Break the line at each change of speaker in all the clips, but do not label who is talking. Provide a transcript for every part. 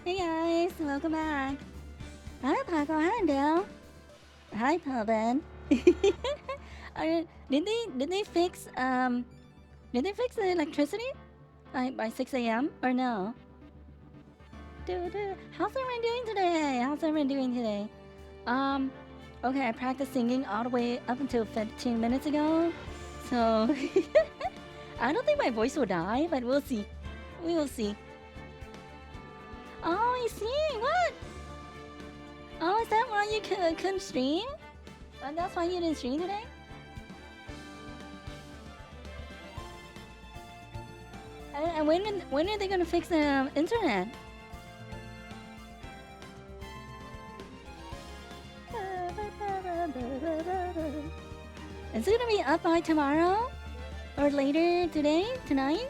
Hey guys, welcome back. Hi Paco, hi Dale. Hi Tobin. Did they fix the electricity by 6 a.m. or no? How's everyone doing today? Um, okay, I practiced singing all the way up until 15 minutes ago, so I don't think my voice will die, but we'll see. We will see. Oh, you see what? Oh, is that why you couldn't stream? That's why you didn't stream today? And when are they gonna fix the internet? Is it gonna be up by tomorrow? Or later today? Tonight?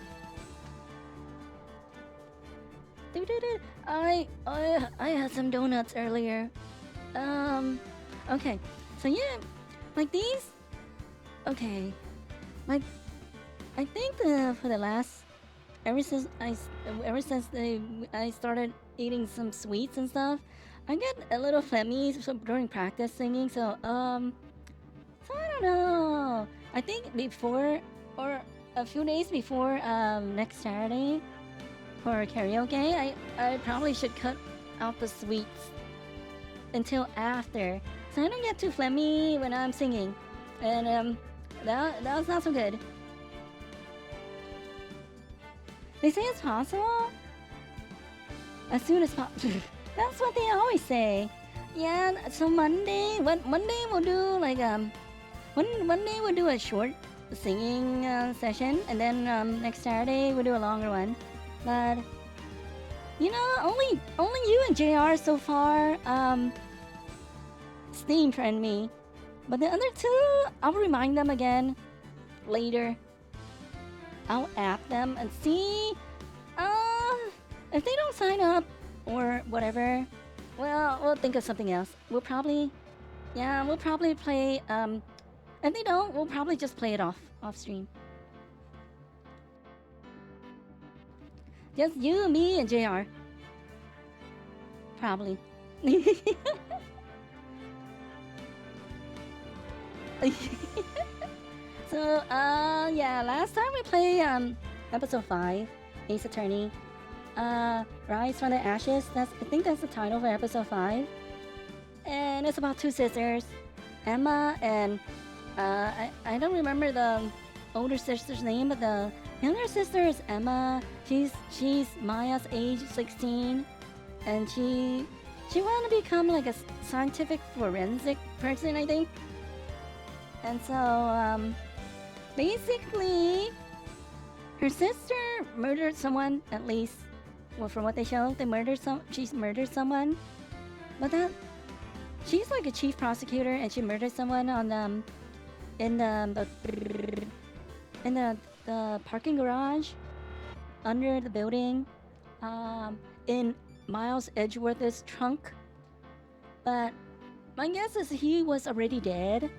I had some donuts earlier. Okay. So yeah, like these. Okay, like I think for the last ever since I started eating some sweets and stuff, I get a little phlegmy during practice singing. So I don't know. I think before or a few days before next Saturday for karaoke, I probably should cut out the sweets until after, so I don't get too phlegmy when I'm singing, and that was not so good. They say it's possible as soon as possible. That's what they always say. Yeah. So Monday we'll do like Monday we'll do a short singing session, and then next Saturday we'll do a longer one. But you know, only you and JR so far Steam friend me. But the other two, I'll remind them again later. I'll add them and see if they don't sign up or whatever. Well, we'll think of something else. We'll probably play if they don't, we'll probably just play it off stream. Just you, me, and JR. Probably. So, yeah, last time we played episode 5, Ace Attorney. Rise from the Ashes. I think that's the title for episode 5. And it's about two sisters, Emma and I don't remember the older sister's name, but the younger sister is Emma. She's Maya's age 16, and she wanted to become like a scientific forensic person, I think. And so basically her sister murdered someone, at least. Well, from what they show, she's murdered someone. But she's like a chief prosecutor, and she murdered someone on in the parking garage under the building, in Miles Edgeworth's trunk. But my guess is he was already dead.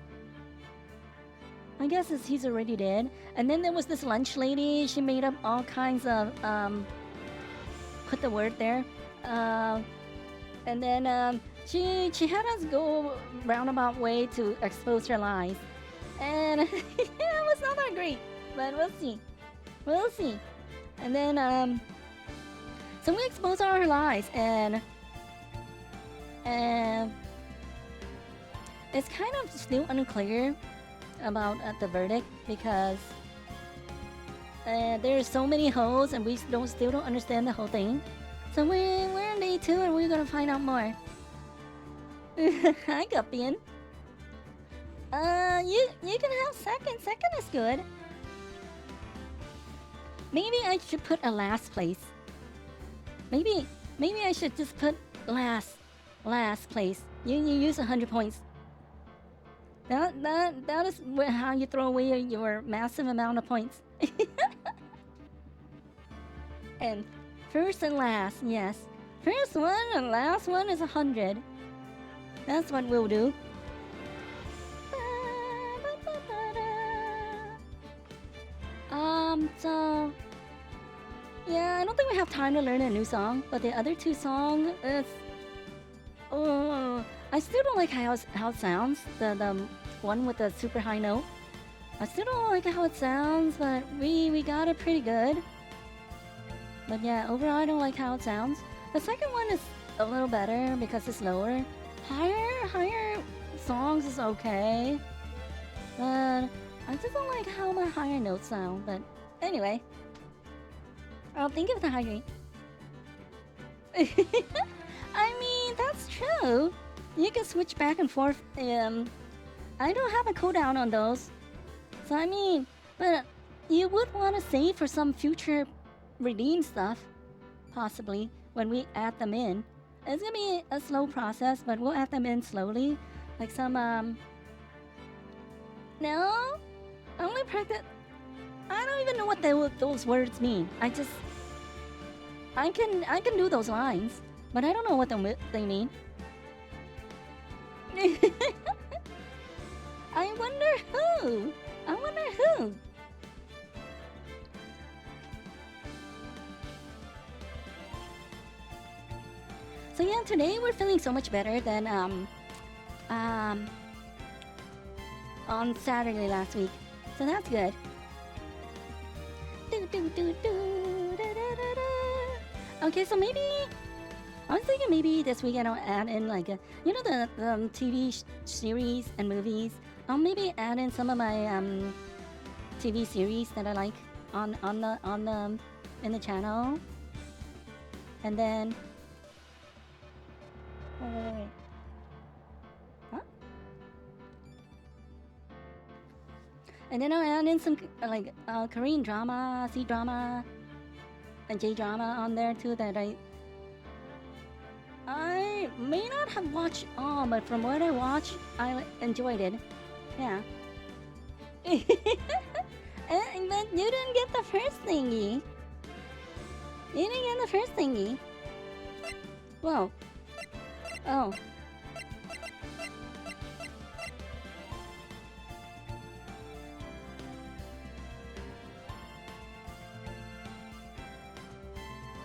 He's already dead. And then there was this lunch lady. She made up all kinds of put the word there. And then she had us go roundabout way to expose her lies. And it was not that great, but we'll see. And then so we exposed all her lies, and it's kind of still unclear about the verdict, because there's so many holes, and we still don't understand the whole thing. So we're on day 2, and we're gonna find out more. Hi, Guppian. You can have second. Second is good. Maybe I should put a last place. Maybe I should just put last place. You use 100 points. That is how you throw away your massive amount of points. And first and last, yes. First one and last one is 100. That's what we'll do. So Yeah, I don't think we have time to learn a new song, but the other two songs, it's... Oh, I still don't like how it sounds. The one with the super high note. I still don't like how it sounds, but we got it pretty good. But yeah, overall I don't like how it sounds. The second one is a little better because it's lower. Higher songs is okay. But I just don't like how my higher notes sound. But anyway, I'll think of the higher. I mean, that's true. You can switch back and forth. I don't have a cooldown on those. So I mean, but you would want to save for some future redeem stuff, possibly, when we add them in. It's gonna be a slow process, but we'll add them in slowly. Like some, No? I only practice... I don't even know what those words mean. I can do those lines, but I don't know what they mean. I wonder who? So yeah, today we're feeling so much better than on Saturday last week. So that's good. Okay, so maybe I was thinking maybe this weekend I'll add in like the TV series and movies. I'll maybe add in some of my TV series that I like in the channel, and then wait. Huh? And then I'll add in some like Korean drama, C drama, and J drama on there too that I may not have watched all, but from what I watched, I enjoyed it. Yeah. But you didn't get the first thingy. Whoa. Oh.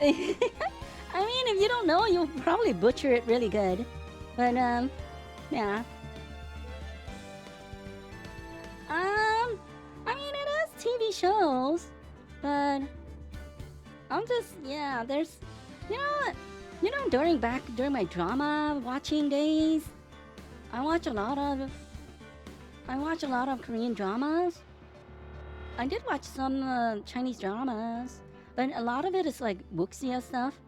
I mean, if you don't know, you'll probably butcher it really good. But, yeah. I mean, it is TV shows, but I'm just, yeah, there's, during my drama watching days, I watch a lot of Korean dramas. I did watch some Chinese dramas, but a lot of it is like wuxia stuff.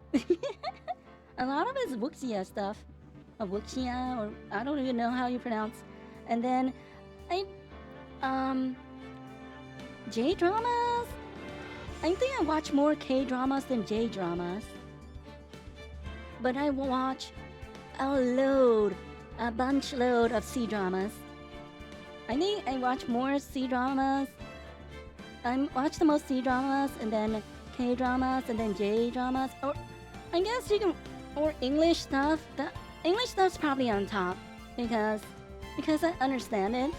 A lot of it is wuxia stuff, or wuxia, or I don't even know how you pronounce. And then J dramas. I think I watch more K dramas than J dramas. But I watch a bunch load of C dramas. I think I watch more C dramas. I watch the most C dramas, and then K dramas, and then J dramas. Or I guess you can, or English stuff. The English stuff's probably on top because I understand it.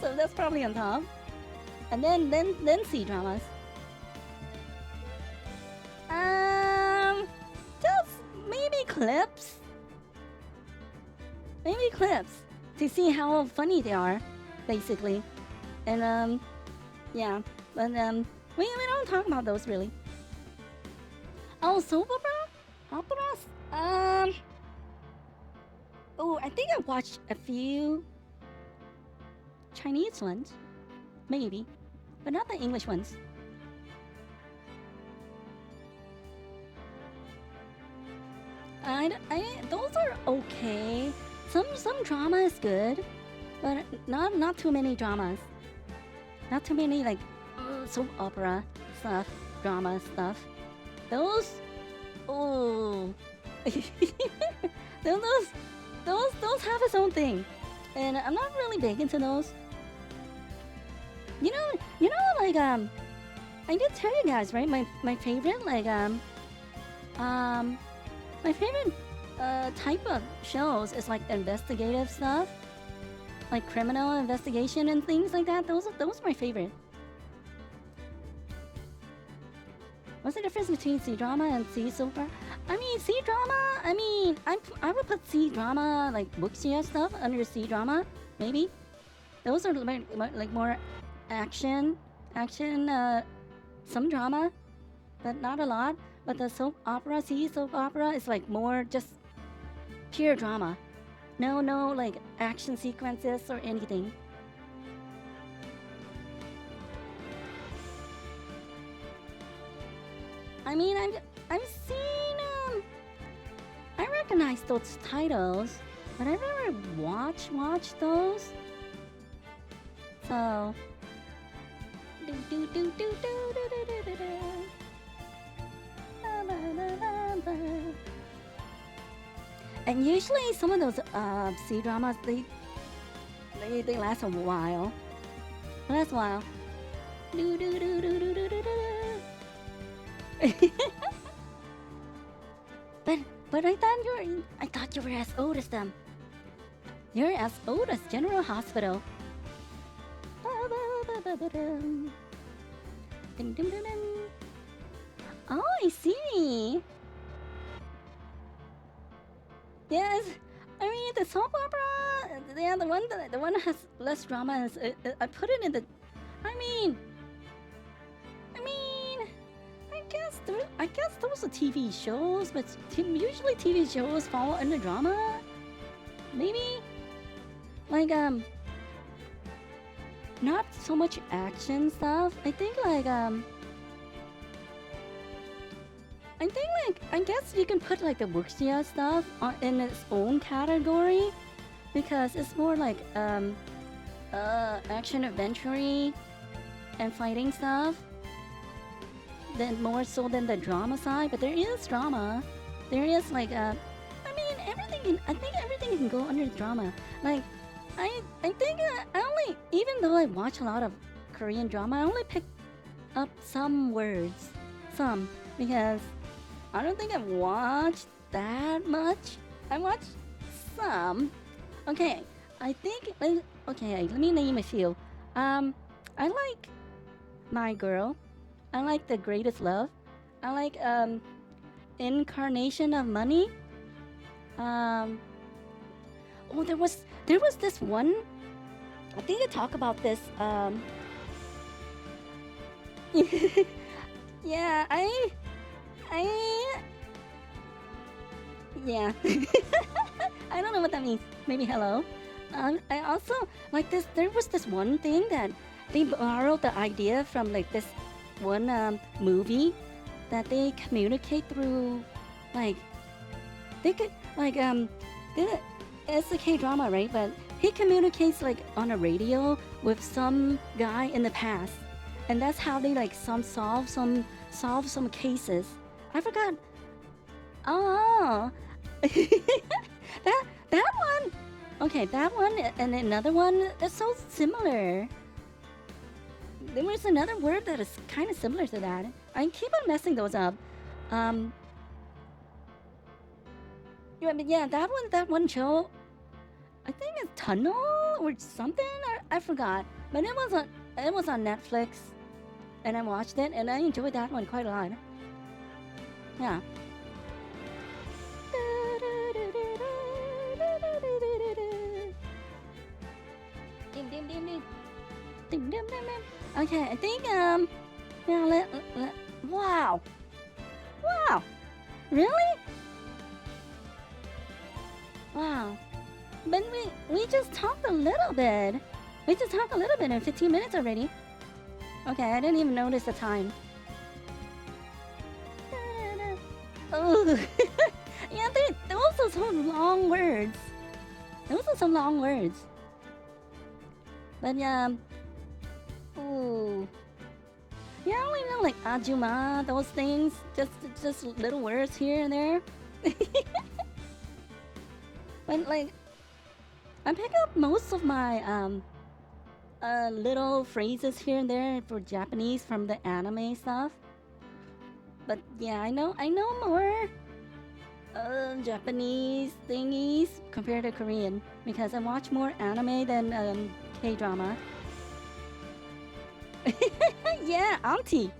So that's probably on top. And then C dramas. Just maybe clips. To see how funny they are, basically. And yeah, but we don't talk about those really. Oh, soap operas? Oh, I think I watched a few Chinese ones, maybe, but not the English ones. Those are okay. Some drama is good, but not too many dramas. Not too many like soap opera stuff, drama stuff. Those, oh, those have its own thing, and I'm not really big into those. You know, like I did tell you guys, right? My favorite, like my favorite type of shows is like investigative stuff, like criminal investigation and things like that. Those are my favorite. What's the difference between C-drama and C-soap opera? I mean, C-drama, I would put C-drama, like wuxia stuff, under C-drama, maybe. Those are like more action, some drama, but not a lot. But the soap opera, soap opera is like more just pure drama. No, like action sequences or anything. I mean, I've seen I recognize those titles, but I've never watched those. So. And usually some of those C dramas they last a while. But I thought you were as old as them. You're as old as General Hospital. Oh, I see. Yes, I mean the soap opera. Yeah, the one that has less drama is. I put it in the. I guess those are TV shows, but usually TV shows fall under drama. Maybe, like not so much action stuff. I guess you can put like the wuxia stuff in its own category because it's more like action adventure and fighting stuff than more so than the drama side. But there is drama. There is like everything. I think everything can go under drama. Like I think I only, even though I watch a lot of Korean drama, I only pick up some words, because I don't think I've watched that much. I watched some. Okay, let me name a few. I like My Girl. I like The Greatest Love. I like Incarnation of Money. There was this one. I think I talk about this. Yeah, yeah. I don't know what that means. Maybe hello. I also like this. There was this one thing that they borrowed the idea from like this one movie that they communicate through, like they could like it's a K-drama, right? But he communicates like on a radio with some guy in the past, and that's how they like solve some cases. I forgot. Oh, that one. Okay, that one and another one is so similar. There was another word that is kind of similar to that. I keep on messing those up. Yeah, that one show, I think it's Tunnel or something. I forgot, but it was on Netflix, and I watched it, and I enjoyed that one quite a lot. Yeah. Okay, I think yeah, wow, really? Wow. But we just talked a little bit. We just talked a little bit in 15 minutes already. Okay, I didn't even notice the time. Oh, yeah, those are some long words. But yeah, ooh, yeah, I only know like ajuma, those things, just little words here and there. But like, I pick up most of my little phrases here and there for Japanese from the anime stuff. But yeah, I know more Japanese thingies compared to Korean because I watch more anime than K-drama. Yeah, auntie.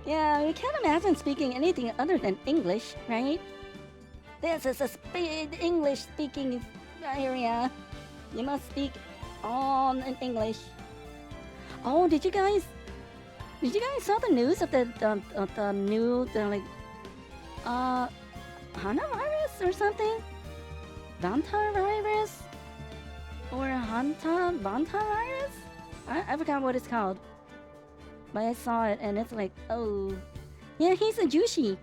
Yeah, you can't imagine speaking anything other than English, right? This is a English speaking area. You must speak all in English. Oh, did you guys saw the news of the new like Hana virus or something? Banta virus or Banta virus? I forgot what it's called, but I saw it and it's like, oh, yeah, he's a Jushi.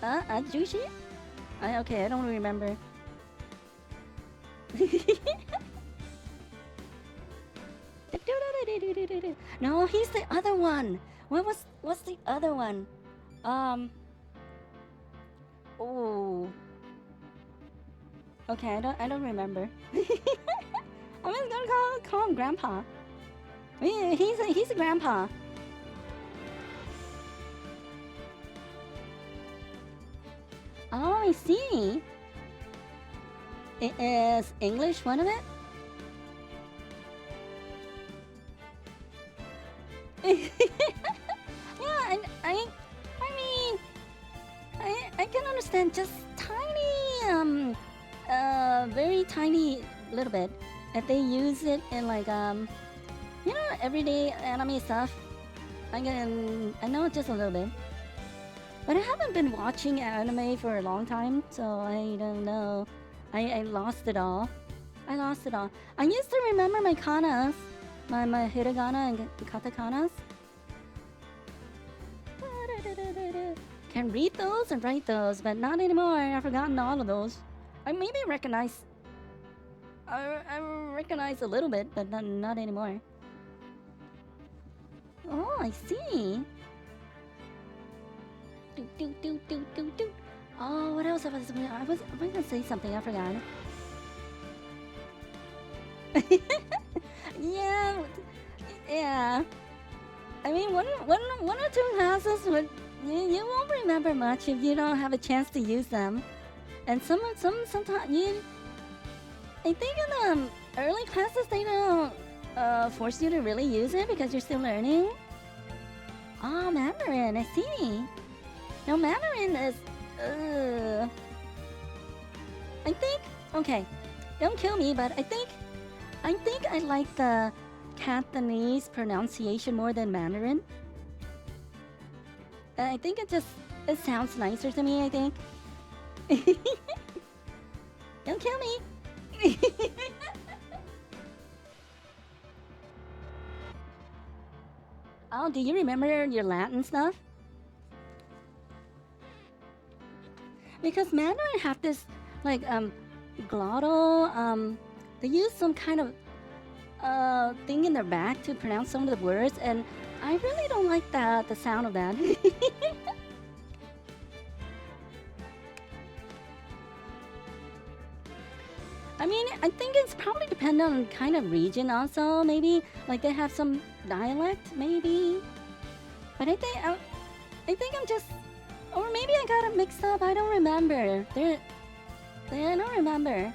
A Jushi? Okay, I don't remember. No, he's the other one. What's the other one? Oh. Okay, I don't remember. I'm just gonna call him Grandpa. Yeah, he's a grandpa. Oh, I see. Is English one of it? Yeah, I can understand just tiny, very tiny little bit. If they use it in like, everyday anime stuff, I know just a little bit. But I haven't been watching anime for a long time, so I don't know. I lost it all. I lost it all. I used to remember my kanas, my hiragana and katakanas. Can read those and write those, but not anymore. I've forgotten all of those. I maybe recognize. I recognize a little bit, but not anymore. Oh, I see. Do. Oh, what else was I gonna say something? I forgot. Yeah. I mean, one or two classes would you won't remember much if you don't have a chance to use them. And sometimes I think in the early classes they don't force you to really use it because you're still learning. Oh, Mandarin, I see. No, Mandarin is. I think. Okay, don't kill me, but I think I like the Cantonese pronunciation more than Mandarin. I think it sounds nicer to me. I think. Don't kill me. Oh, do you remember your Latin stuff? Because Mandarin have this like glottal they use some kind of thing in their back to pronounce some of the words, and I really don't like the sound of that. I mean, I think it's probably dependent on kind of region also, maybe. Like they have some dialect, maybe. But I think I'm just, or maybe I got it mixed up. I don't remember. I don't remember.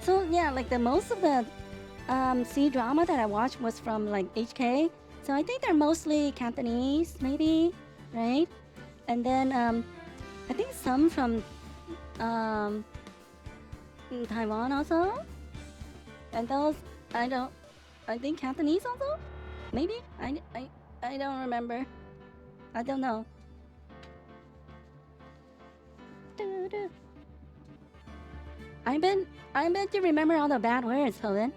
So yeah, like the most of the C drama that I watched was from like HK. So I think they're mostly Cantonese, maybe, right? And then I think some from Taiwan also. And those I think Cantonese also? Maybe? I don't remember. I don't know. I bet you remember all the bad words, Hogan.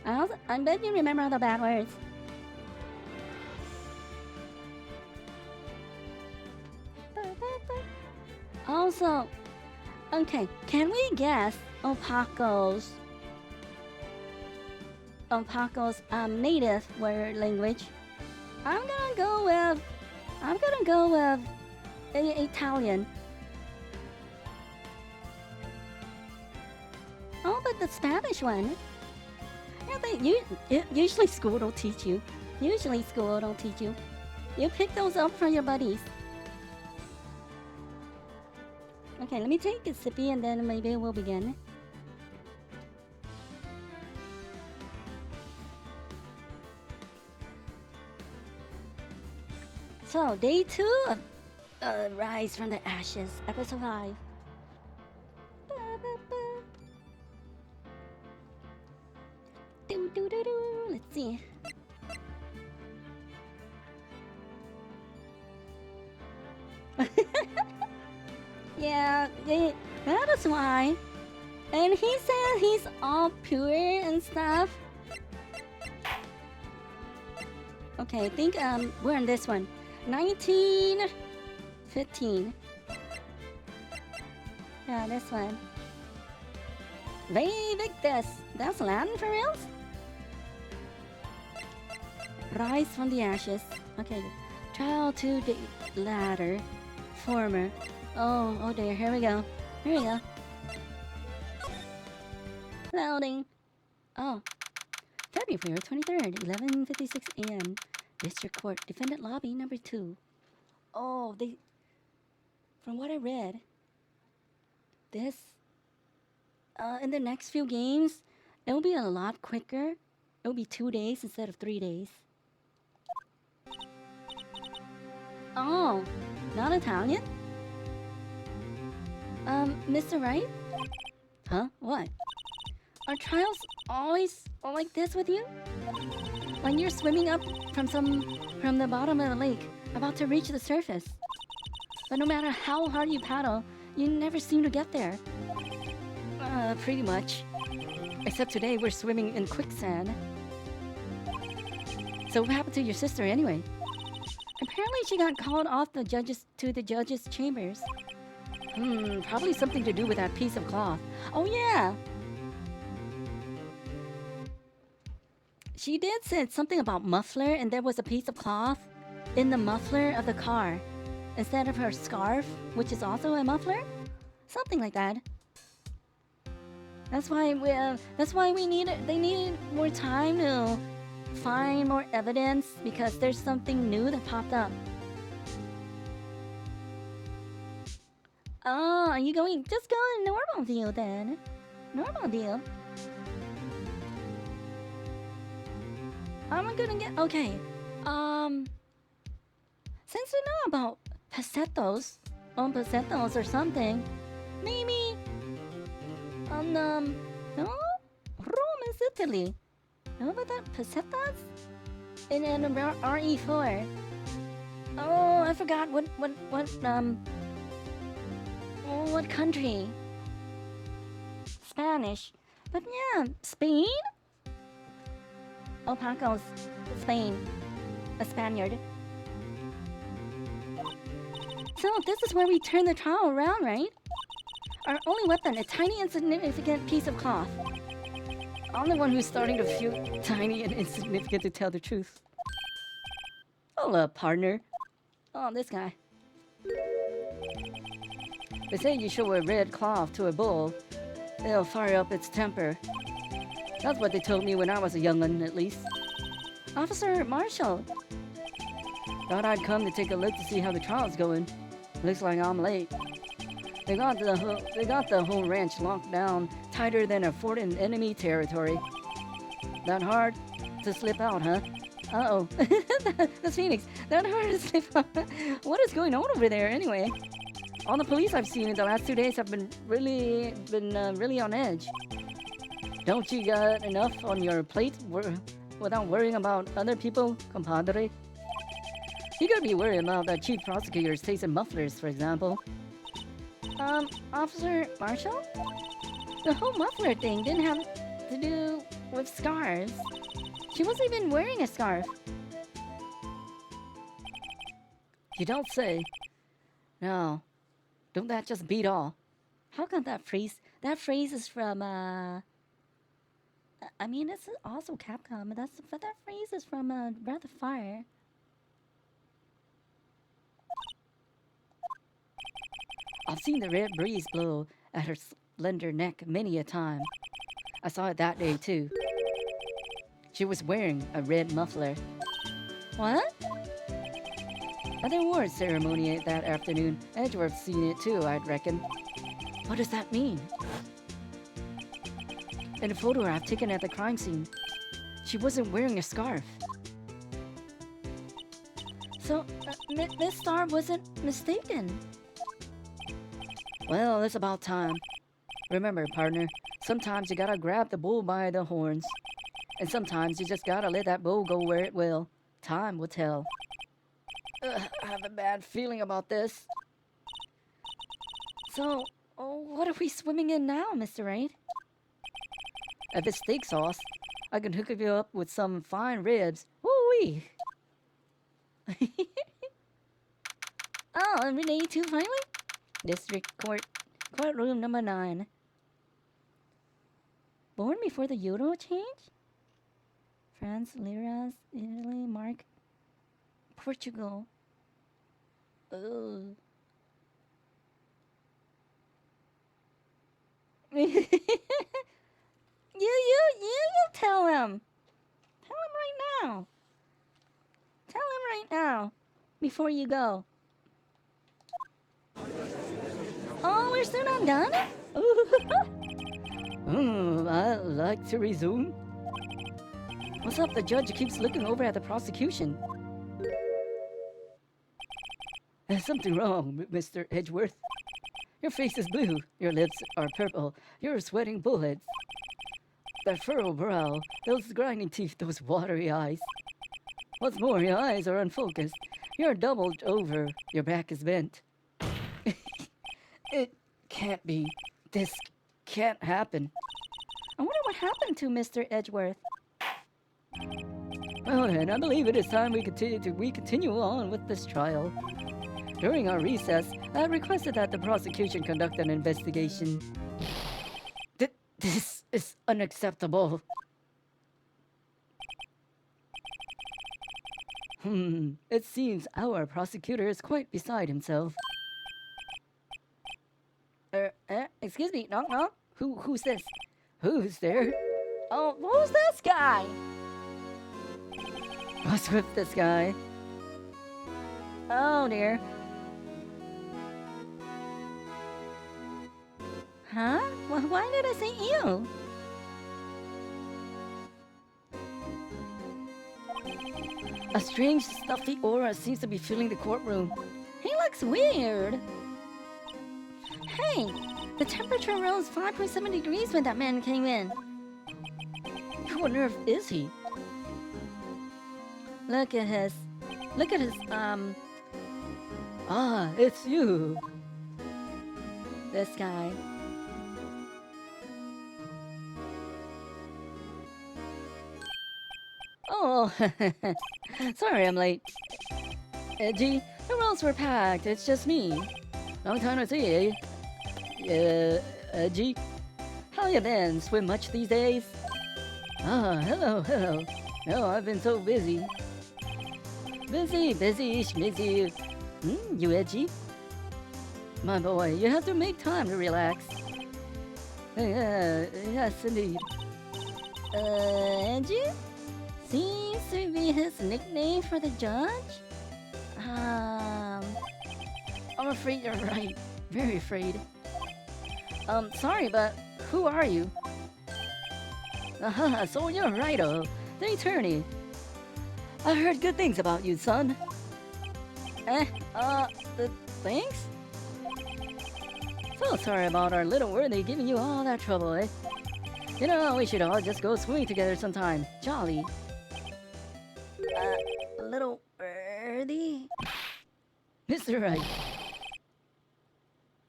I bet you remember all the bad words. Also, okay, can we guess Opaco's native word language? I'm gonna go with Italian. Oh, but the Spanish one. Yeah, usually school don't teach you. Usually school don't teach you. You pick those up from your buddies. Okay, let me take a sippy and then maybe we'll begin. So, day 2 of Rise from the Ashes, episode 5. Let's see. Yeah, that was why. And he said he's all pure and stuff. Okay, I think we're on this one. 1915. Yeah, this one. Victus. That's Latin for reals? Rise from the ashes. Okay. Trial to the latter. Former. Oh dear. Here we go. Loading. Oh. February 23rd, 11:56 a.m. District Court, Defendant Lobby number 2. Oh, from what I read, this, in the next few games, it will be a lot quicker. It will be 2 days instead of 3 days. Oh, not Italian? Mr. Wright? Huh? What? Are trials always like this with you? Like you're swimming up from the bottom of the lake, about to reach the surface. But no matter how hard you paddle, you never seem to get there. Pretty much. Except today we're swimming in quicksand. So what happened to your sister anyway? Apparently she got called off to the judges' chambers. Probably something to do with that piece of cloth. Oh yeah! She did say something about muffler, and there was a piece of cloth in the muffler of the car instead of her scarf, which is also a muffler. Something like that. That's why they needed more time to find more evidence because there's something new that popped up. Oh, are you going? Just go in normal view then. Normal view. I'm gonna get okay. Since you know about pesetos or something, maybe no, Rome is Italy. Know about that pesetas? In RE4. Oh, I forgot what country? Spanish. But yeah, Spain? Oh, Paco's Spain. A Spaniard. So this is where we turn the trial around, right? Our only weapon, a tiny insignificant piece of cloth. I'm the one who's starting to feel tiny and insignificant to tell the truth. Hold up, partner. Oh, this guy. They say you show a red cloth to a bull, it'll fire up its temper. That's what they told me when I was a young'un, at least. Officer Marshall. Thought I'd come to take a look to see how the trial's going. Looks like I'm late. They got the whole ranch locked down tighter than a fort in enemy territory. That hard to slip out, huh? Uh-oh. That's Phoenix. That hard to slip out. What is going on over there, anyway? All the police I've seen in the last 2 days have been really on edge. Don't you got enough on your plate without worrying about other people, compadre? You gotta be worried about the chief prosecutor's taste in mufflers, for example. Officer Marshall? The whole muffler thing didn't have to do with scarves. She wasn't even wearing a scarf. You don't say. No. Don't that just beat all? How come that phrase is from, I mean, it's also Capcom, but that phrase is from, Breath of Fire. I've seen the red breeze blow at her slender neck many a time. I saw it that day, too. She was wearing a red muffler. What? At the awards ceremony that afternoon, Edgeworth's seen it too, I'd reckon. What does that mean? In a photograph taken at the crime scene, she wasn't wearing a scarf. So, Miss Star wasn't mistaken. Well, it's about time. Remember, partner, sometimes you gotta grab the bull by the horns. And sometimes you just gotta let that bull go where it will. Time will tell. I have a bad feeling about this. So, what are we swimming in now, Mr. Wright? If it's steak sauce, I can hook you up with some fine ribs. Woo-wee! Oh, and rinniepuu finally? District Courtroom number 9. Born before the euro change? France, liras, Italy, mark, Portugal. Ugh. you tell him. Tell him right now. Tell him right now. Before you go. Oh, we're still not done? I'd like to resume. What's up? The judge keeps looking over at the prosecution. There's something wrong, Mr. Edgeworth. Your face is blue, your lips are purple, you're sweating bullets. That furrowed brow, those grinding teeth, those watery eyes. What's more, your eyes are unfocused. You're doubled over, your back is bent. It can't be. This can't happen. I wonder what happened to Mr. Edgeworth. Well then, I believe it is time we continue on with this trial. During our recess, I requested that the prosecution conduct an investigation. This is unacceptable. It seems our prosecutor is quite beside himself. Excuse me, knock knock. Who's this? Who's there? Oh, who's this guy? What's with this guy? Oh dear. Huh? Why did I say ew? A strange stuffy aura seems to be filling the courtroom. He looks weird. Hey, the temperature rose 5.7 degrees when that man came in. Who on earth is he? Look at his, Ah, it's you. This guy. Oh, sorry I'm late. Edgy, the rows were packed, it's just me. Long time no see, eh? Edgy? How you been? Swim much these days? Ah, hello. No, I've been so busy. Busy, schmizzy. You edgy? My boy, you have to make time to relax. Yes, indeed. Edgy? Seems to be his nickname for the judge? I'm afraid you're right. Very afraid. Sorry, but who are you? So you're Wright, the attorney. I heard good things about you, son. Thanks? So sorry about our little worthy giving you all that trouble, eh? You know, we should all just go swimming together sometime. Jolly. Little birdie? Mr. Wright.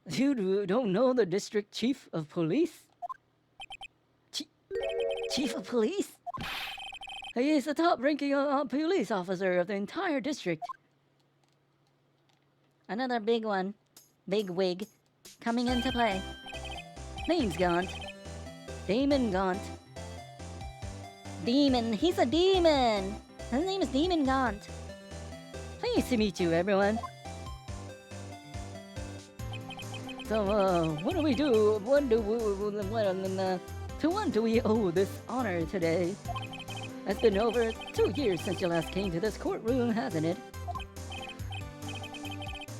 You don't know the district chief of police? Chief of police? He is the top-ranking police officer of the entire district. Another big one. Big wig. Coming into play. Name's Gaunt. Damon Gaunt. Demon. He's a demon. His name is Demon Gaunt. Pleased to meet you, everyone. So, what do we do? To what do we owe this honor today? It's been over 2 years since you last came to this courtroom, hasn't it?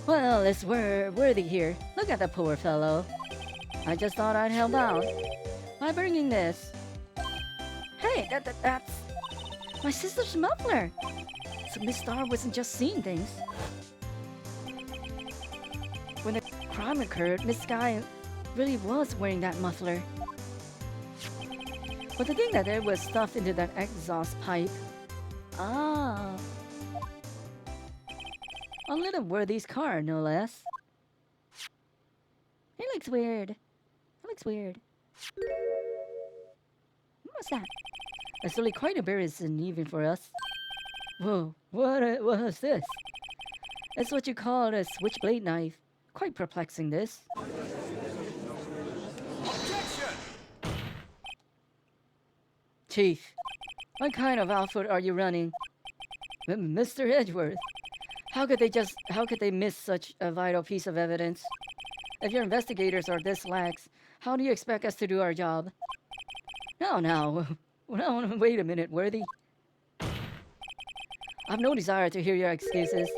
Well, it's worthy here. Look at the poor fellow. I just thought I'd help out by bringing this. Hey, that's my sister's muffler. So Miss Star wasn't just seeing things. When the crime occurred, Miss Sky really was wearing that muffler. But the thing that there was stuffed into that exhaust pipe. Ah. A little Worthy's car, no less. It looks weird. It looks weird. What's that? It's really quite embarrassing even for us. Whoa, what is this? It's what you call a switchblade knife. Quite perplexing, this.
Objection!
Chief, what kind of outfit are you running? Mr. Edgeworth, how could they miss such a vital piece of evidence? If your investigators are this lax, how do you expect us to do our job? No, wait a minute, Worthy. I've no desire to hear your excuses.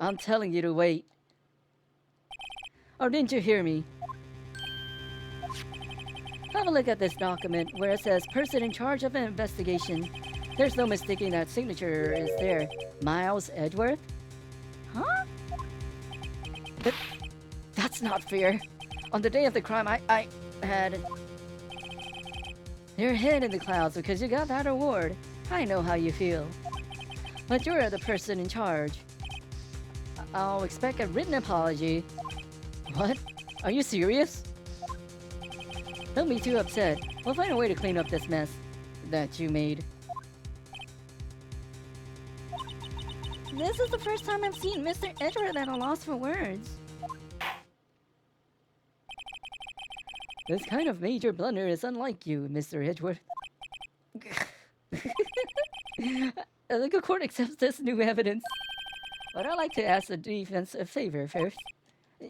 I'm telling you to wait. Or didn't you hear me? Have a look at this document where it says person in charge of an investigation. There's no mistaking that signature is there. Miles Edgeworth? Huh? That's not fair. On the day of the crime, I had your head in the clouds because you got that award. I know how you feel. But you're the person in charge. I'll expect a written apology. What? Are you serious? Don't be too upset. We'll find a way to clean up this mess that you made. This is the first time I've seen Mr. Edgeworth at a loss for words. This kind of major blunder is unlike you, Mr. Edgeworth. The court accepts this new evidence. But I'd like to ask the defense a favor first.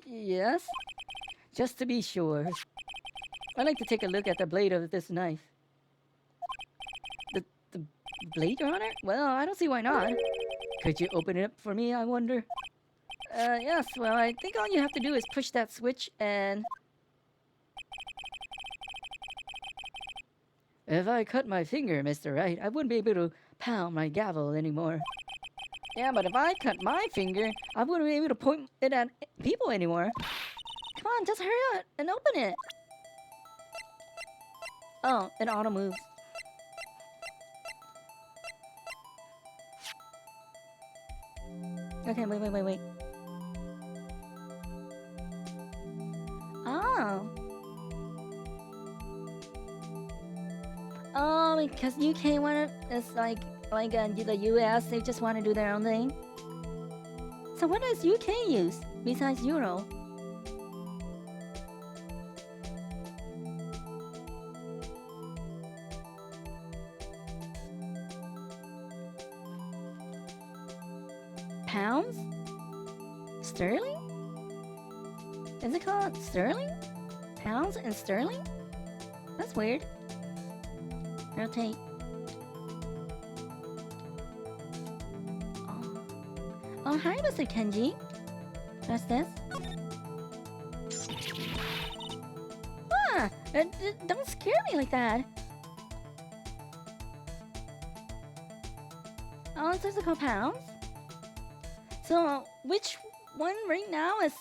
Yes? Just to be sure. I'd like to take a look at the blade of this knife. The blade, Your Honor? Well, I don't see why not. Could you open it up for me, I wonder? Yes, well, I think all you have to do is push that switch and... If I cut my finger, Mr. Wright, I wouldn't be able to pound my gavel anymore. Yeah, but if I cut my finger, I wouldn't be able to point it at people anymore. Come on, just hurry up and open it. Oh, it auto moves. Okay, wait. Oh. Oh, because UK wanna, it's like the US, they just want to do their own thing. So what does UK use besides Euro? Pounds? Sterling? Is it called sterling? Pounds and sterling? That's weird. Rotate. Oh, hi, Mr. Kenji. What's this? Ah! Don't scare me like that. Oh, it's just called pounds? So, which one right now is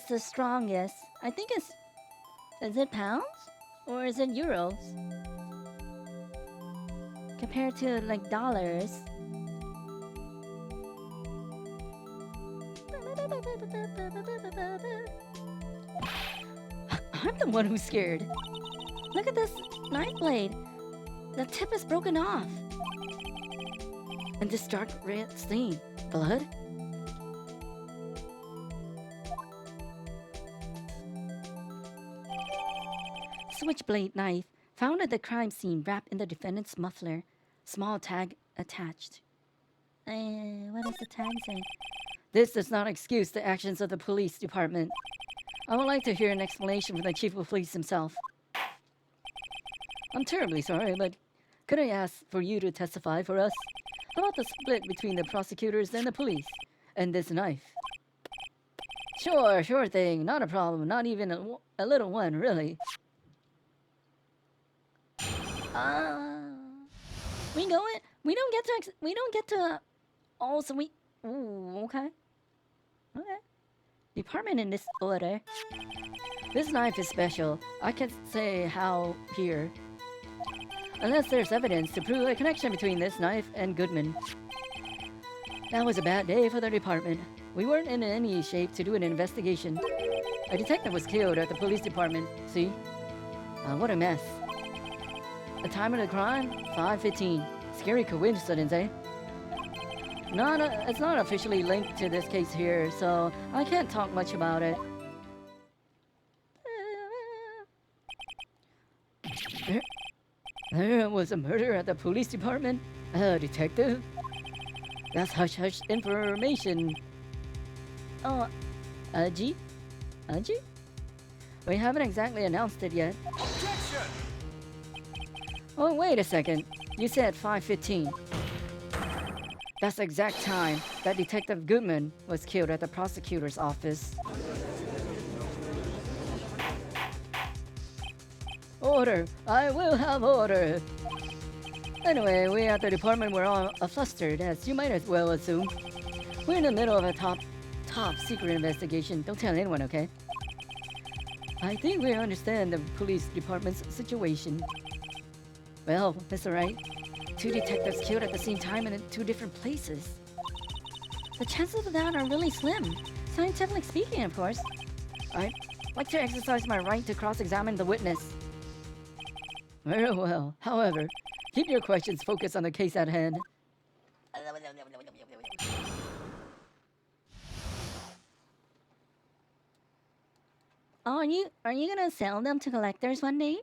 the strongest? I think it's... Is it pounds? Or is it euros? Compared to, like, dollars. I'm the one who's scared. Look at this knife blade. The tip is broken off. And this dark red stain. Blood? Switchblade knife found at the crime scene wrapped in the defendant's muffler. Small tag attached. What does the tag say? This does not excuse the actions of the police department. I would like to hear an explanation from the chief of police himself. I'm terribly sorry, but could I ask for you to testify for us about the split between the prosecutors and the police and this knife? Sure thing. Not a problem. Not even a little one, really. We going? We don't get to. Oh, so we. Ooh, okay. Okay. Department in this order. This knife is special. I can't say how here. Unless there's evidence to prove a connection between this knife and Goodman. That was a bad day for the department. We weren't in any shape to do an investigation. A detective was killed at the police department. See? What a mess. The time of the crime? 5:15. Scary coincidence, eh? It's not officially linked to this case here, so I can't talk much about it. There was a murder at the police department? Detective? That's hush-hush information. Oh, Aji? Aji? We haven't exactly announced it yet.
Objection!
Oh, wait a second. You said 5:15. That's the exact time that Detective Goodman was killed at the prosecutor's office. Order! I will have order! Anyway, we at the department were all flustered, as you might as well assume. We're in the middle of a top secret investigation. Don't tell anyone, okay? I think we understand the police department's situation. Well, Mr. Wright, 2 detectives killed at the same time and in 2 different places. The chances of that are really slim, scientifically speaking, of course. I'd like to exercise my right to cross-examine the witness. Very well. However, keep your questions focused on the case at hand. Are you gonna sell them to collectors one day?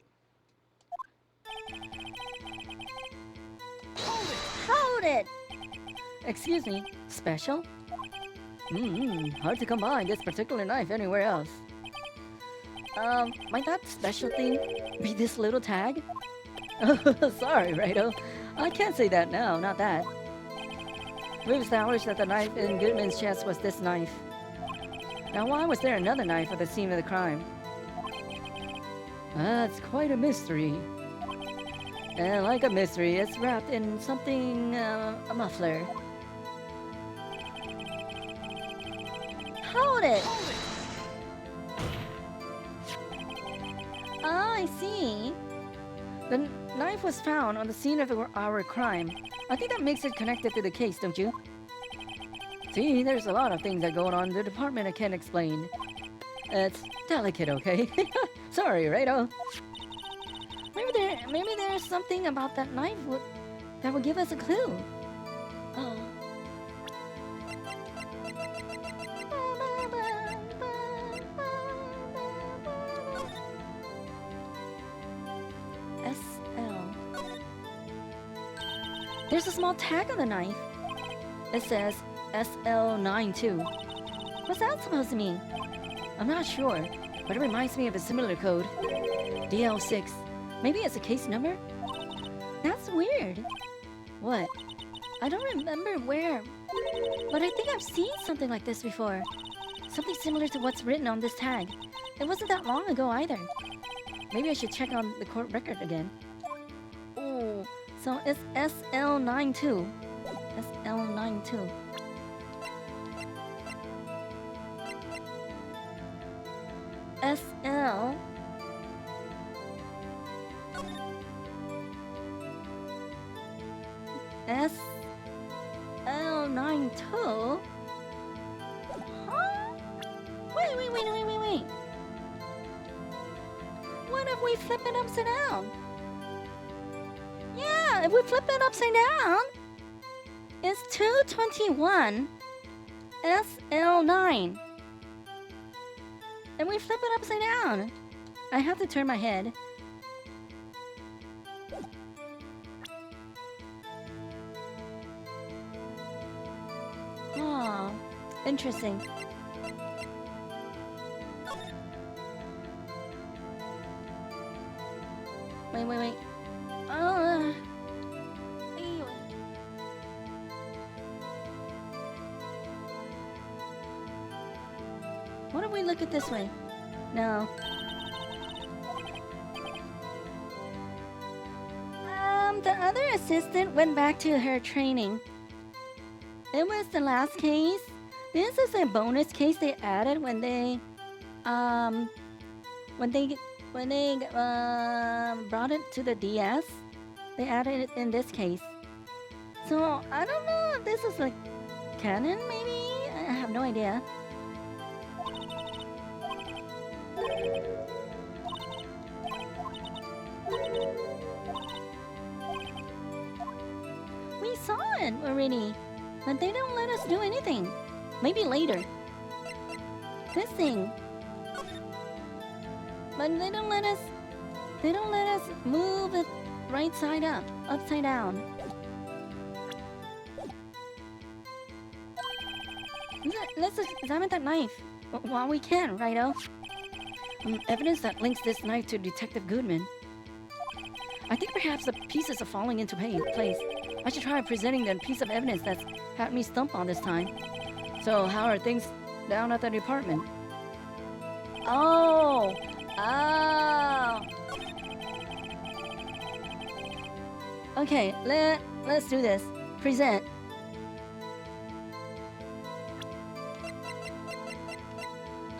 Hold it! Excuse me, special? Hard to come by this particular knife anywhere else. Might that special thing be this little tag? Sorry, Righto. I can't say that now, not that. We've established that the knife in Goodman's chest was this knife. Now why was there another knife at the scene of the crime? That's quite a mystery. And like a mystery, it's wrapped in something, a muffler. Hold it! Ah, I see. The knife was found on the scene of our crime. I think that makes it connected to the case, don't you? See, there's a lot of things that go on in the department I can't explain. It's delicate, okay? Sorry, Righto. Maybe there's something about that knife that would give us a clue. Oh. SL. There's a small tag on the knife. It says SL92. What's that supposed to mean? I'm not sure, but it reminds me of a similar code. DL6. Maybe it's a case number? That's weird. What? I don't remember where, but I think I've seen something like this before. Something similar to what's written on this tag. It wasn't that long ago either. Maybe I should check on the court record again. Oh, so it's SL92. SL92. SL. SL92? Huh? Wait. What if we flip it upside down? Yeah, if we flip it upside down, it's 221 SL9. And we flip it upside down. I have to turn my head. Oh, interesting. Wait. What if we look at this way? No. other assistant went back to her training. It was the last case. This is a bonus case they added when they when they brought it to the DS. They added it in this case. So I don't know if this is like canon, maybe? I have no idea. We saw it already, but they don't let us do anything. Maybe later. This thing. But they don't let us move it right side up, upside down. Let's examine that knife while we can, Righto. Evidence that links this knife to Detective Goodman. I think perhaps the pieces are falling into place. I should try presenting the piece of evidence that's had me stumped on this time. So, how are things down at the department? Oh! Okay, let's do this. Present.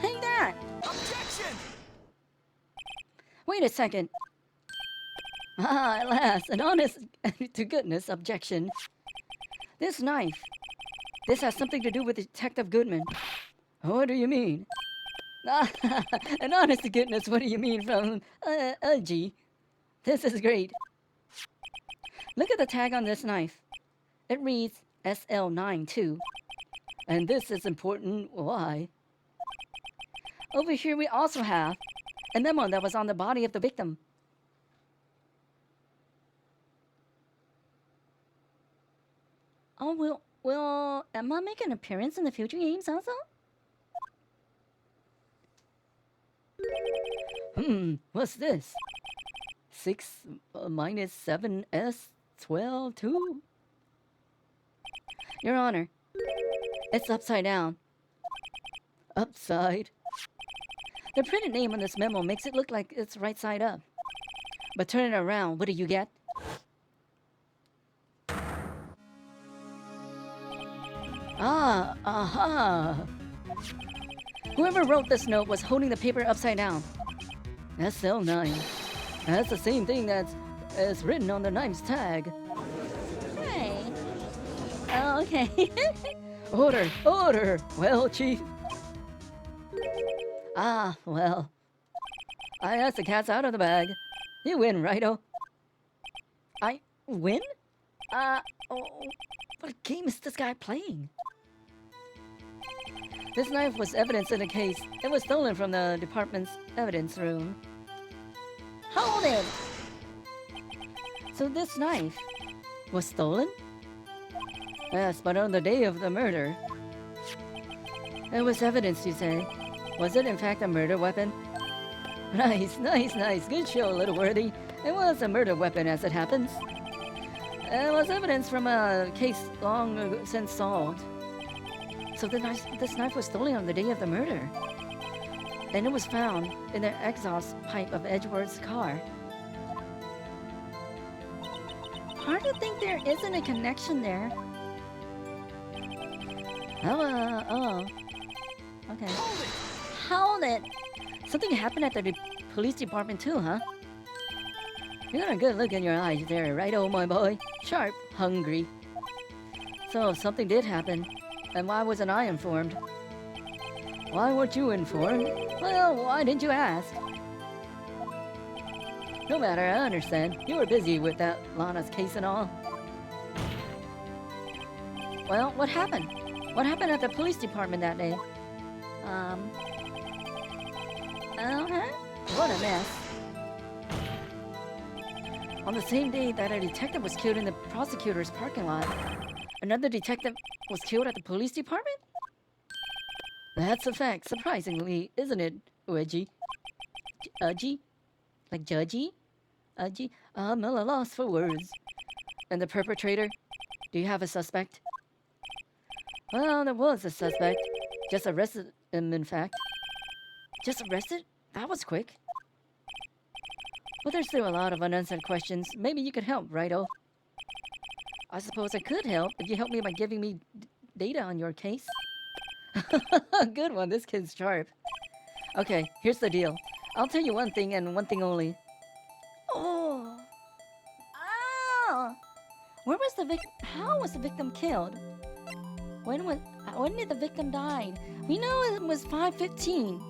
Hey, that!
Objection!
Wait a second. Ah, at last, an honest to goodness objection. This knife. This has something to do with Detective Goodman. What do you mean? An honest to goodness, what do you mean from G? This is great. Look at the tag on this knife. It reads SL92. And this is important. Why? Over here we also have a memo that was on the body of the victim. Oh, will Emma make an appearance in the future games also? What's this? 6 minus 7s 12 2? Your Honor, it's upside down. Upside? The printed name on this memo makes it look like it's right side up. But turn it around, what do you get? Ah, aha! Whoever wrote this note was holding the paper upside down. SL9. That's the same thing that's written on the knife's tag. Hey. Oh, okay. Order, order! Well, Chief. Ah, well. I guess the cat's out of the bag. You win, Righto. I win? What game is this guy playing? This knife was evidence in the case. It was stolen from the department's evidence room. Hold it! So this knife was stolen? Yes, but on the day of the murder. It was evidence, you say? Was it in fact a murder weapon? Nice. Good show, Little Worthy. It was a murder weapon as it happens. It was evidence from a case long ago since solved. So this knife was stolen on the day of the murder. And it was found in the exhaust pipe of Edgeworth's car. Hard to think there isn't a connection there. Oh. Okay. Hold it! Something happened at the police department too, huh? You got a good look in your eyes there, right, oh my boy? Sharp, hungry. So, something did happen. And why wasn't I informed? Why weren't you informed? Well, why didn't you ask? No matter, I understand. You were busy with that Lana's case and all. Well, what happened? What happened at the police department that day? What a mess. On the same day that a detective was killed in the prosecutor's parking lot, another detective was killed at the police department? That's a fact, surprisingly, isn't it, Wedgie? Udgy? Like Judgy? Udgy? I'm at a loss for words. And the perpetrator? Do you have a suspect? Well, there was a suspect. Just arrested him, in fact. Just arrested? That was quick. Well, there's still a lot of unanswered questions. Maybe you could help, Righto. I suppose I could help if you help me by giving me data on your case. Good one, this kid's sharp. Okay, here's the deal. I'll tell you one thing and one thing only. Oh! Ah! Where was the How was the victim killed? When did the victim die? We know it was 5:15.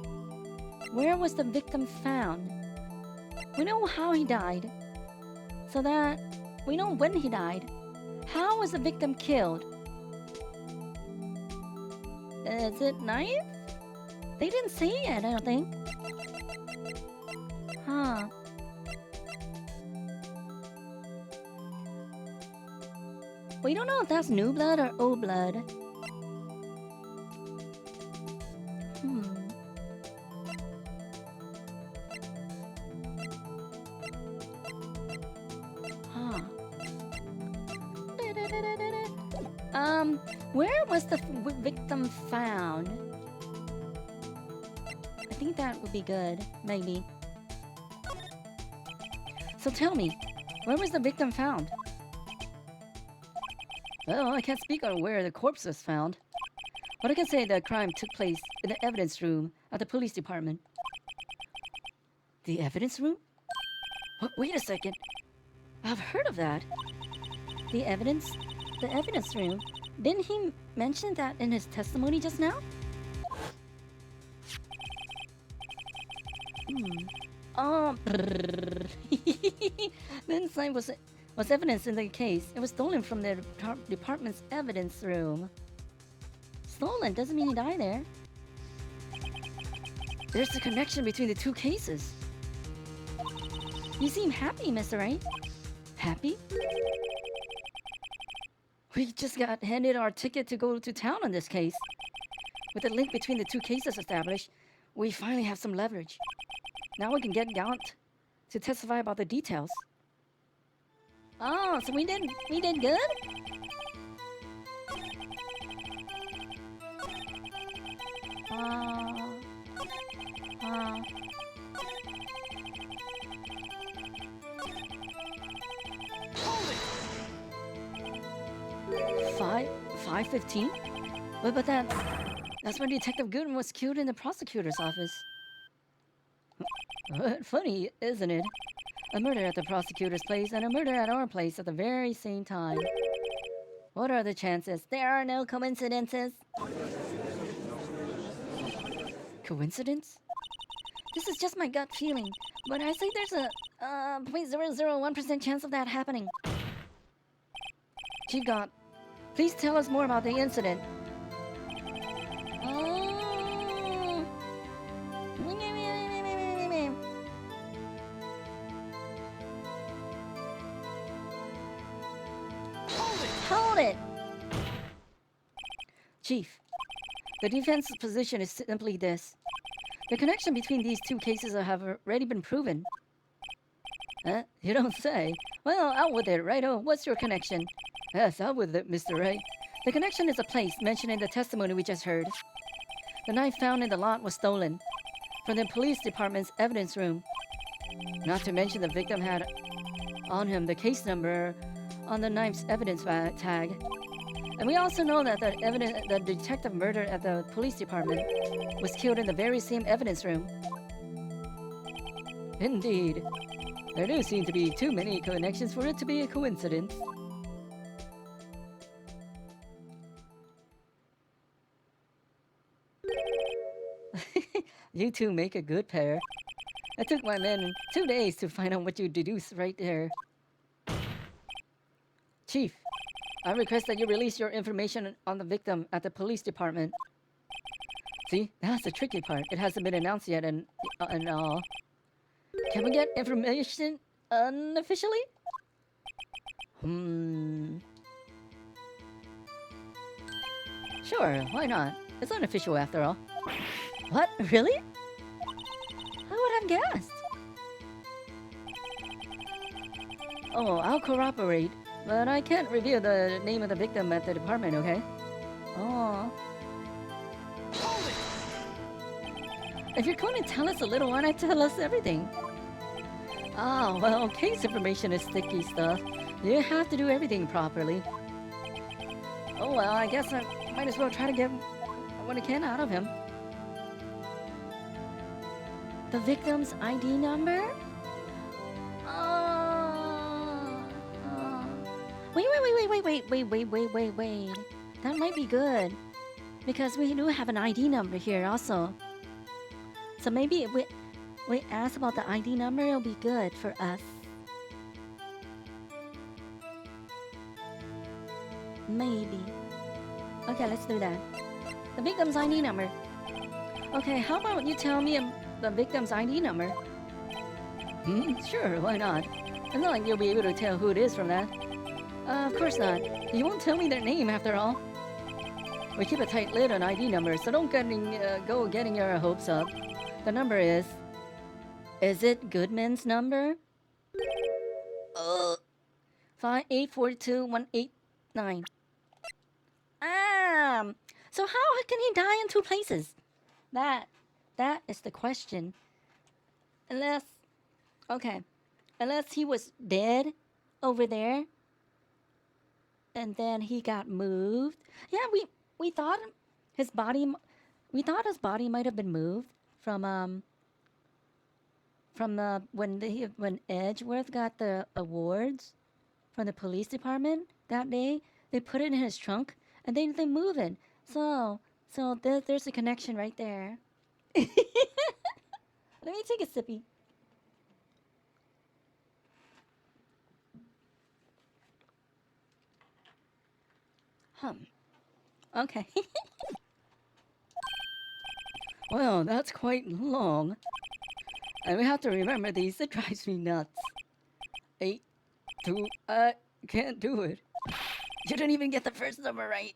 Where was the victim found? We know how he died. So that we know when he died. How was the victim killed? Is it knife? They didn't say it, I don't think. Huh. We don't know if that's new blood or old blood. Huh. Where was the victim found? I think that would be good, maybe. So tell me, where was the victim found? Well, I can't speak on where the corpse was found. But I can say the crime took place in the evidence room at the police department. The evidence room? Wait a second. I've heard of that. The evidence room. Didn't he mention that in his testimony just now? Oh, the inside was evidence in the case. It was stolen from the department's evidence room. Stolen doesn't mean he died there. There's a connection between the two cases. You seem happy, Mr. Wright. Happy? We just got handed our ticket to go to town on this case. With the link between the two cases established, we finally have some leverage. Now we can get Gallant to testify about the details. Oh, so we did good?
Hold it!
5:15? But that's when Detective Goodman was killed in the prosecutor's office. Funny, isn't it? A murder at the prosecutor's place and a murder at our place at the very same time. What are the chances? There are no coincidences. Coincidence? This is just my gut feeling, but I say there's a 0.001% chance of that happening. Chief God, please tell us more about the incident. Hold it! Chief, the defense's position is simply this. The connection between these two cases have already been proven. You don't say. Well, out with it, Righto. What's your connection? Yes, out with it, Mr. Wright. The connection is a place mentioned in the testimony we just heard. The knife found in the lot was stolen from the police department's evidence room. Not to mention the victim had on him the case number on the knife's evidence tag. And we also know that the detective murdered at the police department was killed in the very same evidence room. Indeed. There do seem to be too many connections for it to be a coincidence. You two make a good pair. It took my men 2 days to find out what you deduced right there. Chief, I request that you release your information on the victim at the police department. See, that's the tricky part. It hasn't been announced yet and all. Can we get information unofficially? Sure, why not? It's unofficial after all. What? Really? I would have guessed. Oh, I'll corroborate, but I can't reveal the name of the victim at the department, okay? Oh.
Hold it!
If you're going to tell us a little, why not tell us everything? Oh, well, case information is sticky stuff. You have to do everything properly. Oh well, I guess I might as well try to get what I can out of him. The victim's ID number? Wait. That might be good. Because we do have an ID number here also. So maybe if we ask about the ID number, it'll be good for us. Maybe. Okay, let's do that. The victim's ID number. Okay, how about you tell me the victim's ID number? Sure, why not? It's not like you'll be able to tell who it is from that. Of course not. You won't tell me their name after all. We keep a tight lid on ID numbers, so don't go getting your hopes up. The number is it Goodman's number? 5842189. So how can he die in two places? That is the question. Unless he was dead over there, and then he got moved. Yeah, we thought his body might have been moved from when Edgeworth got the awards from the police department that day. They put it in his trunk and they move it. So there's a connection right there. Let me take a sippy. Okay. Well, that's quite long. And we have to remember these. It drives me nuts. 8, 2, I can't do it. You didn't even get the first number right.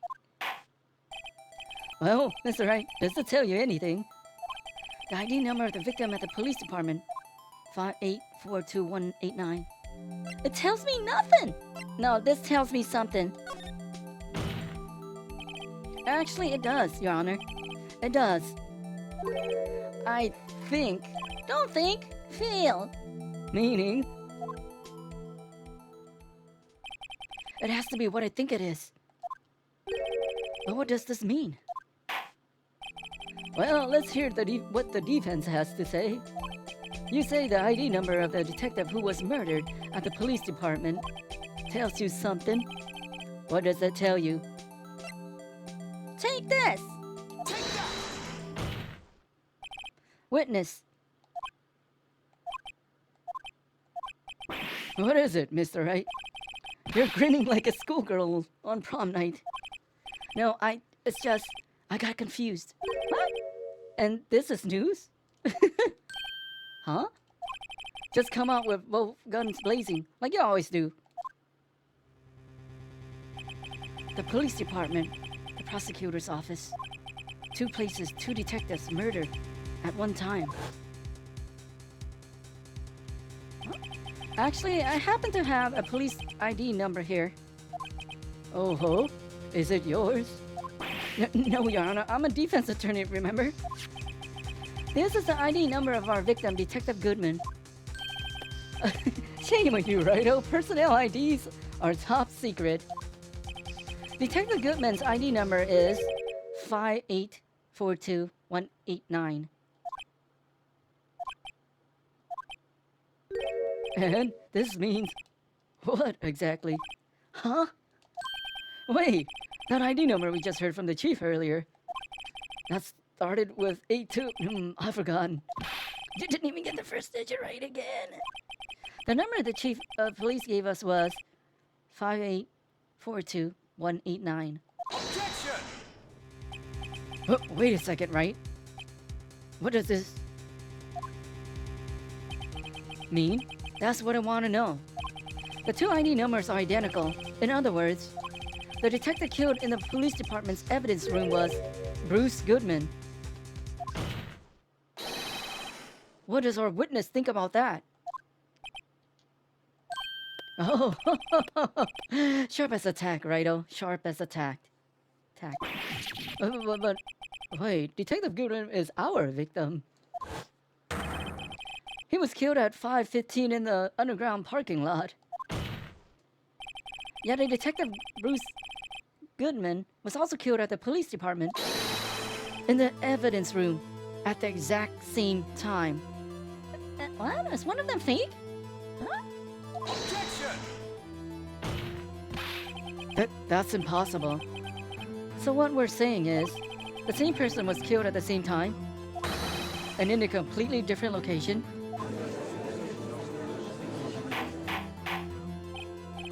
Well, that's alright. Does it tell you anything? The ID number of the victim at the police department. 5842189. It tells me nothing. No, this tells me something. Actually, it does, Your Honor. It does. I think. Don't think. Feel. Meaning. It has to be what I think it is. But what does this mean? Well, let's hear what the defense has to say. You say the ID number of the detective who was murdered at the police department tells you something. What does that tell you? Take this!
Take that!
Witness. What is it, Mr. Wright? You're grinning like a schoolgirl on prom night. No, I got confused. What? And this is news? Huh? Just come out with both guns blazing, like you always do. The police department, the prosecutor's office. 2 places, 2 detectives murdered at one time. Actually, I happen to have a police ID number here. Oh ho? Is it yours? No, Your Honor. I'm a defense attorney, remember? This is the ID number of our victim, Detective Goodman. Shame on you, Righto. Personnel IDs are top secret. Detective Goodman's ID number is 5842189. And this means what exactly? Huh? Wait, that ID number we just heard from the chief earlier. That started with 82. I've forgotten. You didn't even get the first digit right again. The number the chief of police gave us was 5842189.
Objection!
Oh, wait a second, right? What does this mean? That's what I want to know. The 2 ID numbers are identical. In other words, the detective killed in the police department's evidence room was Bruce Goodman. What does our witness think about that? Oh, sharp as a tack, Righto. Sharp as a tack. But wait, Detective Goodman is our victim. He was killed at 5:15 in the underground parking lot. Yet a detective, Bruce Goodman, was also killed at the police department in the evidence room at the exact same time. What? Is one of them fake? Huh?
Objection!
That's impossible. So what we're saying is, the same person was killed at the same time, and in a completely different location.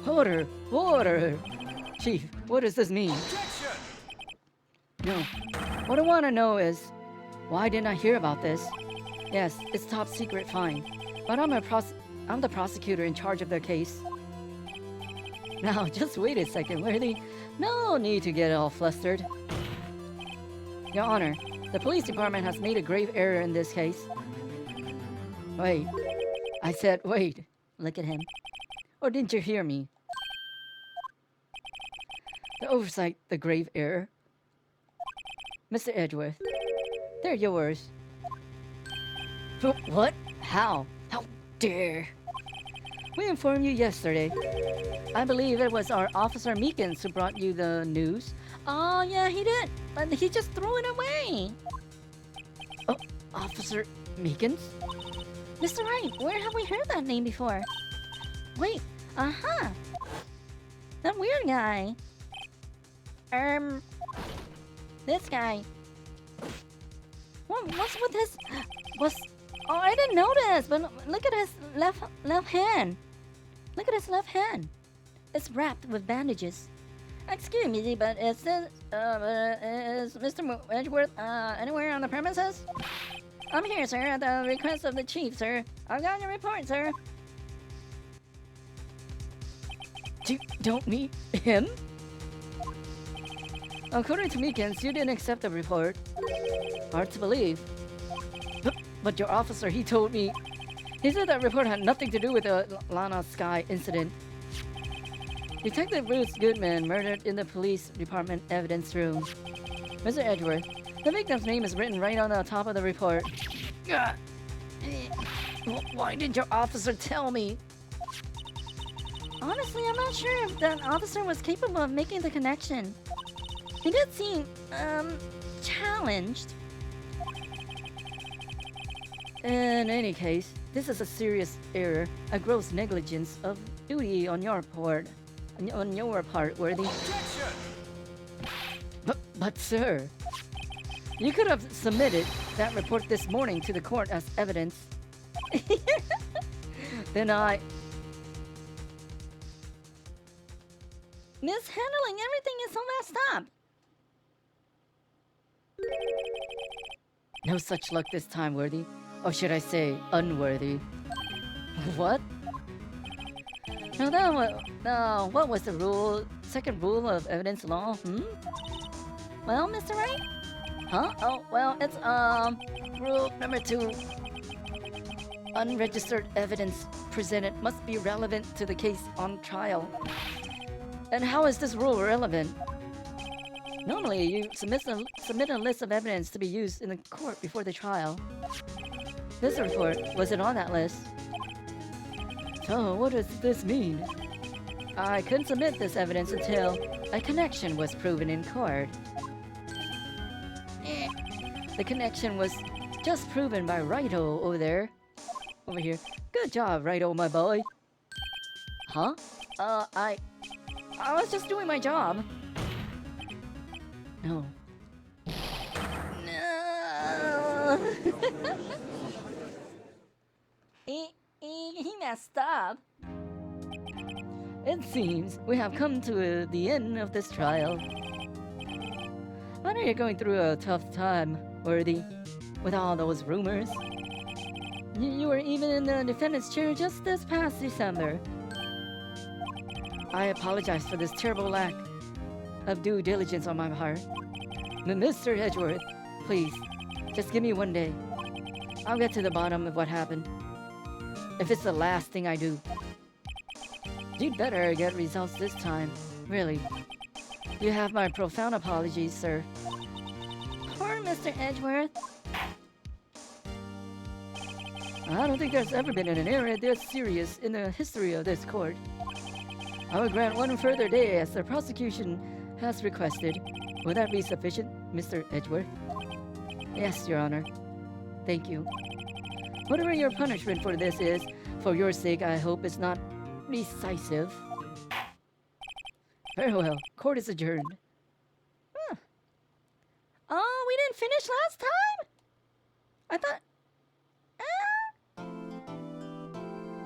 Order! Order! Chief, what does this mean?
Objection!
No. What I want to know is, why didn't I hear about this? Yes, it's top secret, fine. But I'm the prosecutor in charge of the case. Now, just wait a second, Worthy. No need to get all flustered. Your Honor, the police department has made a grave error in this case. Wait. I said wait. Look at him. Or didn't you hear me? The oversight, the grave error. Mr. Edgeworth, they're yours. What? How? How dare? We informed you yesterday. I believe it was our Officer Meekins who brought you the news. Oh, yeah, he did. But he just threw it away. Oh, Officer Meekins? Mr. Wright, where have we heard that name before? Wait, that weird guy. This guy. What's with his... Oh, I didn't notice, but look at his left hand. Look at his left hand. It's wrapped with bandages. Excuse me, but is Mr. Edgeworth anywhere on the premises? I'm here, sir, at the request of the chief, sir. I've got your report, sir. Don't meet him? According to Meekins, you didn't accept the report. Hard to believe. But your officer, he told me... He said that report had nothing to do with the Lana Sky incident. Detective Bruce Goodman murdered in the police department evidence room. Mr. Edgeworth, the victim's name is written right on the top of the report. Why didn't your officer tell me? Honestly, I'm not sure if that officer was capable of making the connection. He did seem, challenged. In any case, this is a serious error, a gross negligence of duty on your part, Worthy.
Objection!
But sir, you could have submitted that report this morning to the court as evidence. Then mishandling everything is so messed up. No such luck this time, Worthy. Or should I say, unworthy. What? No, what was the rule? Second rule of evidence law, Well, Mr. Wright? Huh? Oh, well, it's, rule number 2. Unregistered evidence presented must be relevant to the case on trial. And how is this rule relevant? Normally, you submit a list of evidence to be used in the court before the trial. This report wasn't on that list. So, what does this mean? I couldn't submit this evidence until a connection was proven in court. The connection was just proven by Wright-o over there. Over here. Good job, Wright-o, my boy. Huh? I was just doing my job. No. No. He messed up. It seems we have come to the end of this trial. I know you're going through a tough time, Worthy, with all those rumors. You were even in the defendant's chair just this past December. I apologize for this terrible lack of due diligence on my part. Mr. Edgeworth, please, just give me one day. I'll get to the bottom of what happened. If it's the last thing I do. You'd better get results this time. Really. You have my profound apologies, sir. Poor Mr. Edgeworth. I don't think there's ever been an error this serious in the history of this court.
I will grant one further day as the prosecution has requested. Will that be sufficient, Mr. Edgeworth? Yes, Your Honor. Thank you. Whatever your punishment for this is, for your sake, I hope it's not decisive. Very well. Court is adjourned.
Huh. Oh, we didn't finish last time? I thought...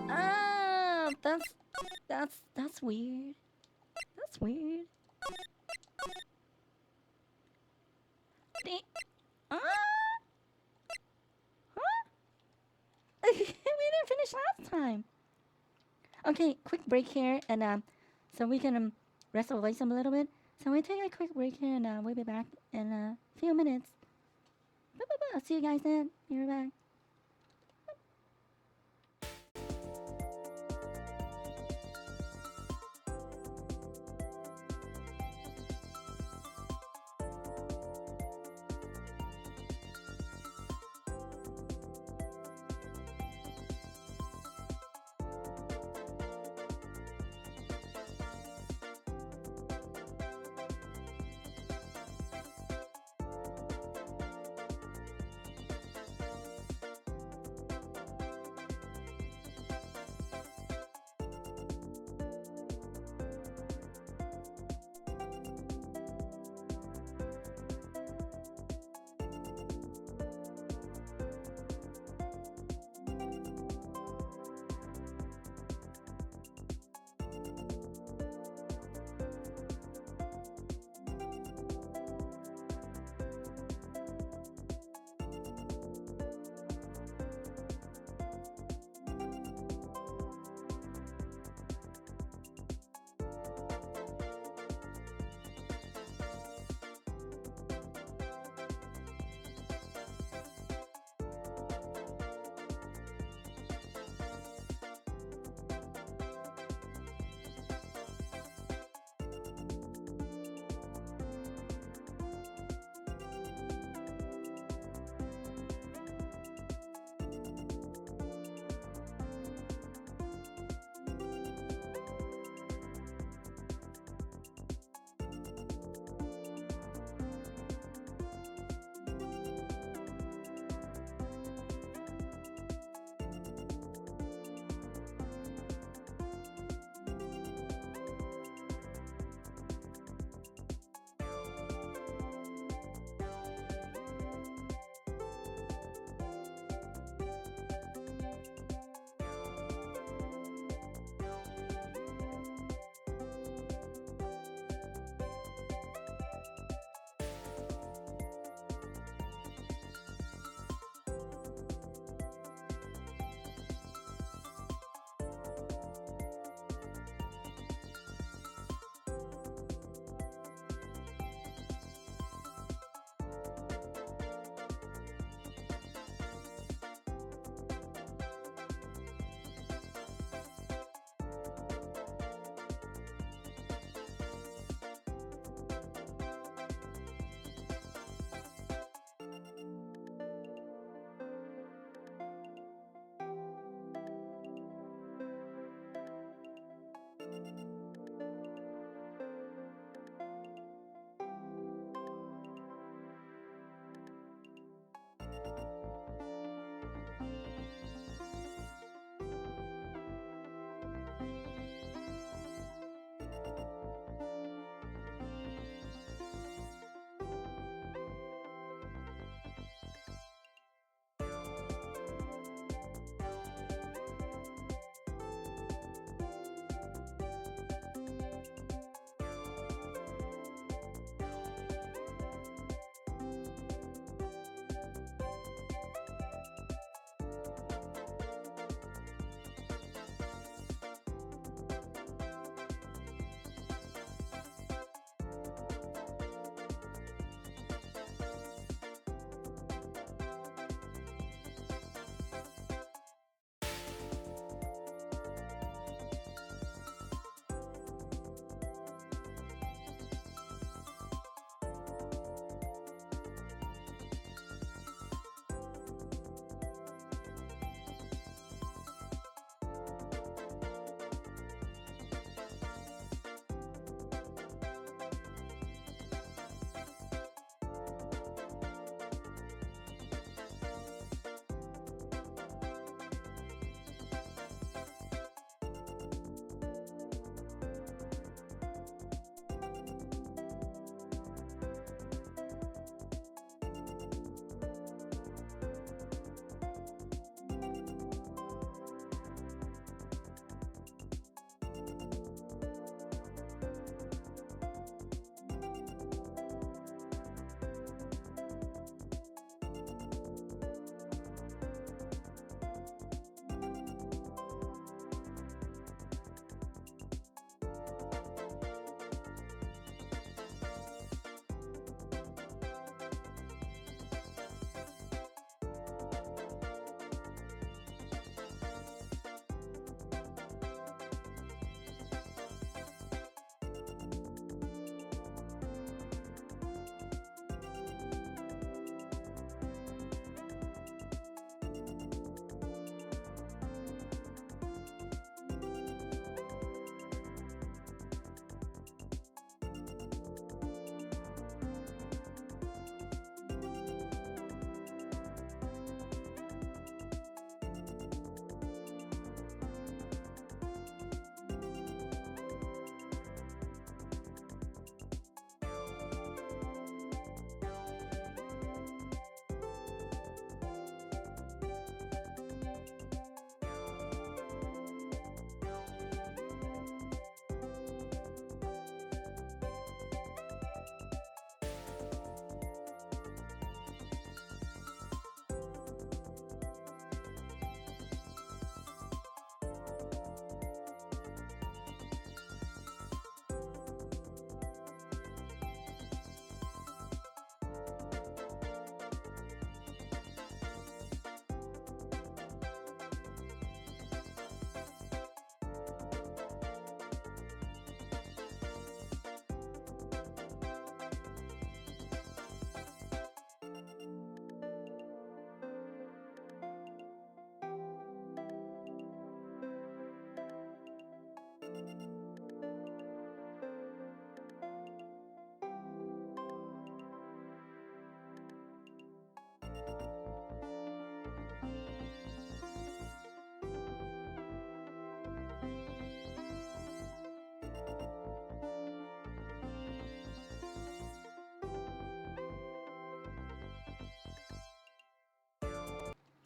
Ah, that's weird. That's weird. Ah. Huh? We didn't finish last time. Okay, quick break here, and so we can rest our voice a little bit. So we take a quick break here, and we'll be back in a few minutes. I'll see you guys then. Be right back.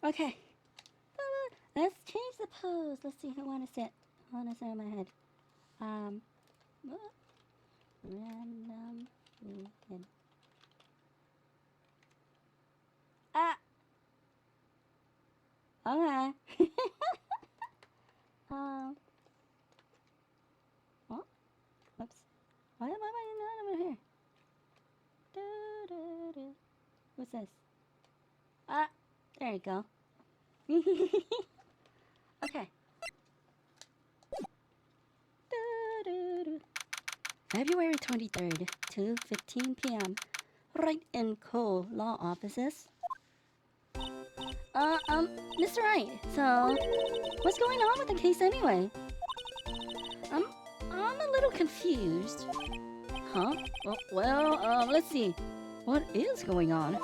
Okay. Let's change the pose. Let's see who wanna sit. I wanna sit on my head. What? Random weekend. Ah. Okay. Oh. Oops. Why am I not over here? What's this? Ah. There you go. Okay. February 23rd, 2:15 p.m. Wright and Co. Law Offices. Mr. Wright, so what's going on with the case anyway? I'm a little confused. Huh? Let's see. What is going on?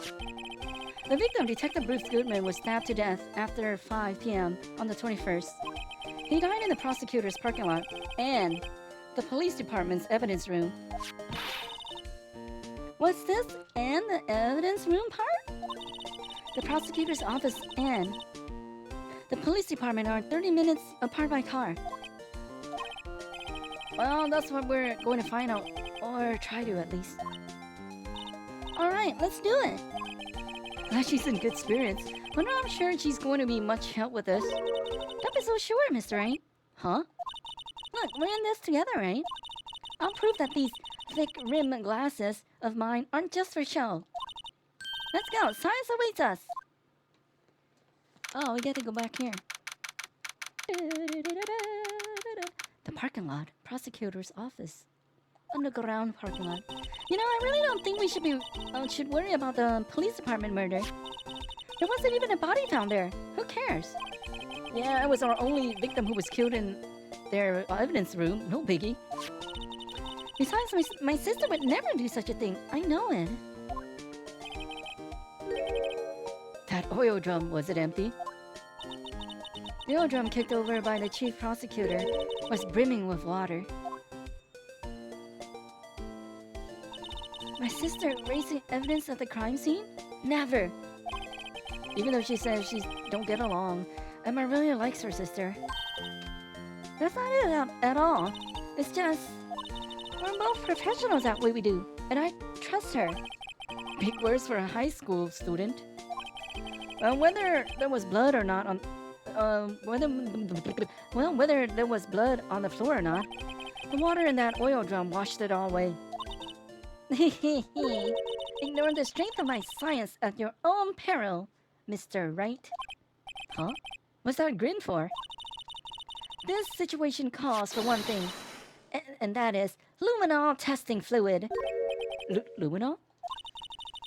The victim, Detective Bruce Goodman, was stabbed to death after 5 p.m. on the 21st. He died in the prosecutor's parking lot and the police department's evidence room. What's this? And the evidence room part? The prosecutor's office and the police department are 30 minutes apart by car. Well, that's what we're going to find out, or try to at least. Alright, let's do it. Glad she's in good spirits, but I'm sure she's going to be much help with this. Don't be so sure, Mr. Wright. Huh? Look, we're in this together, right? I'll prove that these thick rim glasses of mine aren't just for show. Let's go. Science awaits us. Oh, we get to go back here. The parking lot. Prosecutor's office. Underground parking lot. You know, I really don't think we should worry about the police department murder. There wasn't even a body found there. Who cares? Yeah, it was our only victim who was killed in their evidence room. No biggie. Besides, my sister would never do such a thing. I know it. That oil drum, was it empty? The oil drum kicked over by the chief prosecutor was brimming with water. My sister erasing evidence of the crime scene? Never! Even though she says she don't get along, Emma really likes her sister. That's not it at all. It's just, we're both professionals at what we do, and I trust her. Big words for a high school student. Whether there was blood or not on, whether there was blood on the floor or not, the water in that oil drum washed it all away. Ignore the strength of my science at your own peril, Mr. Wright. Huh? What's that grin for? This situation calls for one thing, and that is luminol testing fluid. Luminol?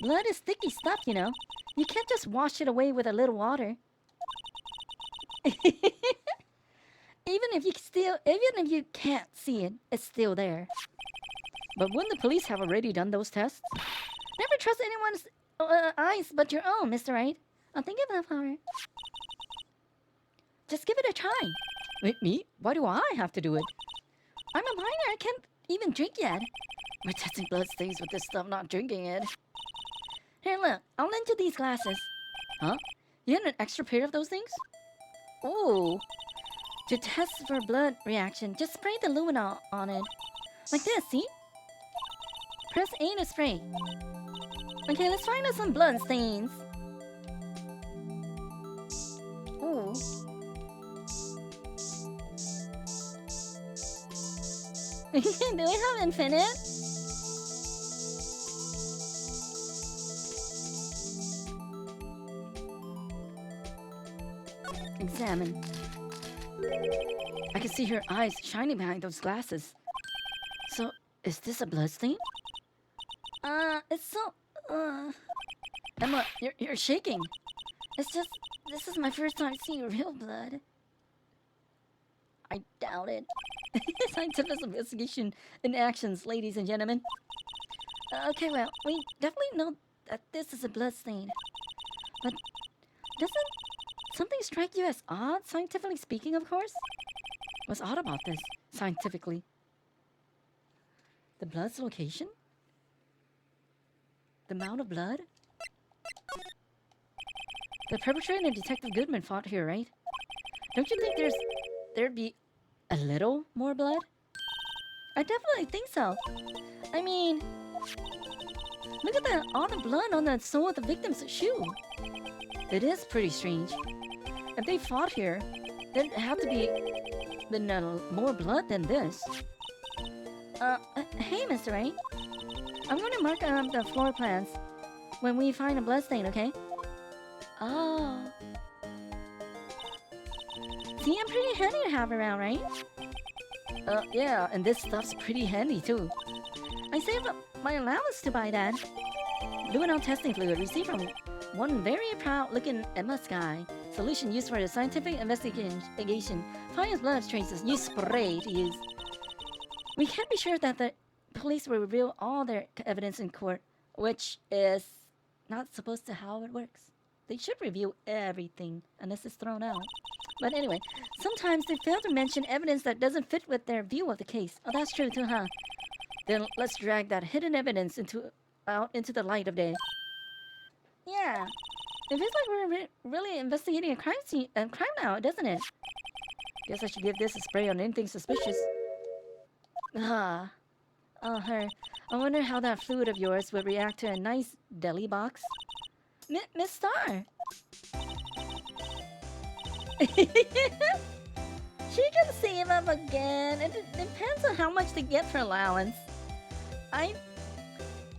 Blood is sticky stuff, you know. You can't just wash it away with a little water. Even if you can't see it, it's still there. But wouldn't the police have already done those tests? Never trust anyone's eyes but your own, Mr. Wright. I'm thinking of her. Just give it a try. Wait, me? Why do I have to do it? I'm a minor. I can't even drink yet. We're testing blood stains with this stuff, not drinking it. Here, look. I'll lend you these glasses. Huh? You had an extra pair of those things? Ooh. To test for blood reaction, just spray the luminol on it. Like this, see? Press A to spray. Okay, let's find out some blood stains. Ooh. Do we have infinite? Examine. I can see her eyes shining behind those glasses. So, is this a blood stain? It's so... Emma, you're shaking. It's just... This is my first time seeing real blood. I doubt it.
Scientific investigation in actions, ladies and gentlemen.
Okay, well, we definitely know that this is a blood stain. But doesn't something strike you as odd, scientifically speaking, of course?
What's odd about this, scientifically? The blood's location? The amount of blood? The perpetrator and Detective Goodman fought here, right? Don't you think there'd be a little more blood?
I definitely think so. I mean, look at that, all the blood on the sole of the victim's shoe.
It is pretty strange. If they fought here, there'd have to been more blood than this.
Hey, Mr. Wright. I'm going to mark the floor plans when we find a blood stain, okay? Oh. See, I'm pretty handy to have around, right?
Yeah, and this stuff's pretty handy too.
I saved up my allowance to buy that.
Luminol testing fluid received from one very proud-looking Emma Sky. Solution used for the scientific investigation. Finds blood traces. Use spray to use. We can't be sure that the police will reveal all their evidence in court, which is not supposed to how it works. They should reveal everything unless it's thrown out. But anyway,
sometimes they fail to mention evidence that doesn't fit with their view of the case.
Oh, that's true too, huh? Then let's drag that hidden evidence out into the light of day.
Yeah. It feels like we're really investigating a crime now, doesn't it?
Guess I should give this a spray on anything suspicious. Ah. Oh, her. I wonder how that fluid of yours would react to a nice deli box.
Miss Star. She can save up again. It depends on how much they get for allowance. I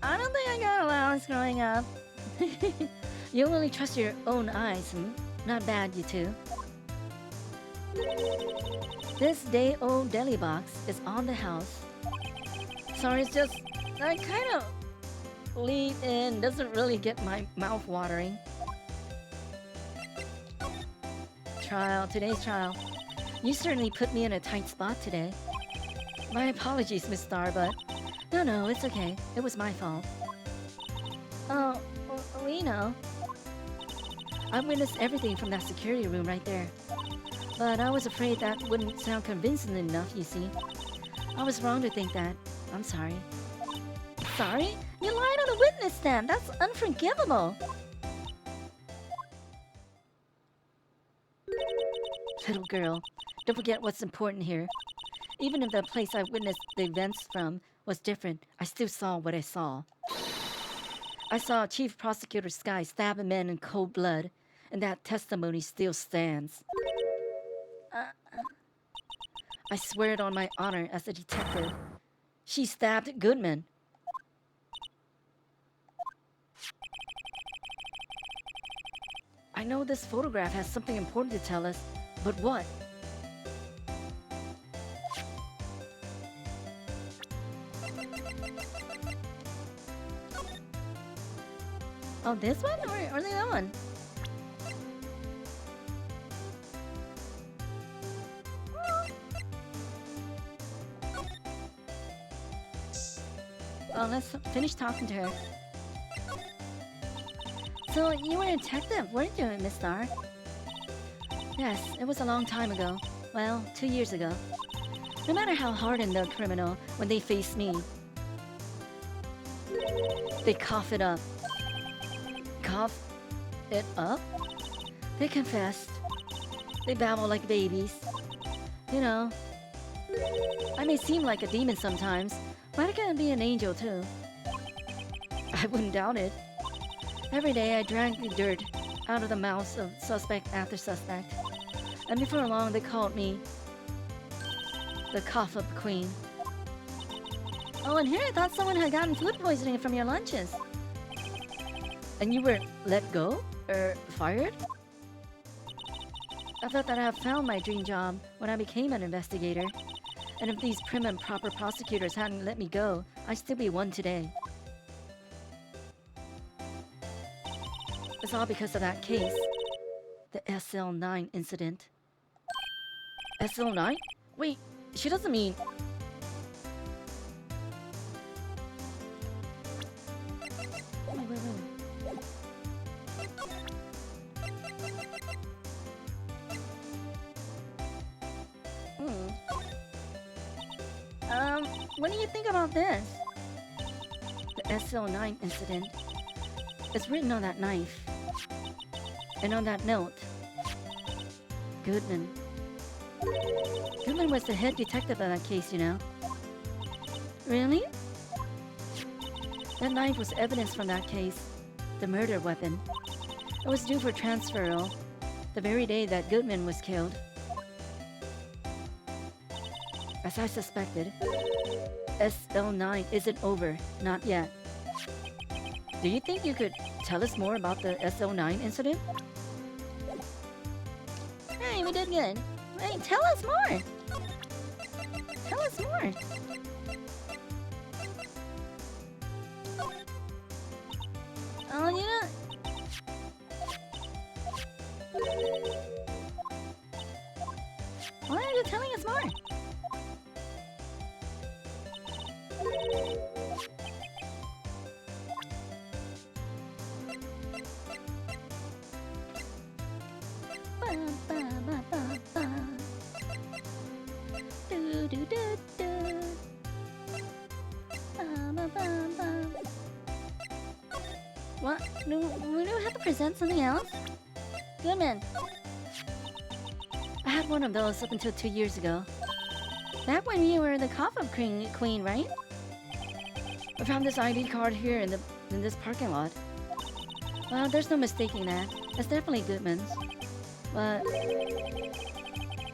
don't think I got allowance growing up.
You only trust your own eyes, Not bad, you two. This day-old deli box is on the house. Sorry, it's just I kind of lean in. Doesn't really get my mouth watering. Today's trial. You certainly put me in a tight spot today. My apologies, Miss Star, but no, it's okay. It was my fault.
Oh, we know.
I witnessed everything from that security room right there. But I was afraid that wouldn't sound convincing enough, you see. I was wrong to think that. I'm sorry.
Sorry? You lied on the witness stand. That's unforgivable.
Little girl, don't forget what's important here. Even if the place I witnessed the events from was different, I still saw what I saw. I saw Chief Prosecutor Sky stab a man in cold blood, and that testimony still stands. I swear it on my honor as a detective. She stabbed Goodman. I know this photograph has something important to tell us, but what?
Oh, this one or the other one?
Oh, let's finish talking to her.
So, you were a detective, weren't you, Miss Star?
Yes, it was a long time ago. Well, 2 years ago. No matter how hardened the criminal, when they face me, they cough it up. Cough it up? They confessed. They babble like babies. You know, I may seem like a demon sometimes, but I can be an angel too. I wouldn't doubt it. Every day I drank the dirt out of the mouths of suspect after suspect. And before long they called me the cough up queen.
Oh, and here I thought someone had gotten food poisoning from your lunches.
And you were let go? Or fired? I thought that I had found my dream job when I became an investigator. And if these prim and proper prosecutors hadn't let me go, I'd still be one today. It's all because of that case. The SL9 incident. SL9? Wait, she doesn't mean... Wait. What do you think about this? The SO9 incident. It's written on that knife. And on that note. Goodman. Goodman was the head detective on that case, you know. Really? That knife was evidence from that case. The murder weapon. It was due for transferal the very day that Goodman was killed. As I suspected, SL9 isn't over. Not yet. Do you think you could tell us more about the SO9 incident?
Hey, we did good. Hey, tell us more. Tell us more. Oh, yeah. Why are you telling us more? What? We don't have to present something else? Goodman.
I had one of those up until 2 years ago.
Back when you were the coffin queen, right?
I found this ID card here in this parking lot.
Well, there's no mistaking that. It's definitely Goodman's.
But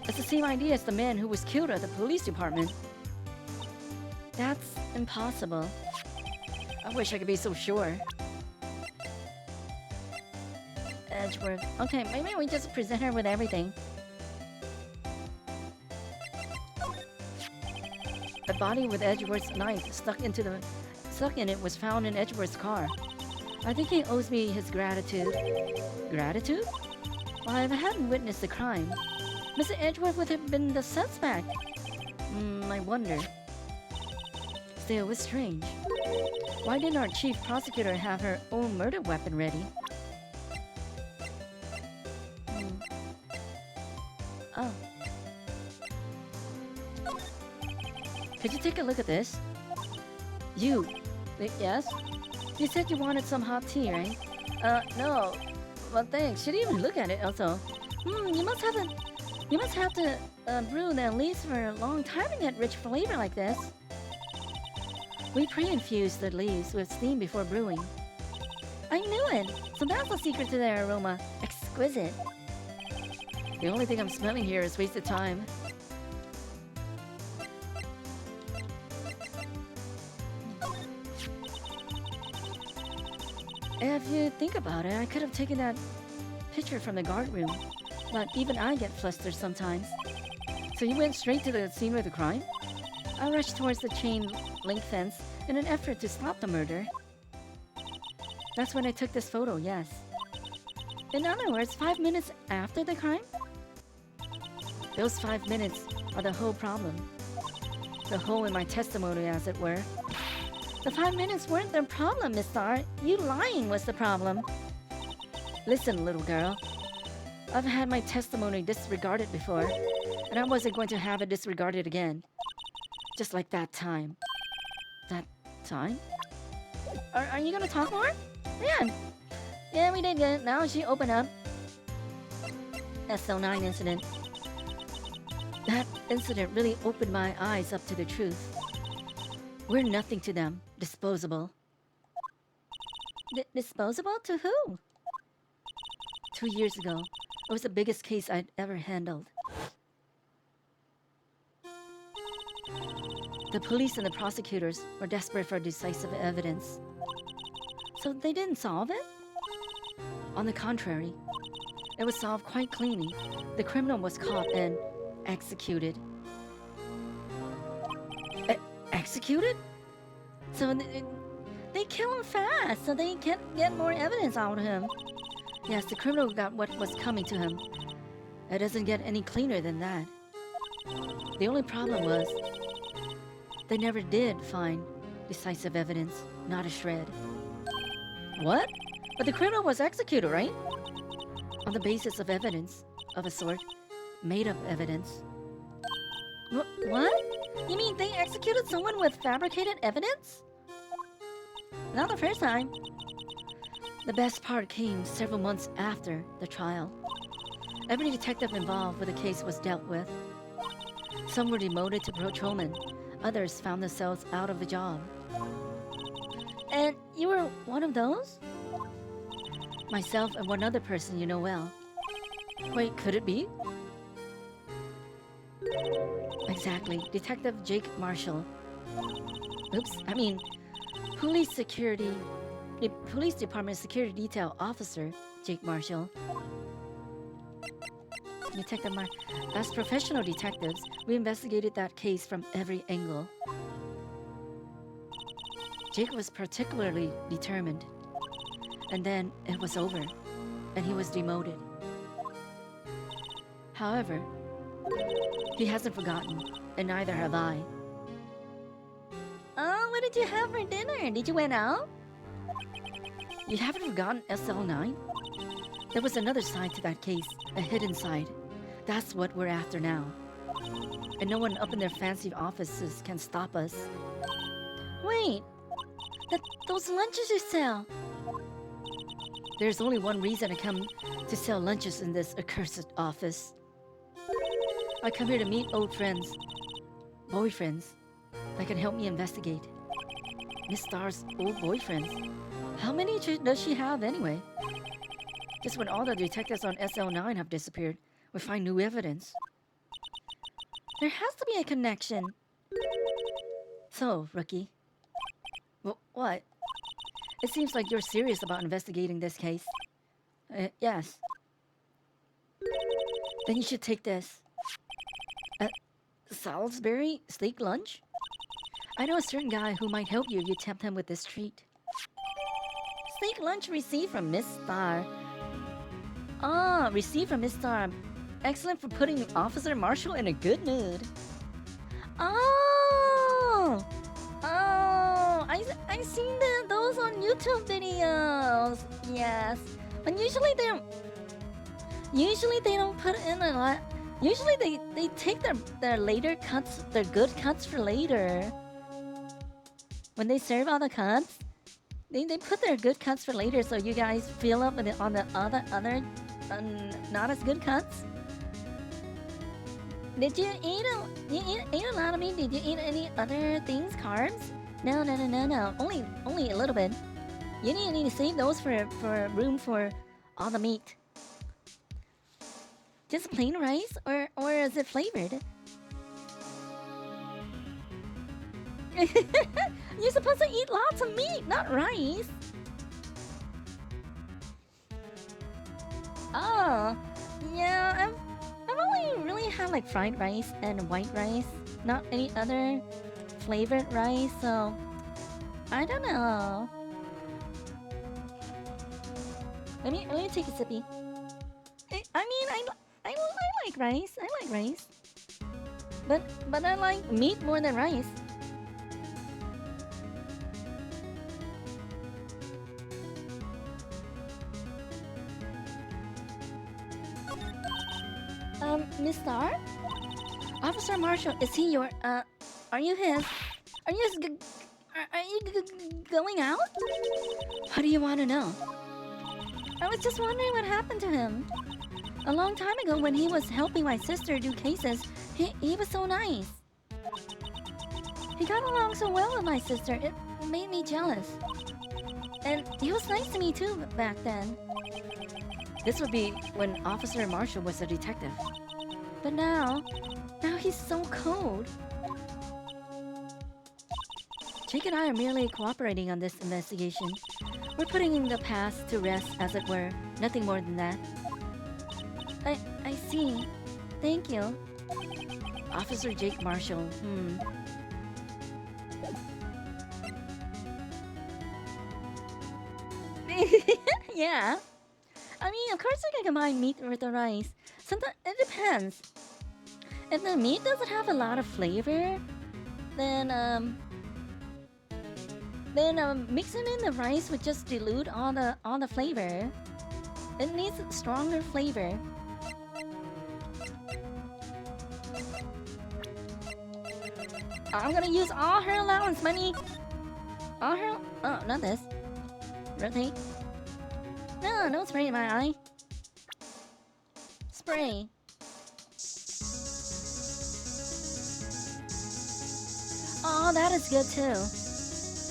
it's the same ID as the man who was killed at the police department.
That's impossible.
I wish I could be so sure.
Edgeworth. Okay, maybe we just present her with everything.
A body with Edgeworth's knife stuck in it was found in Edgeworth's car. I think he owes me his gratitude. Gratitude?
Well, if I hadn't witnessed the crime, Mr. Edgeworth would have been the suspect.
I wonder. Still, it's strange. Why didn't our chief prosecutor have her own murder weapon ready?
Oh.
Could you take a look at this? You.
Yes?
You said you wanted some hot tea, right?
No. Well, thanks. She didn't even look at it, also. You must have to brew the leaves for a long time to get rich flavor like this.
We pre-infused the leaves with steam before brewing.
I knew it. So that's the secret to their aroma. Exquisite.
The only thing I'm smelling here is wasted time. If you think about it, I could have taken that picture from the guard room. But even I get flustered sometimes. So you went straight to the scene of the crime?
I rushed towards the chain link fence in an effort to stop the murder.
That's when I took this photo, yes.
In other words, 5 minutes after the crime?
Those 5 minutes are the whole problem. The hole in my testimony, as it were.
The 5 minutes weren't the problem, Miss Starr. You lying was the problem.
Listen, little girl. I've had my testimony disregarded before, and I wasn't going to have it disregarded again. Just like that time.
That time? Are you gonna talk more? Yeah, we did good. Now she opened up. SO9 incident.
That incident really opened my eyes up to the truth. We're nothing to them. Disposable.
Disposable to who?
2 years ago, it was the biggest case I'd ever handled. The police and the prosecutors were desperate for decisive evidence.
So they didn't solve it?
On the contrary, it was solved quite cleanly. The criminal was caught and executed. Executed?
So they kill him fast, so they can't get more evidence out of him.
Yes, the criminal got what was coming to him. It doesn't get any cleaner than that. The only problem was they never did find decisive evidence, not a shred. What? But the criminal was executed, right? On the basis of evidence, of a sort, made up evidence.
What? You mean they executed someone with fabricated evidence? Not the first time.
The best part came several months after the trial. Every detective involved with the case was dealt with. Some were demoted to patrolmen. Others found themselves out of a job.
And you were one of those?
Myself and one other person you know well. Wait, could it be? Exactly. Detective Jake Marshall. Oops, I mean, Police Department Security Detail Officer Jake Marshall. As professional detectives, we investigated that case from every angle. Jake was particularly determined. And then it was over, and he was demoted. However, he hasn't forgotten, and neither have I.
Oh, what did you have for dinner? Did you went out?
You haven't forgotten SL9? There was another side to that case, a hidden side. That's what we're after now. And no one up in their fancy offices can stop us.
Wait, those lunches you sell.
There's only one reason I come to sell lunches in this accursed office. I come here to meet old friends, boyfriends, that can help me investigate. Miss Star's old boyfriends. How many does she have anyway? Just when all the detectives on SL9 have disappeared, we find new evidence.
There has to be a connection.
So, rookie. What? It seems like you're serious about investigating this case. Yes. Then you should take this. Salisbury steak lunch? I know a certain guy who might help you if you tempt him with this treat.
Steak lunch received from Miss Star. Ah, received from Miss Star. Excellent for putting Officer Marshall in a good mood. Oh! I seen those on YouTube videos. Yes, but usually they don't put in a lot. Usually they take their later cuts, their good cuts for later. When they serve all the cuts, they put their good cuts for later, so you guys fill up with it on the other not as good cuts. Did you eat a lot of meat? Did you eat any other things, carbs? No. Only a little bit. You need to save those for room for all the meat. Just plain rice, or is it flavored? You're supposed to eat lots of meat, not rice. Oh, yeah. I've only really had like fried rice and white rice, not any other flavored rice. So I don't know. Let me take a sippy. I like rice. I like rice. But I like meat more than rice. Miss Star? Officer Marshall, is he your, are you his, going out?
How do you want to know?
I was just wondering what happened to him. A long time ago when he was helping my sister do cases, he was so nice. He got along so well with my sister, it made me jealous. And he was nice to me too back then.
This would be when Officer Marshall was a detective.
But now he's so cold.
Jake and I are merely cooperating on this investigation. We're putting the past to rest, as it were. Nothing more than that.
I see. Thank you.
Officer Jake Marshall,
Yeah. I mean, of course you can combine meat with the rice. Sometimes it depends. if the meat doesn't have a lot of flavor, then mixing in the rice would just dilute all the flavor. It needs stronger flavor. I'm gonna use all her allowance money. All her. Oh, not this. Rotate. No, don't spray in my eye. Spray. Oh, that is good too.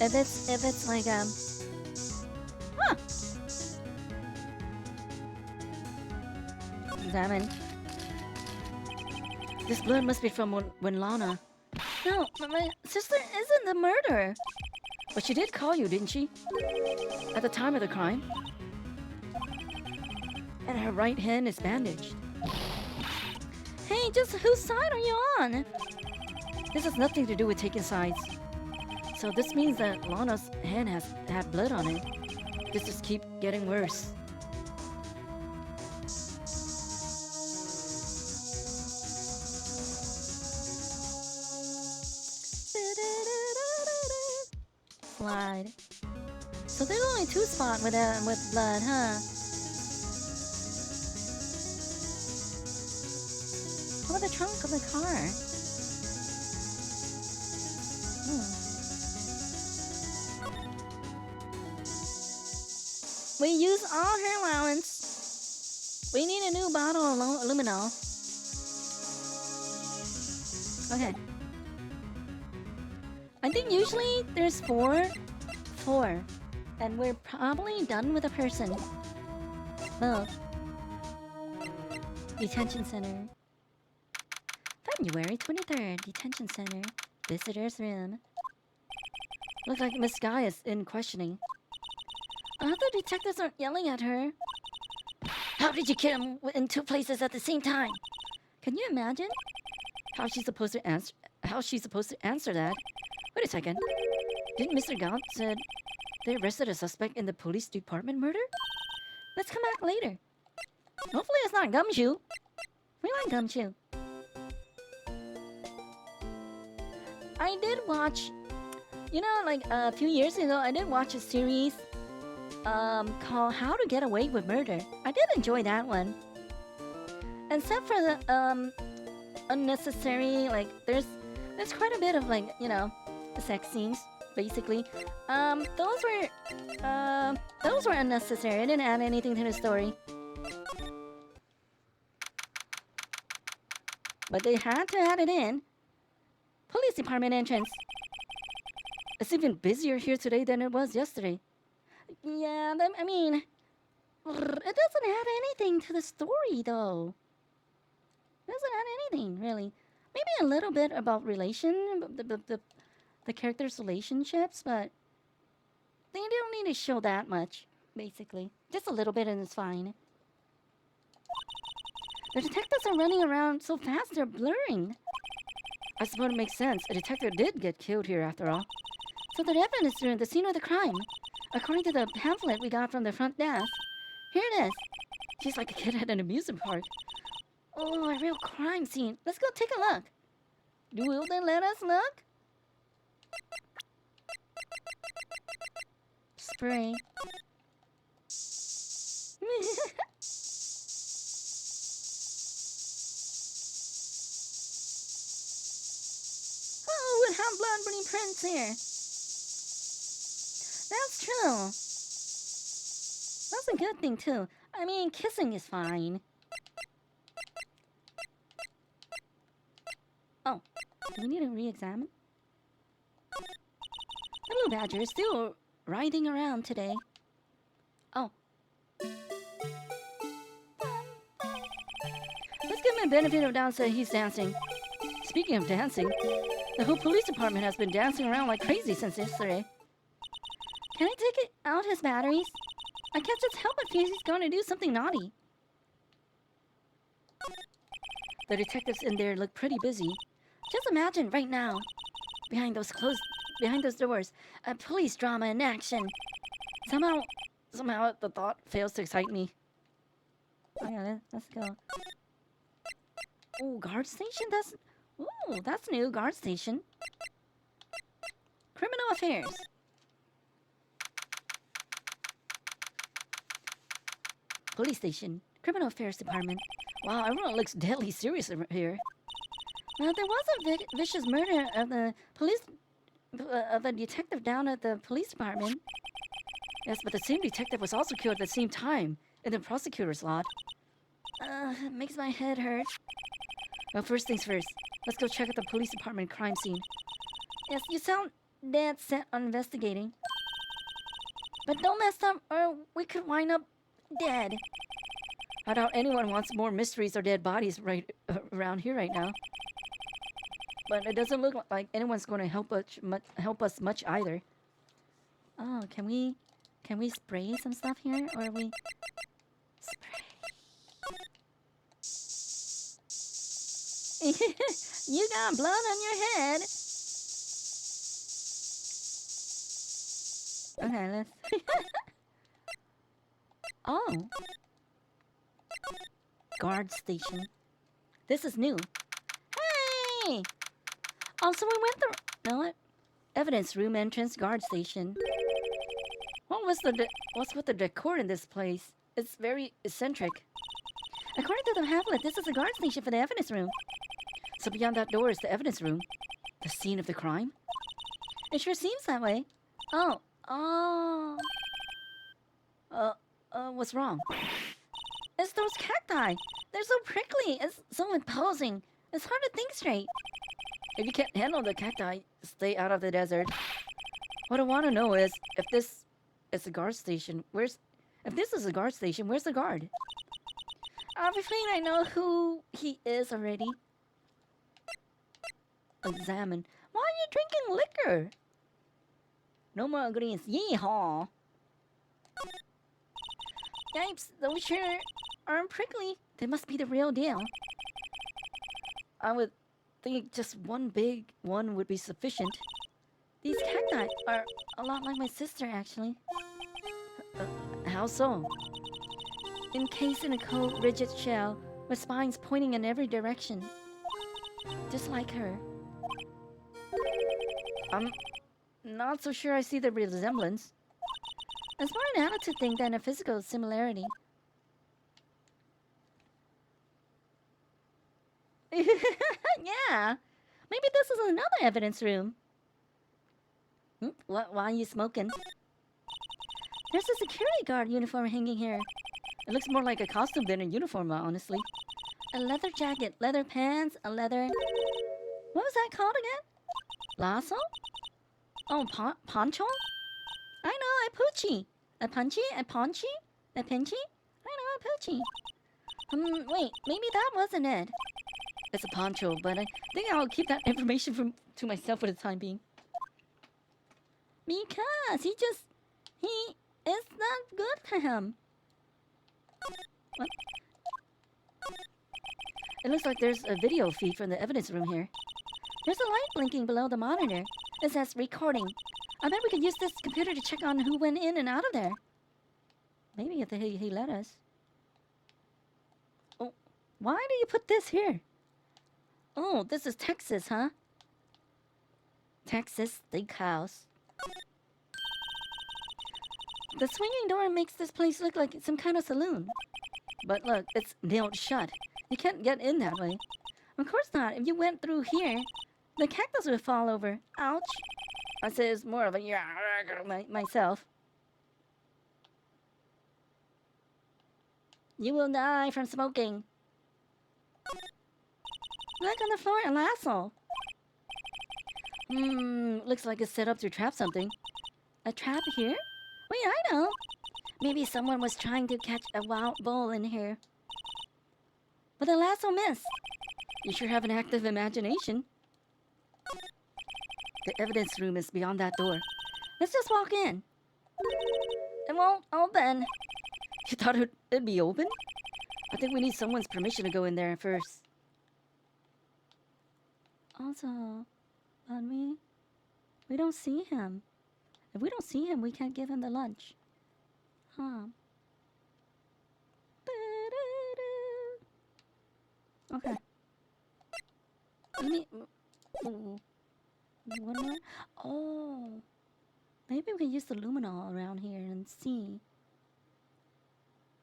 If it's like huh. Examine. This blood must be from when Lana. No, my sister isn't the murderer. But she did call you, didn't she? At the time of the crime. And her right hand is bandaged. Hey, just whose side are you on? This has nothing to do with taking sides. So this means that Lana's hand has had blood on it. This just keeps getting worse. Slide. So there's only 2 spots with blood, huh? Oh, the trunk of the car. We use all her allowance. We need a new bottle of luminol. Okay. I think usually there's 4. And we're probably done with a person. Both. Detention Center. February 23rd, Detention Center. Visitor's room. Looks like Miss Guy is in questioning. I thought the detectives aren't yelling at her. How did you kill him in 2 places at the same time? Can you imagine? How's she supposed to answer that? Wait a second. Didn't Mr. Gaunt said they arrested a suspect in the police department murder? Let's come back later. Hopefully it's not Gumshoe. We like Gumshoe. I did watch, like a few years ago, I did watch a series called How to Get Away with Murder. I did enjoy that one. Except for the unnecessary, like there's quite a bit of sex scenes, basically. Those were unnecessary. I didn't add anything to the story. But they had to add it in. Police department entrance. It's even busier here today than it was yesterday. Yeah, I mean, it doesn't add anything to the story, though. It doesn't add anything, really. Maybe a little bit about the characters' relationships, but they don't need to show that much, basically. Just a little bit and it's fine. The detectives are running around so fast they're blurring. I suppose it makes sense. A detective did get killed here after all. So the evidence during the scene of the crime. According to the pamphlet we got from the front desk. Here it is. She's like a kid at an amusement park. Oh, a real crime scene. Let's go take a look. Will they let us look? Spray. Oh, we have blood-bleeding prints here. That's true. That's a good thing, too. I mean, kissing is fine. Oh, do we need to re-examine? The blue badger is still writhing around today. Oh. Let's give him a benefit of doubt that he's dancing. Speaking of dancing, the whole police department has been dancing around like crazy since yesterday. Can I take out his batteries? I can't just help but feel he's going to do something naughty. The detectives in there look pretty busy. Just imagine right now, behind those doors, a police drama in action. Somehow the thought fails to excite me. Okay, let's go. Oh, guard station? That's new. Guard station. Criminal affairs. Police station. Criminal affairs department. Wow, everyone looks deadly serious here. Now, there was a vicious murder of the police... of a detective down at the police department. Yes, but the same detective was also killed at the same time in the prosecutor's lot. It makes my head hurt. Well, first things first. Let's go check out the police department crime scene. Yes, you sound dead set on investigating. But don't mess up or we could wind up dead. I doubt anyone wants more mysteries or dead bodies right around here right now. But it doesn't look like anyone's going to help us much either. Oh, can we spray some stuff here, or we spray? You got blood on your head. Okay, let's. Oh, guard station. This is new. Hey. Oh, so we went through... No, what? Evidence room entrance guard station. What's with the decor in this place? It's very eccentric. According to the pamphlet, this is a guard station for the evidence room. So beyond that door is the evidence room. The scene of the crime? It sure seems that way. Oh. What's wrong? It's those cacti. They're so prickly. It's so imposing. It's hard to think straight. If you can't handle the cacti, stay out of the desert. What I want to know is, if this is a guard station, where's the guard? Obviously, I know who he is already. Examine. Why are you drinking liquor? No more agreements. Yeehaw. Yipes, those sure aren't prickly. They must be the real deal. I would think just one big one would be sufficient. These cacti are a lot like my sister, actually. How so? Encased in a cold, rigid shell, with spines pointing in every direction. Just like her. I'm not so sure I see the resemblance. It's more an attitude thing than a physical similarity. Yeah. Maybe this is another evidence room. Why are you smoking? There's a security guard uniform hanging here. It looks more like a costume than a uniform, honestly. A leather jacket, leather pants, a leather... What was that called again? Lasso? Oh, poncho? I know, a poochie. A punchy? A paunchy? A pinchy? I know, a poochie. Wait, maybe that wasn't it. It's a poncho, but I think I'll keep that information to myself for the time being. Because he is not good to him. What? It looks like there's a video feed from the evidence room here. There's a light blinking below the monitor. It says recording. I bet we could use this computer to check on who went in and out of there. Maybe if he let us. Oh, why do you put this here? Oh, this is Texas, huh? Texas Steakhouse. The swinging door makes this place look like some kind of saloon. But look, it's nailed shut. You can't get in that way. Of course not. If you went through here, the cactus would fall over. Ouch. I say it's more of a yeah myself. You will die from smoking. Look on the floor, a lasso. Looks like it's set up to trap something. A trap here? Wait, I know. Maybe someone was trying to catch a wild bull in here. But the lasso missed. You sure have an active imagination. The evidence room is beyond that door. Let's just walk in. It won't open. You thought it'd be open? I think we need someone's permission to go in there first. Also, we don't see him. If we don't see him, we can't give him the lunch. Huh. Okay.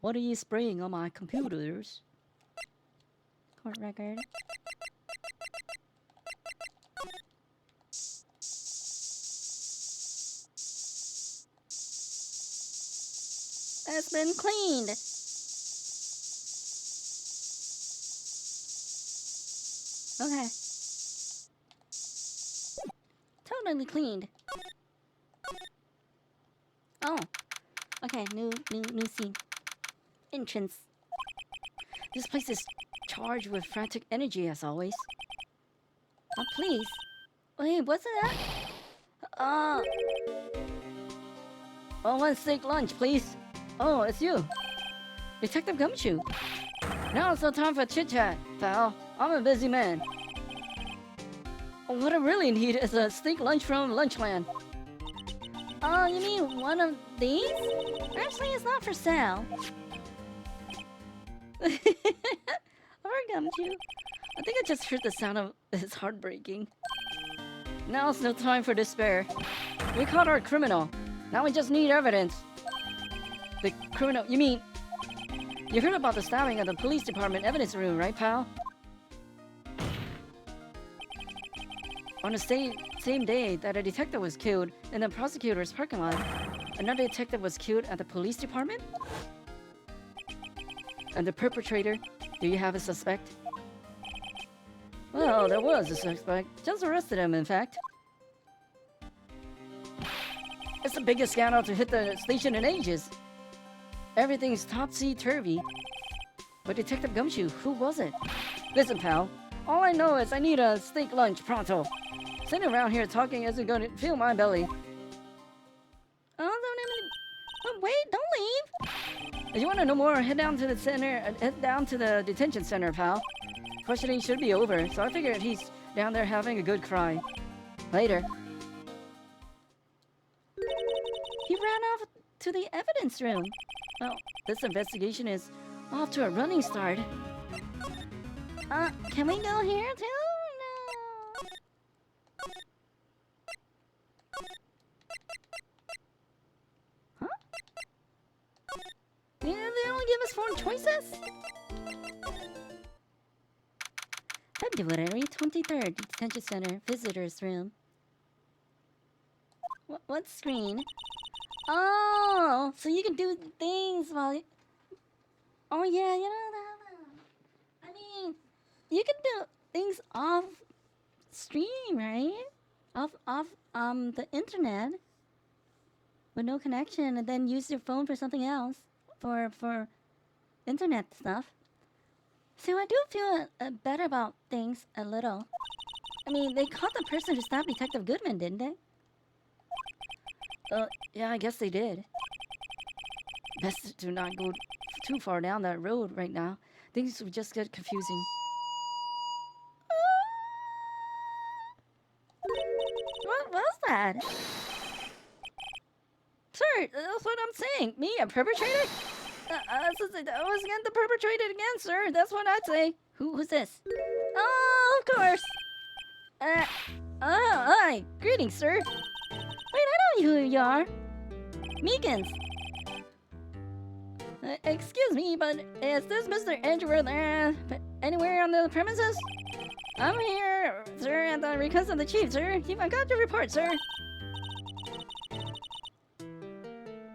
What are you spraying on my computers?
Court record. It's been cleaned. Okay. Totally cleaned. Oh. Okay, new scene. Entrance.
This place is charged with frantic energy as always.
Oh, please. Wait, what's that? Oh.
Oh, one steak lunch, please. Oh, it's you. Detective Gumshoe. Now it's no time for chit-chat, pal. I'm a busy man. What I really need is a steak lunch from Lunchland.
Oh, you mean one of these? Actually, it's not for sale.
Or Gumshoe. I think I just heard the sound of his heart breaking. Now it's no time for despair. We caught our criminal. Now we just need evidence. The criminal, you mean... You heard about the stabbing at the police department evidence room, right, pal? On the same day that a detective was killed in the prosecutor's parking lot, another detective was killed at the police department? And the perpetrator, do you have a suspect? Well, there was a suspect. Just arrested him, in fact. It's the biggest scandal to hit the station in ages. Everything's topsy-turvy. But Detective Gumshoe, who was it? Listen, pal. All I know is I need a steak lunch pronto. Sitting around here talking isn't going to fill my belly.
Oh, wait, don't leave.
If you want to know more, head down to the center. Head down to the detention center, pal. Questioning should be over, so I figured he's down there having a good cry. Later.
He ran off to the evidence room.
Well, this investigation is off to a running start.
Can we go here too? No. Huh? Yeah, they only give us 4 choices? February 23rd, Detention Center, Visitors Room. What screen? Oh, so you can do things while... Oh, yeah, you know that. I mean, you can do things off stream, right? Off the internet with no connection, and then use your phone for something else, for internet stuff. So I do feel better about things a little. I mean, they caught the person who stabbed Detective Goodman, didn't they?
Yeah, I guess they did. Best to not go too far down that road right now. Things would just get confusing.
What was that?
Sir, that's what I'm saying. Me, a perpetrator? I was against the perpetrated again, sir. That's what I'd say.
Who's this? Oh, of course.
Hi. Greetings, sir.
Wait, I know who you are. Meekins.
Excuse me, but is this Mr. Edgeworth anywhere on the premises? I'm here, sir, at the request of the chief, sir. I got your report, sir.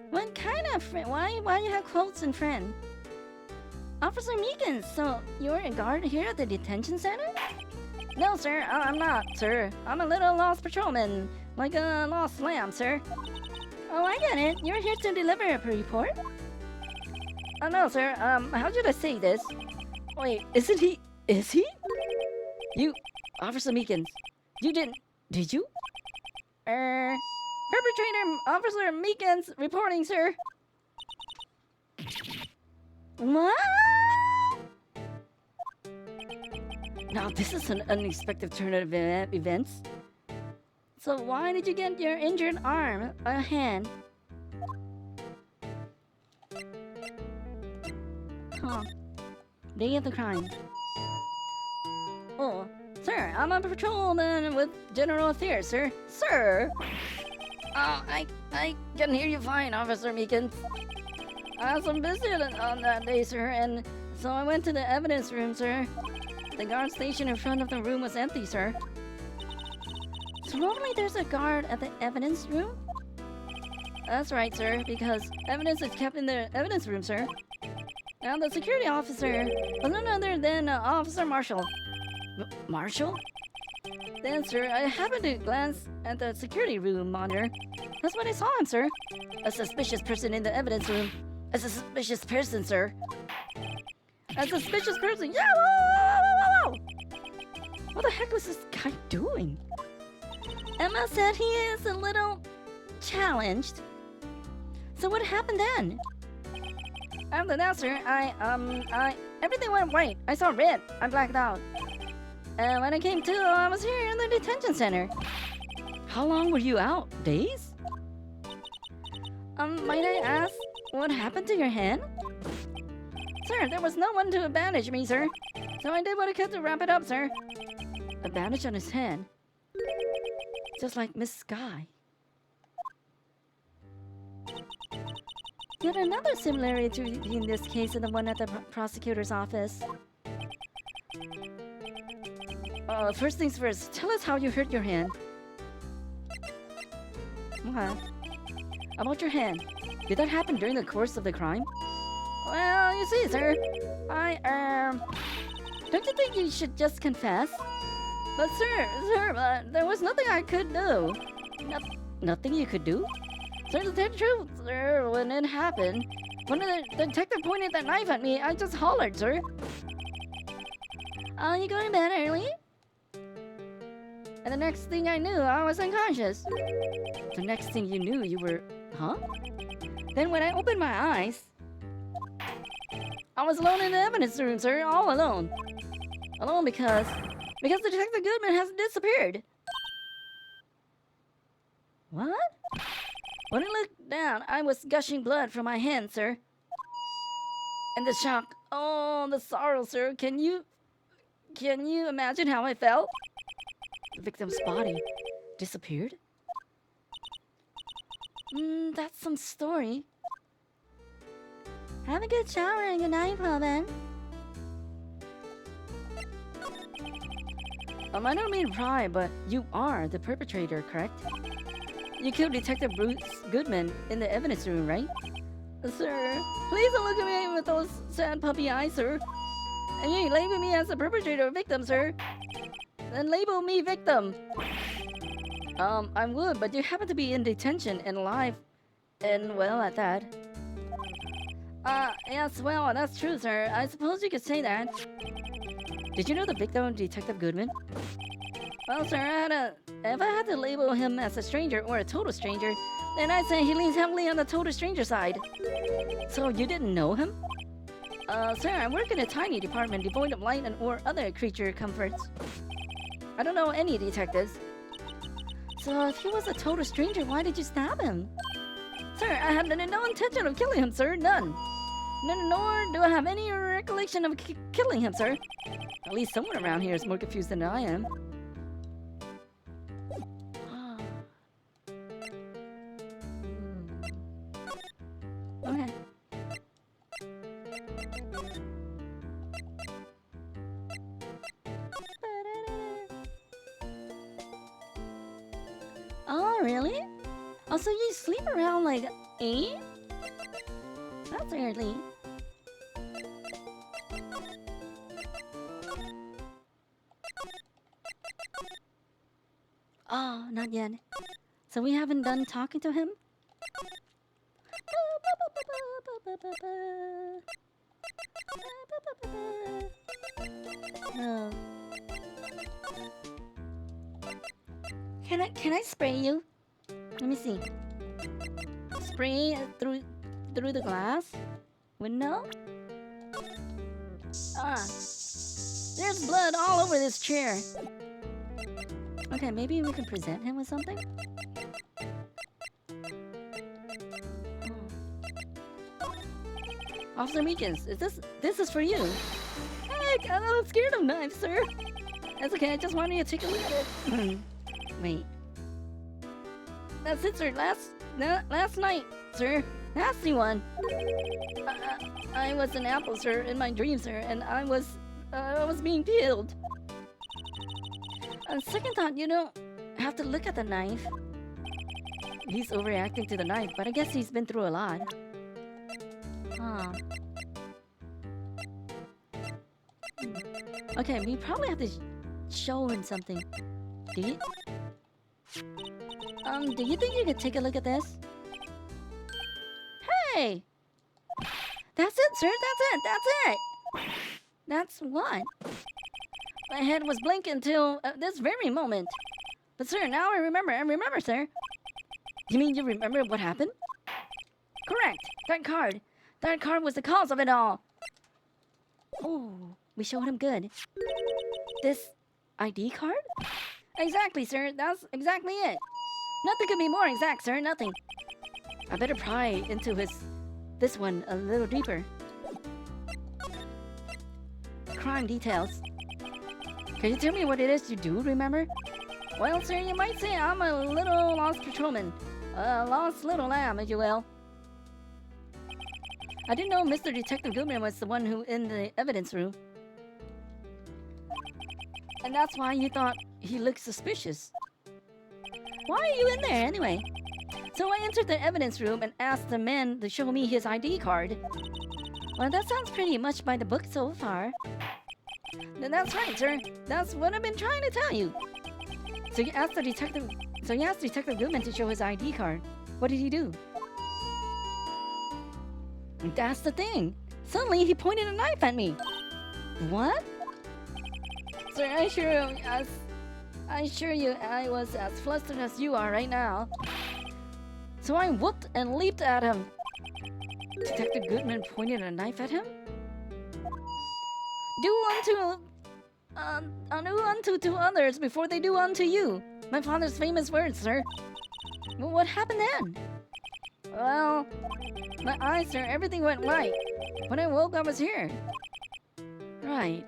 What kind of friend? Why you have quotes and friend? Officer Meekins, so you're a guard here at the detention center?
No, sir, I'm not, sir. I'm a little lost patrolman, like a lost lamb, sir.
Oh, I get it. You're here to deliver a report?
Oh, no, sir. How should I say this? Wait, isn't he? Is he? You, Officer Meekins. You didn't... Did you? Perpetrator Officer Meekins reporting, sir.
What?
Now, this is an unexpected turn of events. So why did you get your injured arm, a hand?
Huh. Day of the crime.
Oh, sir, I'm a patrolman with general affairs, sir. Sir? Oh, I can hear you fine, Officer Meekins.
I was busy on that day, sir, and so I went to the evidence room, sir. The guard station in front of the room was empty, sir. So normally there's a guard at the evidence room? That's right, sir, because evidence is kept in the evidence room, sir. Now, the security officer was none other than Officer Marshall. Marshall? Then, sir, I happened to glance at the security room monitor. That's when I saw him, sir. A suspicious person in the evidence room. A suspicious person, sir. A suspicious person. Yeah, whoa, whoa, whoa, whoa. What the heck was this guy doing? Emma said he is a little challenged. So what happened then? After that, sir, everything went white. I saw red. I blacked out. And when I came to, I was here in the detention center.
How long were you out? Days?
Might I ask, what happened to your hand? Sir, there was no one to bandage me, sir. So I did what I could to wrap it up, sir.
A bandage on his hand? Just like Miss Sky.
Yet another similarity between this case and the one at the prosecutor's office.
First things first, tell us how you hurt your hand.
Okay.
About your hand, did that happen during the course of the crime?
Well, you see, sir, don't you think you should just confess? But sir, there was nothing I could do.
Nothing you could do?
Sir, to tell the truth, sir, when it happened, when the detective pointed that knife at me, I just hollered, sir. Are you going to bed early? And the next thing I knew, I was unconscious.
The next thing you knew, you were... Huh?
Then when I opened my eyes, I was alone in the evidence room, sir, all alone. Alone because Detective Goodman has disappeared.
What?
When I looked down, I was gushing blood from my hand, sir. And the shock, oh, the sorrow, sir. Can you imagine how I felt?
The victim's body disappeared?
That's some story. Have a good shower and good night, Paul, then.
I don't mean to pry, but you are the perpetrator, correct? You killed Detective Bruce Goodman in the evidence room, right?
Sir, please don't look at me with those sad puppy eyes, sir. And you ain't label me as a perpetrator or victim, sir. Then label me victim.
I would, but you happen to be in detention and alive. And well, at that.
Yes, well, that's true, sir. I suppose you could say that.
Did you know the victim, Detective Goodman?
Well, sir, if I had to label him as a stranger or a total stranger, then I'd say he leans heavily on the total stranger side.
So you didn't know him?
Sir, I work in a tiny department devoid of light and or other creature comforts. I don't know any detectives.
So if he was a total stranger, why did you stab him?
Sir, I had no intention of killing him, sir. None. Nor do I have any recollection of killing him, sir.
At least someone around here is more confused than I am.
Okay. Oh, really? Oh, so you sleep around like 8? That's early. Oh, not yet. So we haven't done talking to him? No. Can I spray you? Let me see. Spray through the glass window? There's blood all over this chair. Okay, maybe we can present him with something. Officer Meekins, this is for you. Heck, I'm scared of knives, sir. That's okay, I just wanted you to take a look at it. Wait. That's it, sir. Last night, sir. nasty one. I was an apple, sir, in my dream, sir, and I was being peeled. On second thought, you don't have to look at the knife. He's overreacting to the knife, but I guess he's been through a lot. Huh. Okay, we probably have to show him something. Do you? Do you think you could take a look at this? Hey! That's it, sir. That's it. That's what? My head was blinking until this very moment. But sir, now I remember, sir. You mean you remember what happened? Correct. That card was the cause of it all. Oh, we showed him good. This ID card? Exactly, sir. That's exactly it. Nothing could be more exact, sir. Nothing. I better pry into this one a little deeper. Crime details. Can you tell me what it is you do remember? Well, sir, you might say I'm a little lost patrolman. A lost little lamb, if you will. I didn't know Mr. Detective Goodman was the one who in the evidence room. And that's why you thought he looked suspicious. Why are you in there anyway? So I entered the evidence room and asked the man to show me his ID card. Well, that sounds pretty much by the book so far. Then that's right, sir. That's what I've been trying to tell you. So you asked Detective Goodman to show his ID card. What did he do? That's the thing. Suddenly he pointed a knife at me. What? Sir, I assure you I was as flustered as you are right now. So I whooped and leaped at him. Detective Goodman pointed a knife at him? Do unto to others before they do unto you. My father's famous words, sir. Well, what happened then? Well, my eyes, sir, everything went right. When I woke, I was here. Right.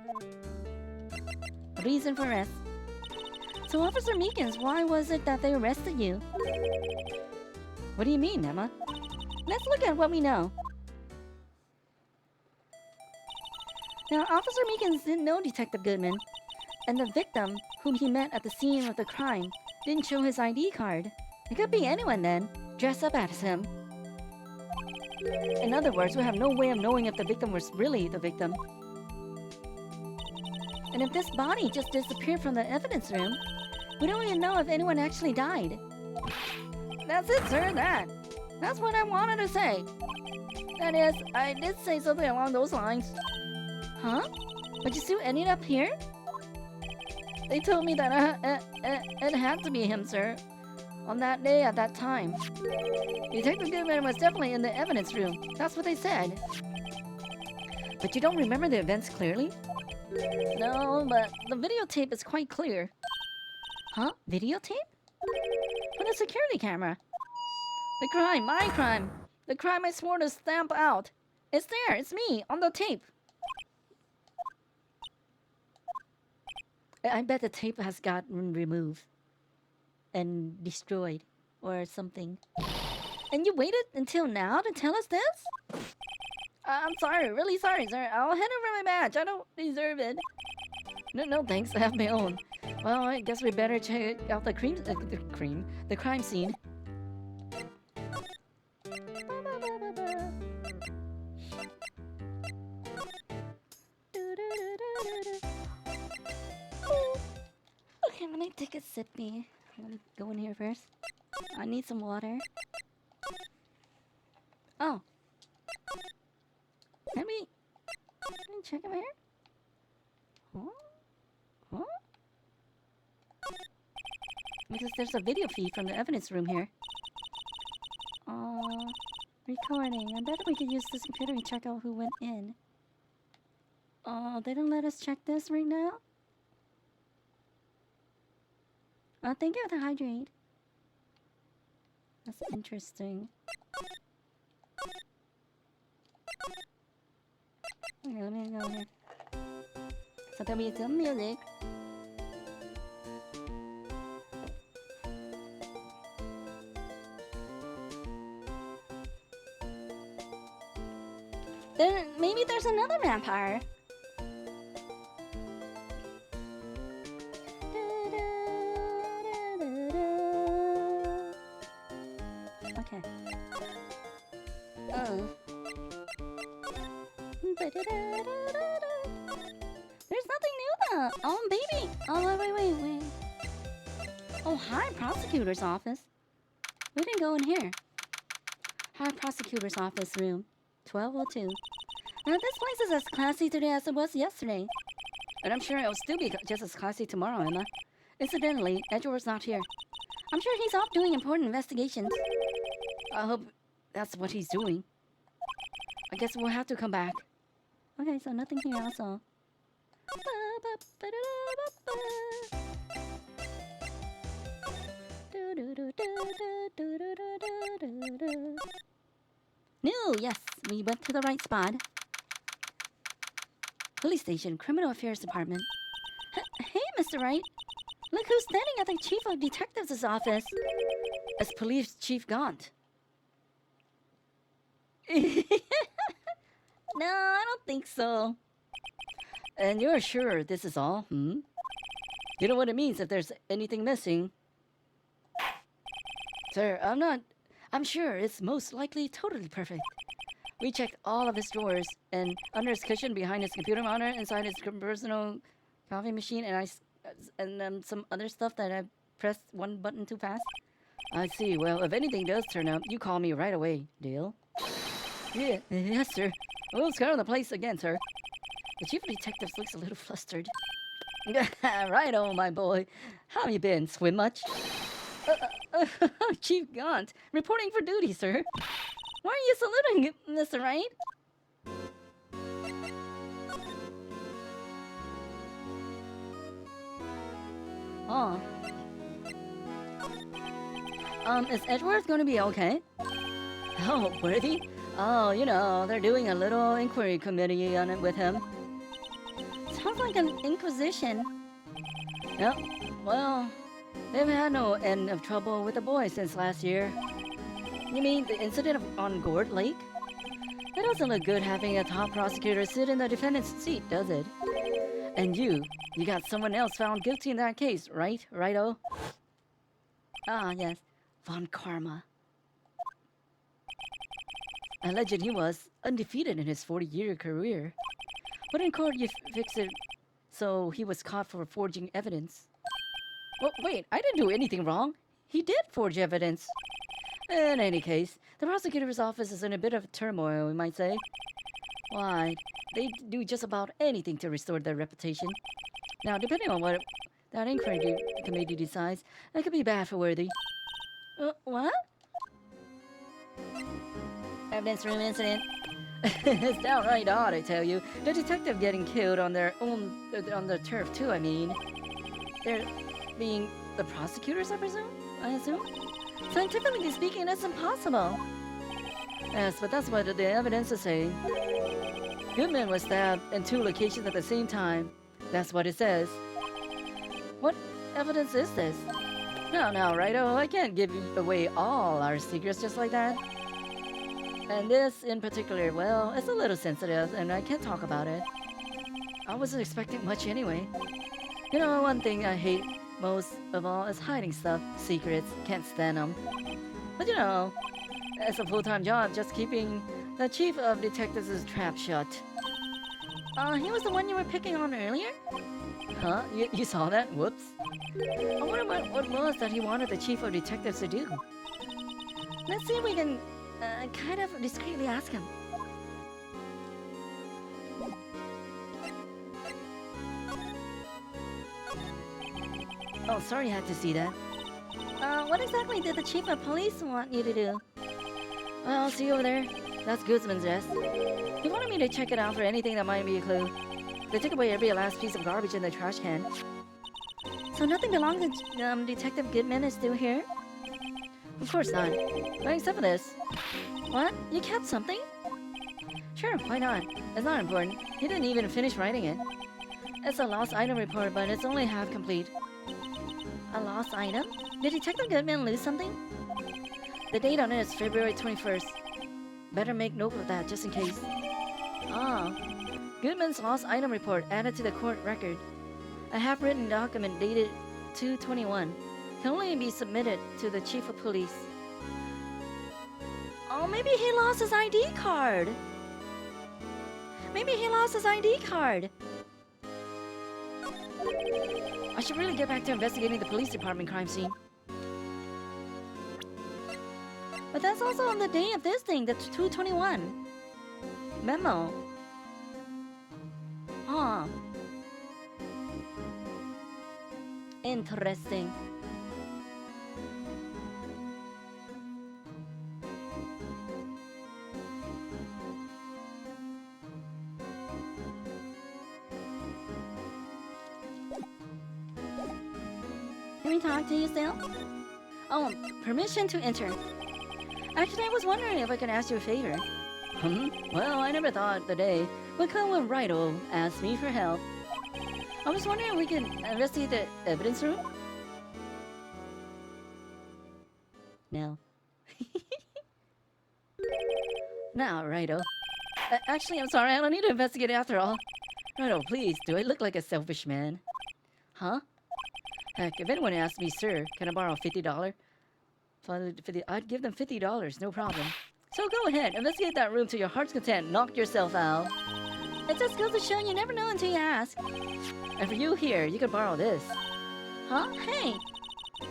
Reason for arrest. So, Officer Meekins, why was it that they arrested you? What do you mean, Emma? Let's look at what we know. Now, Officer Meekins didn't know Detective Goodman, and the victim, whom he met at the scene of the crime, didn't show his ID card. It could be anyone then, dressed up as him. In other words, we have no way of knowing if the victim was really the victim. And if this body just disappeared from the evidence room, we don't even know if anyone actually died. That's it, sir, That's what I wanted to say. That is, I did say something along those lines. Huh? But you still ended up here? They told me that it had to be him, sir. On that day at that time. Detective Goodman was definitely in the evidence room. That's what they said. But you don't remember the events clearly? No, but the videotape is quite clear. Huh? Videotape? But a security camera. The crime, my crime. The crime I swore to stamp out. It's there, it's me, on the tape. I bet the tape has gotten removed and destroyed or something. And you waited until now to tell us this? I'm sorry, really sorry, sir. I'll hand over my badge. I don't deserve it. No, thanks. I have my own. Well, I guess we better check out the crime scene. Okay, let me take a sippy. Let me go in here first. I need some water. Oh. Let me check over here. Huh? Because there's a video feed from the evidence room here. Recording. I bet we could use this computer and check out who went in. Oh, they don't let us check this right now? Oh, thank you for the hydrate. That's interesting. Okay, let me go here. So there'll be some music. Then maybe there's another vampire. Okay. There's nothing new though. Oh, baby. Oh, wait. Oh, hi, prosecutor's office. We didn't go in here. Hi, prosecutor's office room. 1202. Now, this place is as classy today as it was yesterday. And I'm sure it'll still be just as classy tomorrow, Emma. Incidentally, Edward's not here. I'm sure he's off doing important investigations. I hope that's what he's doing. I guess we'll have to come back. Okay, so nothing here also. No, yes, we went to the right spot. Police station, criminal affairs department. Hey, Mr. Wright. Look who's standing at the chief of detectives' office. It's Police Chief Gaunt. No, I don't think so. And you're sure this is all, hmm? You know what it means if there's anything missing? Sir, I'm sure it's most likely totally perfect. We checked all of his drawers, and under his cushion, behind his computer monitor, inside his personal coffee machine, and some other stuff that I pressed one button too fast. I see. Well, if anything does turn up, you call me right away. Deal? Yeah, yes, sir. We'll scour the place again, sir. The chief of detectives looks a little flustered. Righto, my boy. How you been? Swim much? Chief Gaunt, reporting for duty, sir. Why are you saluting, Mr. Wright? Oh. Is Edgeworth gonna be okay? Oh, Worthy? Oh, you know, they're doing a little inquiry committee on it with him. Sounds like an inquisition. Yep, well, they've had no end of trouble with the boy since last year. You mean the incident on Gourd Lake? It doesn't look good having a top prosecutor sit in the defendant's seat, does it? And you got someone else found guilty in that case, right? Righto? Ah, yes. Von Karma. Alleged he was undefeated in his 40-year career. But in court you fixed it so he was caught for forging evidence. Well, wait, I didn't do anything wrong. He did forge evidence. In any case, the prosecutor's office is in a bit of turmoil, we might say. Why, they do just about anything to restore their reputation. Now, depending on what that inquiry committee decides, that could be bad for Worthy. What? Evidence room incident. It's downright odd, I tell you. The detective getting killed on their own, on the turf too, I mean. They're being the prosecutors, I assume? Scientifically speaking, that's impossible. Yes, but that's what the evidence is saying. Goodman was stabbed in 2 locations at the same time. That's what it says. What evidence is this? No, Righto, I can't give away all our secrets just like that. And this in particular, well, it's a little sensitive and I can't talk about it. I wasn't expecting much anyway. You know, one thing I hate most of all is hiding stuff, secrets, can't stand them. But you know, it's a full-time job just keeping the chief of detectives' trap shut. He was the one you were picking on earlier? Huh? You saw that? Whoops. I wonder what was that he wanted the chief of detectives to do. Let's see if we can kind of discreetly ask him. Oh, sorry I had to see that. What exactly did the chief of police want you to do? Well, I'll see you over there. That's Guzman's desk. He wanted me to check it out for anything that might be a clue. They took away every last piece of garbage in the trash can. So nothing belonging to Detective Goodman is still here? Of course not. Well, except for this. What? You kept something? Sure, why not? It's not important. He didn't even finish writing it. It's a lost item report, but it's only half complete. A lost item? Did Detective Goodman lose something? The date on it is February 21st. Better make note of that, just in case.
Ah, Goodman's lost item report added to the court record. A half-written document dated 2/21 can only be submitted to the chief of police. Oh, maybe he lost his ID card. Maybe he lost his ID card. I should really get back to investigating the police department crime scene.
But that's also on the day of this thing, the 2/21 memo. Huh. Interesting. Can we talk to you still? Oh, permission to enter. Actually, I was wondering if I could ask you a favor. Well, I never thought the day would come when Wright asked me for help. I was wondering if we could investigate the evidence room? No.
Now, Righto. Actually, I'm sorry, I don't need to investigate after all. Righto, please, do I look like a selfish man? Huh? Heck, if anyone asks me, sir, can I borrow $50? I'd give them $50, no problem. So go ahead, investigate that room to your heart's content, knock yourself out.
It just goes to show you never know until you ask.
And for you here, you can borrow this.
Huh? Hey!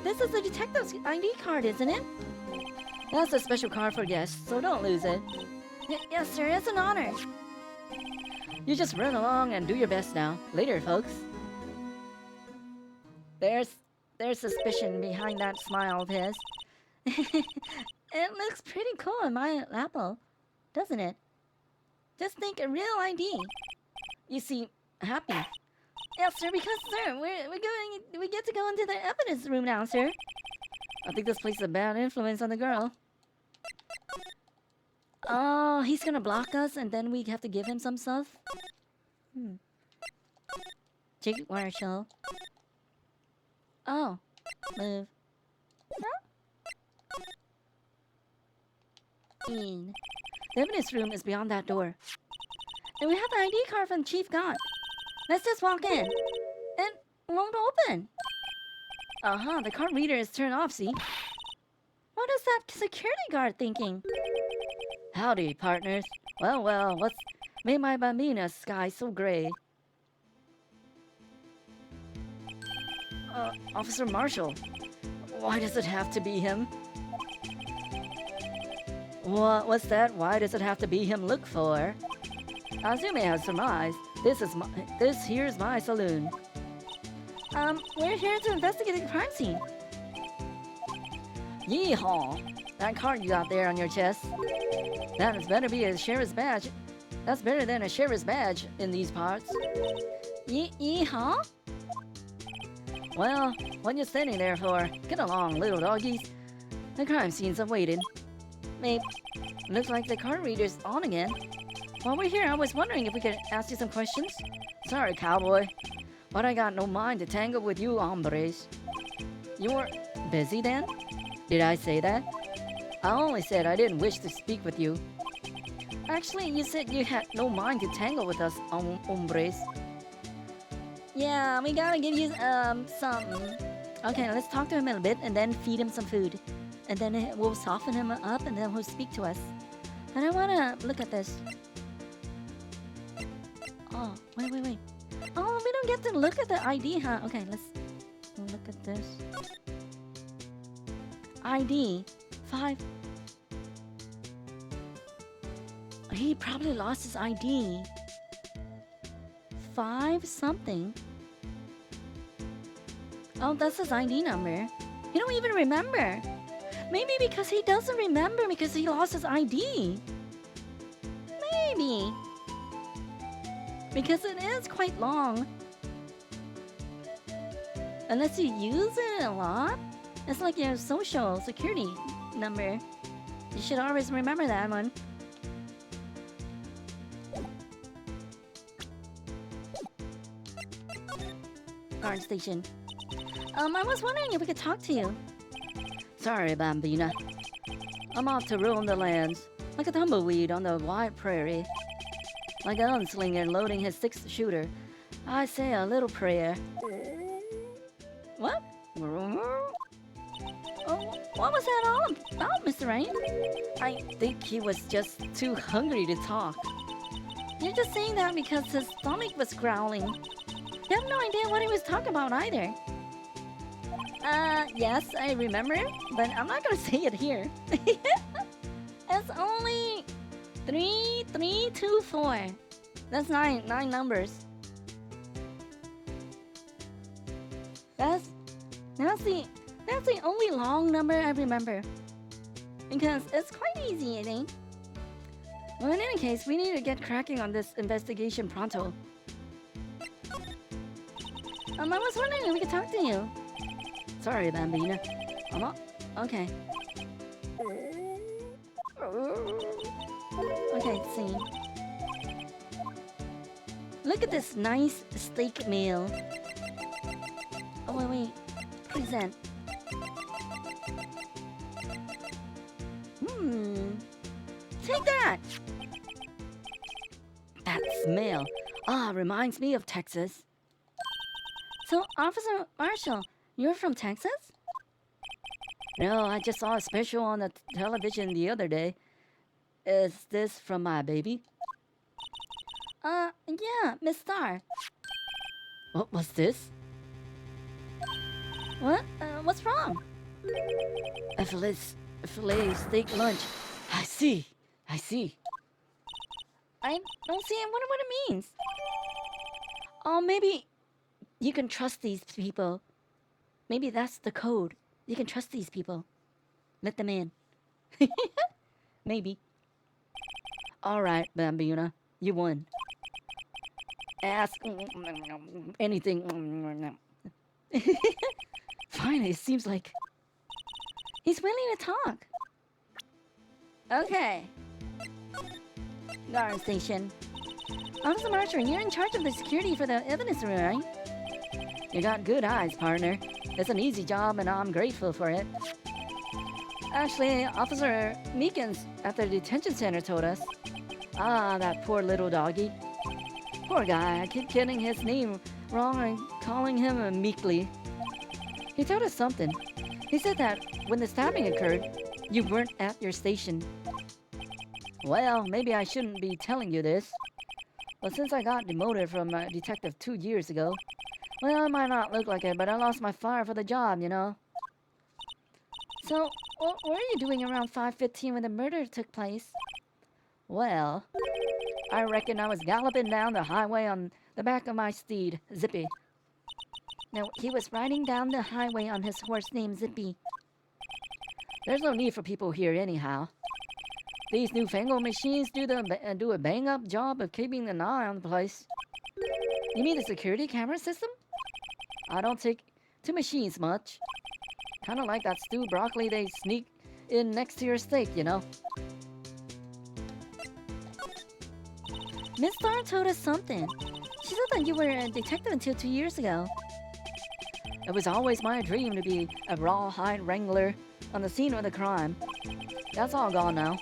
This is the detective's ID card, isn't it?
That's a special card for guests, so don't lose it.
Yes, sir, it's an honor.
You just run along and do your best now. Later, folks. There's suspicion behind that smile of his.
It looks pretty cool in my lapel, doesn't it? Just think a real ID.
You seem happy.
Yes, sir, because, sir, we get to go into the evidence room now, sir.
I think this places a bad influence on the girl.
Oh, he's gonna block us and then we have to give him some stuff? Jig Marshall. Oh, move. In.
The evidence room is beyond that door.
And we have the ID card from Chief God. Let's just walk in. It won't open.
The card reader is turned off, see?
What is that security guard thinking?
Howdy, partners. Well, what's made my bambina's sky so gray? Officer Marshall. Why does it have to be him? What's that? Why does it have to be him look for? As you may have surmised, this here's my saloon.
We're here to investigate the crime scene.
Yeehaw! That card you got there on your chest. That better be a sheriff's badge. That's better than a sheriff's badge in these parts.
Yeehaw?
Well, what you standing there for? Get along, little doggies. The crime scene's awaiting.
Maybe.
Looks like the card reader's on again. While we're here, I was wondering if we could ask you some questions. Sorry, cowboy, but I got no mind to tangle with you hombres. You're busy then? Did I say that? I only said I didn't wish to speak with you. Actually, you said you had no mind to tangle with us hombres.
Yeah, we gotta give you something.
Okay, let's talk to him a bit and then feed him some food. And then we'll soften him up and then he'll speak to us.
But I wanna look at this. Oh, wait. Oh, we don't get to look at the ID, huh? Okay, let's look at this. ID 5. He probably lost his ID. 5 something. Oh, that's his ID number. He don't even remember. Maybe because he doesn't remember because he lost his ID. Maybe. Because it is quite long. Unless you use it a lot. It's like your social security number. You should always remember that one. Guard station. I was wondering if we could talk to you.
Sorry, Bambina. I'm off to roam the lands, like a tumbleweed on the wide prairie. like a gunslinger loading his 6-shooter. I say a little prayer.
What? Oh, what was that all about, Mr. Wright?
I think he was just too hungry to talk.
You're just saying that because his stomach was growling. You have no idea what he was talking about either. Yes, I remember, but I'm not gonna say it here. It's only 3324. That's nine numbers. That's the only long number I remember. Because it's quite easy, I think.
Well, in any case, we need to get cracking on this investigation pronto.
I was wondering if we could talk to you.
Sorry, Bambina.
I'm not. Okay. Okay, see. Look at this nice steak meal. Oh, wait. Present. Take that!
That smell. Reminds me of Texas.
So, Officer Marshall, you're from Texas?
No, I just saw a special on the television the other day. Is this from my baby?
Yeah, Miss Star.
What was this?
What? What's wrong?
A filet steak lunch. I see.
I don't see what it means.
Oh, maybe you can trust these people. Maybe that's the code. You can trust these people. Let them in. Maybe. All right, Bambina, you won. Ask anything. Fine, it seems like
he's willing to talk. Okay. Guard station. Officer Marshall, you're in charge of the security for the evidence room, right?
You got good eyes, partner. It's an easy job, and I'm grateful for it. Actually, Officer Meekins at the detention center told us. That poor little doggy. Poor guy, I keep getting his name wrong and calling him Meekly. He told us something. He said that when the stabbing occurred, you weren't at your station. Well, maybe I shouldn't be telling you this. But since I got demoted from a detective 2 years ago, well, it might not look like it, but I lost my fire for the job, you know.
So, what were you doing around 5:15 when the murder took place?
Well, I reckon I was galloping down the highway on the back of my steed, Zippy.
No, he was riding down the highway on his horse named Zippy.
There's no need for people here anyhow. These newfangled machines do a bang-up job of keeping an eye on the place. You mean the security camera system? I don't take to machines much. Kind of like that stewed broccoli they sneak in next to your steak, you know.
Miss Starr told us something. She said that you were a detective until 2 years ago.
It was always my dream to be a rawhide wrangler on the scene of the crime. That's all gone now.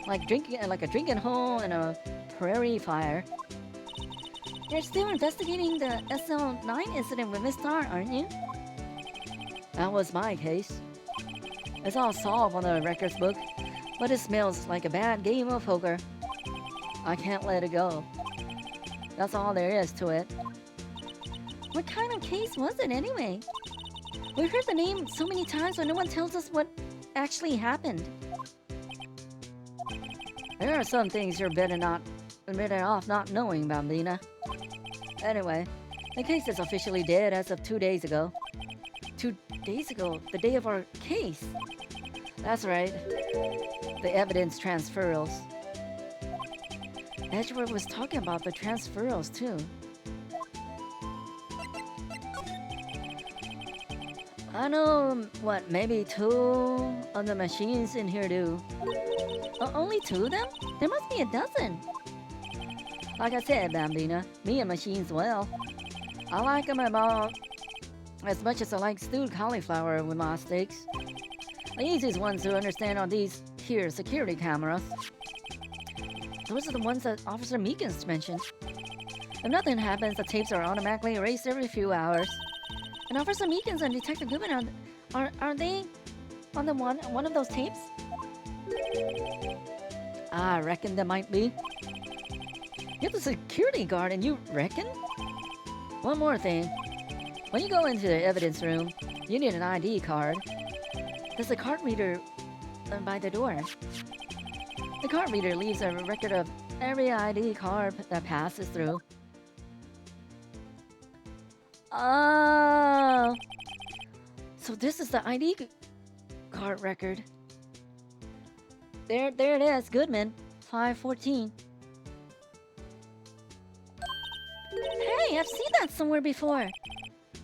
Like a drinking hole in a prairie fire.
You're still investigating the SL9 incident with Miss Starr, aren't you?
That was my case. It's all solved on the records book, but it smells like a bad game of poker. I can't let it go. That's all there is to it.
What kind of case was it anyway? We've heard the name so many times, but no one tells us what actually happened.
There are some things you're better off not knowing, Bambina. Anyway, the case is officially dead as of 2 days ago. 2 days ago? The day of our case? That's right. The evidence transferals. Edgeworth was talking about the transferals too. I know, maybe 2 of the machines in here do.
Only 2 of them? There must be a dozen.
Like I said, Bambina, me and machines, well, I like them about as much as I like stewed cauliflower with my steaks. The easiest ones to understand are these here security cameras. Those are the ones that Officer Meekins mentioned. If nothing happens, the tapes are automatically erased every few hours. And Officer Meekins and Detective Goodman are they on the one of those tapes? I reckon there might be. You're the security guard and you reckon? One more thing. When you go into the evidence room, you need an ID card. There's a card reader by the door. The card reader leaves a record of every ID card that passes through. Oh, so this is the ID card record. There it is, Goodman, 514. Hey, I've seen that somewhere before.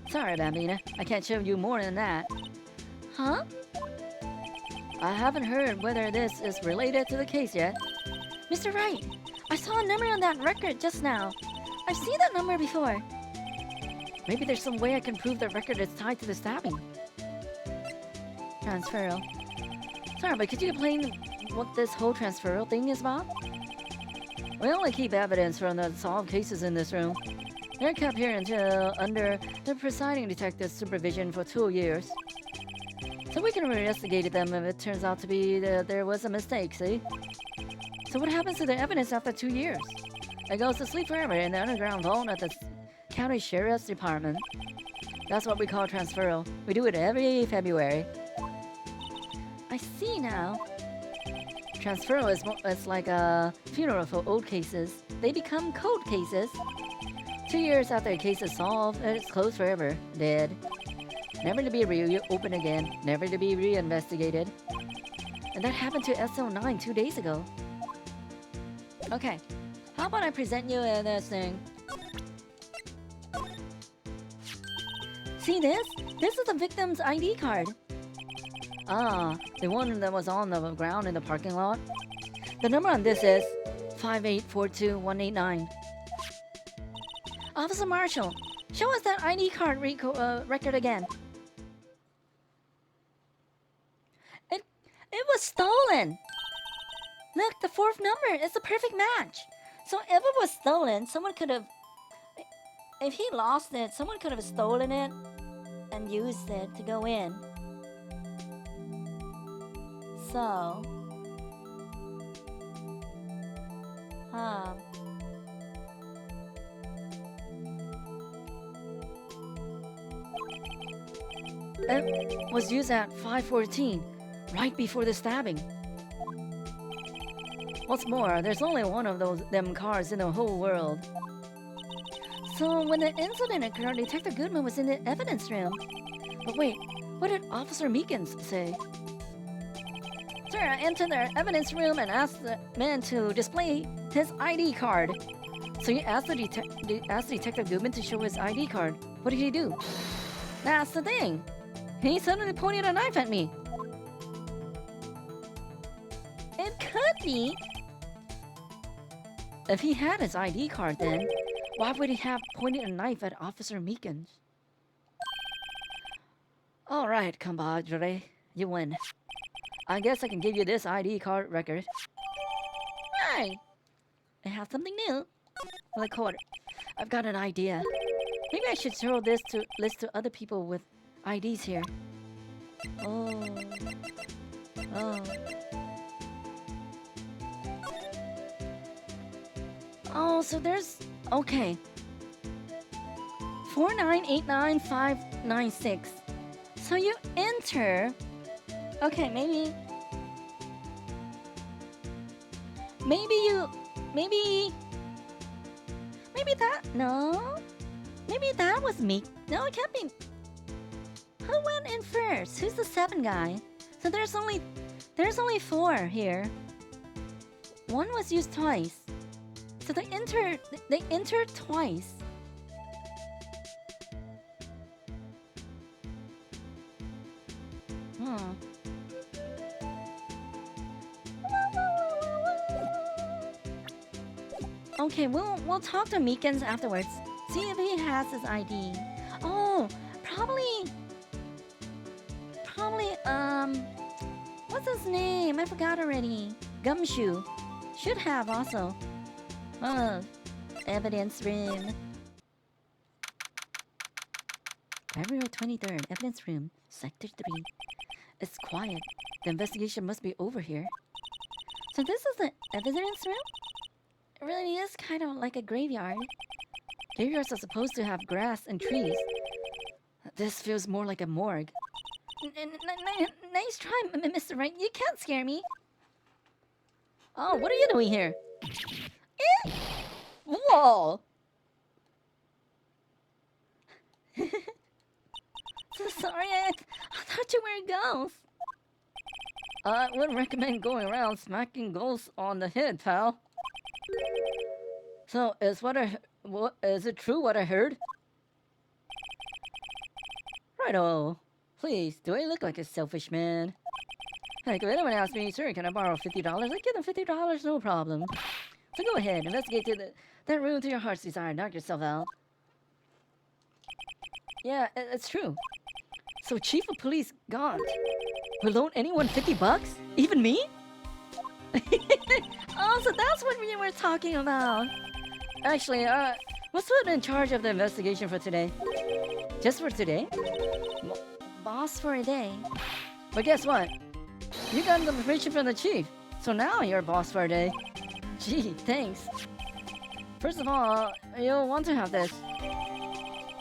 Sorry, Bambina, I can't show you more than that. Huh? I haven't heard whether this is related to the case yet. Mr. Wright, I saw a number on that record just now. I've seen that number before. Maybe there's some way I can prove the record is tied to the stabbing. Transferal. Sorry, but could you explain what this whole transferal thing is about? We only keep evidence from the solved cases in this room. They're kept here until under the presiding detective's supervision for 2 years. So we can investigate them if it turns out to be that there was a mistake, see? So what happens to the evidence after 2 years? It goes to sleep forever in the underground vault at the county sheriff's department. That's what we call transferal. We do it every February. I see now. Transferal is like a funeral for old cases. They become cold cases. 2 years after a case is solved, it's closed forever. Dead. Never to be reopened again. Never to be reinvestigated. And that happened to SO9 2 days ago. Okay. How about I present you this thing? See this? This is the victim's ID card. Ah, the one that was on the ground in the parking lot. The number on this is 5842189. Officer Marshall, show us that ID card record again. It was stolen! Look, the 4th number is a perfect match. So if it was stolen, someone could have... If he lost it, someone could have stolen it and used it to go in. So... It was used at 5:14, right before the stabbing. What's more, there's only one of them cars in the whole world. So when the incident occurred, Detective Goodman was in the evidence room. But wait, what did Officer Meekins say? Sir, I entered the evidence room and asked the man to display his ID card. So you asked Detective Goodman to show his ID card. What did he do? That's the thing. He suddenly pointed a knife at me. It could be. If he had his ID card then, why would he have pointed a knife at Officer Meekins? Alright, compadre. You win. I guess I can give you this ID card record. Hey! I have something new. Well, quarter. I've got an idea. Maybe I should show this list to other people with IDs here. Oh. Oh, so there's... Okay. 4989596. So you enter... Okay, maybe that... No? Maybe that was me. No, it can't be... Who went in first? Who's the 7 guy? So there's only 4 here. One was used twice. So they entered twice. Okay, we'll talk to Meekins afterwards. See if he has his ID. Oh, probably, what's his name? I forgot already. Gumshoe.
should have also. Oh, evidence room. February 23rd, evidence room, sector 3. It's quiet. The investigation must be over here. So this is the evidence room? It really is kind of like a graveyard. Graveyards are supposed to have grass and trees. This feels more like a morgue. Nice try, Mr. Wright. You can't scare me. Oh, what are you doing here? Whoa! So sorry, I thought you were a ghost. I wouldn't recommend going around smacking ghosts on the head, pal. So, is it true what I heard? Righto. Please, do I look like a selfish man? Heck, if anyone asks me, sir, can I borrow $50? I give them $50, no problem. So go ahead, investigate that room to your heart's desire, knock yourself out. Yeah, it's true. So Chief of Police Gaunt will loan anyone $50? Even me? Oh, so that's what we were talking about. Actually, what's put in charge of the investigation for today? Just for today? Boss for a day. But guess what? You got the permission from the chief, so now you're boss for a day. Gee, thanks. First of all, you'll want to have this.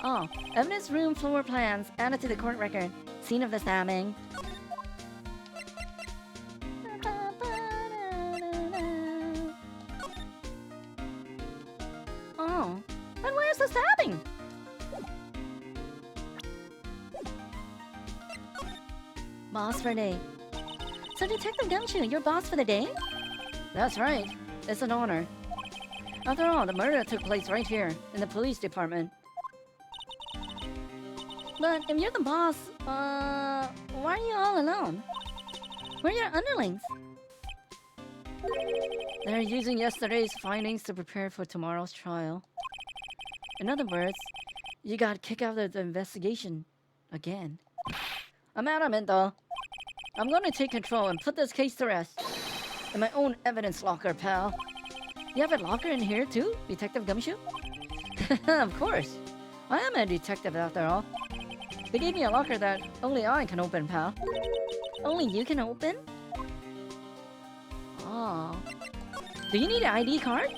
Oh, evidence room floor plans added to the court record. Scene of the stabbing. Oh, and where's the stabbing? Boss for a day. So Detective Gumshoe, you're boss for the day? That's right. It's an honor. After all, the murder took place right here, in the police department. But if you're the boss, why are you all alone? Where are your underlings? They're using yesterday's findings to prepare for tomorrow's trial. In other words, you got kicked out of the investigation. Again. I'm adamant, though. I'm going to take control and put this case to rest. In my own evidence locker, pal. You have a locker in here, too, Detective Gumshoe? Of course. I am a detective, after all. They gave me a locker that only I can open, pal. Only you can open? Oh. Do you need an ID card?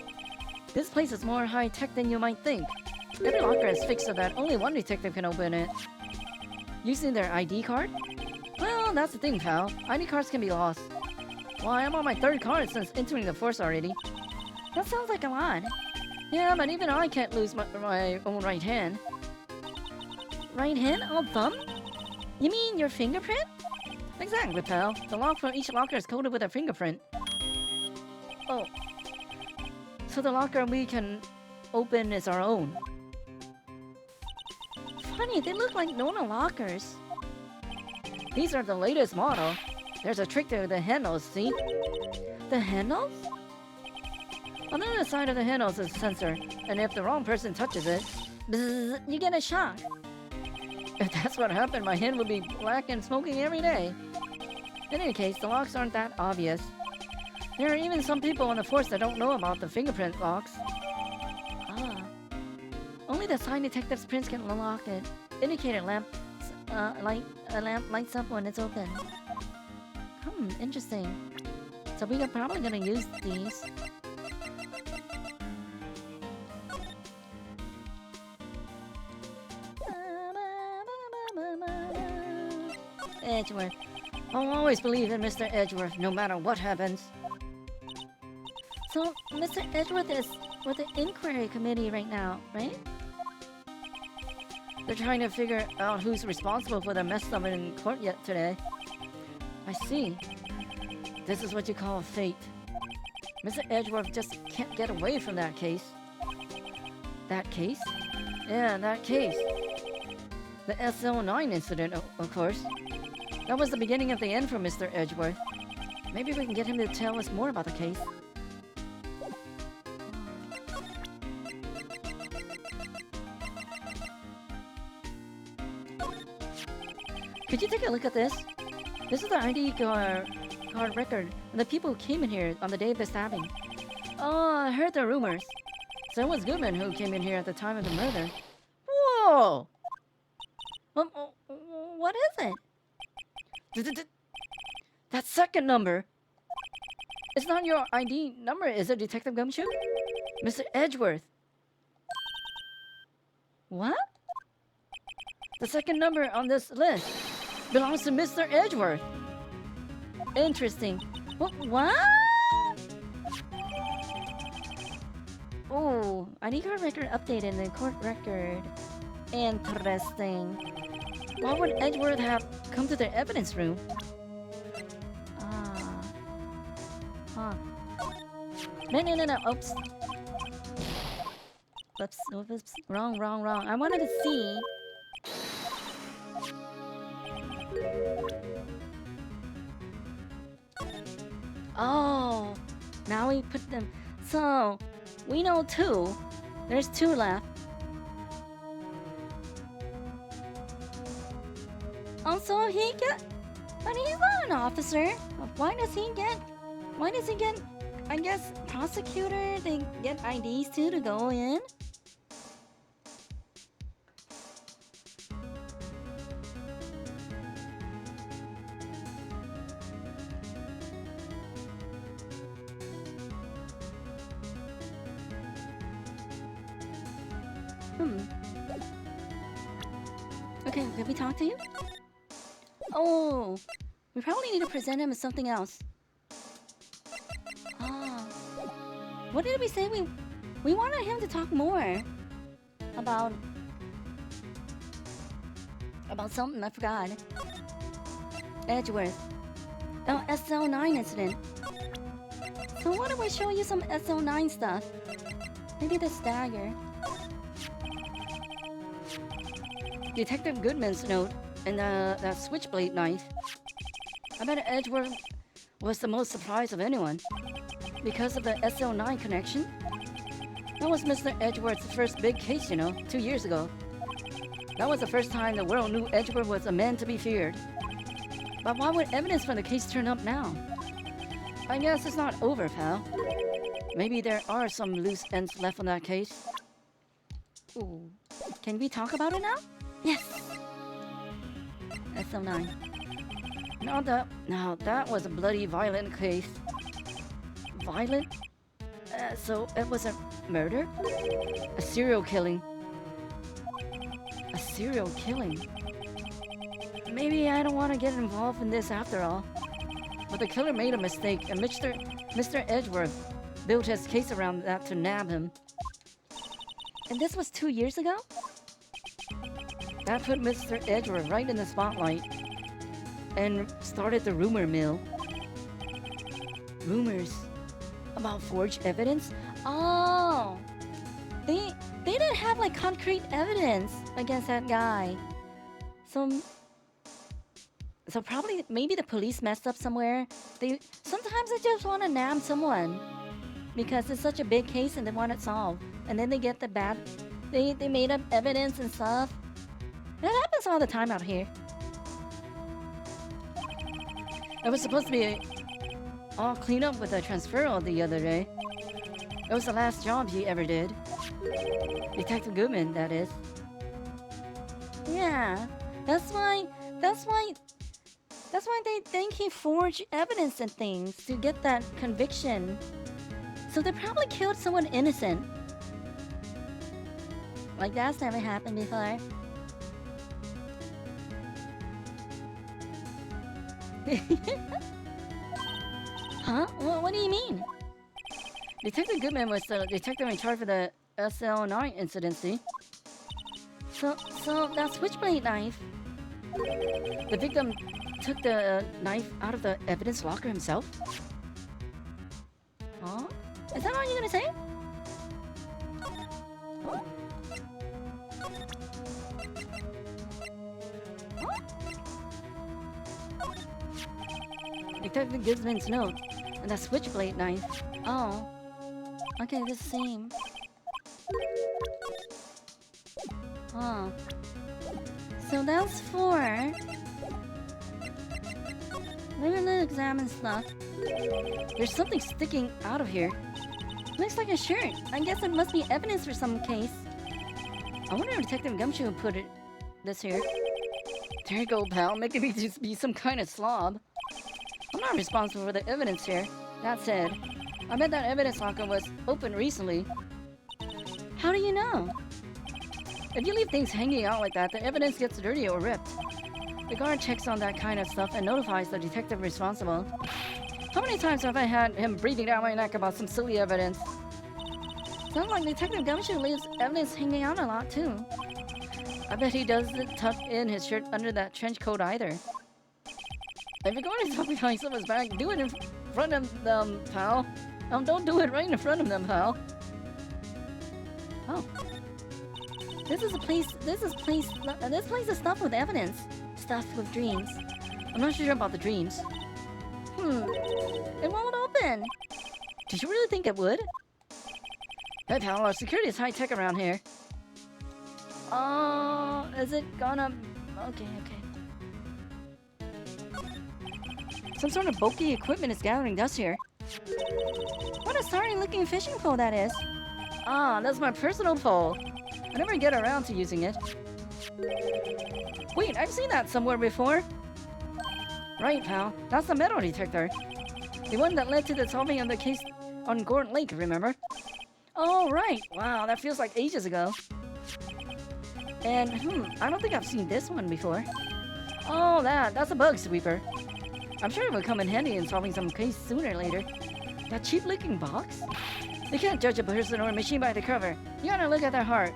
This place is more high-tech than you might think. Every locker is fixed so that only one detective can open it. Using their ID card? Well, that's the thing, pal. ID cards can be lost. Well, I'm on my 3rd card since entering the force already. That sounds like a lot. Yeah, but even I can't lose my own right hand. Right hand? Oh, thumb? You mean your fingerprint? Exactly, pal. The lock for each locker is coded with a fingerprint. Oh. So the locker we can open is our own. Funny, they look like normal lockers. These are the latest model. There's a trick to the handles, see? The handles? On the other side of the handles is a sensor, and if the wrong person touches it, bzz, you get a shock. If that's what happened, my hand would be black and smoking every day. In any case, the locks aren't that obvious. There are even some people on the force that don't know about the fingerprint locks. Ah. Only the sign detective's prints can unlock it. Indicator lamp lights up when it's open. Interesting. So we are probably gonna use these. Edgeworth. I'll always believe in Mr. Edgeworth, no matter what happens. So, Mr. Edgeworth is with the inquiry committee right now, right? They're trying to figure out who's responsible for the mess up in court yet today. I see. This is what you call fate. Mr. Edgeworth just can't get away from that case. That case? Yeah, that case. The SL9 incident, of course. That was the beginning of the end for Mr. Edgeworth. Maybe we can get him to tell us more about the case. Could you take a look at this? This is the ID card record of the people who came in here on the day of the stabbing.
Oh, I heard the rumors. So it was Goodman who came in here at the time of the murder. Whoa!
What is it?
That second number. It's not your ID number, is it, Detective Gumshoe? Mr. Edgeworth.
What?
The second number on this list belongs to Mr. Edgeworth.
Interesting. What? Oh, ID card record updated in the court record. Interesting.
Why would Edgeworth have come to the evidence room?
Huh. No. Oops. Oops. Wrong. I wanted to see. Oh, now we put them. So, we know 2. There's 2 left. Also, but he's not an officer. Why does he get, I guess, prosecutor, they get IDs too to go in? Okay, can we talk to you? Oh, we probably need to present him as something else. Ah, what did we say? We wanted him to talk more about something I forgot. Edgeworth. Oh, SL9 incident. So why don't we show you some SL9 stuff? Maybe the stagger.
Detective Goodman's note and that switchblade knife. I bet Edgeworth was the most surprised of anyone. Because of the SL9 connection? That was Mr. Edgeworth's first big case, 2 years ago. That was the first time the world knew Edgeworth was a man to be feared. But why would evidence from the case turn up now? I guess it's not over, pal. Maybe there are some loose ends left on that case.
Ooh. Can we talk about it now? Yes! SL9.
Now that was a bloody violent case. Violent? So it was a murder? A serial killing. A serial killing? Maybe I don't want to get involved in this after all. But the killer made a mistake, and Mr. Edgeworth built his case around that to nab him.
And this was 2 years ago?
That put Mr. Edgeworth right in the spotlight and started the rumor mill. Rumors about forged evidence?
Oh, they didn't have like concrete evidence against that guy. So probably maybe the police messed up somewhere. Sometimes they just want to nab someone because it's such a big case and they want it solved. And then they get the bad. They made up evidence and stuff. That happens all the time out here.
It was supposed to be all cleaned up with a transferal the other day. It was the last job he ever did. Detective Goodman, that is.
Yeah, that's why they think he forged evidence and things to get that conviction. So they probably killed someone innocent. Like that's never happened before. Huh? What do you mean?
Detective Goodman was the detective in charge of the SL9 incident, see?
So that switchblade knife.
The victim took the knife out of the evidence locker himself?
Huh? Is that all you're gonna say?
Detective Goodman's note and that switchblade knife.
Oh. Okay, the same. Huh. So that's 4. Maybe let's examine stuff.
There's something sticking out of here.
Looks like a shirt. I guess it must be evidence for some case.
I wonder if Detective Gumshoe put this here. There you go, pal, making me just be some kind of slob. I'm not responsible for the evidence here. That said, I bet that evidence locker was open recently.
How do you know?
If you leave things hanging out like that, the evidence gets dirty or ripped. The guard checks on that kind of stuff and notifies the detective responsible. How many times have I had him breathing down my neck about some silly evidence?
Sounds like Detective Gumshoe leaves evidence hanging out a lot too.
I bet he doesn't tuck in his shirt under that trench coat either. If you're going to talk behind someone's back, do it in front of them, pal. Don't do it right in front of them, pal.
Oh. This place is stuffed with evidence. Stuffed with dreams.
I'm not sure about the dreams.
It won't open.
Did you really think it would? Hey pal, our security is high-tech around here.
Oh, is it gonna... Okay.
Some sort of bulky equipment is gathering dust here.
What a sorry-looking fishing pole that is.
Ah, that's my personal pole. I never get around to using it. Wait, I've seen that somewhere before. Right, pal. That's the metal detector. The one that led to the solving of the case on Gordon Lake, remember? Oh, right. Wow, that feels like ages ago. And, I don't think I've seen this one before. Oh, that's a bug sweeper. I'm sure it will come in handy in solving some case sooner or later. That cheap-looking box? You can't judge a person or a machine by the cover. You gotta look at their heart.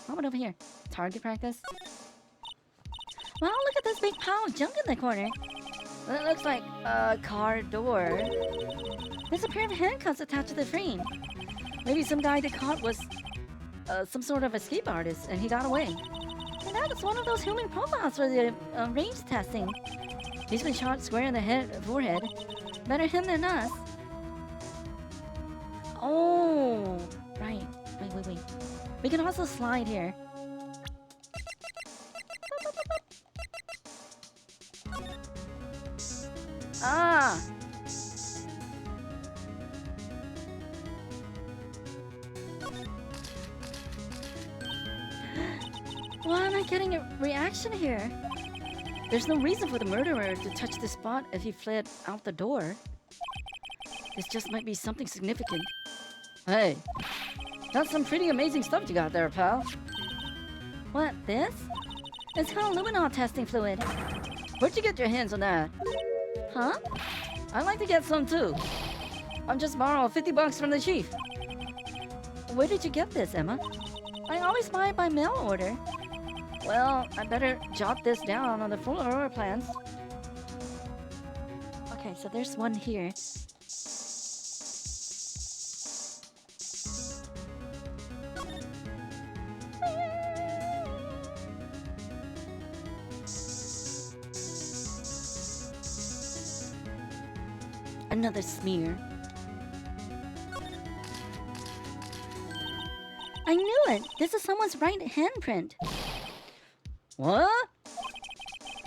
How about over here? Target practice? Wow, look at this big pile of junk in the corner.
That looks like a car door.
There's a pair of handcuffs attached to the frame.
Maybe some guy they caught was some sort of escape artist and he got away.
And that was one of those human profiles for the range testing.
He's been shot square in the forehead.
Better him than us. Oh, right. Wait. We can also slide here.
Ah!
Why am I getting a reaction here?
There's no reason for the murderer to touch the spot if he fled out the door. This just might be something significant. Hey, that's some pretty amazing stuff you got there, pal.
What, this? It's called luminol testing fluid.
Where'd you get your hands on that?
Huh?
I'd like to get some too. I'll just borrow $50 from the chief.
Where did you get this, Emma? I always buy it by mail order.
Well, I better jot this down on the floor plans.
Okay, so there's one here. Another smear. I knew it! This is someone's right handprint.
What?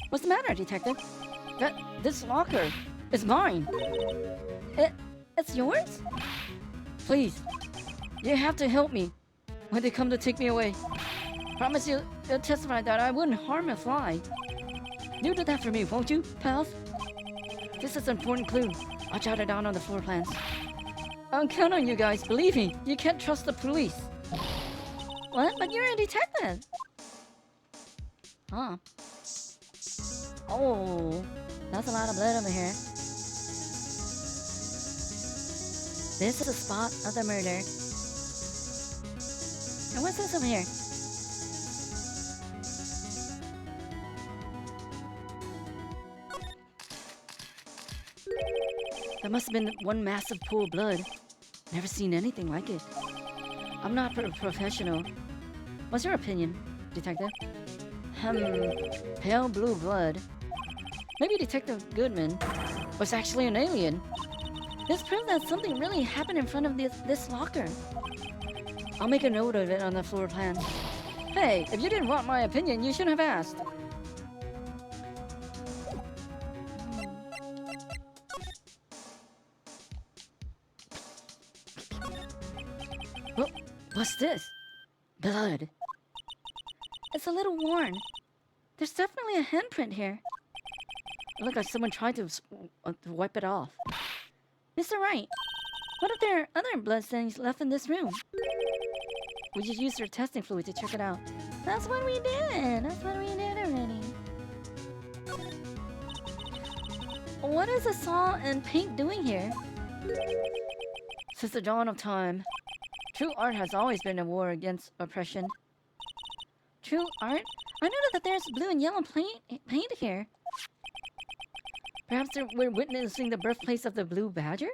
What's the matter, detective?
This locker is mine.
It's yours?
Please, you have to help me when they come to take me away. Promise you'll testify that I wouldn't harm a fly. You do that for me, won't you, pals? This is an important clue. I'll jot it down on the floor plans. I'll count on you guys. Believe me, you can't trust the police.
What? But you're a detective.
Huh?
Oh, that's a lot of blood over here. This is the spot of the murder. And what's this over here?
That must have been one massive pool of blood. Never seen anything like it. I'm not a professional. What's your opinion, detective? Pale blue blood. Maybe Detective Goodman was actually an alien.
This proves that something really happened in front of this locker.
I'll make a note of it on the floor plan. Hey, if you didn't want my opinion, you shouldn't have asked. Oh, what's this? Blood.
It's a little worn.
There's definitely a handprint here. It looked like someone tried to wipe it off.
Mr. Wright, what if there are other blood stains left in this room?
We just used our testing fluid to check it out.
That's what we did. That's what we did already. What is the saw and paint doing here?
Since the dawn of time, true art has always been a war against oppression.
True art? I noticed that there's blue and yellow paint here.
Perhaps we're witnessing the birthplace of the blue badger?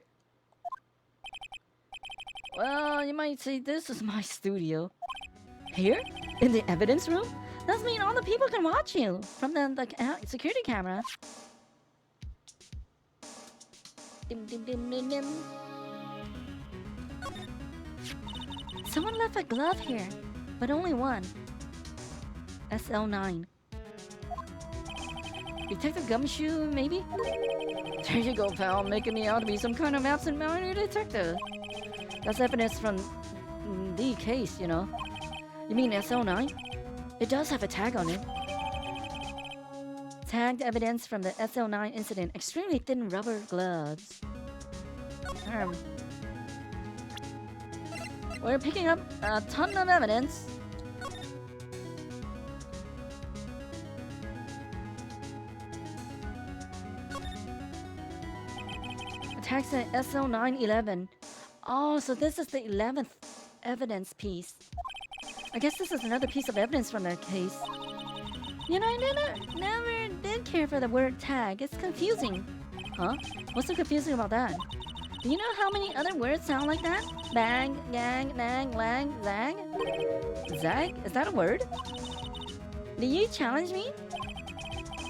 Well, you might say this is my studio. Here? In the evidence room?
That means all the people can watch you from the security camera. Dim, dim, dim, dim, dim. Someone left a glove here, but only one. SL9.
Detective Gumshoe, maybe? There you go, pal, making me out to be some kind of absent-minded detective. That's evidence from the case, you know. You mean SL9? It does have a tag on it.
Tagged evidence from the SL9 incident. Extremely thin rubber gloves. We're picking up a ton of evidence. Tags at SL911. Oh, so this is the 11th evidence piece. I guess this is another piece of evidence from that case. You know, I never did care for the word tag. It's confusing.
Huh? What's so confusing about that?
Do you know how many other words sound like that? Bang, gang, nang, lang, zag?
Zag? Is that a word?
Do you challenge me?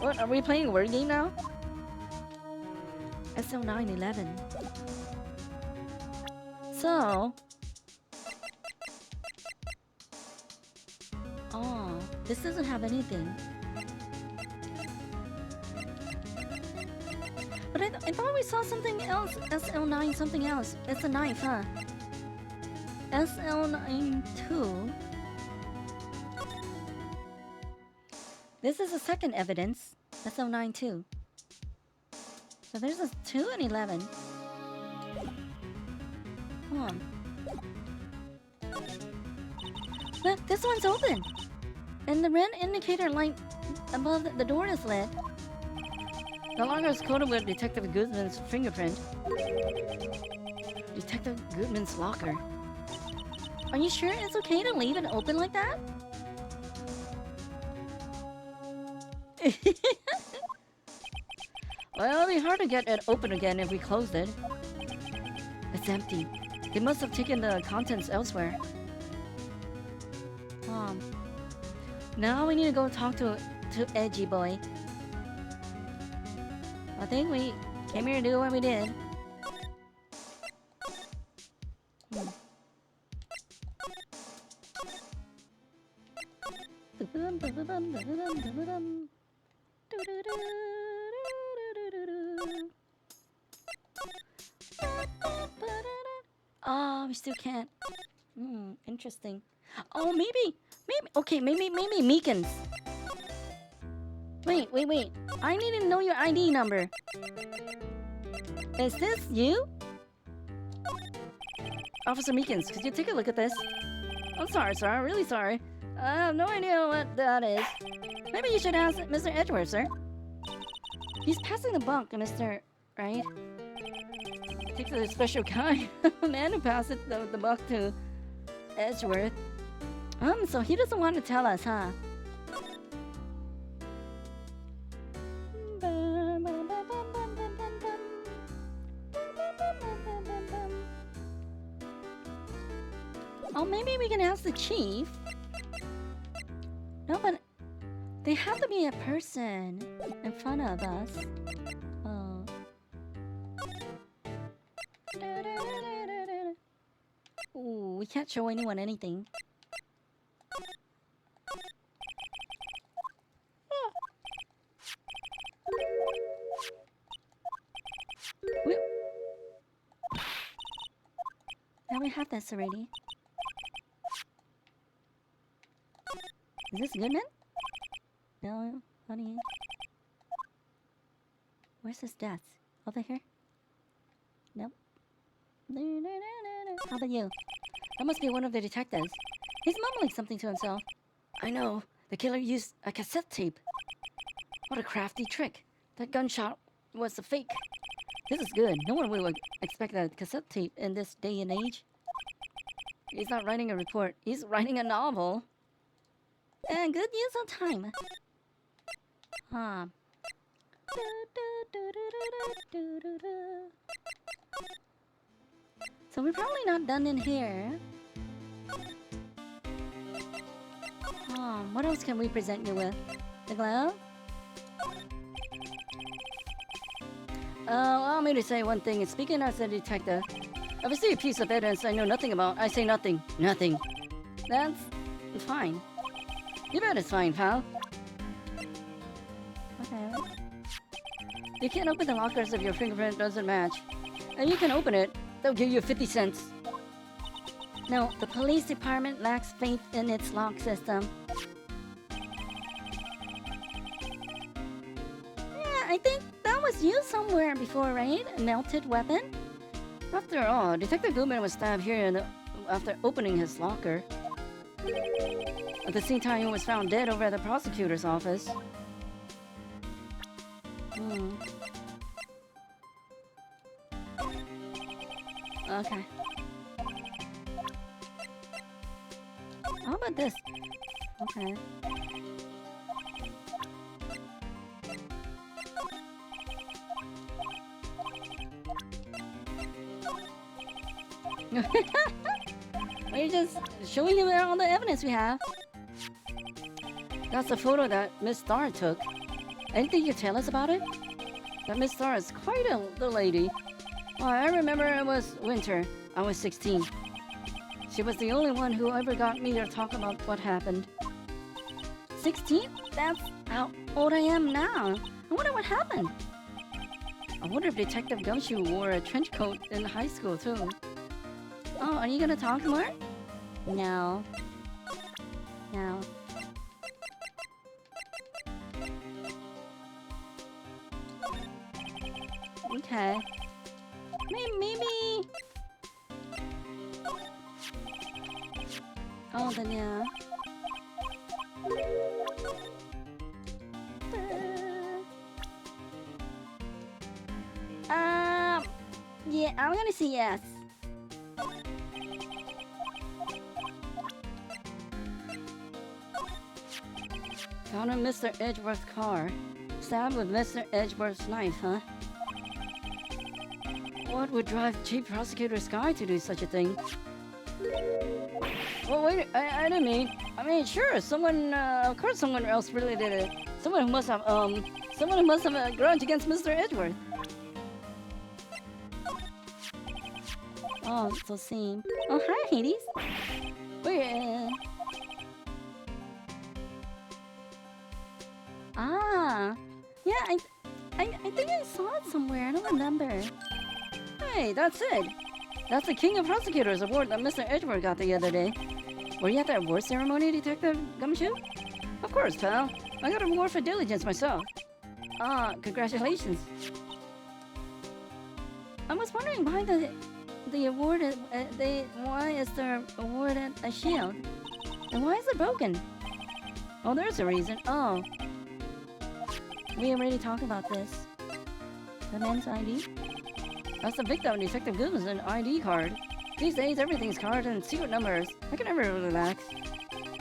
What, are we playing a word game now?
SL911. So... Oh, this doesn't have anything. But I thought we saw something else. SL9 something else. It's a knife, huh? SL92. This is the second evidence. SL92. So there's a 2 and 11. Hold on. Look, this one's open. And the red indicator light above the door is lit.
The locker is coated with Detective Goodman's fingerprint. Detective Goodman's locker.
Are you sure it's okay to leave it open like that?
Well, it'll be hard to get it open again if we closed it. It's empty. They must have taken the contents elsewhere.
Now we need to go talk to Edgy Boy. I think we came here to do what we did. Oh, we still can't. Interesting. Oh, maybe. Okay, maybe Meekins. Wait. I need to know your ID number. Is this you?
Officer Meekins, could you take a look at this?
I'm sorry, sir. I'm really sorry. I have no idea what that is. Maybe you should ask Mr. Edgeworth, sir. He's passing the buck, Mr. Wright.
Takes a special kind of man who passes the buck to Edgeworth.
So he doesn't want to tell us, huh? Oh, maybe we can ask the chief. No, but they have to be a person in front of us. Oh. Ooh, we can't show anyone anything. Now we have this already. Is this Goodman? No, honey. Where's his desk? Over here? Nope. How about you? That must be one of the detectives. He's mumbling something to himself.
I know. The killer used a cassette tape. What a crafty trick. That gunshot was a fake.
This is good. No one would expect a cassette tape in this day and age.
He's not writing a report. He's writing a novel.
And good use of time. Huh. So we're probably not done in here. What else can we present you with? The glove?
Allow me to say one thing. Speaking as a detective, if I see a piece of evidence I know nothing about, I say nothing. Nothing.
That's fine.
You bet it's fine, pal.
Okay.
You can't open the lockers if your fingerprint doesn't match. And you can open it, they'll give you 50 cents.
No, the police department lacks faith in its lock system. Yeah, I think that was used somewhere before, right? A melted weapon?
After all, Detective Goodman was stabbed here after opening his locker. At the same time, he was found dead over at the prosecutor's office.
Okay. How about this? Okay. We're just showing you all the evidence we have.
That's a photo that Miss Starr took. Anything you tell us about it? That Miss Starr is quite the lady. Oh, I remember it was winter. I was 16. She was the only one who ever got me to talk about what happened.
16? That's how old I am now. I wonder what happened.
I wonder if Detective Gumshoe wore a trench coat in high school too.
Oh, are you gonna talk more? No. No. Okay. Maybe. Oh, then yeah. Yeah, I'm gonna say yes.
Found in Mr. Edgeworth's car. Stabbed with Mr. Edgeworth's knife, huh? What would drive Chief Prosecutor Sky to do such a thing? Well, wait, I didn't mean... I mean, sure, someone, of course someone else really did it. Someone who must have a grudge against Mr. Edgeworth.
Oh, so same. Oh, hi, Hades.
Wait,
Yeah, I think I saw it somewhere. I don't remember.
Hey, that's it. That's the King of Prosecutors award that Mr. Edgeworth got the other day. Were you at that award ceremony, Detective Gumshoe? Of course, pal. I got an award for diligence myself. Ah, congratulations.
I was wondering why the award is, why is the award a shield? And why is it broken?
Oh, there's a reason. Oh.
We already talked about this. The man's ID?
That's the victim, Detective Goodman's ID card. These days, everything's card and secret numbers. I can never relax.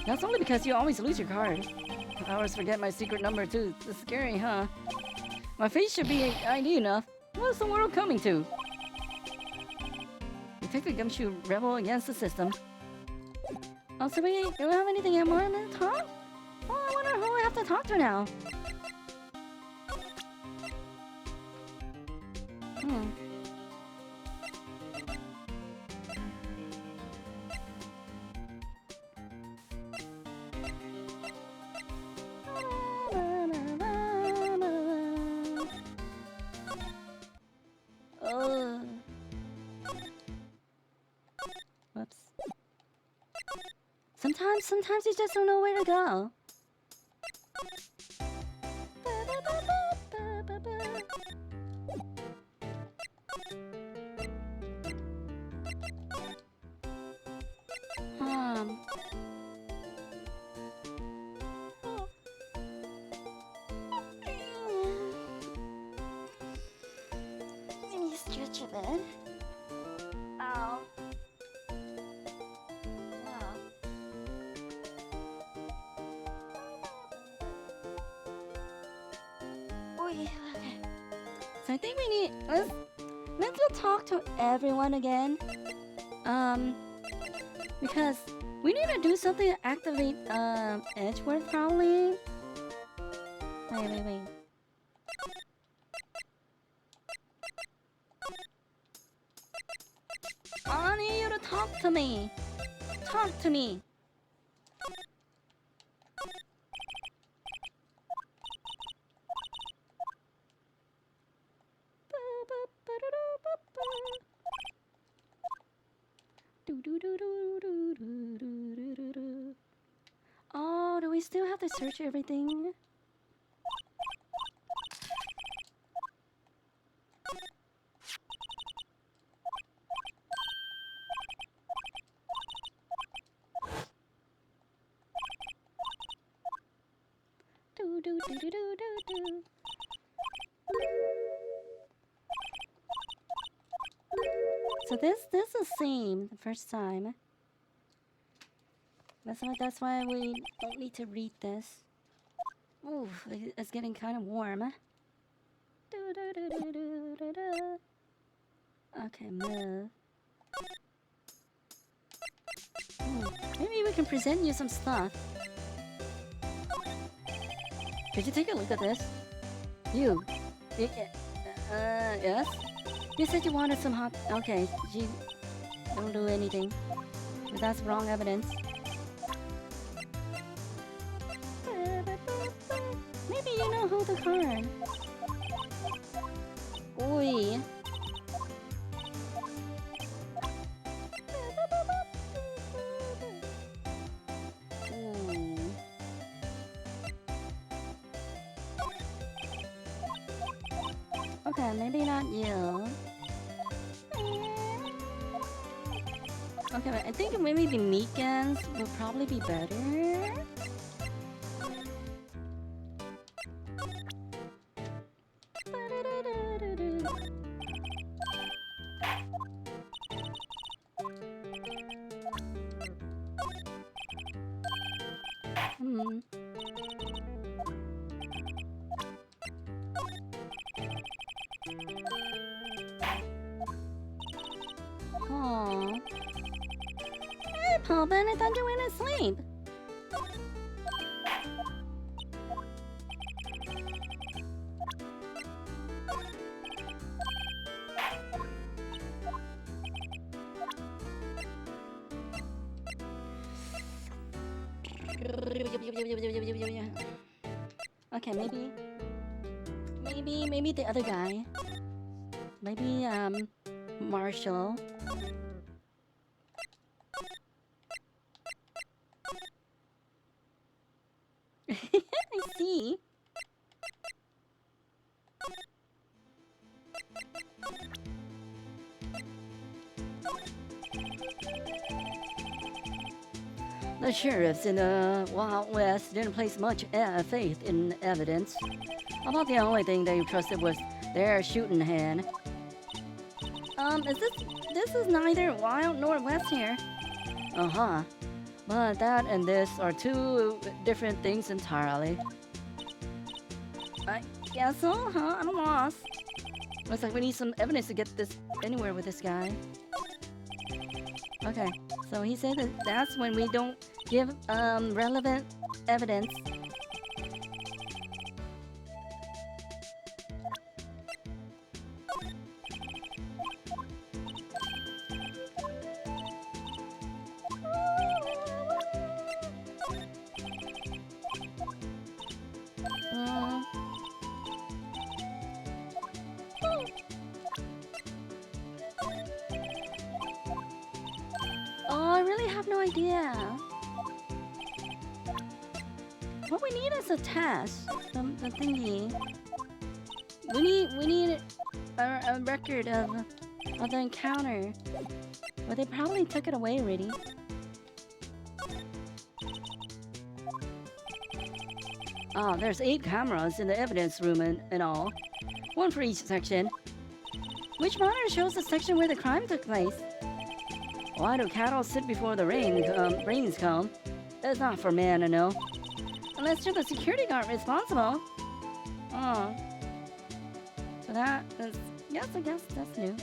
That's only because you always lose your card. I always forget my secret number too. It's scary, huh? My face should be ID enough. What's the world coming to? Detective Gumshoe rebel against the system.
Oh, so do we have anything more to talk? Oh, I wonder who I have to talk to now. Sometimes you just don't know where to go. Let me stretch a bit. Ow. Okay. So I think we need let's go talk to everyone again. Because we need to do something to activate Edgeworth probably. Wait. I need you to talk to me. Talk to me. Oh, do we still have to search everything? So this is the same the first time. That's why we don't need to read this. Ooh, it's getting kind of warm. Okay, move. Maybe we can present you some stuff. Did you take a look at this? You? Yes? You said you wanted some hot... Okay, you don't do anything. But that's wrong evidence. Maybe you know who the card. Oi. Okay, maybe not you. Okay, but I think maybe the Meekans will probably be better. Aw. Hey, Paul Ben, I thought you went to sleep. Okay, maybe the other guy. Maybe Marshall. I see. The sheriffs in the Wild West didn't place much faith in evidence. About the only thing they trusted was their shooting hand. This is neither Wild nor West here. Uh-huh. But that and this are two different things entirely. I guess so, huh? I'm lost. Looks like we need some evidence to get this anywhere with this guy. Okay, so he said that that's when we don't give relevant evidence. Oh, I really have no idea. What we need is a test. The thingy. We need a record of the encounter. But they probably took it away already. Oh, there's 8 cameras in the evidence room in all. 1 for each section. Which monitor shows the section where the crime took place? Why do cattle sit before the rains come? It's not for man to know. Unless you're the security guard responsible. Oh. So that is... Yes, I guess that's new.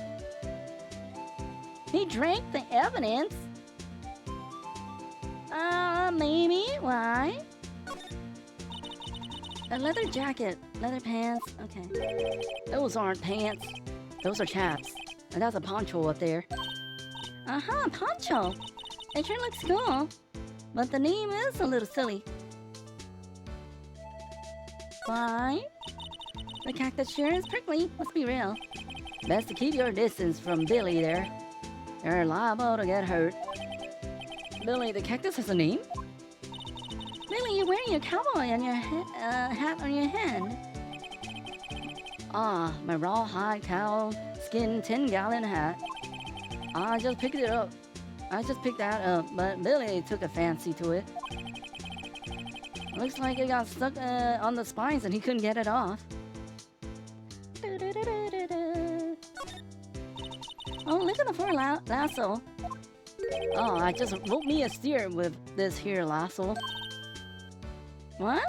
He drank the evidence? Maybe. Why? A leather jacket. Leather pants. Okay. Those aren't pants. Those are chaps. And that's a poncho up there. Uh-huh, poncho. It sure looks cool. But the name is a little silly. Why? The cactus sure is prickly. Let's be real. Best to keep your distance from Billy there. You're liable to get hurt. Billy, the cactus has a name? Billy, you're wearing your cowboy on your hat on your head. Ah, my rawhide cow skin 10-gallon hat. I just picked it up. I just picked that up, but Billy took a fancy to it. Looks like it got stuck on the spines and he couldn't get it off. Oh, look at the fur lasso. Oh, I just wrote me a steer with this here lasso. What?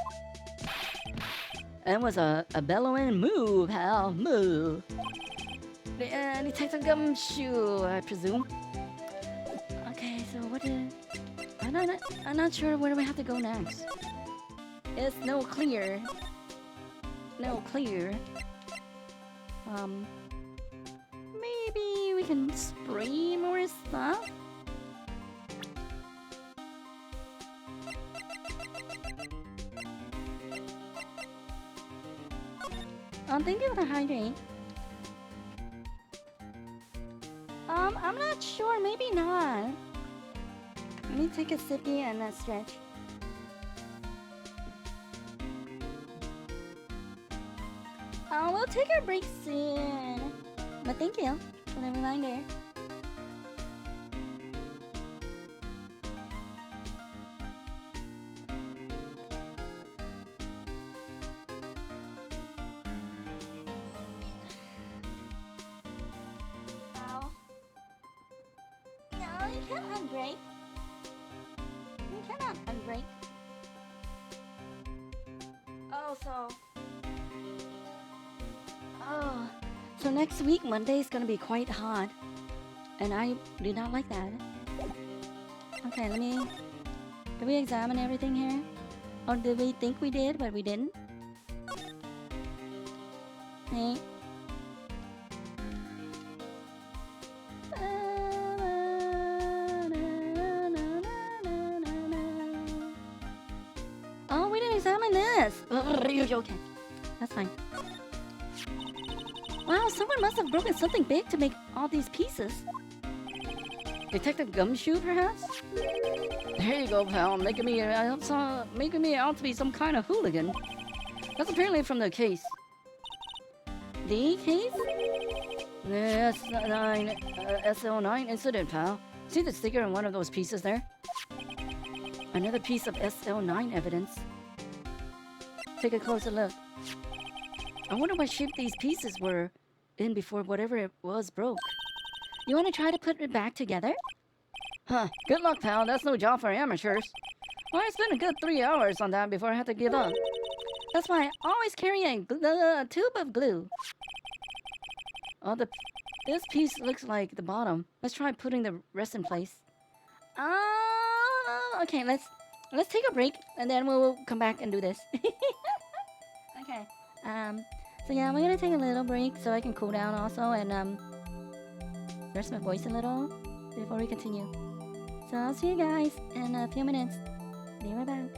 It was a bellowing moo, pal, moo. Detective Gumshoe, I presume. Okay, so what did... I'm not sure where we have to go next. It's no clear. No clear. Maybe we can spray more stuff? I'm thinking of the hydrate. I'm not sure, maybe not. Let me take a sippy and a stretch. Oh, we'll take our break soon. But thank you for the reminder. Oh. No, you can't unbreak. You cannot unbreak. Oh, so next week, Monday is gonna be quite hot. And I do not like that. Okay, did we examine everything here? Or did we think we did, but we didn't? Hey. Oh, we didn't examine this! You're joking. That's fine. Wow, someone must have broken something big to make all these pieces. Detective Gumshoe, perhaps? There you go, pal. Making me out to be some kind of hooligan. That's apparently from the case. The case? The SL9 incident, pal. See the sticker on one of those pieces there? Another piece of SL9 evidence. Take a closer look. I wonder what shape these pieces were in before whatever it was broke. You want to try to put it back together? Huh, good luck, pal. That's no job for amateurs. Well, I spent a good 3 hours on that before I had to give up. That's why I always carry a tube of glue. Oh, this piece looks like the bottom. Let's try putting the rest in place. Okay, let's take a break and then we'll come back and do this. Okay. So yeah, we're gonna take a little break so I can cool down also and rest my voice a little before we continue. So I'll see you guys in a few minutes. Be right back.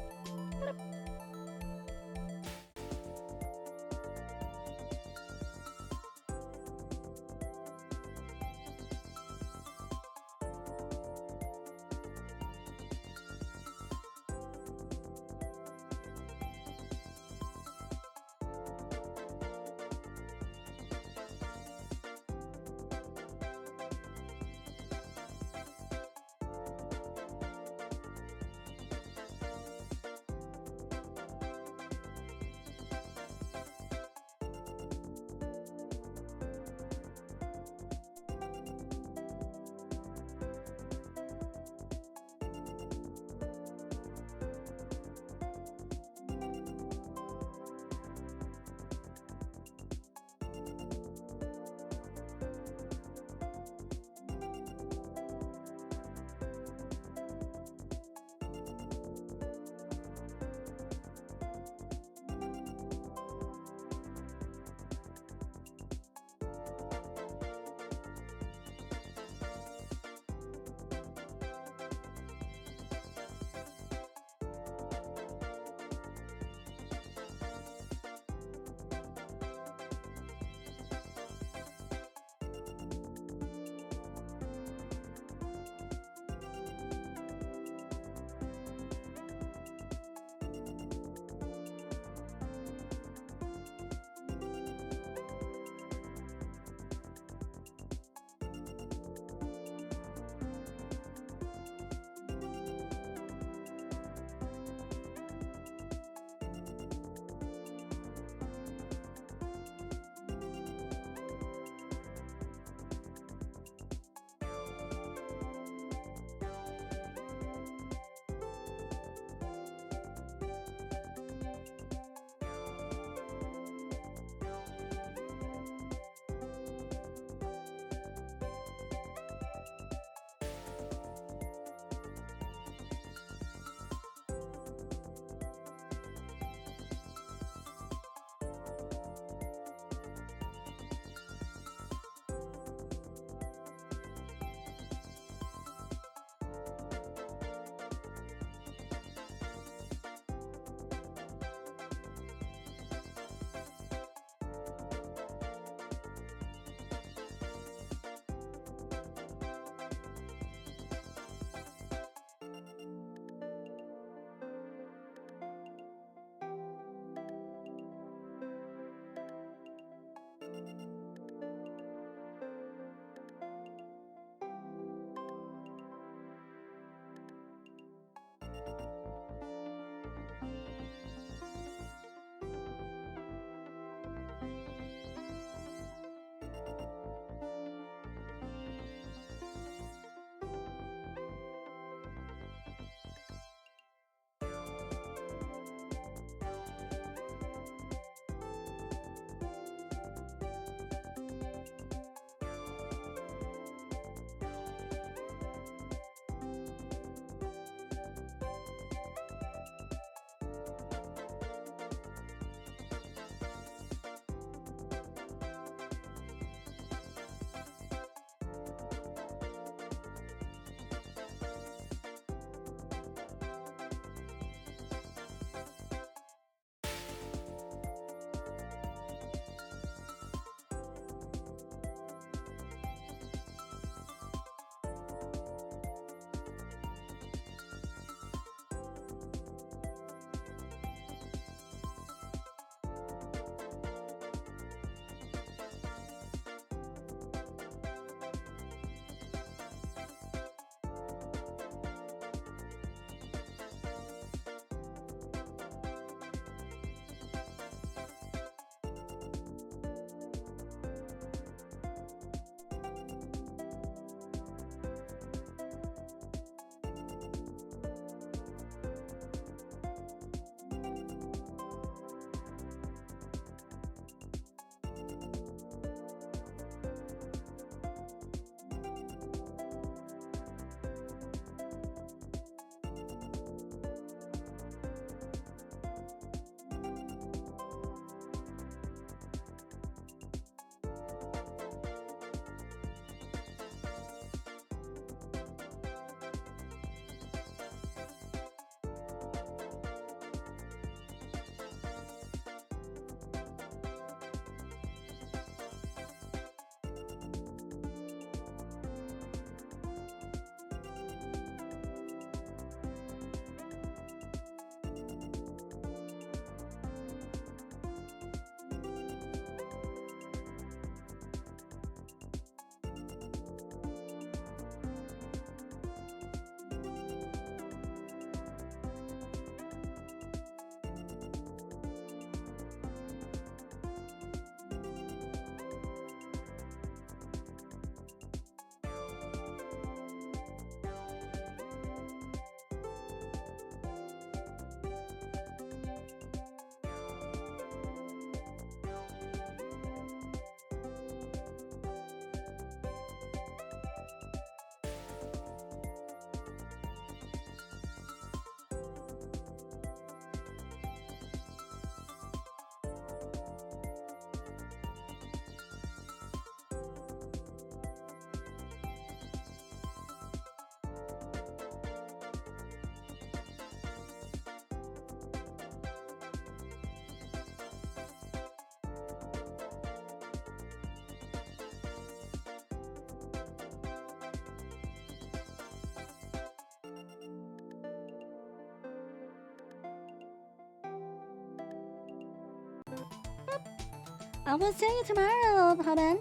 I will see you tomorrow, Puddin.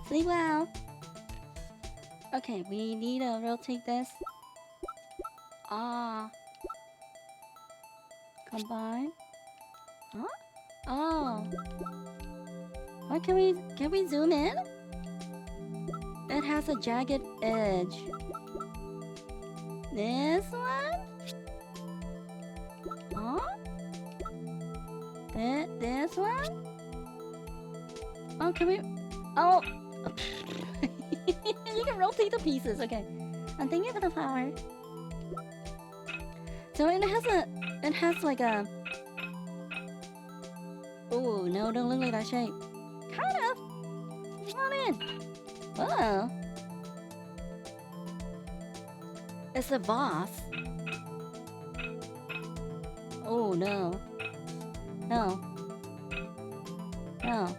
Sleep well. Okay, we need to rotate this. Ah. Combine. Huh? Oh. What can we zoom in? It has a jagged edge. This one? Huh? This one? Oh, can we? Oh. You can rotate the pieces. Okay. I'm thinking for the flower. So it has like a. Oh no! Don't look like that shape. Kind of. Come on in. Whoa. It's a boss. Oh no. No. No.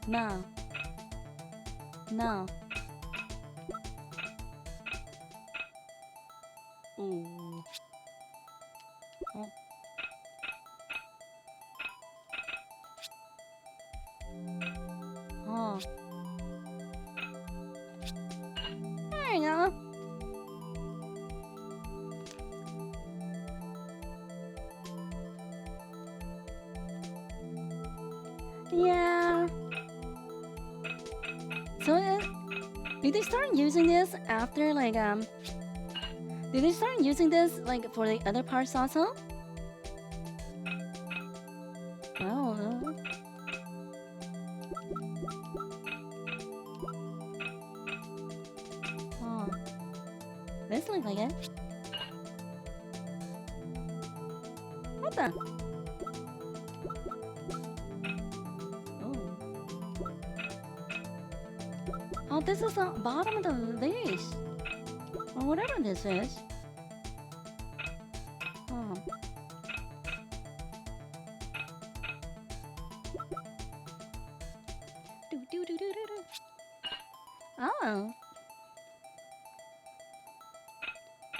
No. No. Ooh. Oh. Oh. There you go. Yeah. So did they start using this after like did they start using this like for the other parts also? Oh. Oh. This looks like it. What the? Oh, this is the bottom of the vase. Or whatever this is. Oh. Oh.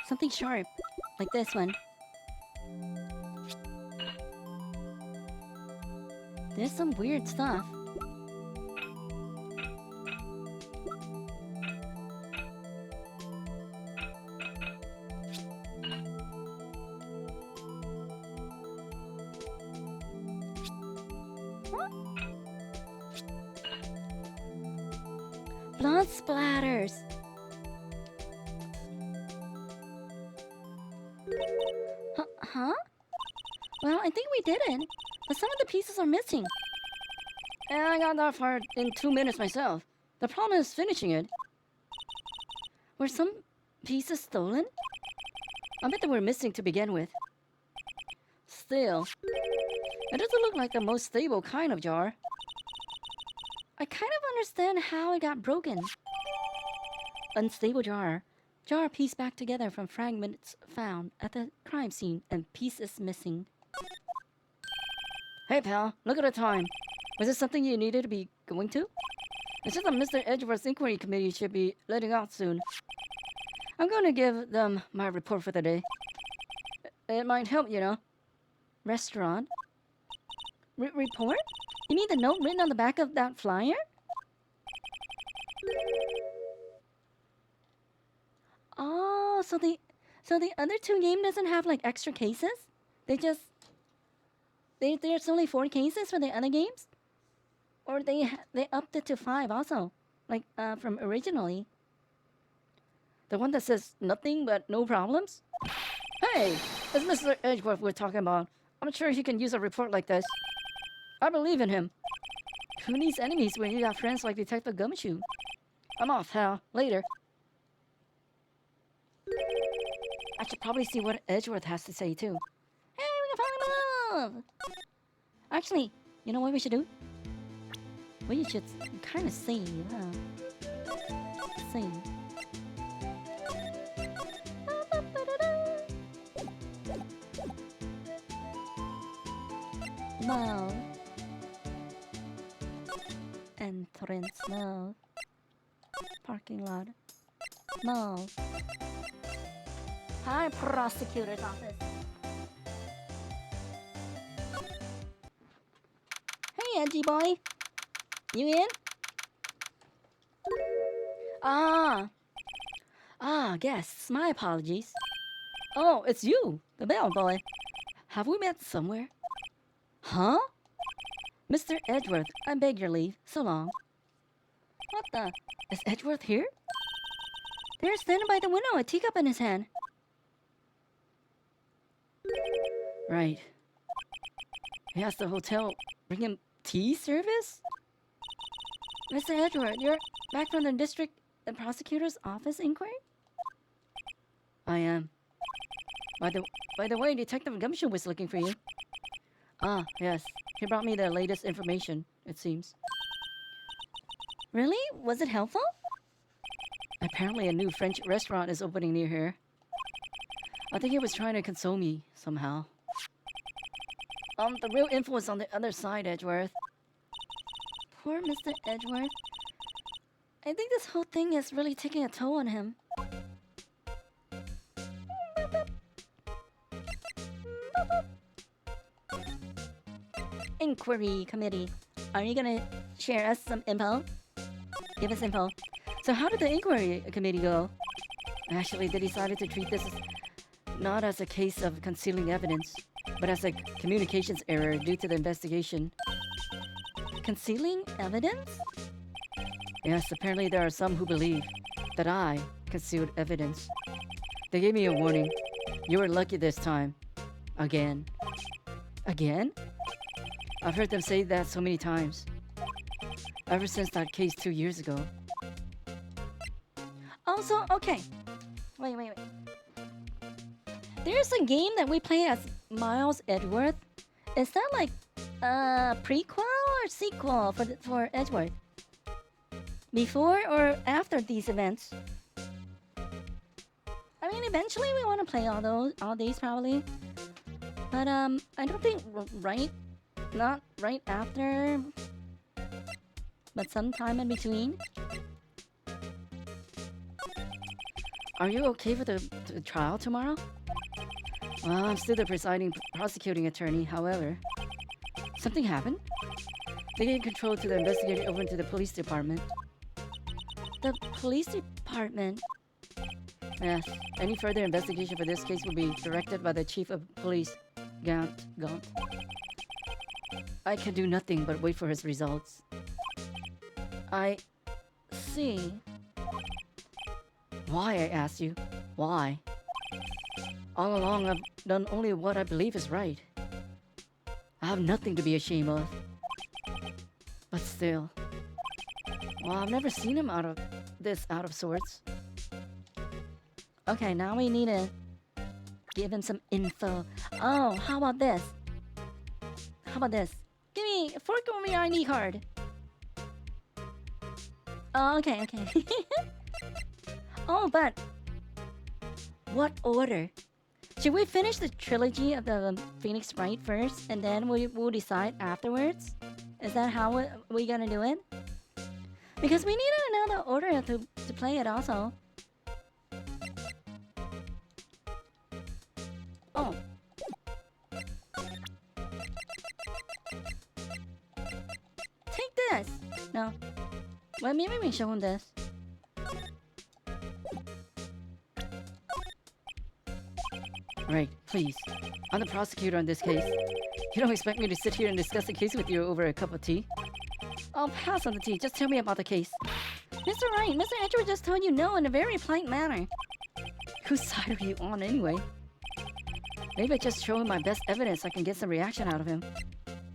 Something sharp. Like this one. There's some weird stuff. Blood splatters. Huh? Well, I think we did it, but some of the pieces are missing.
And I got that far in 2 minutes myself. The problem is finishing it.
Were some pieces stolen?
I bet they were missing to begin with. Still, it doesn't look like the most stable kind of jar.
I kind of understand how it got broken.
Unstable jar.
Jar pieced back together from fragments found at the crime scene and pieces missing.
Hey pal, look at the time. Was this something you needed to be going to? It's just that Mr. Edgeworth's inquiry committee should be letting out soon. I'm going to give them my report for the day. It might help, you know.
Restaurant? Report? You mean the note written on the back of that flyer? Oh, so the other two game doesn't have like extra cases? There's only 4 cases for the other games? Or they upped it to 5 also, like from originally.
The one that says nothing but no problems? Hey, it's Mr. Edgeworth we're talking about. I'm sure he can use a report like this. I believe in him.
Who needs enemies when you got friends like Detective Gumshoe?
I'm off, pal. Later.
I should probably see what Edgeworth has to say too. Hey, we can finally move! Actually, you know what we should do? We should kind of save, huh? Save. Mode. Entrance mode. Parking lot. Mall. Hi, prosecutor's office. Hey, edgy boy. You in? Ah. Guests. My apologies. Oh, it's you, the bellboy. Have we met somewhere? Huh? Mr. Edgeworth, I beg your leave. So long. What the? Is Edgeworth here? They're standing by the window, a teacup in his hand. Right. He asked the hotel bring him tea service? Mr. Edgeworth, you're back from the prosecutor's office inquiry? I am. By the way, Detective Gumshoe was looking for you. Ah, yes. He brought me the latest information, it seems. Really? Was it helpful? Apparently a new French restaurant is opening near here. I think he was trying to console me somehow. The real info is on the other side, Edgeworth. Poor Mr. Edgeworth. I think this whole thing is really taking a toll on him. Inquiry committee. Are you gonna share us some info? Give us info. So how did the inquiry committee go? Actually, they decided to treat this not as a case of concealing evidence, but as a communications error due to the investigation. Concealing evidence? Yes, apparently there are some who believe that I concealed evidence. They gave me a warning. You were lucky this time. Again. Again? I've heard them say that so many times. Ever since that case 2 years ago. Also, okay. Wait. There's a game that we play as Miles Edgeworth. Is that like a prequel or sequel for Edgeworth? Before or after these events? I mean, eventually we want to play all these probably. But I don't think not right after, but sometime in between. Are you okay for the trial tomorrow? Well, I'm still the prosecuting attorney. However, something happened. They gave control to the investigator over to the police department. The police department? Yes. Any further investigation for this case will be directed by the chief of police, Gaunt. I can do nothing but wait for his results. I see. Why, I ask you? Why? All along, I've done only what I believe is right. I have nothing to be ashamed of. But still. Well, I've never seen him out of sorts. Okay, now we need to give him some info. Oh, how about this? Give me, fork over your ID card. Oh, okay. Oh, but what order? Should we finish the trilogy of the Phoenix Wright first, and then we'll decide afterwards? Is that how we're gonna do it? Because we need to know the order to play it also. Oh. Take this! No. Well, maybe we show him this. Right, please. I'm the prosecutor on this case. You don't expect me to sit here and discuss the case with you over a cup of tea? I'll pass on the tea. Just tell me about the case. Mr. Wright, Mr. Edgeworth just told you no in a very polite manner. Whose side are you on anyway? Maybe I just show him my best evidence so I can get some reaction out of him.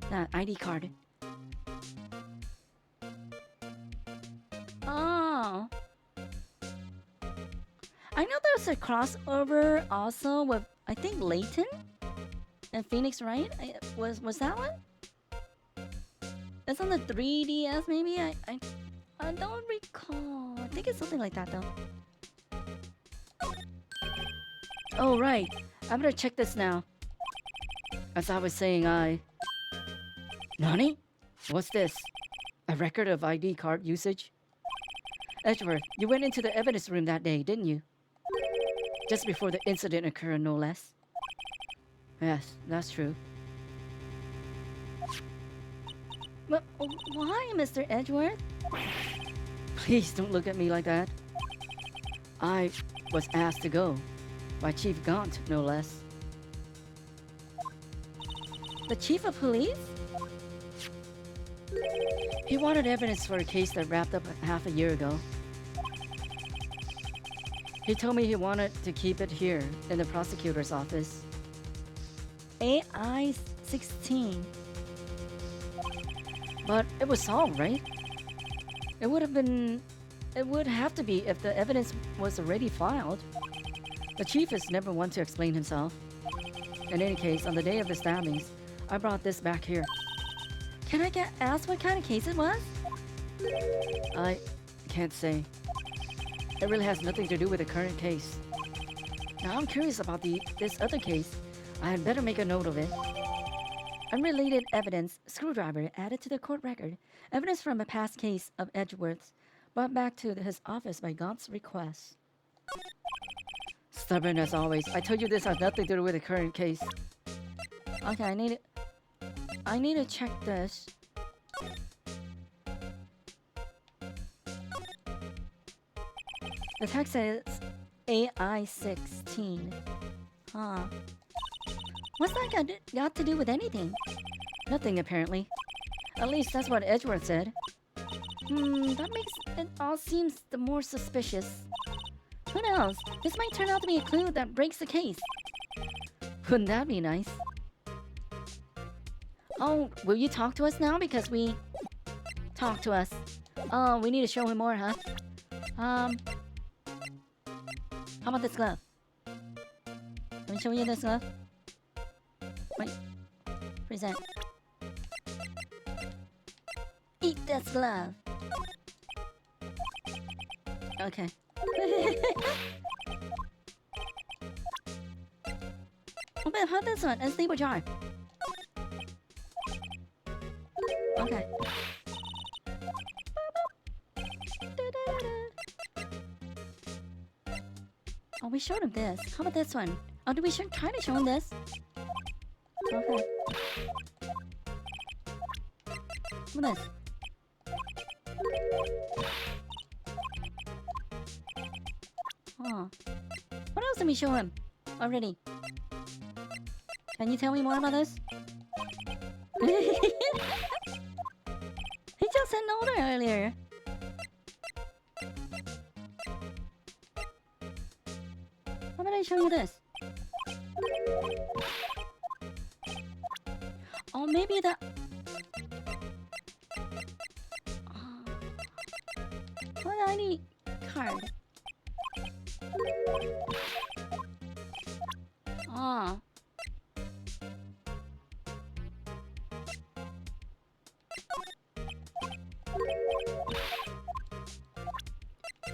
That ID card. Oh. I know there's a crossover also with, I think, Layton and Phoenix Wright. Was that one? It's on the 3DS maybe? I don't recall. I think it's something like that though. Oh right. I'm gonna check this now. As I was saying, Nani? What's this? A record of ID card usage?
Edgeworth, you went into the evidence room that day, didn't you? Just before the incident occurred, no less. Yes, that's true.
But why, Mr. Edgeworth?
Please don't look at me like that. I was asked to go by Chief Gaunt, no less.
The chief of police?
He wanted evidence for a case that wrapped up half a year ago. He told me he wanted to keep it here in the prosecutor's office.
AI 16.
But it was solved, right? It would have to be if the evidence was already filed. The chief is never one to explain himself. In any case, on the day of the stabbings, I brought this back here.
Can I get asked what kind of case it was?
I can't say. It really has nothing to do with the current case. Now I'm curious about this other case. I had better make a note of it.
Unrelated evidence, screwdriver added to the court record. Evidence from a past case of Edgeworth's brought back to his office by Gaunt's request.
Stubborn as always. I told you this has nothing to do with the current case.
Okay, I need to check this. The text says AI 16. Huh. What's that got to do with anything?
Nothing, apparently. At least that's what Edgeworth said.
That makes it all seems the more suspicious. Who knows? This might turn out to be a clue that breaks the case.
Wouldn't that be nice?
Oh, will you talk to us now? Because we... Talk to us. Oh, we need to show him more, huh? How about this glove? Let me show you this glove. Wait. Present. Eat this glove. Okay. Open how this one? Unstable jar. Okay. Oh, we showed him this. How about this one? Oh, did we try to show him this? Okay. What is this? Oh. What else did we show him already? Can you tell me more about this? He just said no earlier. How about I show you this? Oh, maybe the... What ID card? Oh.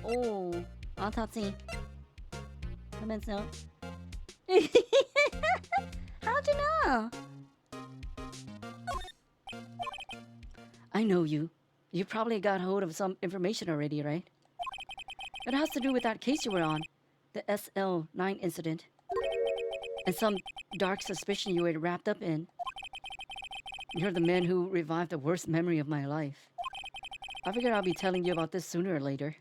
Oh, autopsy. Commence note. How'd you know?
I know you. You probably got hold of some information already, right? It has to do with that case you were on, the SL9 incident, and some dark suspicion you were wrapped up in. You're the man who revived the worst memory of my life. I figured I'll be telling you about this sooner or later.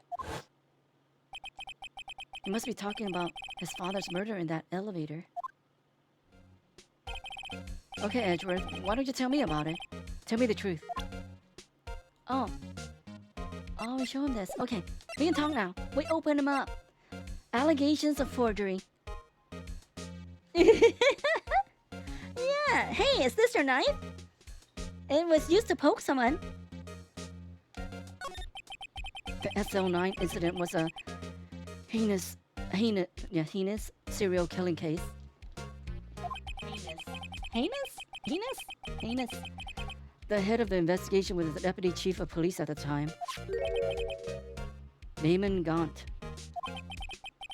You must be talking about his father's murder in that elevator. Okay, Edgeworth, why don't you tell me about it? Tell me the truth.
Oh. Oh, we show him this. Okay, we can talk now. We open him up. Allegations of forgery. Yeah. Hey, is this your knife? It was used to poke someone.
The SL9 incident was a heinous serial killing case.
Heinous?
The head of the investigation was the deputy chief of police at the time, Damon Gaunt.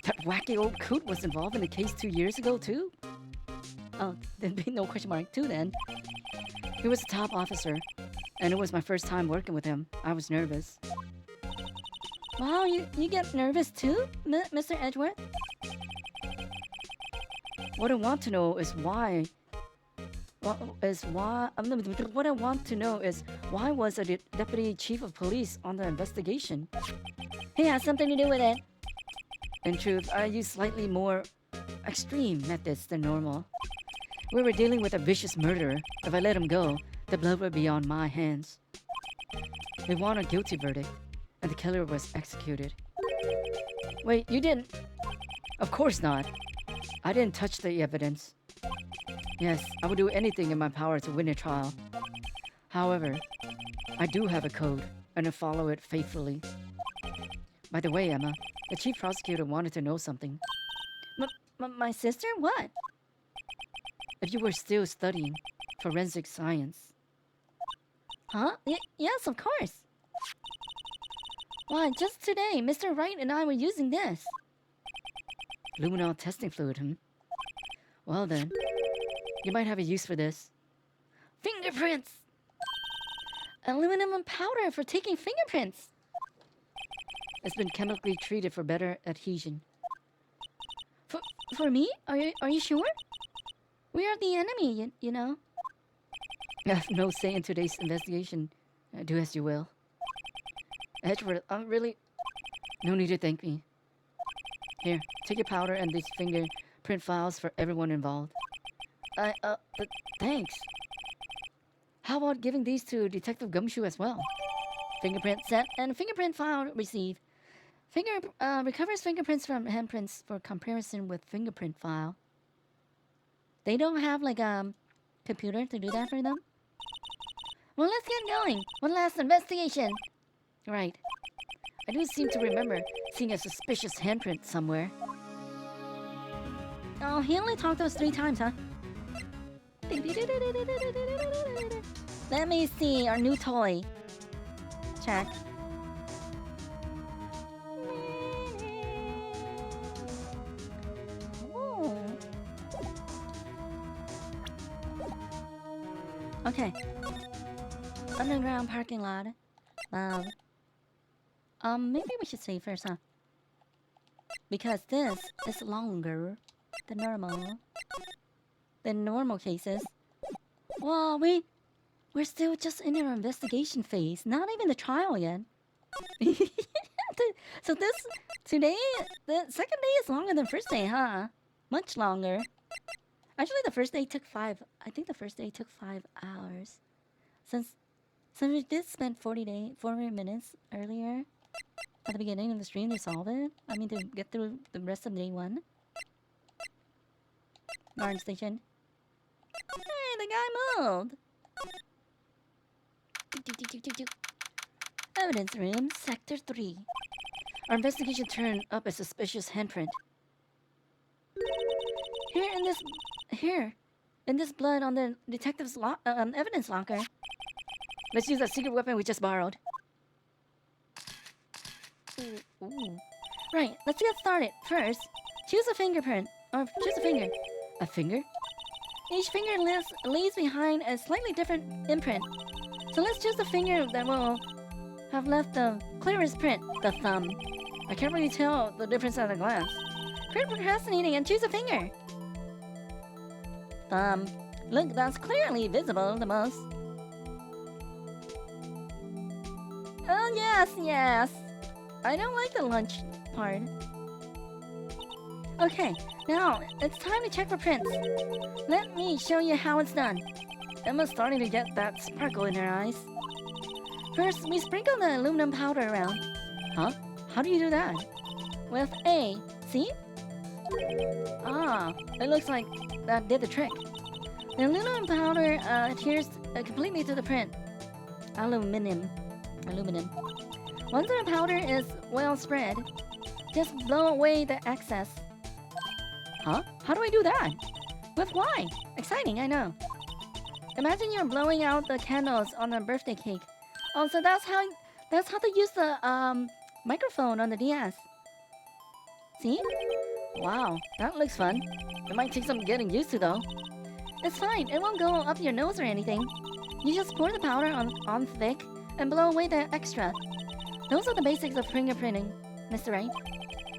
That wacky old coot was involved in the case 2 years ago too? Oh, there'd be no question mark too then. He was a top officer, and it was my first time working with him. I was nervous.
Wow, you get nervous too, Mr. Edgeworth?
What I want to know is why. What I want to know is why was a deputy chief of police on the investigation?
He has something to do with it.
In truth, I used slightly more extreme methods than normal. We were dealing with a vicious murderer. If I let him go, the blood would be on my hands. We won a guilty verdict, and the killer was executed. Wait, you didn't? Of course not. I didn't touch the evidence. Yes, I would do anything in my power to win a trial. However, I do have a code, and I follow it faithfully. By the way, Emma, the chief prosecutor wanted to know something.
My sister? What?
If you were still studying forensic science.
Huh? Yes, of course. Why, just today, Mr. Wright and I were using this.
Luminol testing fluid, Well then, you might have a use for this.
Fingerprints! Aluminum powder for taking fingerprints.
It's been chemically treated for better adhesion.
For me? Are you sure? We are the enemy, you know.
I have no say in today's investigation. Do as you will. Edgeworth, really... No need to thank me. Here, take your powder and these fingerprint files for everyone involved. Thanks. How about giving these to Detective Gumshoe as well?
Fingerprint set and fingerprint file received. Recovers fingerprints from handprints for comparison with fingerprint file. They don't have like a computer to do that for them? Well, let's get going. One last investigation.
Right. I do seem to remember seeing a suspicious handprint somewhere.
Oh, he only talked to us 3 times, huh? Let me see our new toy. Check. Ooh. Okay. Underground parking lot. Maybe we should save first, huh? Because this is longer than normal cases. Well, we're still just in our investigation phase. Not even the trial yet. So today, the second day is longer than first day, huh? Much longer. Actually, the first day took 5. I think the first day took 5 hours. Since we did spend 40 minutes earlier at the beginning of the stream to solve it. I mean, to get through the rest of day 1. Guard station. Hey, the guy moved. Evidence room, sector 3.
Our investigation turned up a suspicious handprint.
Here in this blood on the detective's evidence locker.
Let's use that secret weapon we just borrowed.
Ooh. Right, let's get started. First, choose a fingerprint. Or choose a finger.
A finger?
Each finger leaves behind a slightly different imprint. So let's choose the finger that will have left the clearest print, the thumb.
I can't really tell the difference at a glance.
Quit procrastinating and choose a finger. Thumb. Look, that's clearly visible the most. Oh, yes. I don't like the lunch part. Okay, now it's time to check for prints. Let me show you how it's done.
Emma's starting to get that sparkle in her eyes.
First, we sprinkle the aluminum powder around.
Huh? How do you do that?
With A. See?
Ah, it looks like that did the trick.
The aluminum powder adheres completely to the print. Aluminum. Once the powder is well spread, just blow away the excess.
Huh? How do I do that?
With why? Exciting, I know. Imagine you're blowing out the candles on a birthday cake. Oh, so that's how to use the microphone on the DS. See?
Wow, that looks fun. It might take some getting used to though.
It's fine, it won't go up your nose or anything. You just pour the powder on thick and blow away the extra.
Those are the basics of fingerprinting, Mr. Wright.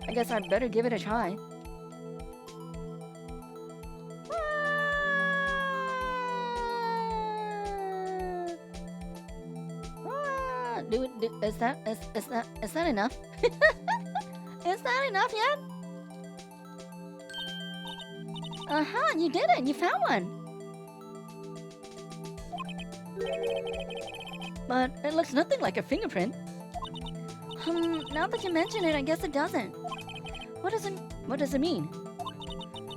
I guess I'd better give it a try. Is that enough? Is that enough yet? You did it! You found one! But it looks nothing like a fingerprint. Now that you mention it, I guess it doesn't. What does it mean?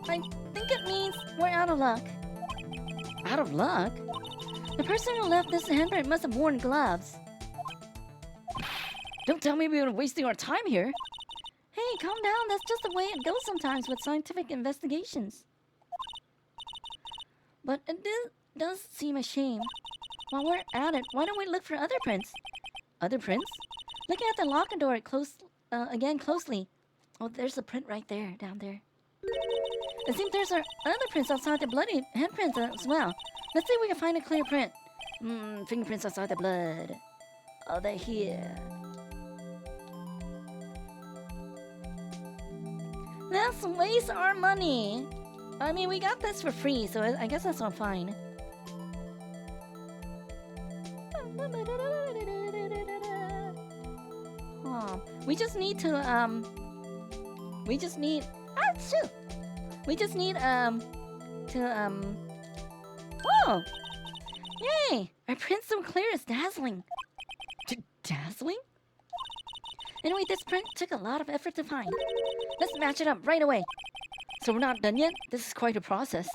I think it means we're out of luck. Out of luck? The person who left this handprint must have worn gloves. Don't tell me we're wasting our time here. Hey, calm down. That's just the way it goes sometimes with scientific investigations. But it does seem a shame. While we're at it, why don't we look for other prints? Other prints? Looking at the locker door again closely. Oh, there's a print right there, down there. It seems there's other prints outside the bloody handprints as well. Let's see if we can find a clear print. Fingerprints outside the blood. Oh, they're here. Let's waste our money. I mean, we got this for free, so I guess that's all fine. We just need to, whoa! Yay! Our print's so clear, it's dazzling. Dazzling? Anyway, this print took a lot of effort to find. Let's match it up right away. So we're not done yet? This is quite a process.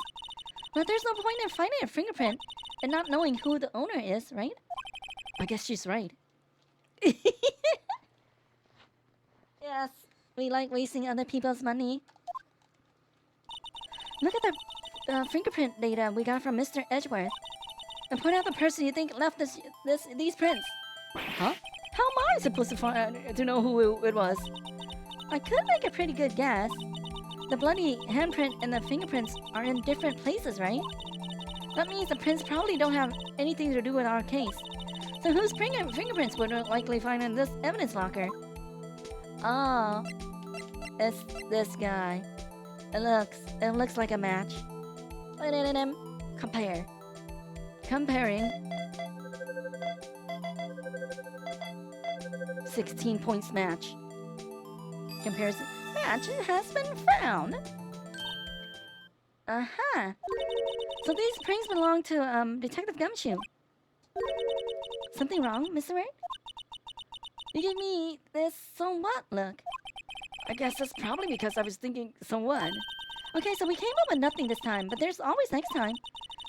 But there's no point in finding a fingerprint and not knowing who the owner is, right? I guess she's right. Yes, we like wasting other people's money. Look at the fingerprint data we got from Mr. Edgeworth. And point out the person you think left these prints. Huh? How am I supposed to know who it was? I could make a pretty good guess. The bloody handprint and the fingerprints are in different places, right? That means the prints probably don't have anything to do with our case. So whose fingerprints would we likely find in this evidence locker? Oh, it's this guy. It looks like a match. Compare. Comparing. 16 points match. Comparison. Match has been found. So these prints belong to Detective Gumshoe. Something wrong, Mr. Wright? You give me this so what look. I guess that's probably because I was thinking so what. Okay, so we came up with nothing this time, but there's always next time.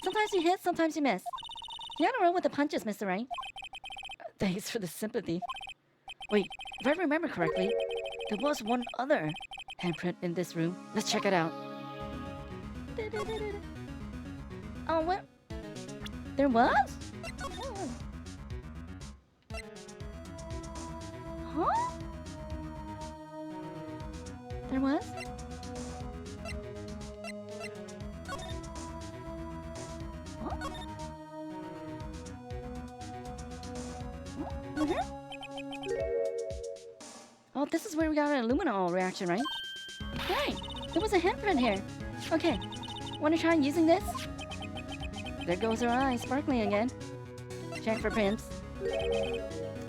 Sometimes you hit, sometimes you miss. You gotta roll with the punches, Mr. Wright. Thanks for the sympathy. Wait, if I remember correctly, there was one other handprint in this room. Let's check it out. Oh, what? There was? Huh? There was? Huh? Oh, this is where we got an luminol reaction, right? Right! There was a handprint here. Okay, wanna try using this? There goes our eye, sparkling again. Check for prints.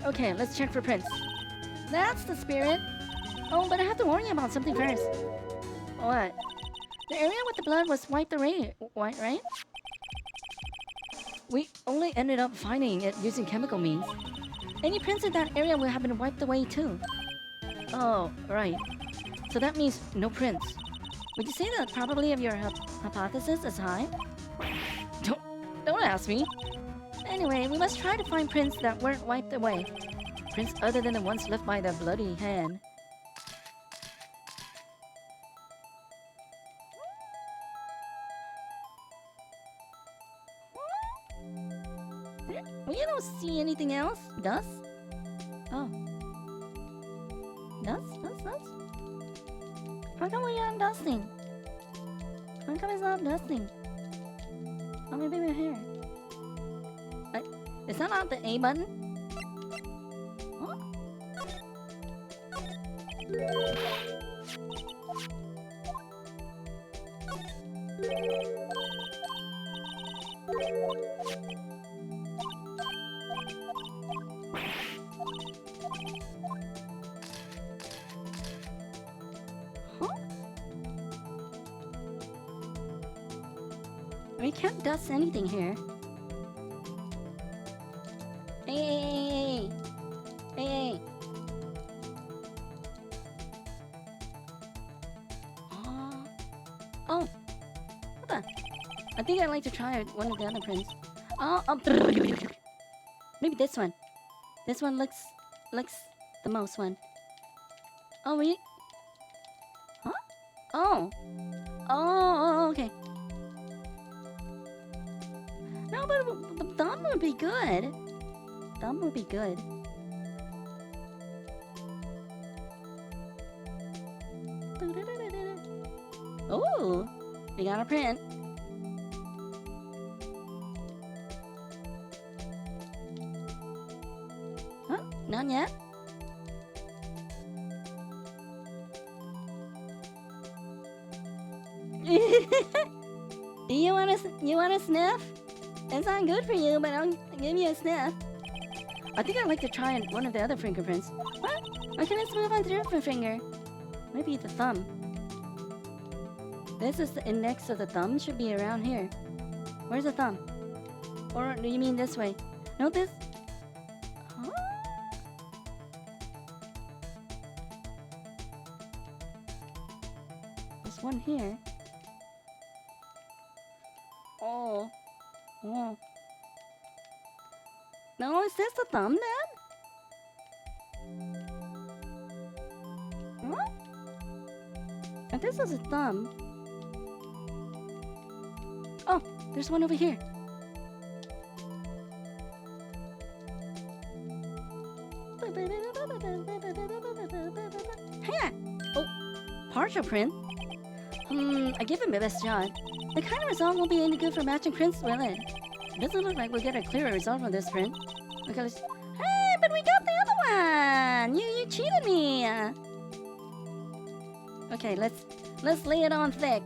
Okay, let's check for prints. That's the spirit. Oh, but I have to warn you about something first. What? The area with the blood was wiped away, right? We only ended up finding it using chemical means. Any prints in that area will have been wiped away too. Oh, right. So that means no prints. Would you say the probability of your hypothesis is high? Don't ask me. Anyway, we must try to find prints that weren't wiped away. Prints other than the ones left by the bloody hand. We don't see anything else. Dust? Oh. Dust? How come we aren't dusting? How come it's not dusting? Oh, maybe we're here. Is that not the A button? Huh?
Huh? We can't dust anything here. Hey, hey, hey, hey. Oh, what the? I think I'd like to try one of the other prints. Maybe this one. This one looks the most one. Oh, really? Huh? Oh, okay. No, but the thumb would be good. Thumb would be good. Oh, we got a print. Huh? Not yet. You wanna sniff? It's not good for you, but I'll give you a sniff. I think I'd like to try one of the other fingerprints. What? Why can't I move on to a different finger? Maybe the thumb. This is the index, so the thumb should be around here. Where's the thumb? Or do you mean this way? No, this. Huh? There's one here. Oh. Oh. No, is this the thumb then? Huh? And this is a thumb. Oh, there's one over here. Hey! Oh, partial print. I give it my best shot. The kind of result won't be any good for matching prints, will it? It doesn't look like we'll get a clearer result from this print. Okay, let's... Hey, but we got the other one! You cheated me! Okay, let's lay it on thick.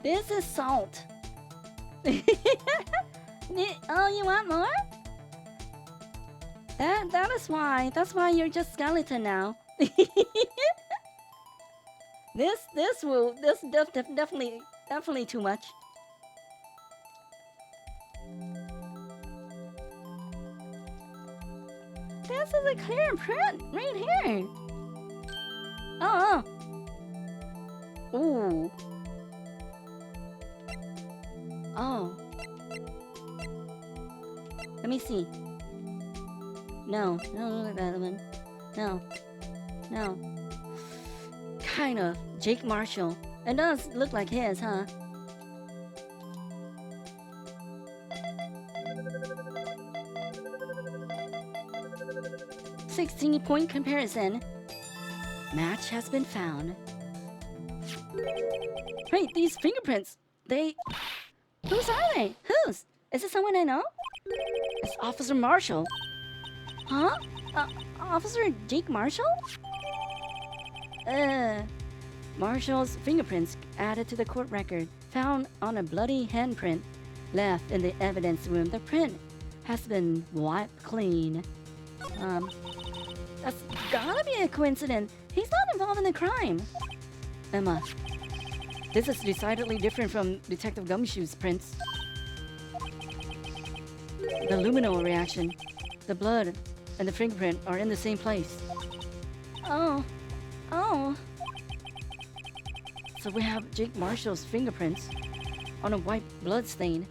This is salt. Oh, you want more? That is why. That's why you're just skeleton now. This definitely too much. This is a clear print right here. Oh. Ooh. Oh. Let me see. No, that one. No. Kind of. Jake Marshall. It does look like his, huh? .16 comparison. Match has been found. Wait, these fingerprints. Whose are they? Whose? Is it someone I know? It's Officer Marshall. Huh? Officer Jake Marshall? Marshall's fingerprints added to the court record, found on a bloody handprint left in the evidence room. The print has been wiped clean. That's gotta be a coincidence. He's not involved in the crime. Emma, this is decidedly different from Detective Gumshoe's prints. The luminol reaction, the blood, and the fingerprint are in the same place. Oh. So we have Jake Marshall's fingerprints on a white blood stain.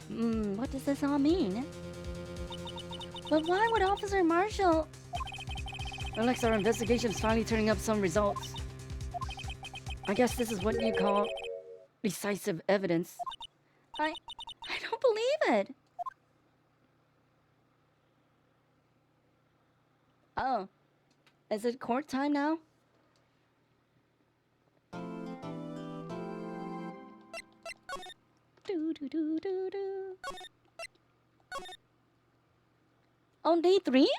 What does this all mean? But why would Officer Marshall... Alex, our investigation is finally turning up some results. I guess this is what you call decisive evidence. I don't believe it. Is it court time now? Do. On day 3?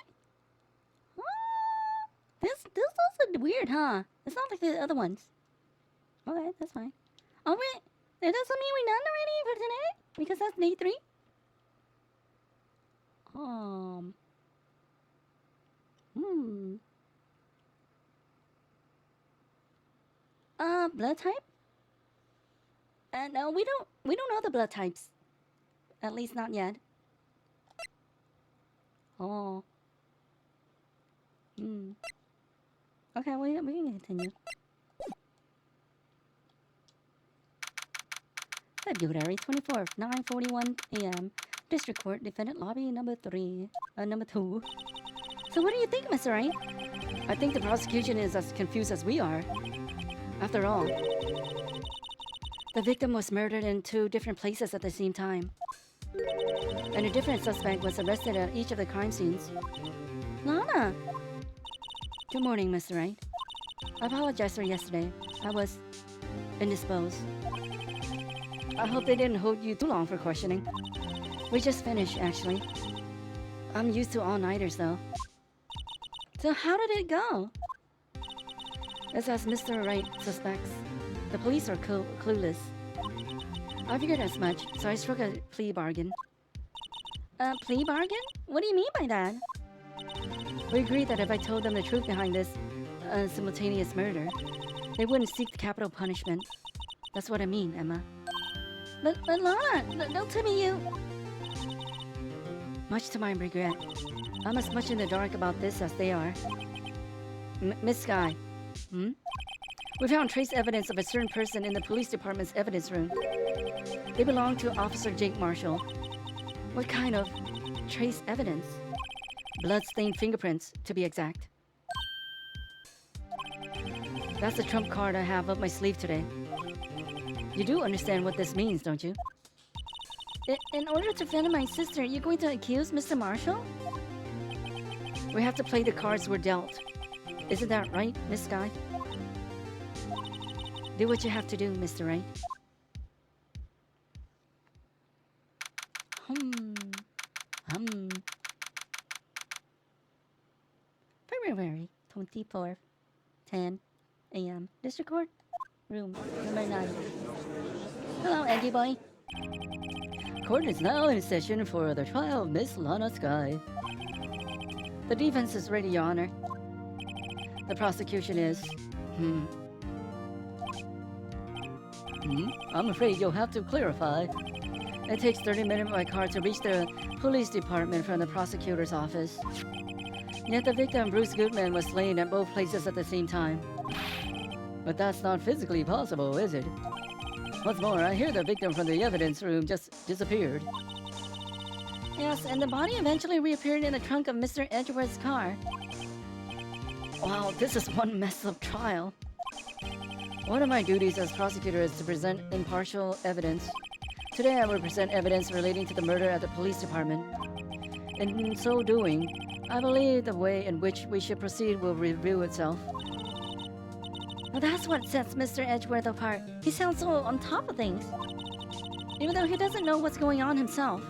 This also weird, huh? It's not like the other ones. Okay, that's fine. Oh wait, that doesn't mean we're done already for today? Because that's day 3? Blood type? No, we don't know the blood types. At least not yet. Oh. Okay, we can continue. February 24th, 9:41 a.m. District Court, Defendant Lobby number 2. So what do you think, Mr. Wright?
I think the prosecution is as confused as we are. After all, the victim was murdered in 2 different places at the same time. And a different suspect was arrested at each of the crime scenes.
Lana!
Good morning, Mr. Wright. I apologize for yesterday. I was indisposed. I hope they didn't hold you too long for questioning. We just finished, actually. I'm used to all-nighters, though.
So how did it go?
It's as Mr. Wright suspects. The police are clueless. I figured as much, so I struck a plea bargain.
A plea bargain? What do you mean by that?
We agreed that if I told them the truth behind this simultaneous murder, they wouldn't seek the capital punishment. That's what I mean, Emma.
But Lana, don't tell me you...
Much to my regret, I'm as much in the dark about this as they are. Miss Sky. We found trace evidence of a certain person in the police department's evidence room. They belong to Officer Jake Marshall.
What kind of trace evidence?
Blood-stained fingerprints, to be exact. That's the trump card I have up my sleeve today. You do understand what this means, don't you?
In order to defend my sister, you're going to accuse Mr. Marshall?
We have to play the cards we're dealt. Isn't that right, Miss Sky? Do what you have to do, Mr. Wright.
February 24th, 10 a.m. District Court, room number 9. Hello, Eggy boy.
Court is now in session for the trial of Miss Lana Sky. The defense is ready, Your Honor. The prosecution is... I'm afraid you'll have to clarify. It takes 30 minutes by car to reach the police department from the prosecutor's office. Yet the victim, Bruce Goodman, was slain at both places at the same time. But that's not physically possible, is it? What's more, I hear the victim from the evidence room just disappeared.
Yes, and the body eventually reappeared in the trunk of Mr. Edgeworth's car.
Wow, this is one messed up trial. One of my duties as prosecutor is to present impartial evidence. Today I will present evidence relating to the murder at the police department. In so doing, I believe the way in which we should proceed will reveal itself.
Well, that's what sets Mr. Edgeworth apart. He sounds so on top of things, even though he doesn't know what's going on himself.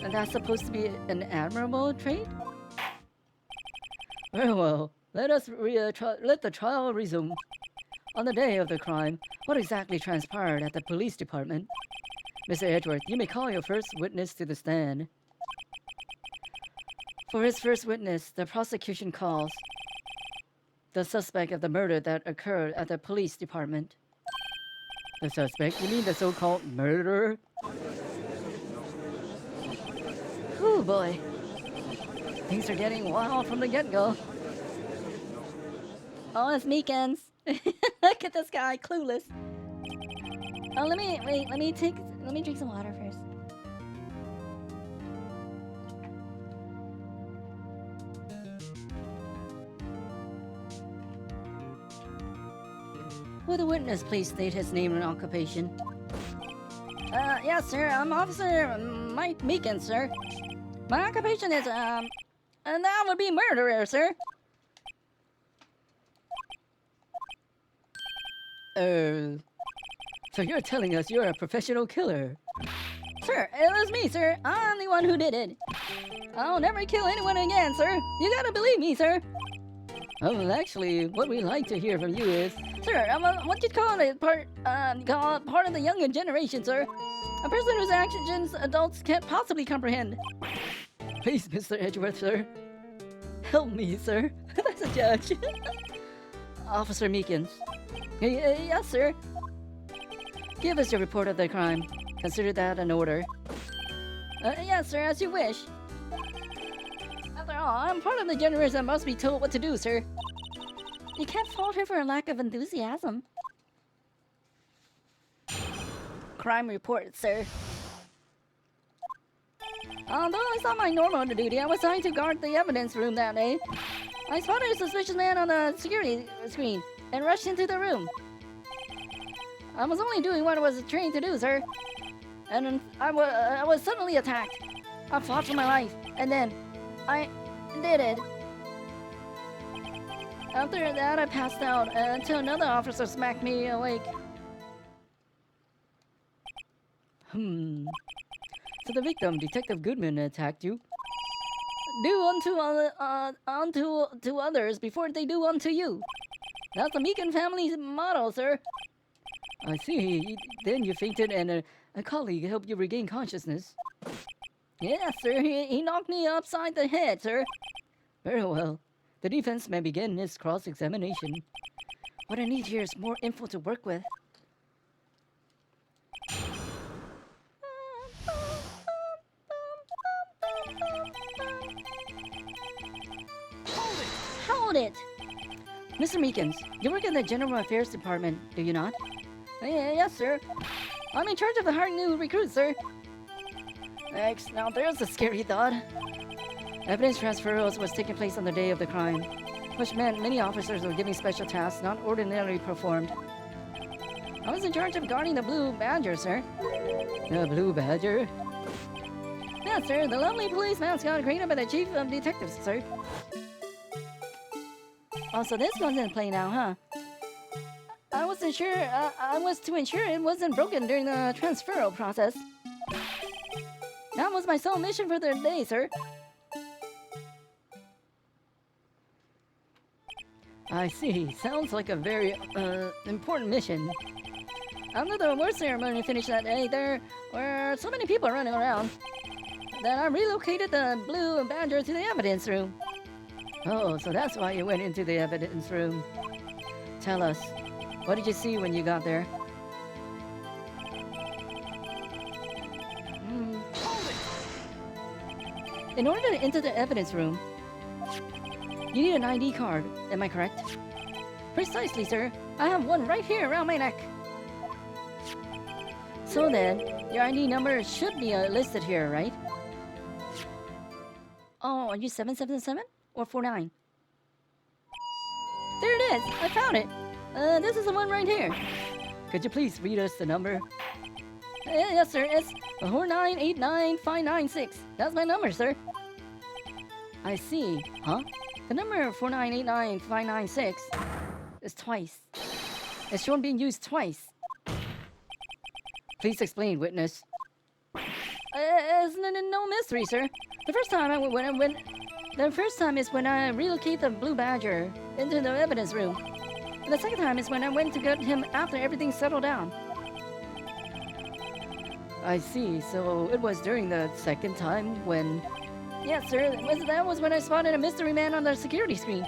And that's supposed to be an admirable trait? Very well, let the trial resume. On the day of the crime, what exactly transpired at the police department? Mr. Edgeworth, you may call your first witness to the stand. For his first witness, the prosecution calls the suspect of the murder that occurred at the police department. The suspect? You mean the so-called murderer? Oh boy. Things are getting wild from the get-go.
Oh, it's Meekins. Look at this guy, clueless. Oh, let me drink some water first.
Will the witness please state his name and occupation?
Yes, sir. I'm Officer Mike Meekins, sir. My occupation is, and that would be murderer, sir.
So you're telling us you're a professional killer?
Sir, it was me, sir. I'm the one who did it. I'll never kill anyone again, sir. You gotta believe me, sir.
Well, actually, what we like to hear from you is...
Sir, I'm what you call it, part of the younger generation, sir. A person whose actions adults can't possibly comprehend.
Please, Mr. Edgeworth, sir. Help me, sir. That's a judge. Officer Meekins.
Yes, sir.
Give us your report of the crime. Consider that an order.
Yes, sir, as you wish. After all, I'm part of the generation that must be told what to do, sir. You can't fault her for a lack of enthusiasm. Crime report, sir. Although it's not my normal duty, I was assigned to guard the evidence room that day. I spotted a suspicious man on the security screen and rushed into the room. I was only doing what I was trained to do, sir. And I was suddenly attacked. I fought for my life, and then I did it. After that, I passed out until another officer smacked me awake.
So the victim, Detective Goodman, attacked you?
Do unto others before they do unto you. That's the Meekin family's motto, sir.
I see. Then you fainted and a colleague helped you regain consciousness.
Yes, sir. He knocked me upside the head, sir.
Very well. The defense may begin its cross-examination. What I need here is more info to work with.
Hold it!
Mr. Meekins, you work in the General Affairs Department, do you not?
Yes, sir. I'm in charge of the hiring new recruits, sir.
Thanks. Now there's a scary thought. Evidence transfer was taking place on the day of the crime, which meant many officers were given special tasks not ordinarily performed.
I was in charge of guarding the Blue Badger, sir.
The Blue Badger?
Yes, sir. The lovely police mascot created by the chief of detectives, sir. Oh, so this one's in play now, huh? I was to ensure it wasn't broken during the transferal process. That was my sole mission for the day, sir.
I see. Sounds like a very, important mission.
After the award ceremony finished that day, there were so many people running around that I relocated the Blue Badger to the evidence room.
Oh, so that's why you went into the evidence room. Tell us, what did you see when you got there? In order to enter the evidence room, you need an ID card, am I correct?
Precisely, sir. I have one right here around my neck.
So then, your ID number should be listed here, right?
Oh, are you 777 or 49? There it is. I found it. This is the one right here.
Could you please read us the number?
Yes, sir. It's 4989596. That's my number, sir.
I see. Huh?
The number 4989596 is twice.
It's shown being used twice. Please explain, witness.
It's no mystery, sir. The first time is when I relocate the Blue Badger into the evidence room. And the second time is when I went to get him after everything settled down.
I see. So it was during the second time when...
Yes, sir. That was when I spotted a mystery man on the security screen.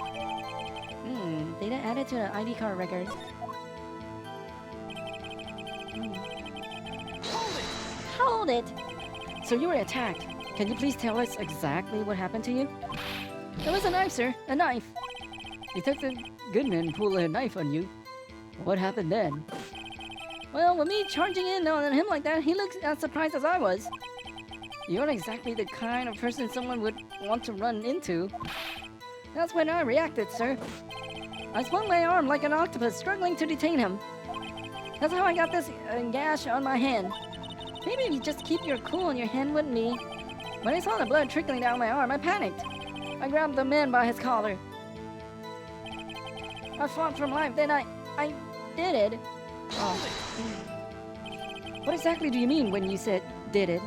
Data added to the ID card record. Hold it!
So you were attacked. Can you please tell us exactly what happened to you?
It was a knife, sir. A knife.
Detective Goodman pulled a knife on you. What happened then?
Well, with me charging in on him like that, he looked as surprised as I was.
You're not exactly the kind of person someone would want to run into.
That's when I reacted, sir. I swung my arm like an octopus, struggling to detain him. That's how I got this gash on my hand. Maybe if you just keep your cool in your hand, wouldn't me? When I saw the blood trickling down my arm, I panicked. I grabbed the man by his collar. I fought for life, then I did it.
Hold it!
What exactly do you mean when you said did it?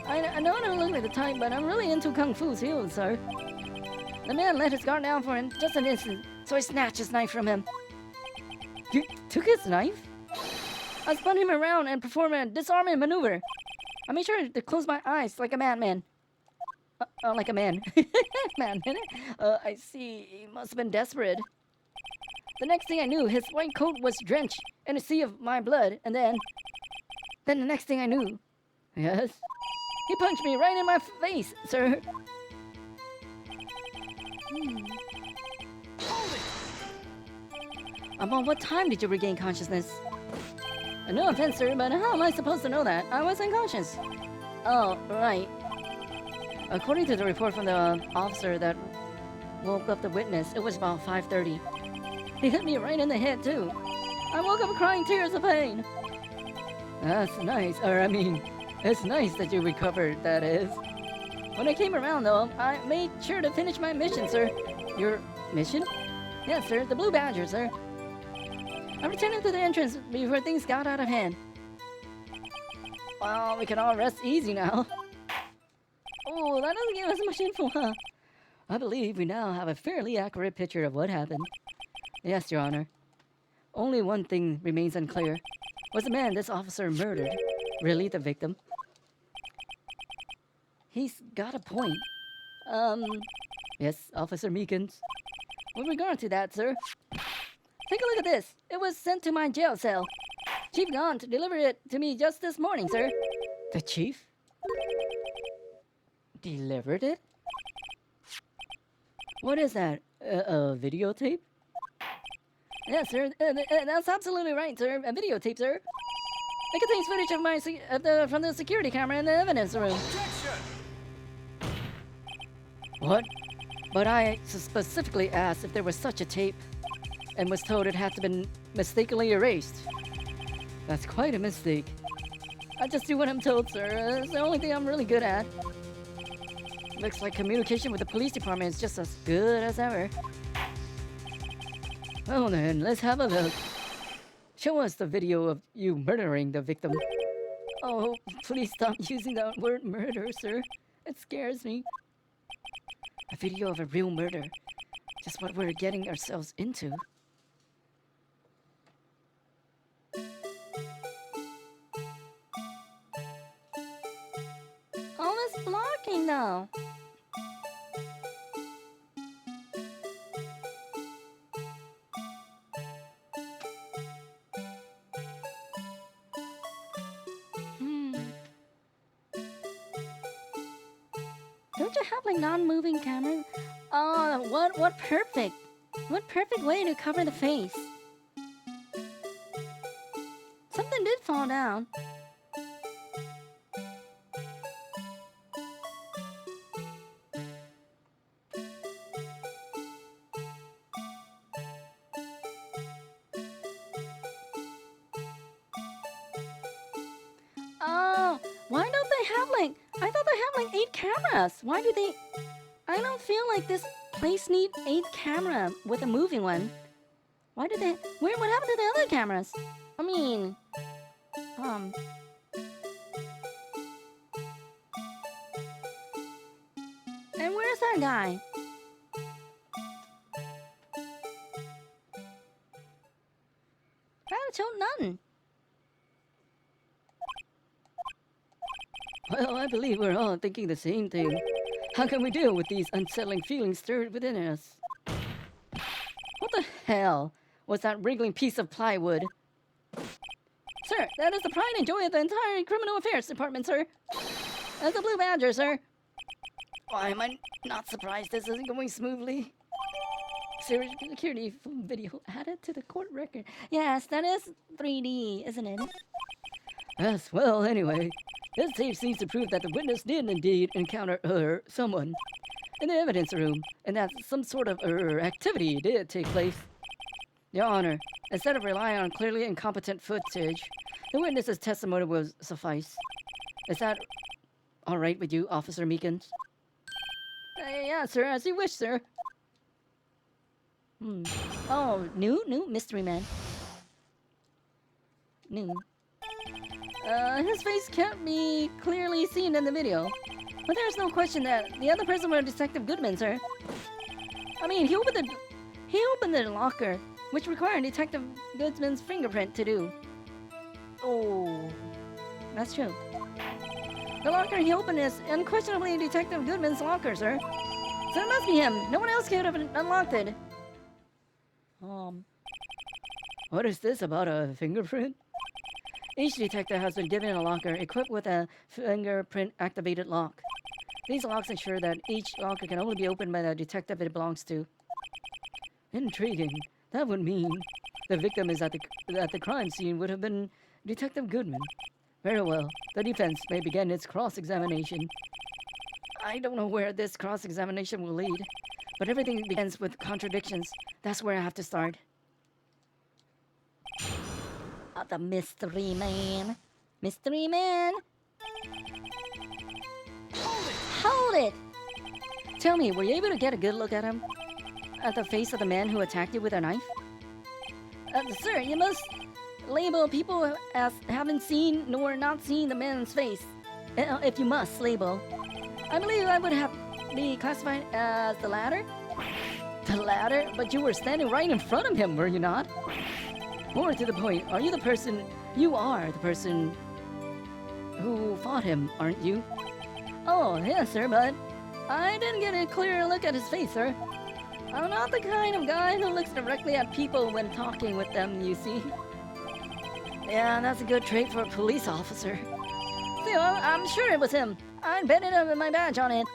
I know I don't look like the type, but I'm really into Kung Fu's heels, sir. The man let his guard down for just an instant, so I snatched his knife from him.
You took his knife?
I spun him around and performed a disarming maneuver. I made sure to close my eyes like a madman.
Like a man.
Man,
I see. He must have been desperate.
the next thing I knew, his white coat was drenched in a sea of my blood, and then the next thing I knew,
Yes?
he punched me right in my face, sir.
Hold it!
About what time did you regain consciousness?
No offense, sir, but how am I supposed to know that? I was unconscious. Oh, right.
According to the report from the officer that woke up the witness, it was about 5:30.
He hit me right in the head, too. I woke up crying tears of pain.
That's nice. It's nice that you recovered, that is.
When I came around, though, I made sure to finish my mission, sir.
Your mission?
Yes, sir, the Blue Badger, sir. I returned to the entrance before things got out of hand.
Well, we can all rest easy now.
Oh, that doesn't give us much info, huh?
I believe we now have a fairly accurate picture of what happened. Yes, Your Honor. Only one thing remains unclear. Was the man this officer murdered really the victim? He's got a point. Yes, Officer Meekins.
With regard to that, sir, take a look at this. It was sent to my jail cell. Chief Gaunt delivered it to me just this morning, sir.
The chief? Delivered it? What is that? A videotape?
Yes, sir. That's absolutely right, sir. A videotape, sir. It contains footage of from the security camera in the evidence room.
Objection!
What? But I specifically asked if there was such a tape and was told it had to been mistakenly erased. That's quite a mistake.
I just do what I'm told, sir. It's the only thing I'm really good at.
Looks like communication with the police department is just as good as ever. Well then, let's have a look. Show us the video of you murdering the victim.
Oh, please stop using the word murder, sir. It scares me.
A video of a real murder. Just what we're getting ourselves into.
All this blocking, though. Don't you have like non-moving cameras? Oh, what perfect way to cover the face. Something did fall down. Oh, why don't they have like, I thought they have like 8 cameras. Why do they, I don't feel like this place need 8 camera with a moving one. Why did they, what happened to the other cameras? I mean, and where's that guy? I showed none.
Well, I believe we're all thinking the same thing. How can we deal with these unsettling feelings stirred within us? What the hell was that wriggling piece of plywood?
Sir, that is the pride and joy of the entire criminal affairs department, sir. That's the Blue Badger, sir.
Why am I not surprised this isn't going smoothly?
Security video added to the court record. Yes, that is 3D, isn't it?
Yes, well, anyway. This tape seems to prove that the witness did indeed encounter someone in the evidence room, and that some sort of activity did take place. Your Honor, instead of relying on clearly incompetent footage, the witness's testimony will suffice. Is that all right with you, Officer Meekins?
Yeah, sir, as you wish, sir. Oh, new mystery man. His face can't be clearly seen in the video. But there's no question that the other person was Detective Goodman, sir. I mean, he opened the locker, which required Detective Goodman's fingerprint to do. Oh, that's true. The locker he opened is unquestionably Detective Goodman's locker, sir. So it must be him. No one else could have unlocked it.
What is this about a fingerprint? Each detective has been given a locker equipped with a fingerprint-activated lock. These locks ensure that each locker can only be opened by the detective it belongs to. Intriguing. That would mean the victim is at the crime scene would have been Detective Goodman. Very well. The defense may begin its cross-examination. I don't know where this cross-examination will lead, but everything begins with contradictions. That's where I have to start.
The mystery man. Mystery man. Hold it!
Tell me, were you able to get a good look at him? At the face of the man who attacked you with a knife?
Sir, you must label people as haven't seen nor not seen the man's face. If you must label. I believe I would have be classified as the latter.
The latter? But you were standing right in front of him, were you not? More to the point, are you the person... You are the person who fought him, aren't you?
Oh, yes, sir, but I didn't get a clear look at his face, sir. I'm not the kind of guy who looks directly at people when talking with them, you see.
Yeah, that's a good trait for a police officer.
Still, I'm sure it was him. I'd bet it up with my badge on it.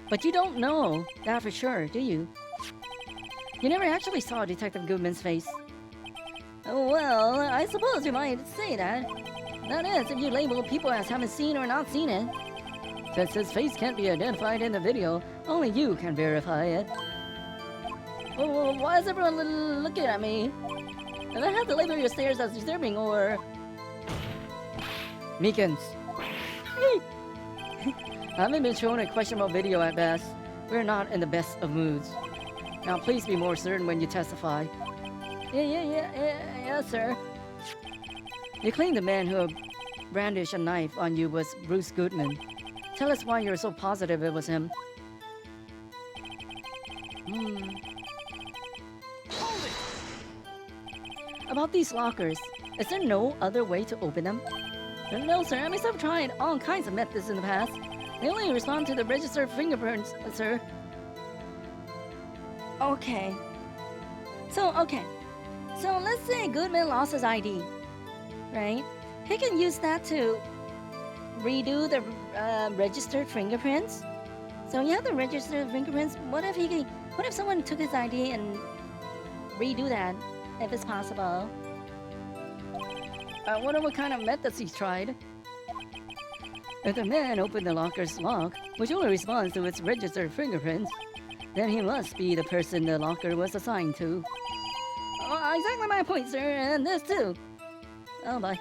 But you don't know that for sure, do you? You never actually saw Detective Goodman's face.
Well, I suppose you might say that. That is, if you label people as having seen or not seen it.
Since his face can't be identified in the video, only you can verify it.
Well, why is everyone looking at me? If I have to label your stares as disturbing or...
Meekins. Having been shown a questionable video at best, we're not in the best of moods. Now please be more certain when you testify.
Yeah, sir.
You claim the man who brandished a knife on you was Bruce Goodman. Tell us why you're so positive it was him. About these lockers, is there no other way to open them?
No, sir. I mean, I've tried all kinds of methods in the past. They only respond to the registered fingerprints, sir. Okay. So let's say Goodman lost his ID, right? He can use that to redo the registered fingerprints. So you have the registered fingerprints. What if someone took his ID and redo that, if it's possible?
I wonder what kind of methods he's tried. If the man opened the locker's lock, which only responds to its registered fingerprints, then he must be the person the locker was assigned to.
Exactly my point, sir, and this too. Oh boy.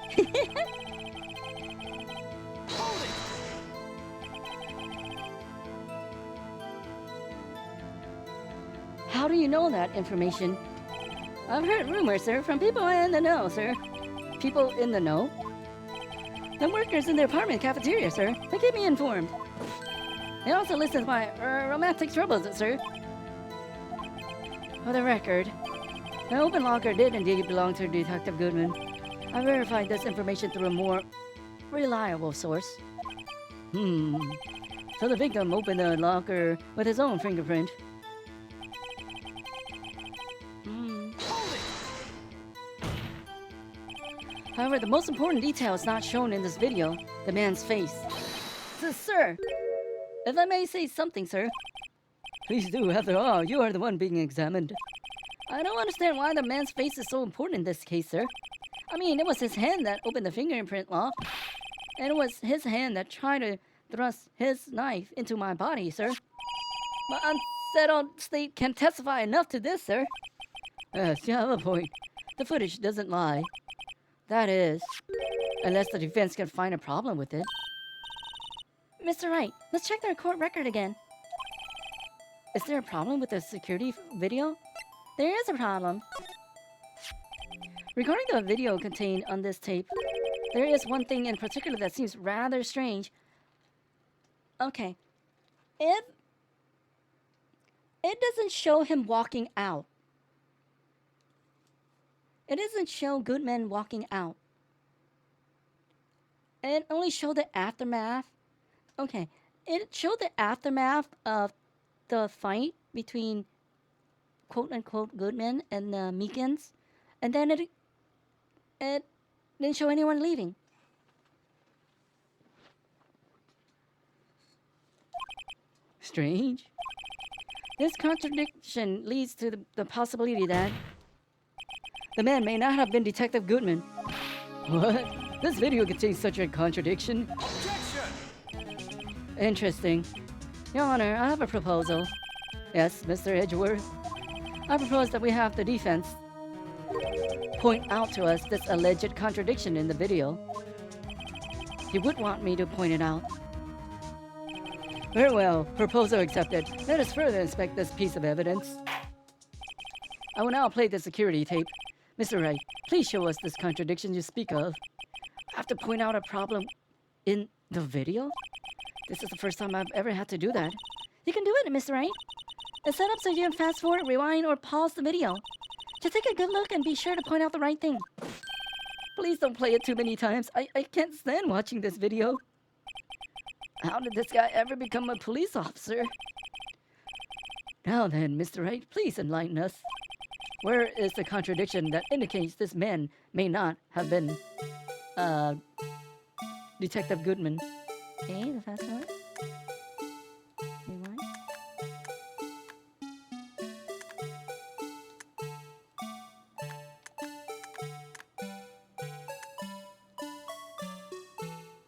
How do you know that information?
I've heard rumors, sir, from people in the know, sir.
People in the know?
The workers in the apartment cafeteria, sir. They keep me informed. They also listen to my romantic troubles, sir.
For the record, the open locker did indeed belong to Detective Goodman. I verified this information through a more reliable source. So the victim opened the locker with his own fingerprint. However, the most important detail is not shown in this video, the man's face.
Sir, if I may say something, sir.
Please do, after all, you are the one being examined.
I don't understand why the man's face is so important in this case, sir. I mean, it was his hand that opened the fingerprint lock. And it was his hand that tried to thrust his knife into my body, sir. My unsettled state can testify enough to this, sir.
Yes, you have a point. The footage doesn't lie. That is, unless the defense can find a problem with it.
Mr. Wright, let's check the court record again.
Is there a problem with the security video?
There is a problem.
Regarding the video contained on this tape, there is one thing in particular that seems rather strange.
Okay. It doesn't show him walking out. It doesn't show Goodman walking out. It only showed the aftermath. Okay. It showed the aftermath of the fight between quote unquote Goodman and the Meekins. And then it didn't show anyone leaving.
Strange. This contradiction leads to the possibility that the man may not have been Detective Goodman. What? This video contains such a contradiction?
Objection!
Interesting. Your Honor, I have a proposal. Yes, Mr. Edgeworth. I propose that we have the defense point out to us this alleged contradiction in the video. You would want me to point it out. Very well, proposal accepted. Let us further inspect this piece of evidence. I will now play the security tape. Mr. Wright, please show us this contradiction you speak of. I have to point out a problem in the video? This is the first time I've ever had to do that.
You can do it, Mr. Wright. It's set up so you can fast forward, rewind, or pause the video. Just take a good look and be sure to point out the right thing.
Please don't play it too many times. I can't stand watching this video. How did this guy ever become a police officer? Now then, Mr. Wright, please enlighten us. Where is the contradiction that indicates this man may not have been, Detective Goodman?
Okay, the fast forward. Rewind.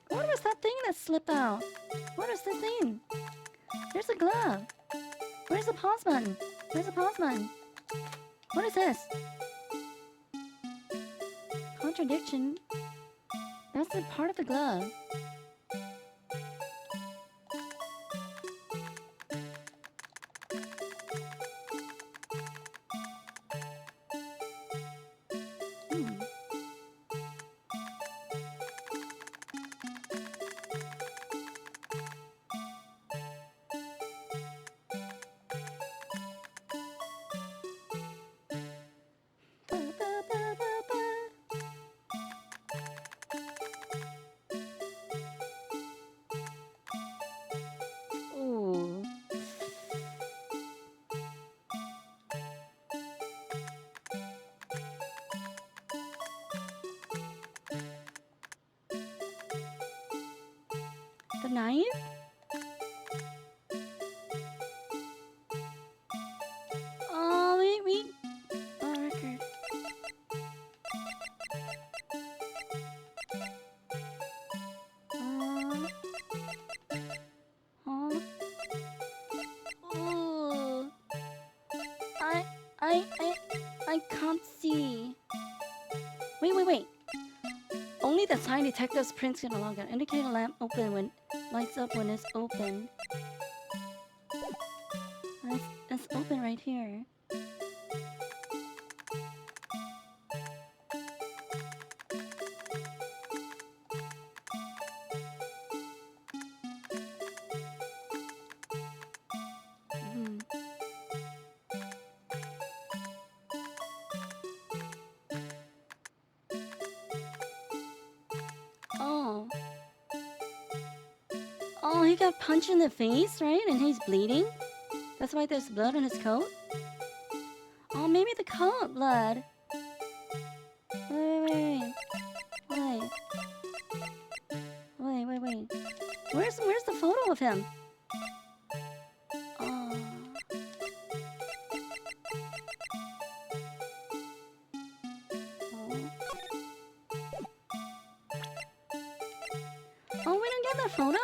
What was that thing that slipped out? What is the thing? There's a glove. Where's the pause button? Where's the pause button? What is this? Contradiction. That's a part of the glove. Hmm. Ba, ba, ba, ba, ba. Ooh. The knife? Oh, wait. Oh, record. Huh? Ooh. I can't see. Wait. Only the sign detective's prints can no longer indicate a lamp open when lights up when it's open. It's open right here. Hmm. Oh. Oh, he got punched in the face, right? And he's bleeding? That's why there's blood on his coat? Oh, maybe the coat blood. Wait. Where's the photo of him? Oh. Oh, we didn't get that photo?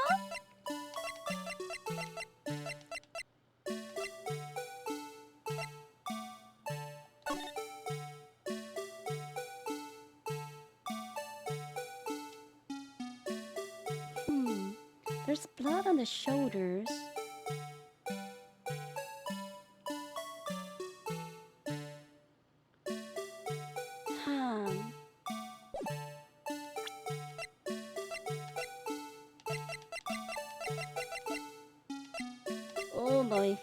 There's blood on the shoulders. boy.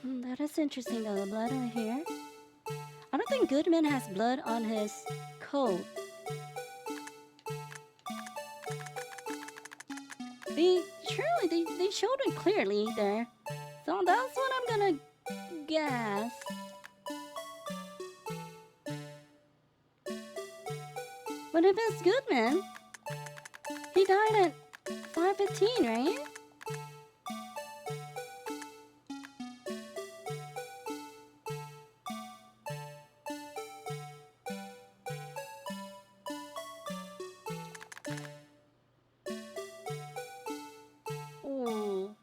That is interesting though, the blood on here. I don't think Goodman has blood on his coat. They showed it clearly there. So that's what I'm gonna guess. But if it's Goodman, he died at 5:15, right? Ooh.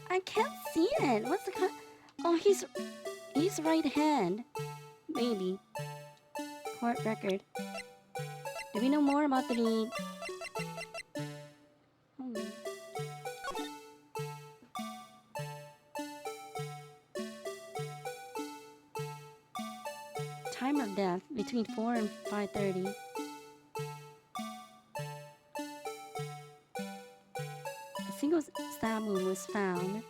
I can't see it. What's the Oh, he's right hand. Maybe. Court record. Do we know more about the deed? Time of death between 4 and 5:30. A single stab wound was found.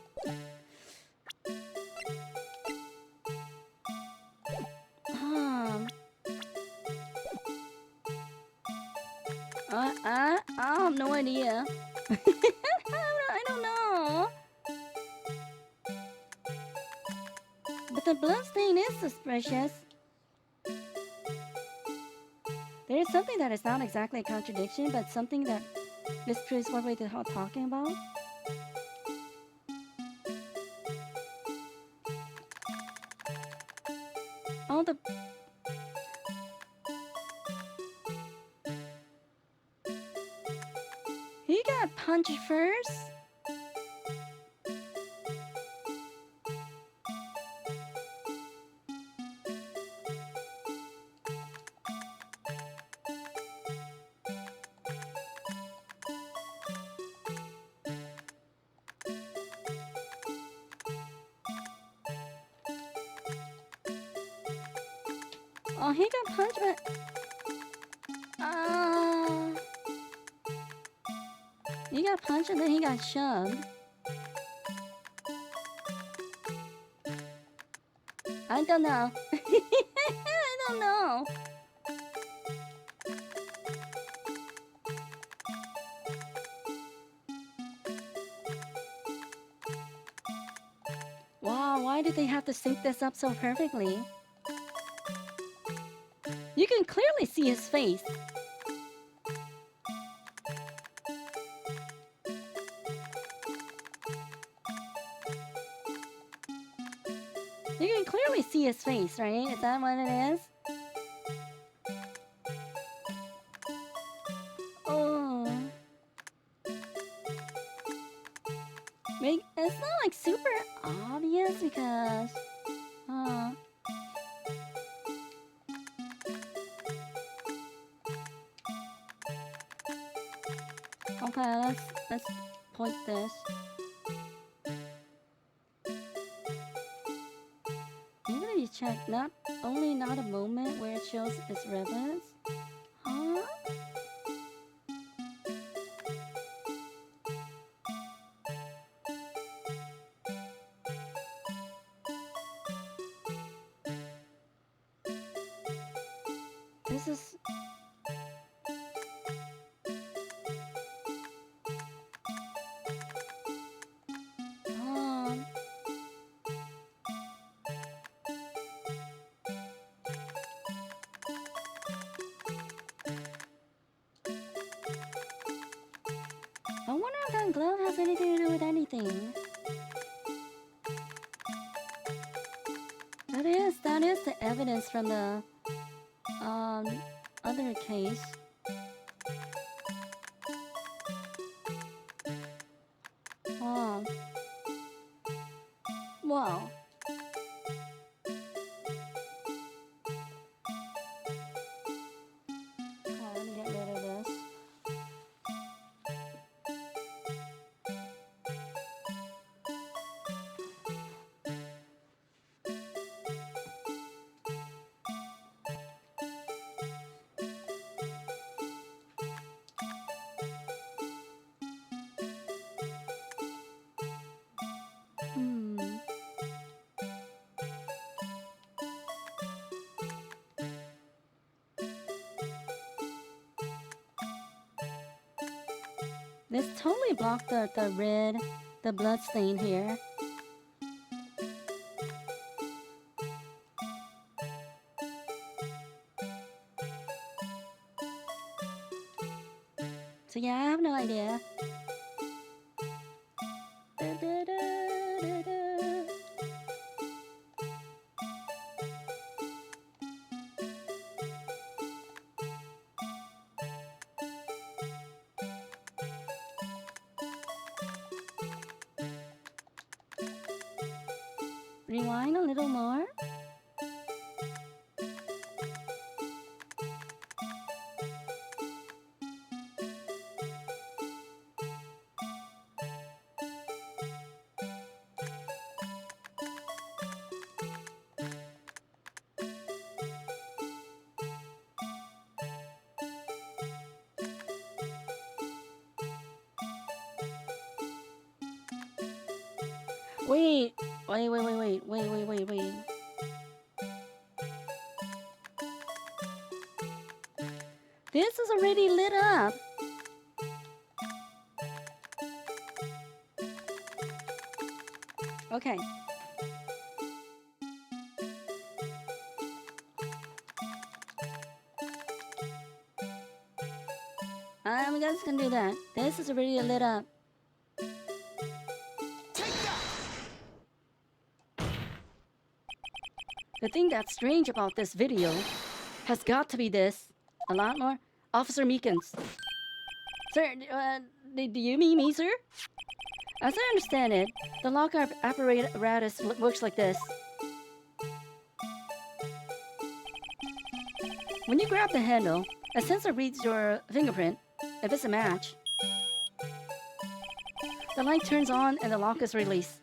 I have no idea. I don't know. But the bloodstain is suspicious. There is something that is not exactly a contradiction, but something that disproves what we're talking about. Oh, he got punched first. Oh, he got punched, but he got punched and then he got shoved. I don't know. I don't know. Wow, why did they have to sync this up so perfectly? You can clearly see his face. You can clearly see his face, right? Is that what it is? Oh. It's not like super obvious because... Okay, let's point this. Even if you check, not a moment where it shows its relevance. Huh? This is... I wonder if that glove has anything to do with anything. That is the evidence from the other case. Oh. Well, This totally blocked the blood stain here. So yeah, I have no idea. Rewind a little more. Wait. This is already lit up. Okay. I'm just gonna do that. This is already lit up. The thing that's strange about this video has got to be this. A lot more. Officer Meekins. Sir, do you mean me, sir? As I understand it, the lock-up apparatus works like this. When you grab the handle, a sensor reads your fingerprint. If it's a match, the light turns on and the lock is released.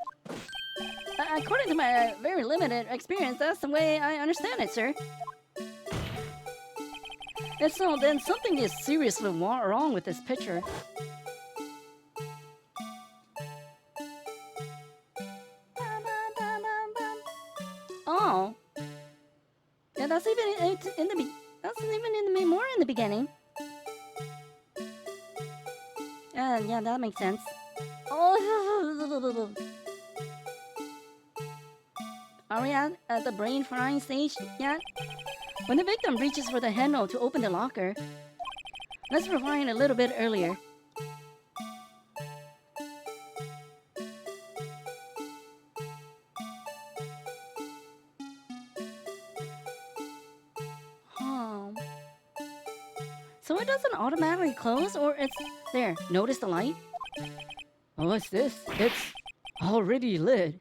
According to my very limited experience, that's the way I understand it, sir. If so, then something is seriously wrong with this picture. Oh, yeah, that's even more in the beginning. Yeah, that makes sense. Oh, are we at the brain frying stage yet? When the victim reaches for the handle to open the locker, let's rewind a little bit earlier. So it doesn't automatically close, or it's there. Notice the light?
Oh, what's this? It's already lit.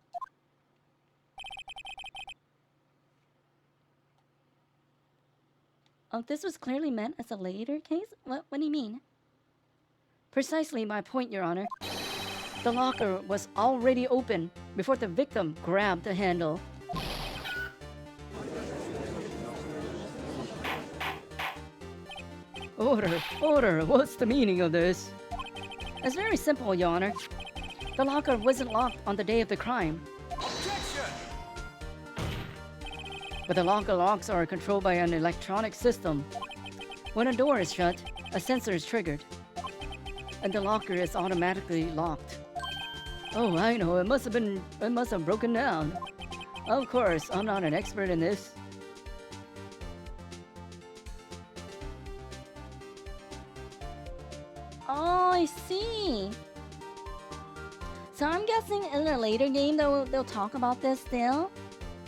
Oh, this was clearly meant as a later case? What do you mean?
Precisely my point, Your Honor. The locker was already open before the victim grabbed the handle. Order, what's the meaning of this?
It's very simple, Your Honor. The locker wasn't locked on the day of the crime.
Objection!
But the locker locks are controlled by an electronic system. When a door is shut, a sensor is triggered, and the locker is automatically locked. Oh, I know, it must have broken down. Of course, I'm not an expert in this.
Oh, I see. So I'm guessing in a later game they'll talk about this still?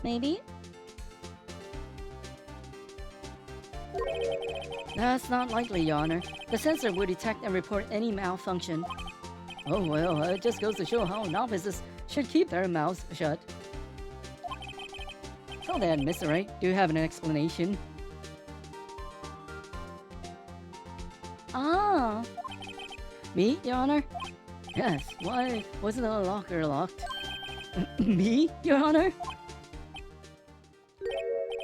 Maybe?
That's not likely, Your Honor. The sensor would detect and report any malfunction. Oh well, it just goes to show how novices should keep their mouths shut. So then, Mr. Wright, do you have an explanation?
Ah.
Me, Your Honor? Yes, why wasn't the locker locked? Me, Your Honor?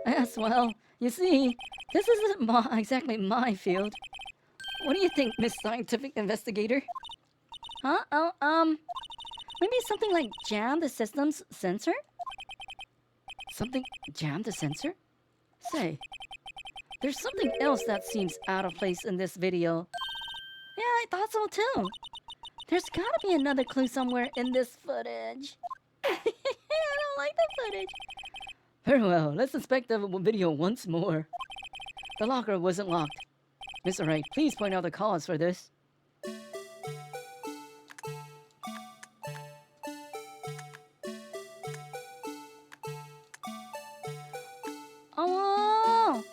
Yes, well, you see, this isn't exactly my field. What do you think, Miss Scientific Investigator?
Huh? Oh, maybe something like jam the system's sensor?
Something jammed the sensor? Say, there's something else that seems out of place in this video.
Yeah, I thought so too. There's gotta be another clue somewhere in this footage. I don't like the footage.
Very well, let's inspect the video once more. The locker wasn't locked. Mr. Wright, please point out the cause for this.
Oh!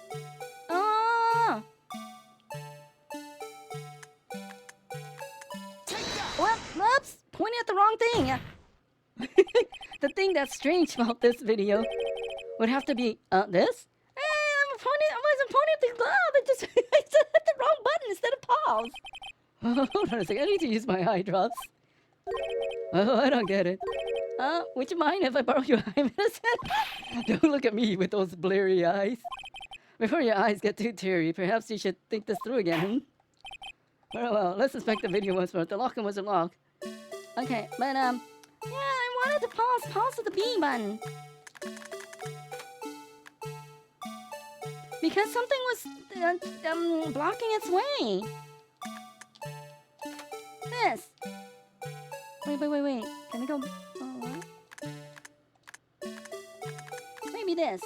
Oh! Whoops! Pointing at the wrong thing!
The thing that's strange about this video would have to be, this?
I wasn't pointing at the glove. It just I just hit the wrong button instead of pause.
Hold on a second, I need to use my eye drops. Oh, I don't get it.
Would you mind if I borrow your eye medicine?
Don't look at me with those blurry eyes. Before your eyes get too teary, perhaps you should think this through again, hmm? Very well, let's inspect the video once more. The locker wasn't locked.
Okay, but yeah, I wanted to pause with the B button. Because something was blocking its way. This. Wait. Can we go? Oh, what? Maybe this.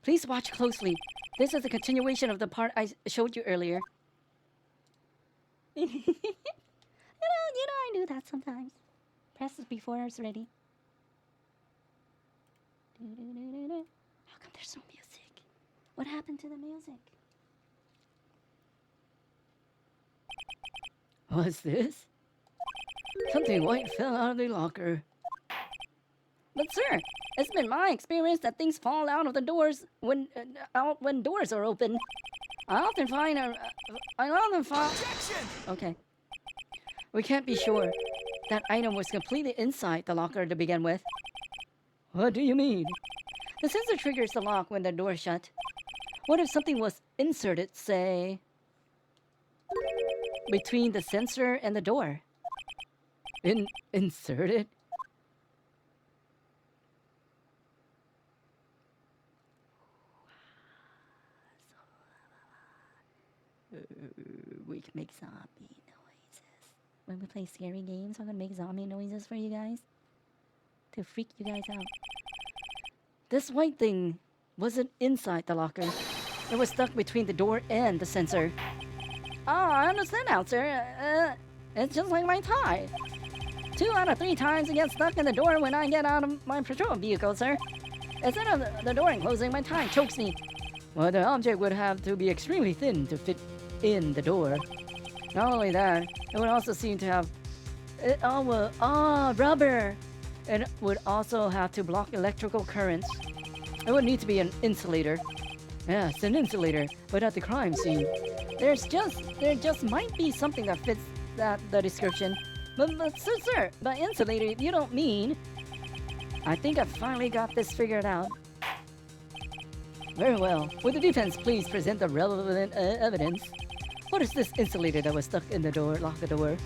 Please watch closely. This is a continuation of the part I showed you earlier.
you know, I do that sometimes. Press this before it's ready. How come there's no music? What happened to the music?
What's this? Something white fell out of the locker.
But sir, it's been my experience that things fall out of the doors when doors are open. I often find.
Objection!
Okay. We can't be sure. That item was completely inside the locker to begin with. What do you mean? The sensor triggers the lock when the door is shut. What if something was inserted, say, between the sensor and the door? Inserted?
We can make zombie noises. When we play scary games, I'm gonna make zombie noises for you guys. To freak you guys out.
This white thing wasn't inside the locker. It was stuck between the door and the sensor.
Oh, I understand now, sir. It's just like my tie. 2 out of 3 times it gets stuck in the door when I get out of my patrol vehicle, sir. Instead of the door closing, my tie chokes me.
Well, the object would have to be extremely thin to fit in the door. Not only that, it would also seem to have rubber. It would also have to block electrical currents. It would need to be an insulator. Yes, an insulator, but at the crime scene.
There just might be something that fits the description. But sir, by insulator, you don't mean...
I think I finally got this figured out. Very well. Would the defense please present the relevant evidence? What is this insulator that was stuck in the door, lock the door?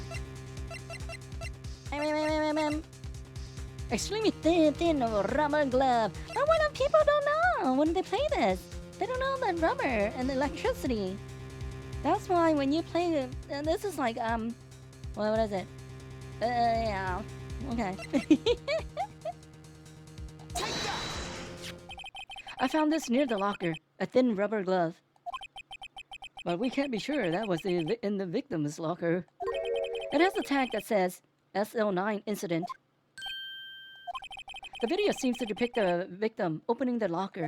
Extremely thin rubber glove. But what if people don't know when they play this? They don't know that rubber and electricity. That's why when you play this is like what is it? Yeah. Okay.
I found this near the locker, a thin rubber glove. But we can't be sure that was in the victim's locker. It has a tag that says SL9 incident. The video seems to depict the victim opening the locker.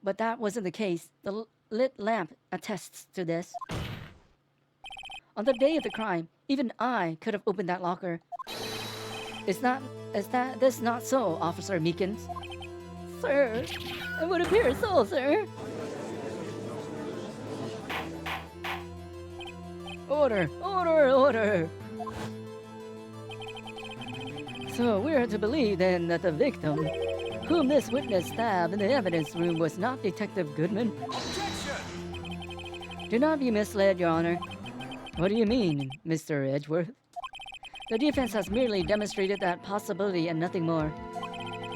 But that wasn't the case. The lit lamp attests to this. On the day of the crime, even I could have opened that locker. Is this not so, Officer Meekins?
Sir, it would appear so, sir.
Order! Order! So we're to believe then that the victim, whom this witness stabbed in the evidence room, was not Detective Goodman?
Objection!
Do not be misled, Your Honor. What do you mean, Mr. Edgeworth? The defense has merely demonstrated that possibility and nothing more.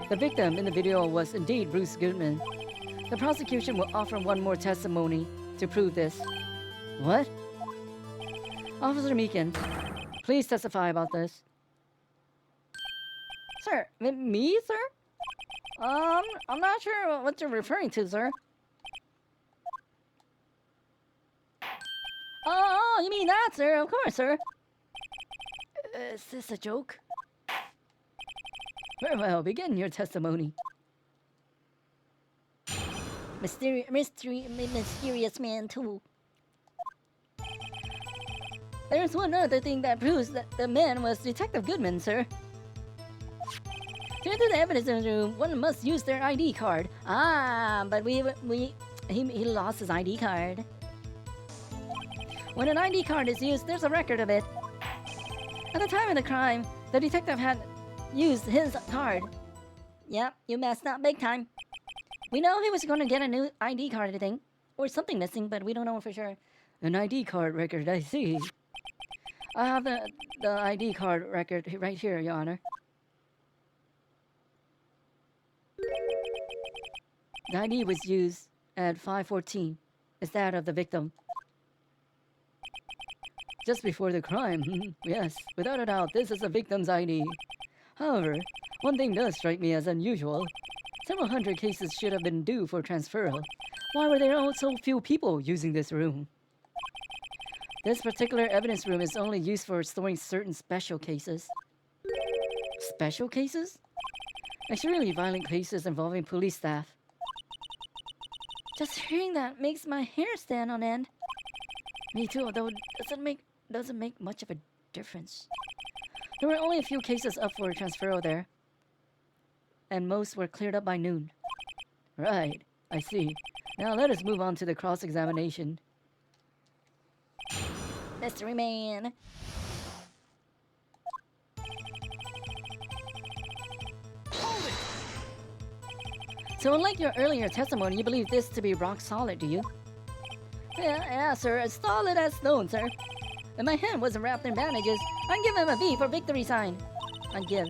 The victim in the video was indeed Bruce Goodman. The prosecution will offer one more testimony to prove this. What? Officer Meekin, please testify about this. Sir, me, sir? I'm not sure what you're referring to, sir. Oh, you mean that, sir? Of course, sir. Is this a joke? Very well, begin your testimony.
Mysterious man too.
There's one other thing that proves that the man was Detective Goodman, sir. To enter the evidence room, one must use their ID card.
Ah, but he lost his ID card.
When an ID card is used, there's a record of it. At the time of the crime, the detective had used his card.
Yep, you messed up big time.
We know he was going to get a new ID card, I think.
Or something missing, but we don't know for sure.
An ID card record, I see. I have the ID card record right here, Your Honor. The ID was used at 5:14. Is that of the victim? Just before the crime, yes, without a doubt, this is the victim's ID. However, one thing does strike me as unusual. Several hundred cases should have been due for transferal. Why were there so few people using this room? This particular evidence room is only used for storing certain special cases. Special cases? Extremely violent cases involving police staff.
Just hearing that makes my hair stand on end.
Me too, although it doesn't make much of a difference. There were only a few cases up for transferal there, and most were cleared up by noon. Right, I see. Now let us move on to the cross-examination.
Mystery man.
So unlike your earlier testimony, you believe this to be rock solid, do you?
Yeah, sir. As solid as stone, sir. If my hand wasn't wrapped in bandages, I'd give him a V for victory sign. I'd give.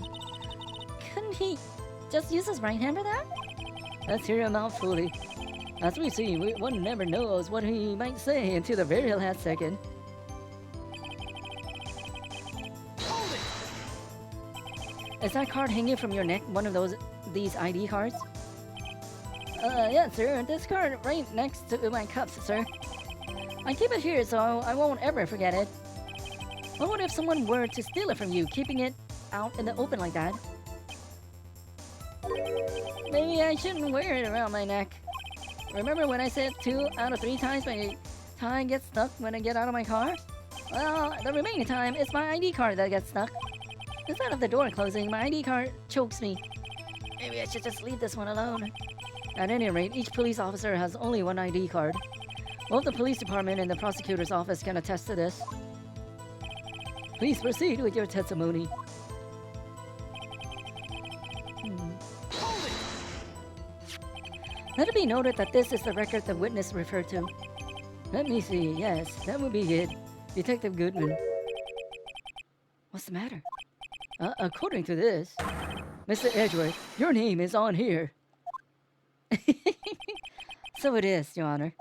Couldn't he just use his right hand for that?
Let's hear him out fully. As we see, one never knows what he might say until the very last second. Is that card hanging from your neck one of these ID cards?
Yeah, sir. This card right next to my cuffs, sir. I keep it here so I won't ever forget it.
What if someone were to steal it from you, keeping it out in the open like that?
Maybe I shouldn't wear it around my neck. Remember when I said 2 out of 3 times my tie gets stuck when I get out of my car? Well, the remaining time, it's my ID card that gets stuck. Instead of the door closing, my ID card chokes me. Maybe I should just leave this one alone.
At any rate, each police officer has only one ID card. Both the police department and the prosecutor's office can attest to this. Please proceed with your testimony. Let it be noted that this is the record the witness referred to. Let me see. Yes, that would be it. Detective Goodman. What's the matter? According to this, Mr. Edgeworth, your name is on here. So it is, Your Honor.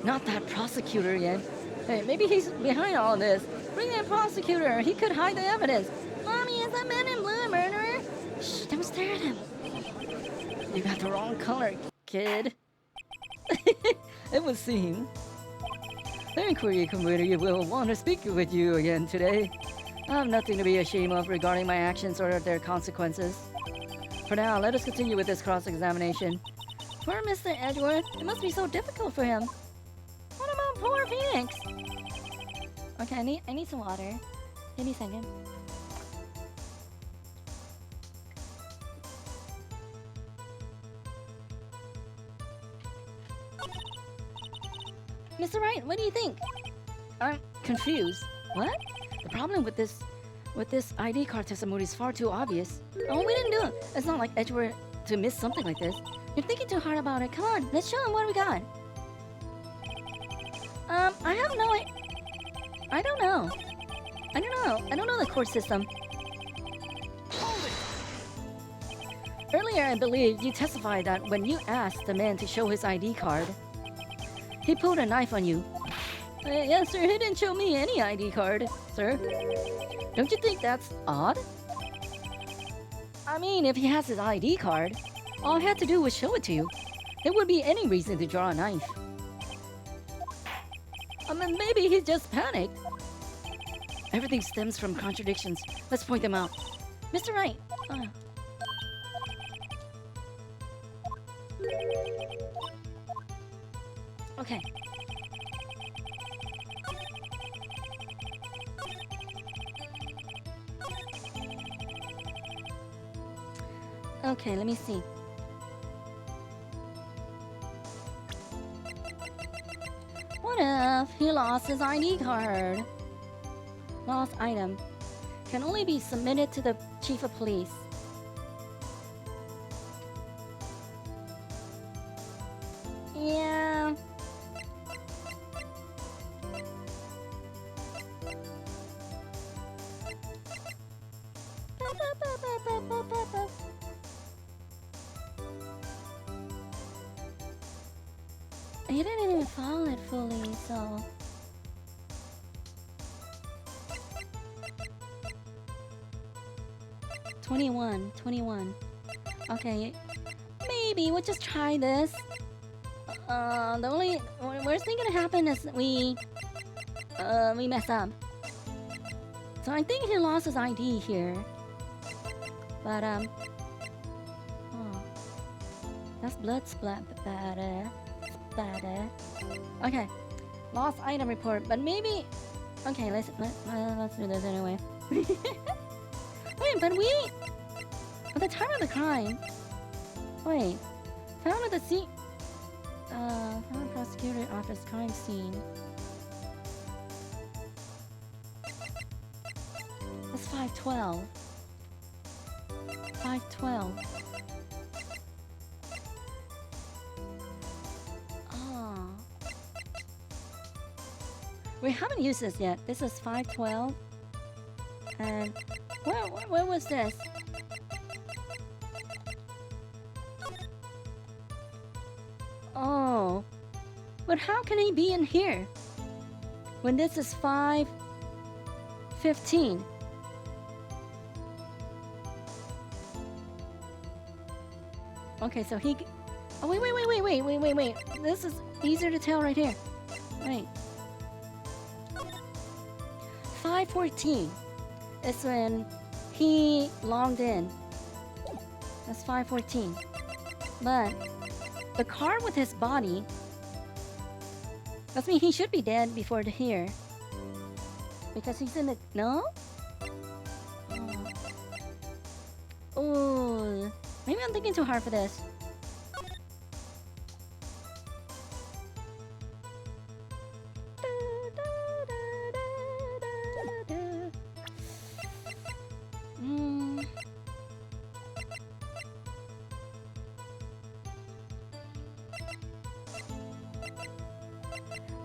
Not that prosecutor again. Hey, maybe he's behind all this. Bring that prosecutor. He could hide the evidence.
Mommy, is that man in blue a murderer?
Shh, don't stare at him. You got the wrong color, kid. It would seem. The inquiry committee will want to speak with you again today. I have nothing to be ashamed of regarding my actions or their consequences. For now, let us continue with this cross-examination.
Poor Mr. Edgeworth. It must be so difficult for him. What about poor Phoenix? Okay, I need some water. Give me a second. Mr. Wright, what do you think?
I'm confused. What? The problem with this ID card testimony is far too obvious.
Oh, we didn't do it. It's not like Edgeworth to miss something like this. You're thinking too hard about it. Come on, let's show him what we got. I have no idea. I don't know. I don't know the court system.
Earlier, I believe you testified that when you asked the man to show his ID card, he pulled a knife on you. Yes, sir. He didn't show me any ID card, sir. Don't you think that's odd? I mean, if he has his ID card, all he had to do was show it to you. There would be any reason to draw a knife. I mean, maybe he just panicked. Everything stems from contradictions. Let's point them out. Mr. Wright. Okay. Okay, let me see. What if he lost his ID card? Lost item. Can only be submitted to the chief of police. Yeah. You didn't even follow it fully, so... $21. Okay, maybe we'll just try this. The only worst thing gonna happen is we mess up. So I think he lost his ID here. But oh, that's blood splatter. Okay, lost item report. But maybe okay, let's do this anyway. Wait, but we at the time of the crime. Wait, found at the scene. Found prosecutor office crime scene. That's 512. 512. Oh. We haven't used this yet. This is 512. And where was this? Oh. But how can he be in here? When this is 5:15. Okay, so he... Oh, wait. This is easier to tell right here. Wait. 5:14 is when he logged in. That's 5:14. But the car with his body... That means he should be dead before here. Because he's in the... No? Oh. Maybe I'm thinking too hard for this.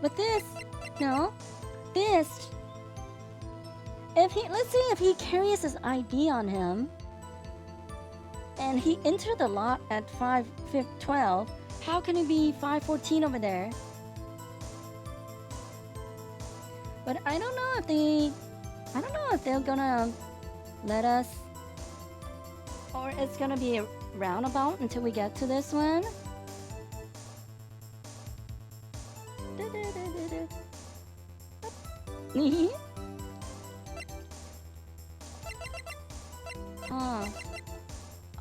But this, no, this. If he, let's see if he carries his ID on him, and he entered the lot at 5:12. How can it be 5:14 over there? But I don't know if they're gonna let us, or it's gonna be a roundabout until we get to this one. Oh.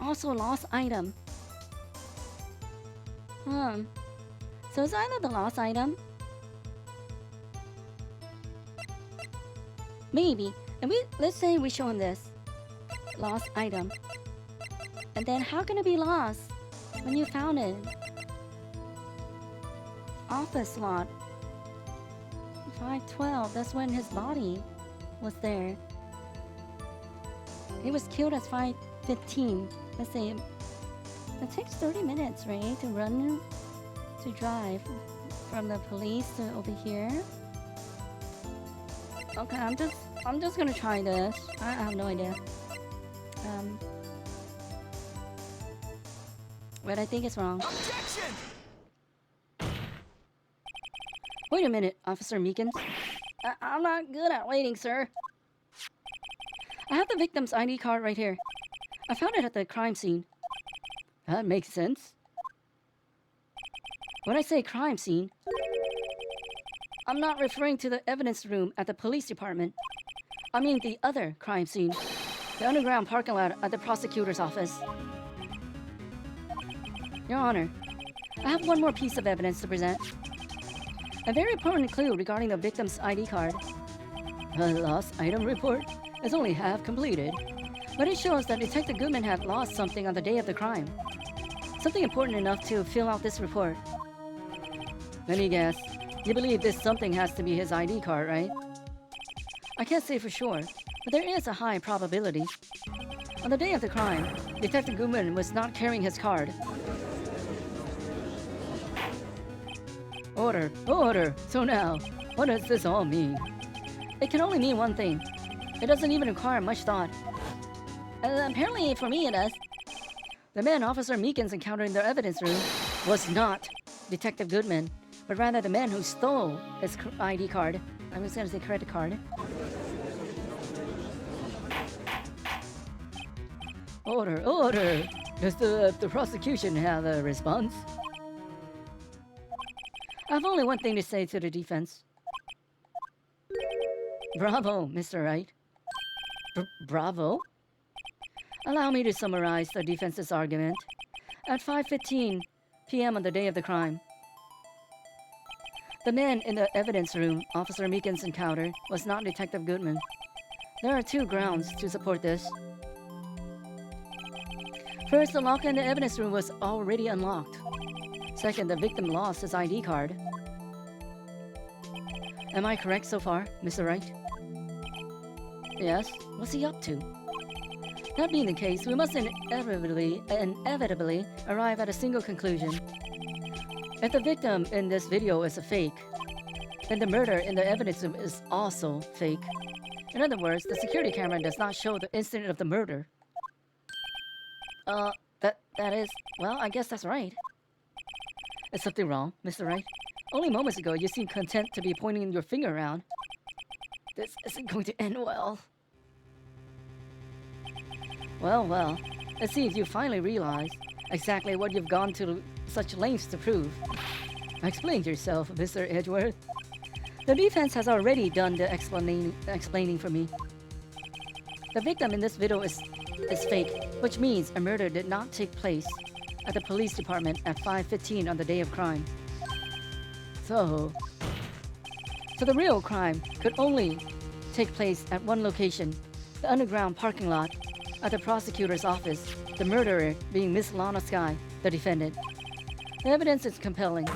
Also lost item. So it's either the lost item. Maybe. And let's say we show him this. Lost item. And then how can it be lost when you found it? Office lot. 5:12. That's when his body was there. He was killed at 5:15. Let's say it takes 30 minutes, right, to drive from the police to over here. Okay, I'm just gonna try this. I have no idea.
but I think it's wrong.
Objection!
Wait a minute, Officer Meekins. I'm not good at waiting, sir. I have the victim's ID card right here. I found it at the crime scene.
That makes sense.
When I say crime scene, I'm not referring to the evidence room at the police department. I mean the other crime scene, the underground parking lot at the prosecutor's office. Your Honor, I have one more piece of evidence to present. A very important clue regarding the victim's ID card.
The lost item report is only half completed.
But it shows that Detective Goodman had lost something on the day of the crime. Something important enough to fill out this report.
Let me guess. You believe this something has to be his ID card, right?
I can't say for sure, but there is a high probability. On the day of the crime, Detective Goodman was not carrying his card.
Order, order. So now, what does this all mean?
It can only mean one thing. It doesn't even require much thought. Apparently for me it does. The man Officer Meekins encountered in the evidence room was not Detective Goodman, but rather the man who stole his ID card. I was going to say credit card.
Order, order. Does the prosecution have a response?
I have only one thing to say to the defense.
Bravo, Mr. Wright. Bravo?
Allow me to summarize the defense's argument. At 5:15 p.m. on the day of the crime, the man in the evidence room Officer Meekins encountered was not Detective Goodman. There are two grounds to support this. First, the lock in the evidence room was already unlocked. Second, the victim lost his ID card. Am I correct so far, Mr. Wright? Yes. What's he up to? That being the case, we must inevitably arrive at a single conclusion. If the victim in this video is a fake, then the murder in the evidence room is also fake. In other words, the security camera does not show the instant of the murder. That is, well, I guess that's right.
Is something wrong, Mr. Wright?
Only moments ago, you seemed content to be pointing your finger around.
This isn't going to end well.
Well, it seems you finally realize exactly what you've gone to such lengths to prove.
Explain yourself, Mr. Edgeworth.
The defense has already done the explaining for me. The victim in this video is fake, which means a murder did not take place at the police department at 5:15 on the day of crime.
So
the real crime could only take place at one location, the underground parking lot at the prosecutor's office, the murderer being Miss Lana Sky, the defendant. The evidence is compelling.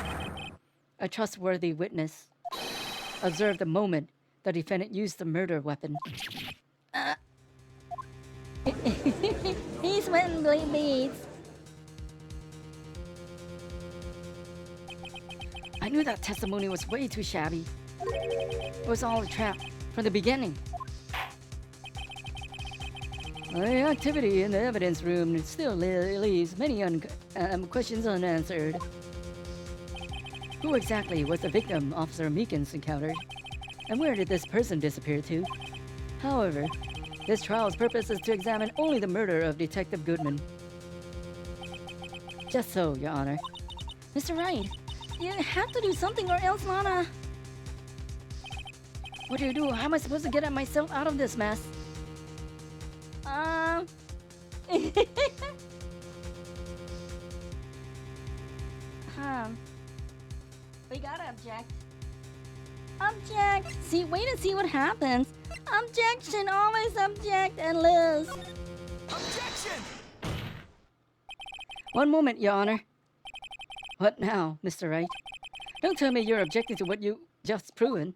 A trustworthy witness observed the moment the defendant used the murder weapon. He's sweating bleed beads. I knew that testimony was way too shabby. It was all a trap from the beginning.
the activity in the evidence room still leaves many questions unanswered.
Who exactly was the victim Officer Meekins encountered? And where did this person disappear to? However, this trial's purpose is to examine only the murder of Detective Goodman. Just so, Your Honor. Mr. Wright, you have to do something or else Lana... What do you do? How am I supposed to get myself out of this mess? We gotta object. Object! See, wait and see what happens. Objection! Always object and lose.
Objection!
One moment, Your Honor. What now, Mr. Wright? Don't tell me you're objecting to what you just proven.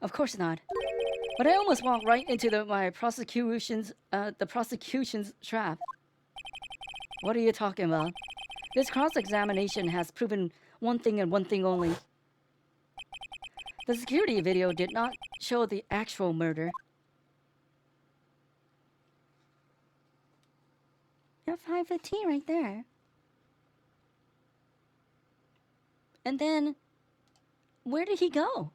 Of course not. But I almost walked right into the prosecution's trap. What are you talking about? This cross-examination has proven one thing and one thing only. The security video did not show the actual murder. At 5:15 right there. And then, where did he go?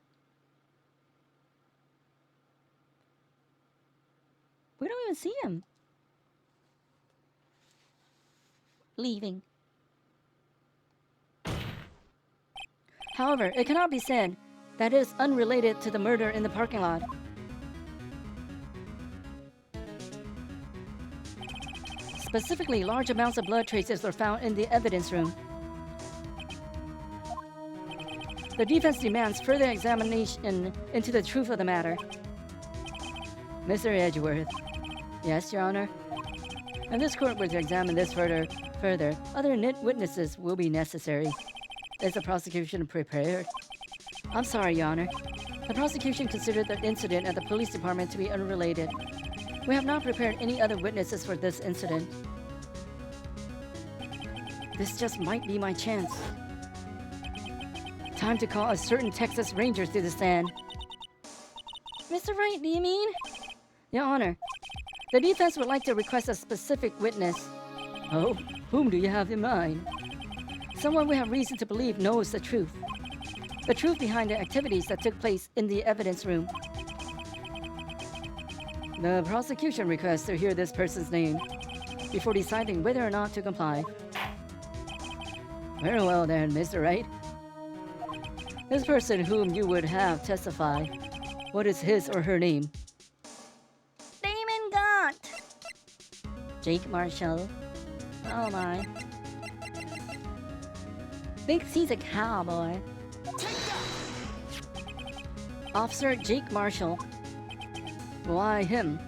We don't even see him. Leaving.
However, it cannot be said that it is unrelated to the murder in the parking lot. Specifically, large amounts of blood traces were found in the evidence room. The defense demands further examination into the truth of the matter. Mr. Edgeworth. Yes, Your Honor. And this court were to examine this further, other witnesses will be necessary. Is the prosecution prepared? I'm sorry, Your Honor. The prosecution considered the incident at the police department to be unrelated. We have not prepared any other witnesses for this incident. This just might be my chance. Time to call a certain Texas Ranger to the stand.
Mr. Wright, do you mean?
Your Honor, the defense would like to request a specific witness. Oh, whom do you have in mind? Someone we have reason to believe knows the truth. The truth behind the activities that took place in the evidence room. The prosecution requests to hear this person's name before deciding whether or not to comply. Very well then, Mr. Wright. This person whom you would have testify, what is his or her name?
Damon Gaunt!
Jake Marshall.
Oh my. Thinks he's a cowboy.
Officer Jake Marshall. Why him?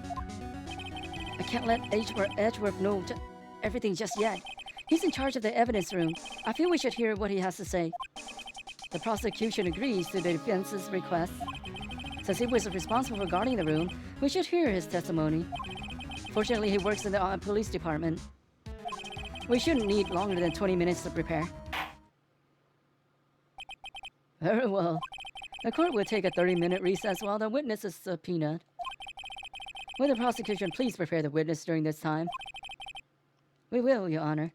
I can't let Edgeworth know everything just yet. He's in charge of the evidence room. I feel we should hear what he has to say. The prosecution agrees to the defense's request. Since he was responsible for guarding the room, we should hear his testimony. Fortunately, he works in the police department. We shouldn't need longer than 20 minutes to prepare. Very well. The court will take a 30-minute recess while the witness is subpoenaed. Will the prosecution please prepare the witness during this time? We will, Your Honor.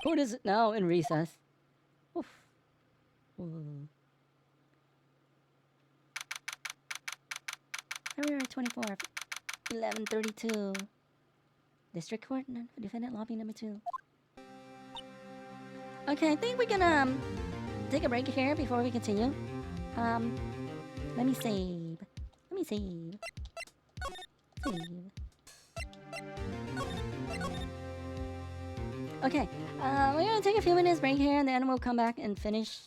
Court is now in recess. Oof. Ooh.
February 24th, 11:32. District Court, Defendant Lobby number 2. Okay, I think we're gonna take a break here before we continue. Let me save. Save. Okay, we're gonna take a few minutes break here and then we'll come back and finish.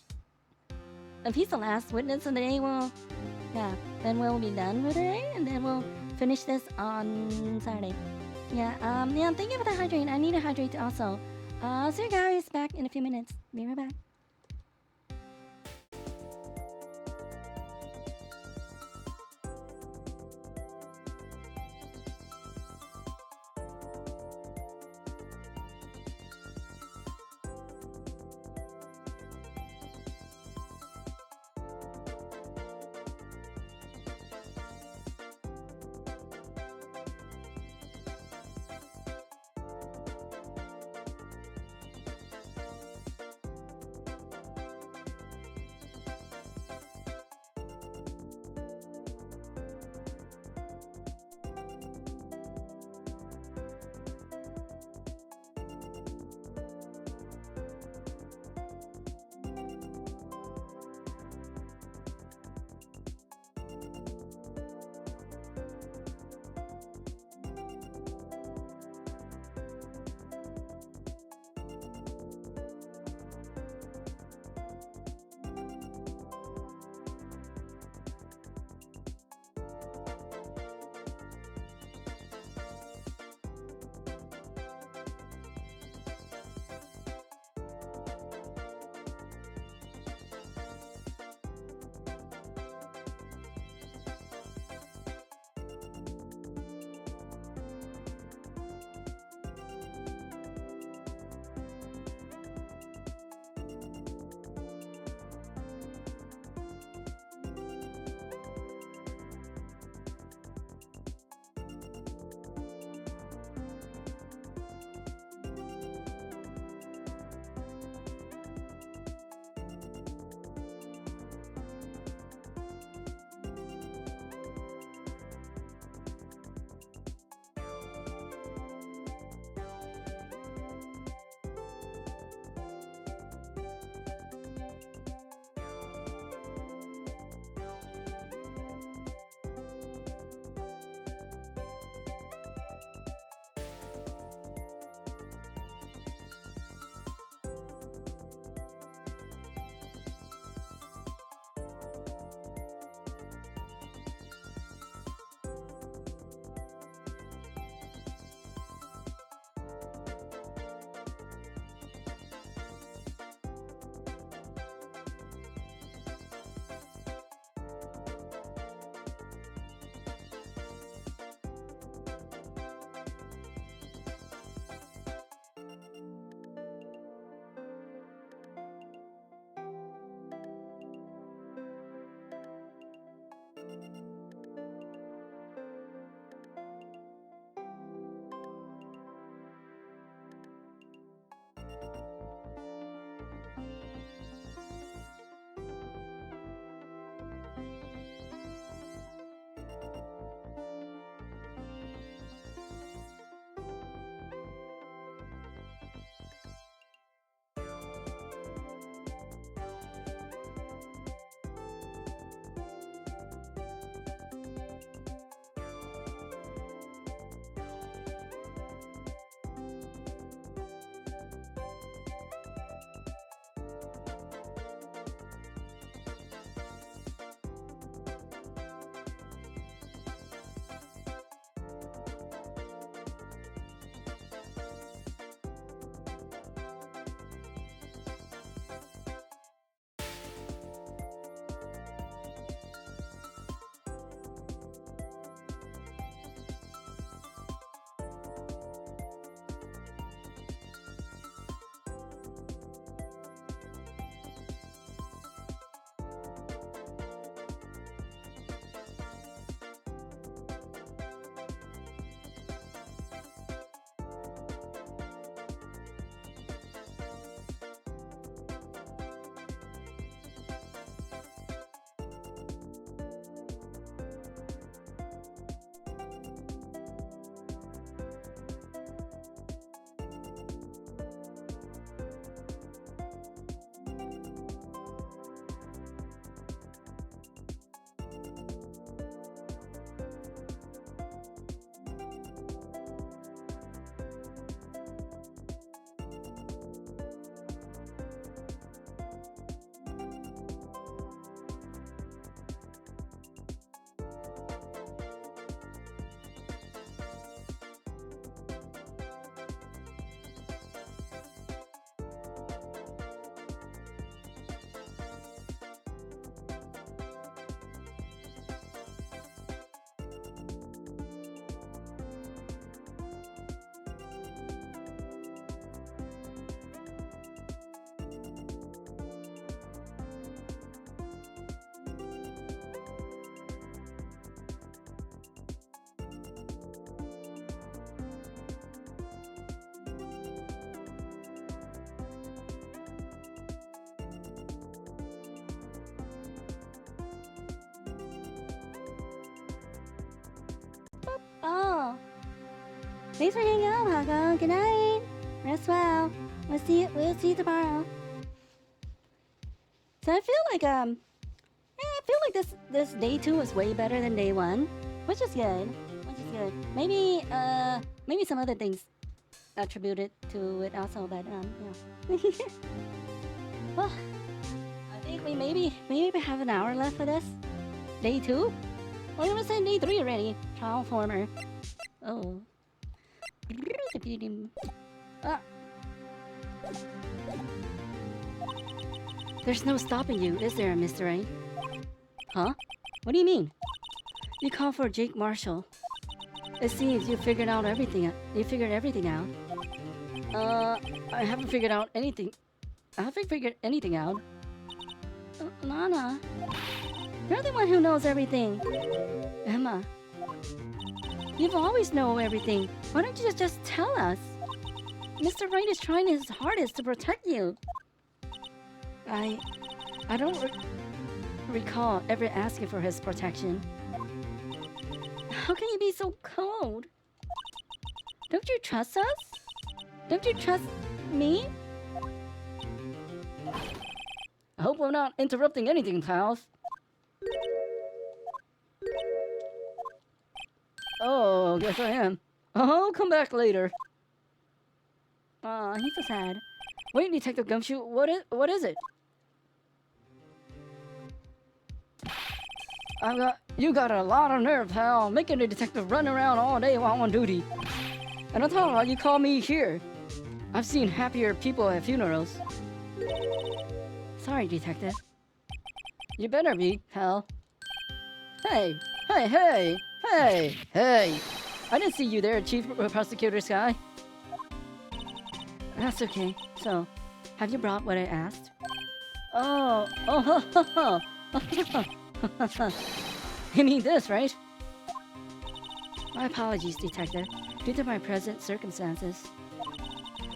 If he's the last witness of the day, then we'll be done with it and then we'll finish this on Saturday. Thank you for the hydrate. I need to hydrate also. I'll see you guys back in a few minutes. Be right back. Oh, thanks for hanging out, Hako. Good night. Rest well. We'll see you tomorrow. So I feel like this day 2 was way better than day 1, which is good. Maybe some other things attributed to it also, but yeah. Well, I think we maybe have an hour left for this. Day 2? Well, I was saying day 3 already. Trial former. Oh. Ah. There's no stopping you, is there, Mr. Wright? Huh? What do you mean? You called for Jake Marshall. It seems you figured everything out. I haven't figured anything out. Lana, you're the one who knows everything. Emma, you've always known everything. Why don't you just tell us? Mr. Wright is trying his hardest to protect you. I don't recall ever asking for his protection. How can you be so cold? Don't you trust us? Don't you trust me? I hope I'm not interrupting anything, pals. Oh, guess I am. I'll come back later. Aw, he's so sad. Wait, Detective Gumshoe, what is it? You got a lot of nerve, pal, making a detective run around all day while on duty. And I thought you call me here. I've seen happier people at funerals. Sorry, Detective. You better be, pal. Hey! I didn't see you there, Chief Prosecutor Sky. That's okay. So, have you brought what I asked?
You mean this, right? My apologies, Detective. Due to my present circumstances,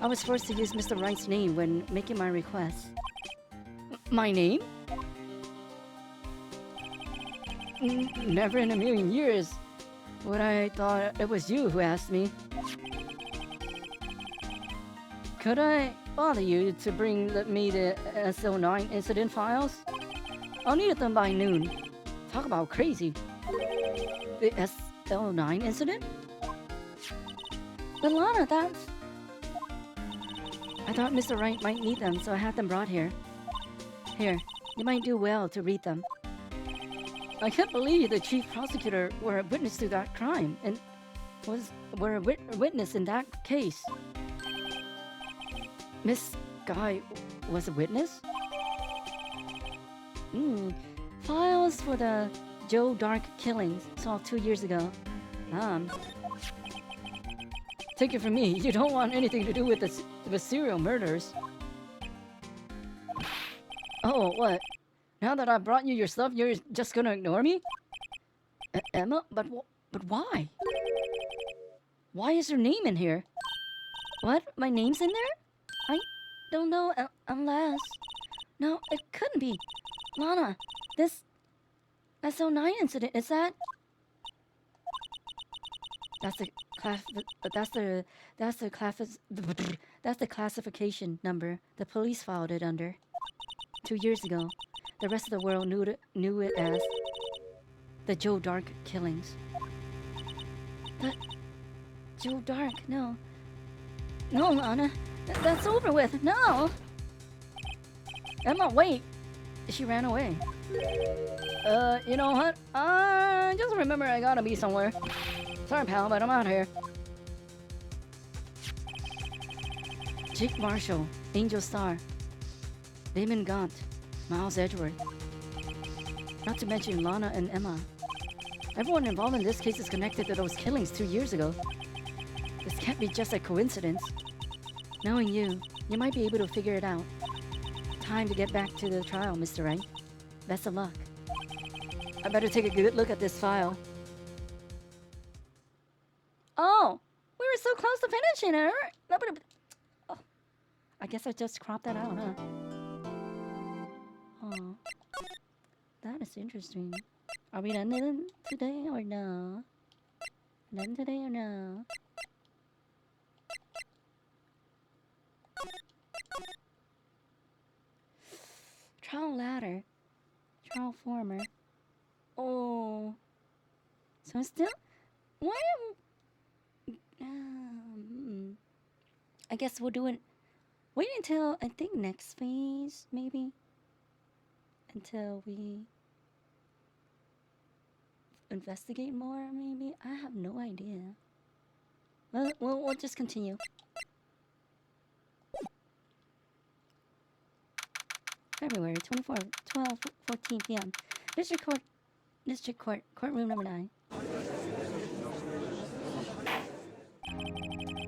I was forced to use Mr. Wright's name when making my request. My name? Never in a million years would I thought it was you who asked me. Could I bother you to bring me the SO9 incident files? I'll need them by noon. Talk about crazy. The SO9 incident?
But Lana, that's...
I thought Mr. Wright might need them, so I had them brought here. Here, you might do well to read them. I can't believe the chief prosecutor were a witness to that crime and were a witness in that case. Miss Guy was a witness? Files for the Joe Dark killings solved 2 years ago. Take it from me, you don't want anything to do with the serial murders. Oh, what? Now that I brought you your stuff, you're just gonna ignore me? Emma? But why? Why is your name in here?
What? My name's in there? I don't know unless... No, it couldn't be. Lana, this SO9 incident, is that...
That's the classification number the police filed it under 2 years ago. The rest of the world knew it as the Joe Dark killings.
But Joe Dark, no. No, Lana, that's over with. No.
Emma, wait. She ran away. You know what? Just remember I gotta be somewhere. Sorry, pal, but I'm out here. Jake Marshall, Angel Starr, Damon Gaunt, Miles Edgeworth. Not to mention Lana and Emma. Everyone involved in this case is connected to those killings 2 years ago. This can't be just a coincidence. Knowing you might be able to figure it out. Time to get back to the trial, Mr. Wright. Best of luck. I better take a good look at this file.
Oh, we were so close to finishing it.
Oh, I guess I just cropped that out, huh?
Oh, that is interesting. Are we done today or no? Done today or no? Trial ladder. Trial former. Oh. So still... Why I guess we'll do it... Wait until, I think, next phase, maybe? Until we... investigate more, maybe? I have no idea. Well, we'll just continue. February 24, 14 p.m. District Court, courtroom number 9.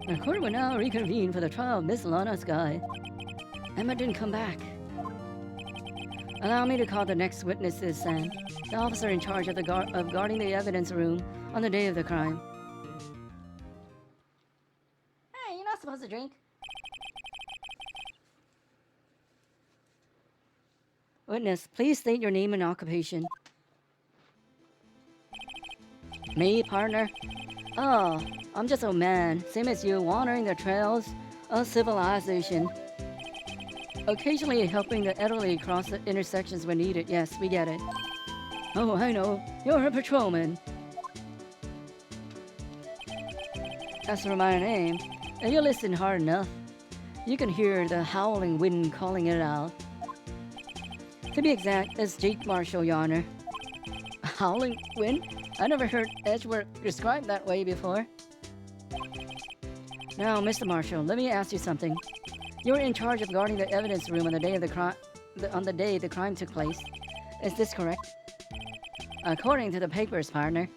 The court will now reconvene for the trial of Miss Lana Sky. Emma didn't come back. Allow me to call the next witnesses, Sam. The officer in charge of guarding the evidence room on the day of the crime.
Hey, you're not supposed to drink.
Witness, please state your name and occupation. Me, partner? Oh, I'm just a man, same as you, wandering the trails of civilization. Occasionally helping the elderly cross the intersections when needed. Yes, we get it. Oh, I know. You're a patrolman. As for my name, if you listen hard enough, you can hear the howling wind calling it out. To be exact, it's Jake Marshall, Your Honor. Howling wind? I never heard Edgeworth described that way before. Now, Mr. Marshall, let me ask you something. You were in charge of guarding the evidence room on the day of the crime took place. Is this correct? According to the papers, partner.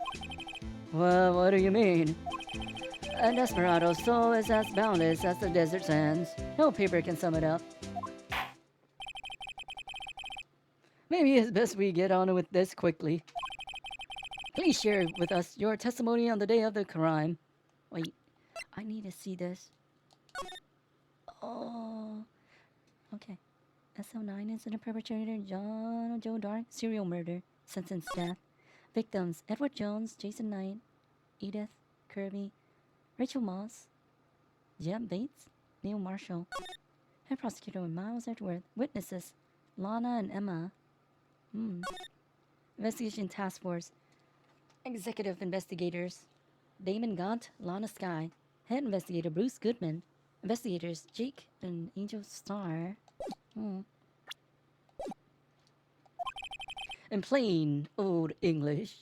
Well, what do you mean? A desperado's soul is as boundless as the desert sands. No paper can sum it up. Maybe it's best we get on with this quickly. Please share with us your testimony on the day of the crime. Wait, I need to see this. Oh, okay. SO9 incident perpetrator Joe Dark, serial murder, sentenced death. Victims Edward Jones, Jason Knight, Edith Kirby, Rachel Moss, Jeb Bates, Neil Marshall. Head prosecutor Miles Edgeworth. Witnesses Lana and Emma. Investigation Task Force. Executive investigators Damon Gaunt, Lana Sky. Head investigator Bruce Goodman. Investigators Jake and Angel Star. In plain old English.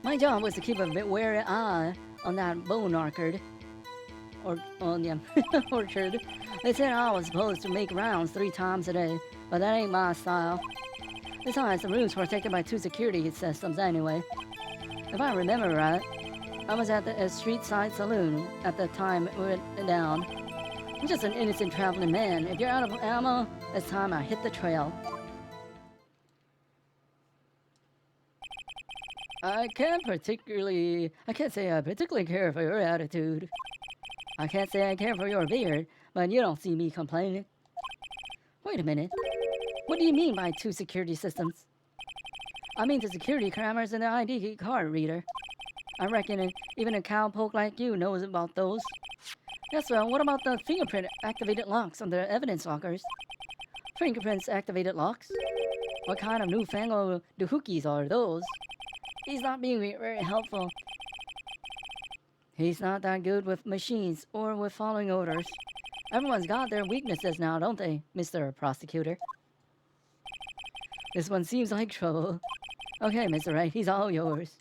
My job was to keep a wary eye on that bone orchard. Orchard. They said I was supposed to make rounds 3 times a day, but that ain't my style. Besides, the room's protected by 2 security systems anyway. If I remember right, I was at the street side saloon at the time it went down. I'm just an innocent traveling man. If you're out of ammo, it's time I hit the trail. I can't say I particularly care for your attitude. I can't say I care for your beard, but you don't see me complaining. Wait a minute. What do you mean by 2 security systems? I mean the security cameras and the ID card reader. I reckon even a cowpoke like you knows about those. Yes, well, what about the fingerprint-activated locks on the evidence lockers? Fingerprints-activated locks? What kind of newfangled doohookies are those? He's not being very helpful. He's not that good with machines or with following orders. Everyone's got their weaknesses now, don't they, Mr. Prosecutor? This one seems like trouble. Okay, Mr. Wright, he's all yours.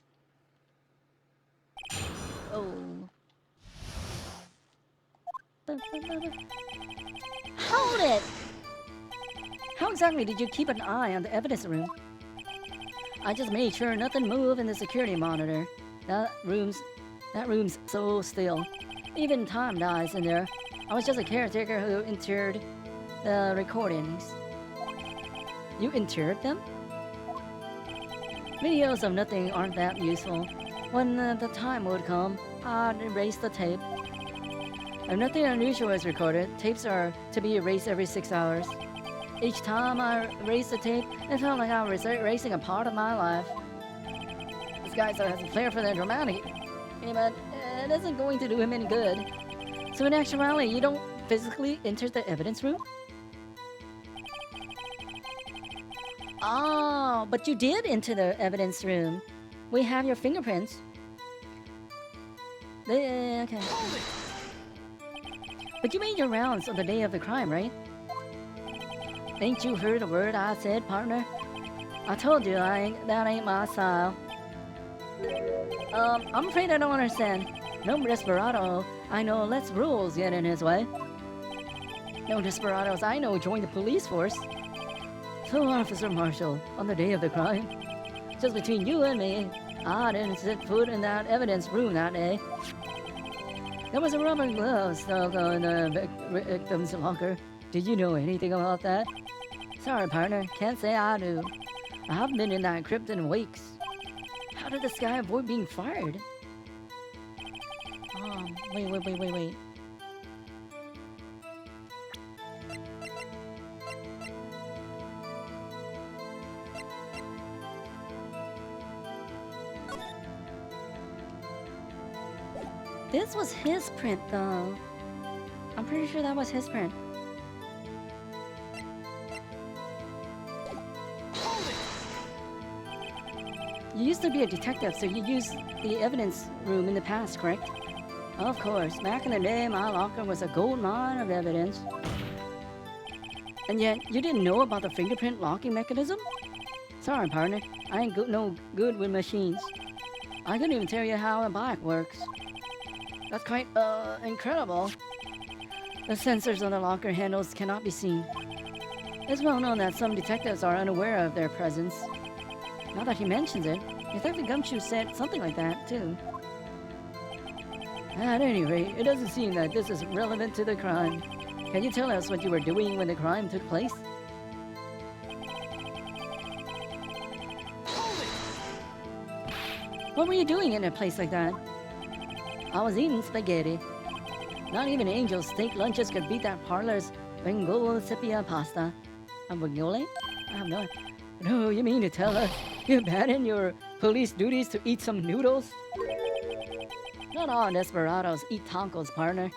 Oh.
Hold it!
How exactly did you keep an eye on the evidence room? I just made sure nothing moved in the security monitor. That room's so still. Even time dies in there. I was just a caretaker who entered the recordings. You entered them? Videos of nothing aren't that useful. When the time would come, I'd erase the tape. If nothing unusual is recorded, tapes are to be erased every 6 hours. Each time I erased the tape, it felt like I was erasing a part of my life. This guy still has a flair for the dramatic, but it isn't going to do him any good. So in actuality, you don't physically enter the evidence room? Oh, but you did enter the evidence room. We have your fingerprints. Okay. But you made your rounds on the day of the crime, right? Ain't you heard a word I said, partner? I told you that ain't my style. I'm afraid I don't understand. No desperado I know lets rules get in his way. No desperados I know join the police force. So, Officer Marshall, on the day of the crime, just between you and me, I didn't set foot in that evidence room that day. There was a rubber glove stuck on the victim's locker. Did you know anything about that? Sorry, partner, can't say I do. I haven't been in that crypt in weeks. How did this guy avoid being fired? Wait. This was his print, though. I'm pretty sure that was his print. You used to be a detective, so you used the evidence room in the past, correct? Of course. Back in the day, my locker was a gold mine of evidence. And yet, you didn't know about the fingerprint locking mechanism? Sorry, partner. I ain't no good with machines. I couldn't even tell you how a bike works. That's quite, incredible. The sensors on the locker handles cannot be seen. It's well known that some detectives are unaware of their presence. Now that he mentions it, Detective Gumshoe said something like that, too. At any rate, it doesn't seem that this is relevant to the crime. Can you tell us what you were doing when the crime took place?
Hold it!
What were you doing in a place like that? I was eating spaghetti. Not even Angel's steak lunches could beat that parlor's Bengal sepia pasta. Abagnole? I have no. No, you mean to tell us you abandoned your police duties to eat some noodles? Not all desperados eat tacos, partner.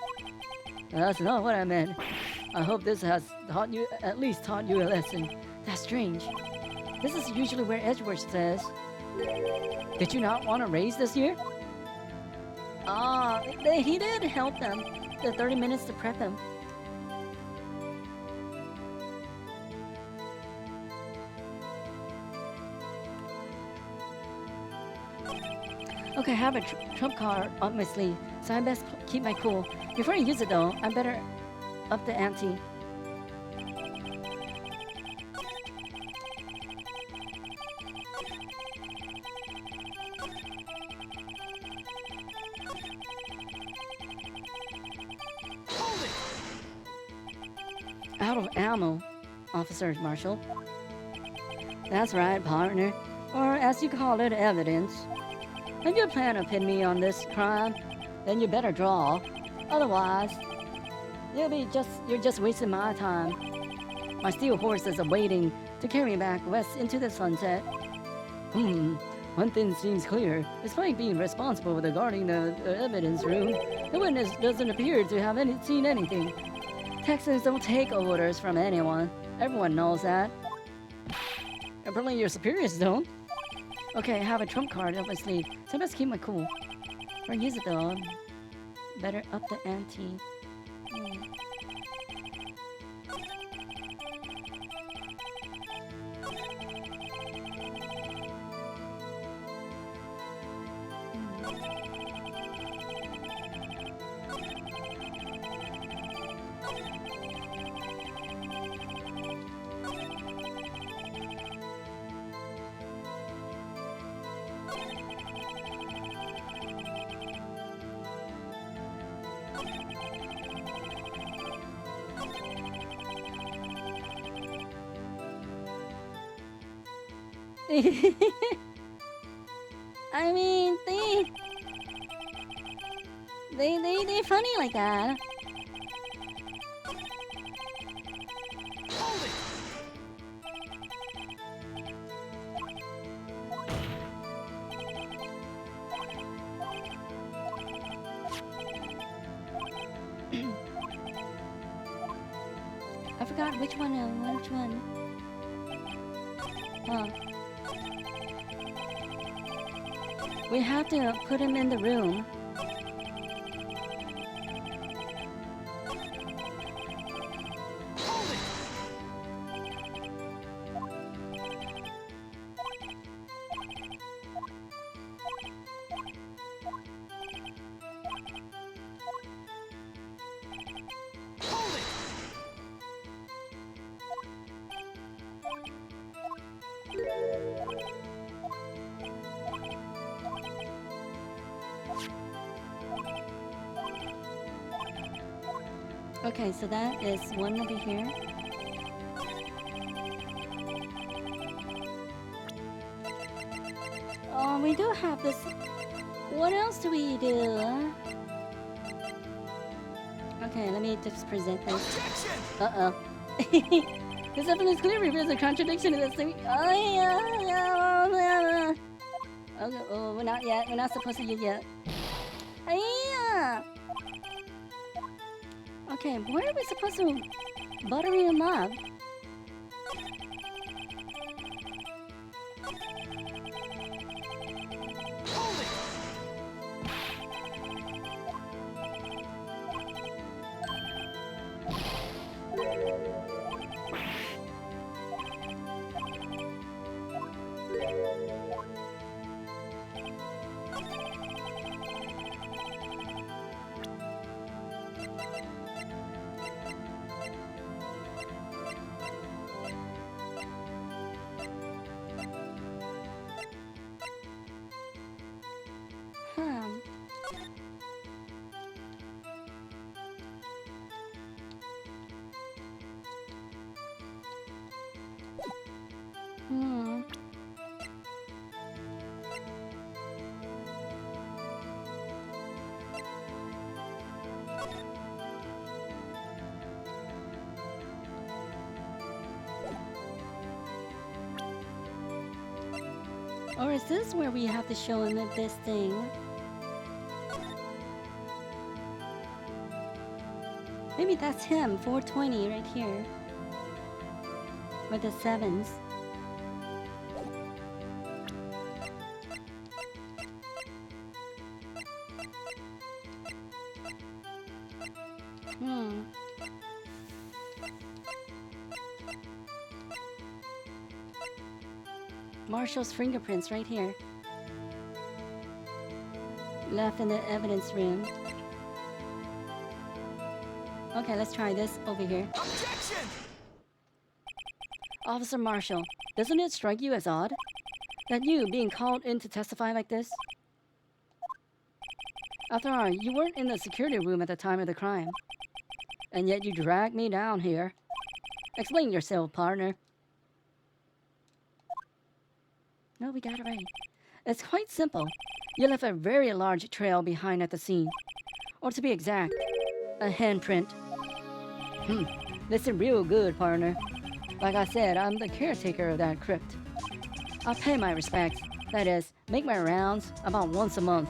That's not what I meant. I hope this has at least taught you a lesson. That's strange. This is usually where Edgeworth says. Did you not want to raise this year?
He did help them. The 30 minutes to prep him.
Okay, I have a trump card up my sleeve, so I best keep my cool. Before I use it though, I better up the ante.
Hold it!
Out of ammo, Officer Marshall. That's right, partner. Or as you call it, evidence. If you plan to pin me on this crime, then you better draw. Otherwise, you're just wasting my time. My steel horses are waiting to carry me back west into the sunset. One thing seems clear. Despite being responsible for guarding the evidence room, the witness doesn't appear to have seen anything. Texans don't take orders from anyone. Everyone knows that. Apparently your superiors don't. Okay, I have a trump card up my sleeve, so I best keep my cool. Or use it though. Better up the ante.
I mean, they funny like that.
Hold it!
I forgot which one. Which one? Oh. We have to put him in the room.
Hold it! Hold it!
Okay, so that is one over here. Oh, we do have this. What else do we do? Okay, let me just present this.
Objection!
Uh-oh. This evidence clearly reveals a contradiction in this thing. Oh, yeah. Okay, oh, we're not yet. We're not supposed to use yet. Yeah. Okay, where are we supposed to butter him up?
Hold it!
Or is this where we have to show him this thing? Maybe that's him, 420 right here. With the 7s. Marshall's fingerprints right here. Left in the evidence room. Okay, let's try this over here.
Objection!
Officer Marshall, doesn't it strike you as odd that you being called in to testify like this? After all, you weren't in the security room at the time of the crime. And yet you dragged me down here. Explain yourself, partner.
No, we got it right.
It's quite simple. You left a very large trail behind at the scene. Or to be exact, a handprint. Listen real good, partner. Like I said, I'm the caretaker of that crypt. I pay my respects. That is, make my rounds about once a month.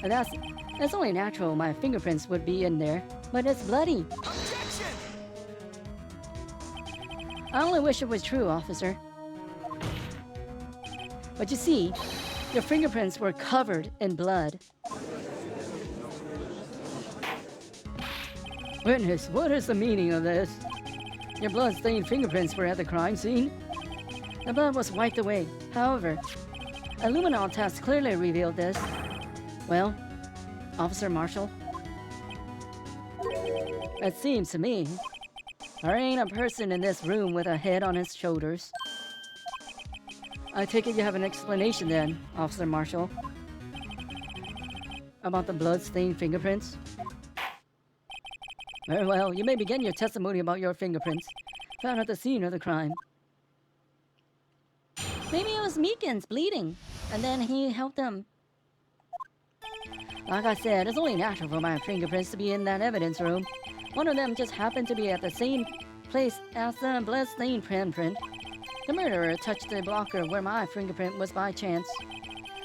And that's only natural my fingerprints would be in there. But it's bloody.
Objection!
I only wish it was true, officer. But you see, your fingerprints were covered in blood. Witness, what is the meaning of this? Your blood-stained fingerprints were at the crime scene. The blood was wiped away. However, a luminol test clearly revealed this. Well, Officer Marshall, it seems to me there ain't a person in this room with a head on his shoulders. I take it you have an explanation then, Officer Marshall, about the blood-stained fingerprints? Very well, you may begin your testimony about your fingerprints found at the scene of the crime.
Maybe it was Meekins bleeding, and then he helped him.
Like I said, it's only natural for my fingerprints to be in that evidence room. One of them just happened to be at the same place as the blood-stained print. The murderer touched the blocker where my fingerprint was by chance.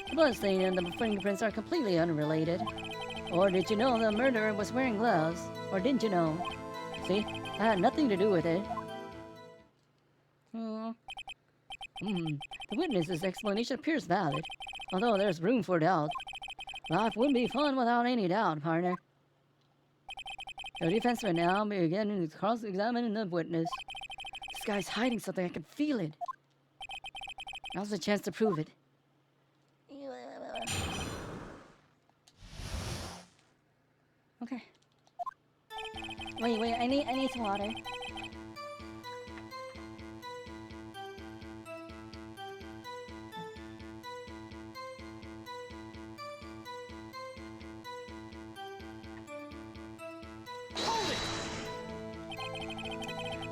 The bloodstain and the fingerprints are completely unrelated. Or did you know the murderer was wearing gloves? Or didn't you know? See, that had nothing to do with it. The witness's explanation appears valid, although there's room for doubt. Life wouldn't be fun without any doubt, partner. The defense will now begin cross-examining the witness. This guy's hiding something, I can feel it. Now's the chance to prove it.
Okay. Wait, I need some water.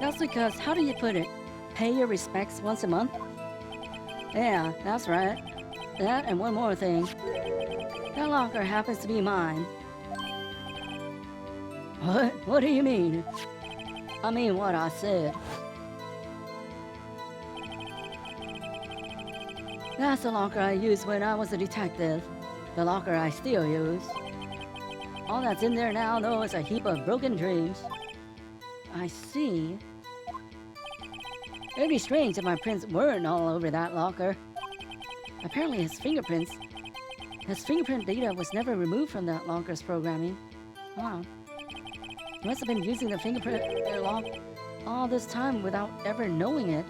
That's because, how do you put it? Pay your respects once a month? Yeah, that's right. That and one more thing. That locker happens to be mine. What? What do you mean? I mean what I said. That's the locker I used when I was a detective. The locker I still use. All that's in there now, though, is a heap of broken dreams. I see. It'd be strange if my prints weren't all over that locker. Apparently his fingerprint data was never removed from that locker's programming. Wow. He must have been using the fingerprint lock all this time without ever knowing it.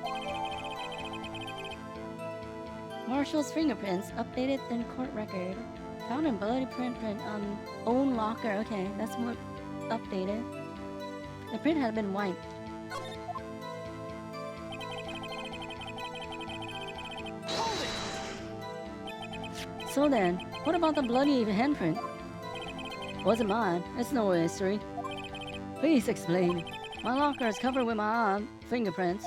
Marshall's fingerprints updated in court record. Found in bloody print on own locker. Okay, that's what updated. The print had been wiped.
So then, what about the bloody handprint? Wasn't mine. It's no history. Please explain. My locker is covered with my own fingerprints.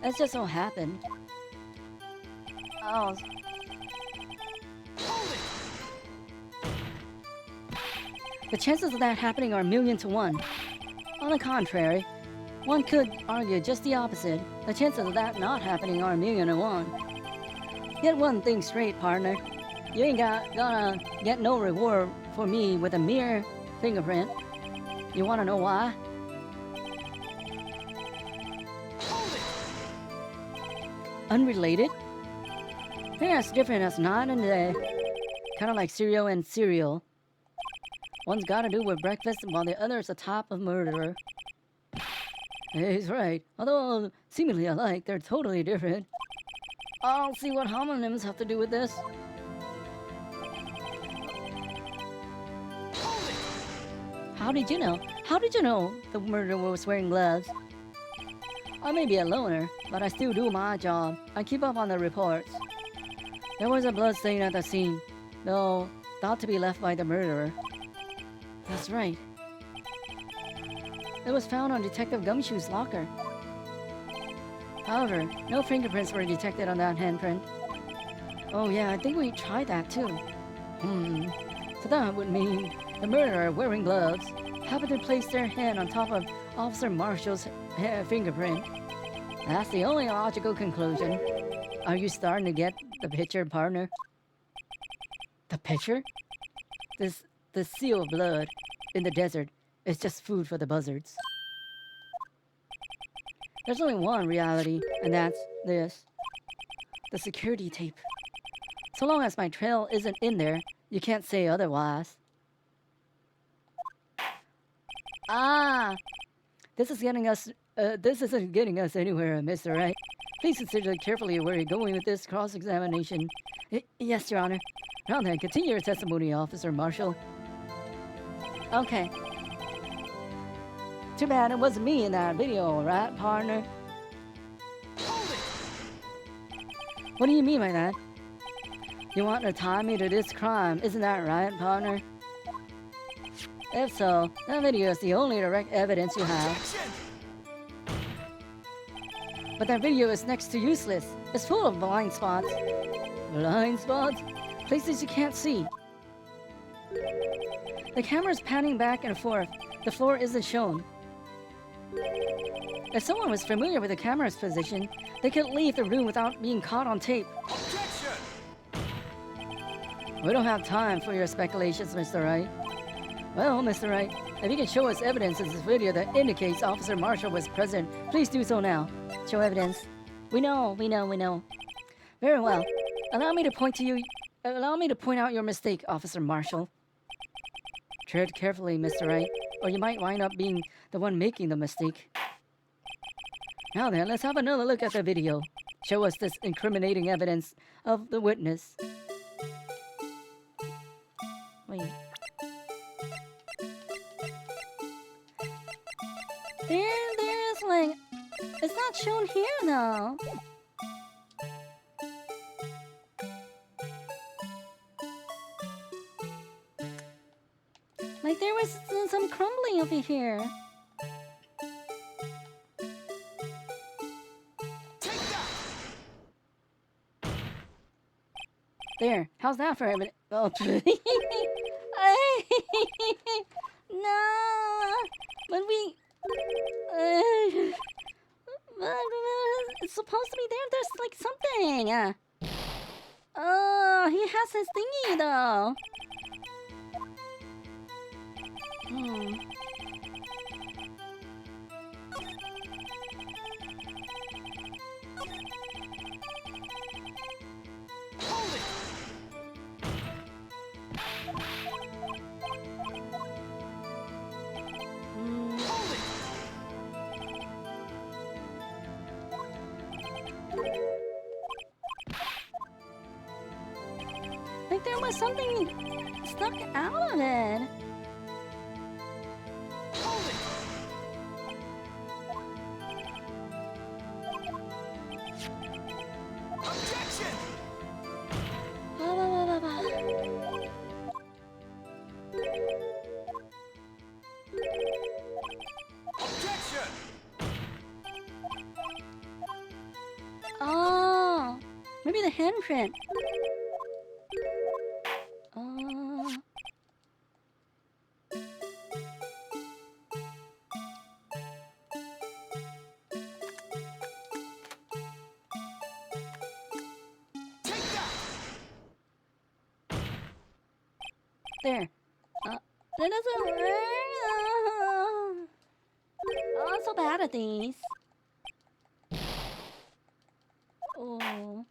It just so happened. Oh. The chances of that happening are 1,000,000 to 1. On the contrary, one could argue just the opposite. The chances of that not happening are 1,000,000 to 1. Get one thing straight, partner. You ain't gonna get no reward for me with a mere fingerprint. You wanna know why?
Hold it!
Unrelated? They're as different as night and day. Kinda like cereal and cereal. One's gotta do with breakfast while the other's a type of murderer. He's right. Although seemingly alike, they're totally different. I'll see what homonyms have to do with this.
Hold it!
How did you know? How did you know the murderer was wearing gloves? I may be a loner, but I still do my job. I keep up on the reports. There was a blood stain at the scene, though thought to be left by the murderer. That's right. It was found on Detective Gumshoe's locker. However, no fingerprints were detected on that handprint. Oh yeah, I think we tried that too. So that would mean the murderer wearing gloves happened to place their hand on top of Officer Marshall's fingerprint. That's the only logical conclusion. Are you starting to get the picture, partner? The picture? The sea of blood in the desert is just food for the buzzards. There's only one reality, and that's this. The security tape. So long as my trail isn't in there, you can't say otherwise. Ah! This isn't getting us anywhere, Mr. Wright. Please consider carefully where you're going with this cross-examination. Yes, Your Honor. Now then, continue your testimony, Officer Marshall. Okay. Too bad it wasn't me in that video, right, partner?
Hold it!
What do you mean by that? You want to tie me to this crime, isn't that right, partner? If so, that video is the only direct evidence you have.
Objection!
But that video is next to useless. It's full of blind spots. Blind spots? Places you can't see. The camera's panning back and forth. The floor isn't shown. If someone was familiar with the camera's position, they could leave the room without being caught on tape.
Objection!
We don't have time for your speculations, Mr. Wright. Well, Mr. Wright, if you can show us evidence in this video that indicates Officer Marshall was present, please do so now.
Show evidence. We know.
Very well. Allow me to point out your mistake, Officer Marshall. Tread carefully, Mr. Wright, or you might wind up being the one making the mistake. Now then, let's have another look at the video. Show us this incriminating evidence of the witness.
Wait. There's like... It's not shown here, though. Like, there was some crumbling over here.
Take that!
There, how's that for evidence? Oh,
No! But we... it's supposed to be there. There's like something. Oh, he has his thingy though.
Hold it! Hold it!
Like there was something stuck out of it.
Hold it! Objection! Objection!
Oh, maybe the handprint. Oh.
Take
There. That doesn't work. Oh, I'm so bad at these. Oh.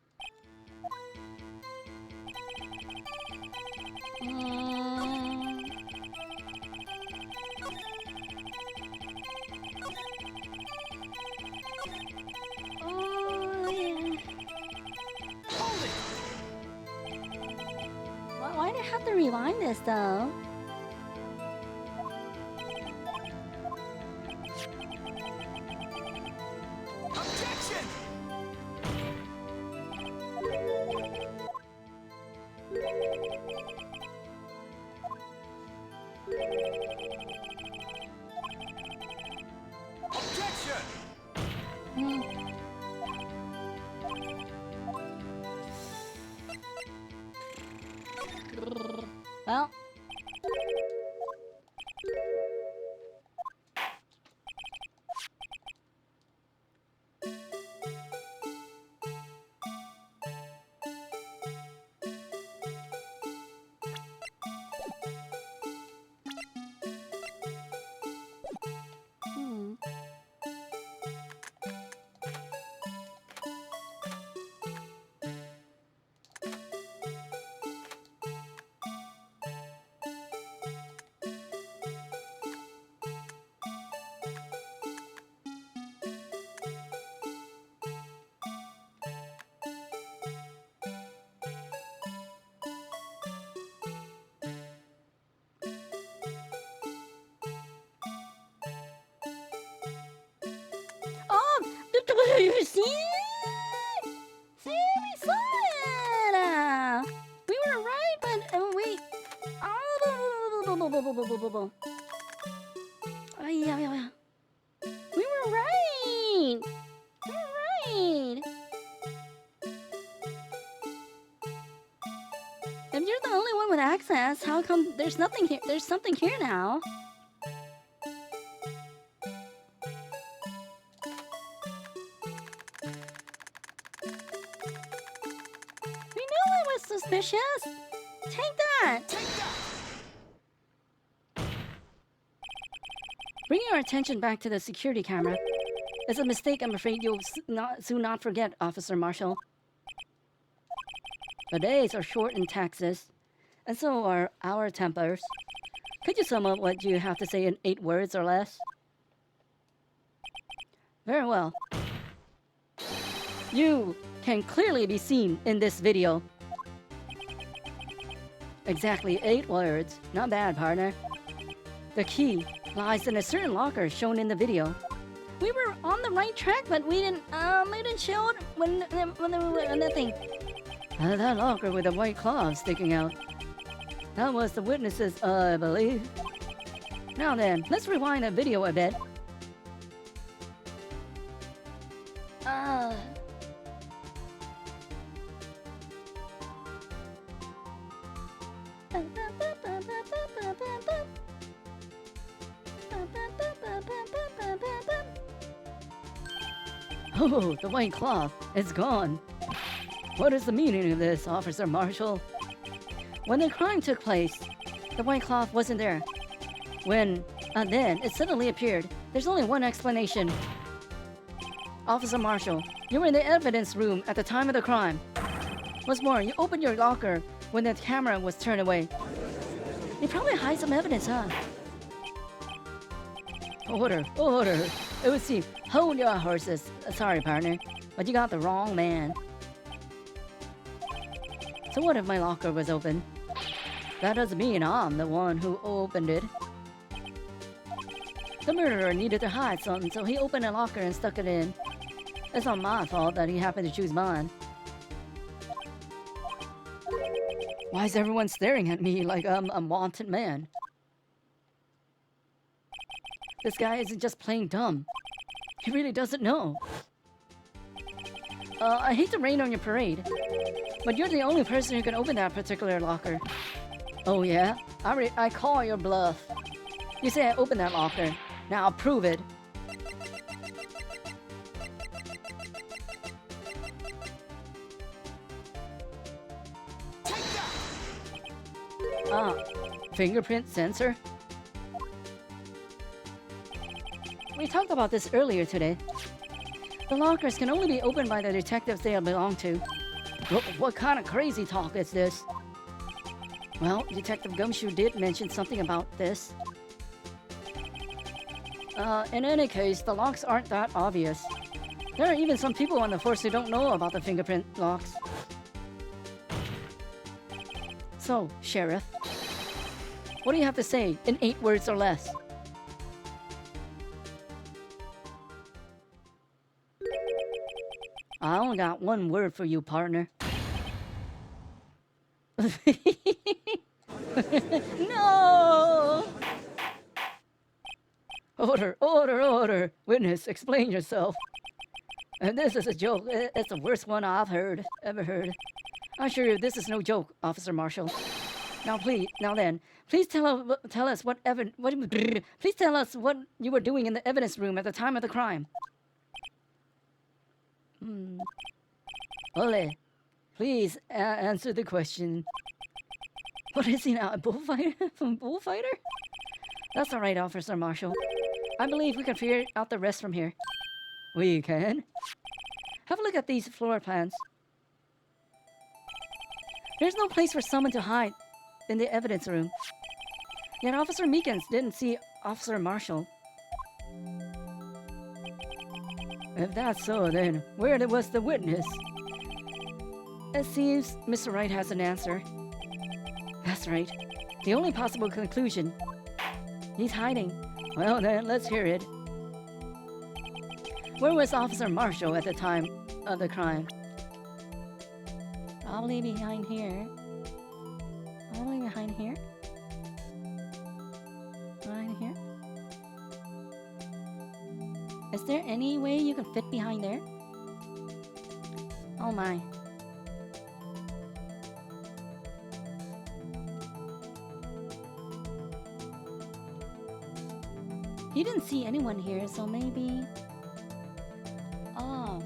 Oh, yeah.
Hold it!
Why do I have to rewind this though?
Objection! Objection!
Hmm. Well. Hmm. Oh, you see? See, we saw it. We were right, but wait. Oh, yeah. We were right. We were right. If you're the only one with access, how come there's nothing here? There's something here now. We knew it was suspicious. Take that.
Take that!
Bringing our attention back to the security camera. It's a mistake I'm afraid you'll soon not forget, Officer Marshall. The days are short in Texas, and so are our tempers. Could you sum up what you have to say in 8 words or less? Very well. You can clearly be seen in this video. Exactly 8 words. Not bad, partner. The key lies in a certain locker shown in the video.
We were on the right track, but we didn't show it when nothing.
That locker with the white claws sticking out. That was the witnesses, I believe. Now then, let's rewind the video a bit. Oh, the white cloth. It's gone. What is the meaning of this, Officer Marshall? When the crime took place, the white cloth wasn't there. Then it suddenly appeared. There's only one explanation. Officer Marshall, you were in the evidence room at the time of the crime. What's more, you opened your locker when the camera was turned away. You probably hide some evidence, huh? Order. It would seem, hold your horses. Sorry, partner, but you got the wrong man. So what if my locker was open? That doesn't mean I'm the one who opened it. The murderer needed to hide something, so he opened a locker and stuck it in. It's not my fault that he happened to choose mine. Why is everyone staring at me like I'm a wanted man? This guy isn't just playing dumb. He really doesn't know. I hate to rain on your parade, but you're the only person who can open that particular locker. Oh yeah? I call your bluff. You say I opened that locker. Now I'll prove it. fingerprint sensor? We talked about this earlier today. The lockers can only be opened by the detectives they belong to. What kind of crazy talk is this? Well, Detective Gumshoe did mention something about this. In any case, the locks aren't that obvious. There are even some people on the force who don't know about the fingerprint locks. So, Sheriff, what do you have to say in 8 words or less? I only got 1 word for you, partner.
No!
Order, order, order! Witness, explain yourself. And this is a joke. It's the worst one I've ever heard. I assure you, this is no joke, Officer Marshall. Now then, please tell us what please tell us what you were doing in the evidence room at the time of the crime. Ole, please answer the question. What is he now, a bullfighter? Bullfighter? That's all right, Officer Marshall. I believe we can figure out the rest from here. We can? Have a look at these floor plans. There's no place for someone to hide in the evidence room. Yet Officer Meekins didn't see Officer Marshall. If that's so, then where was the witness? It seems Mr. Wright has an answer. That's right. The only possible conclusion. He's hiding. Well then, let's hear it. Where was Officer Marshall at the time of the crime?
Probably behind here. Probably behind here. Behind here. Is there any way you can fit behind there? Oh my. He didn't see anyone here, so maybe... Oh.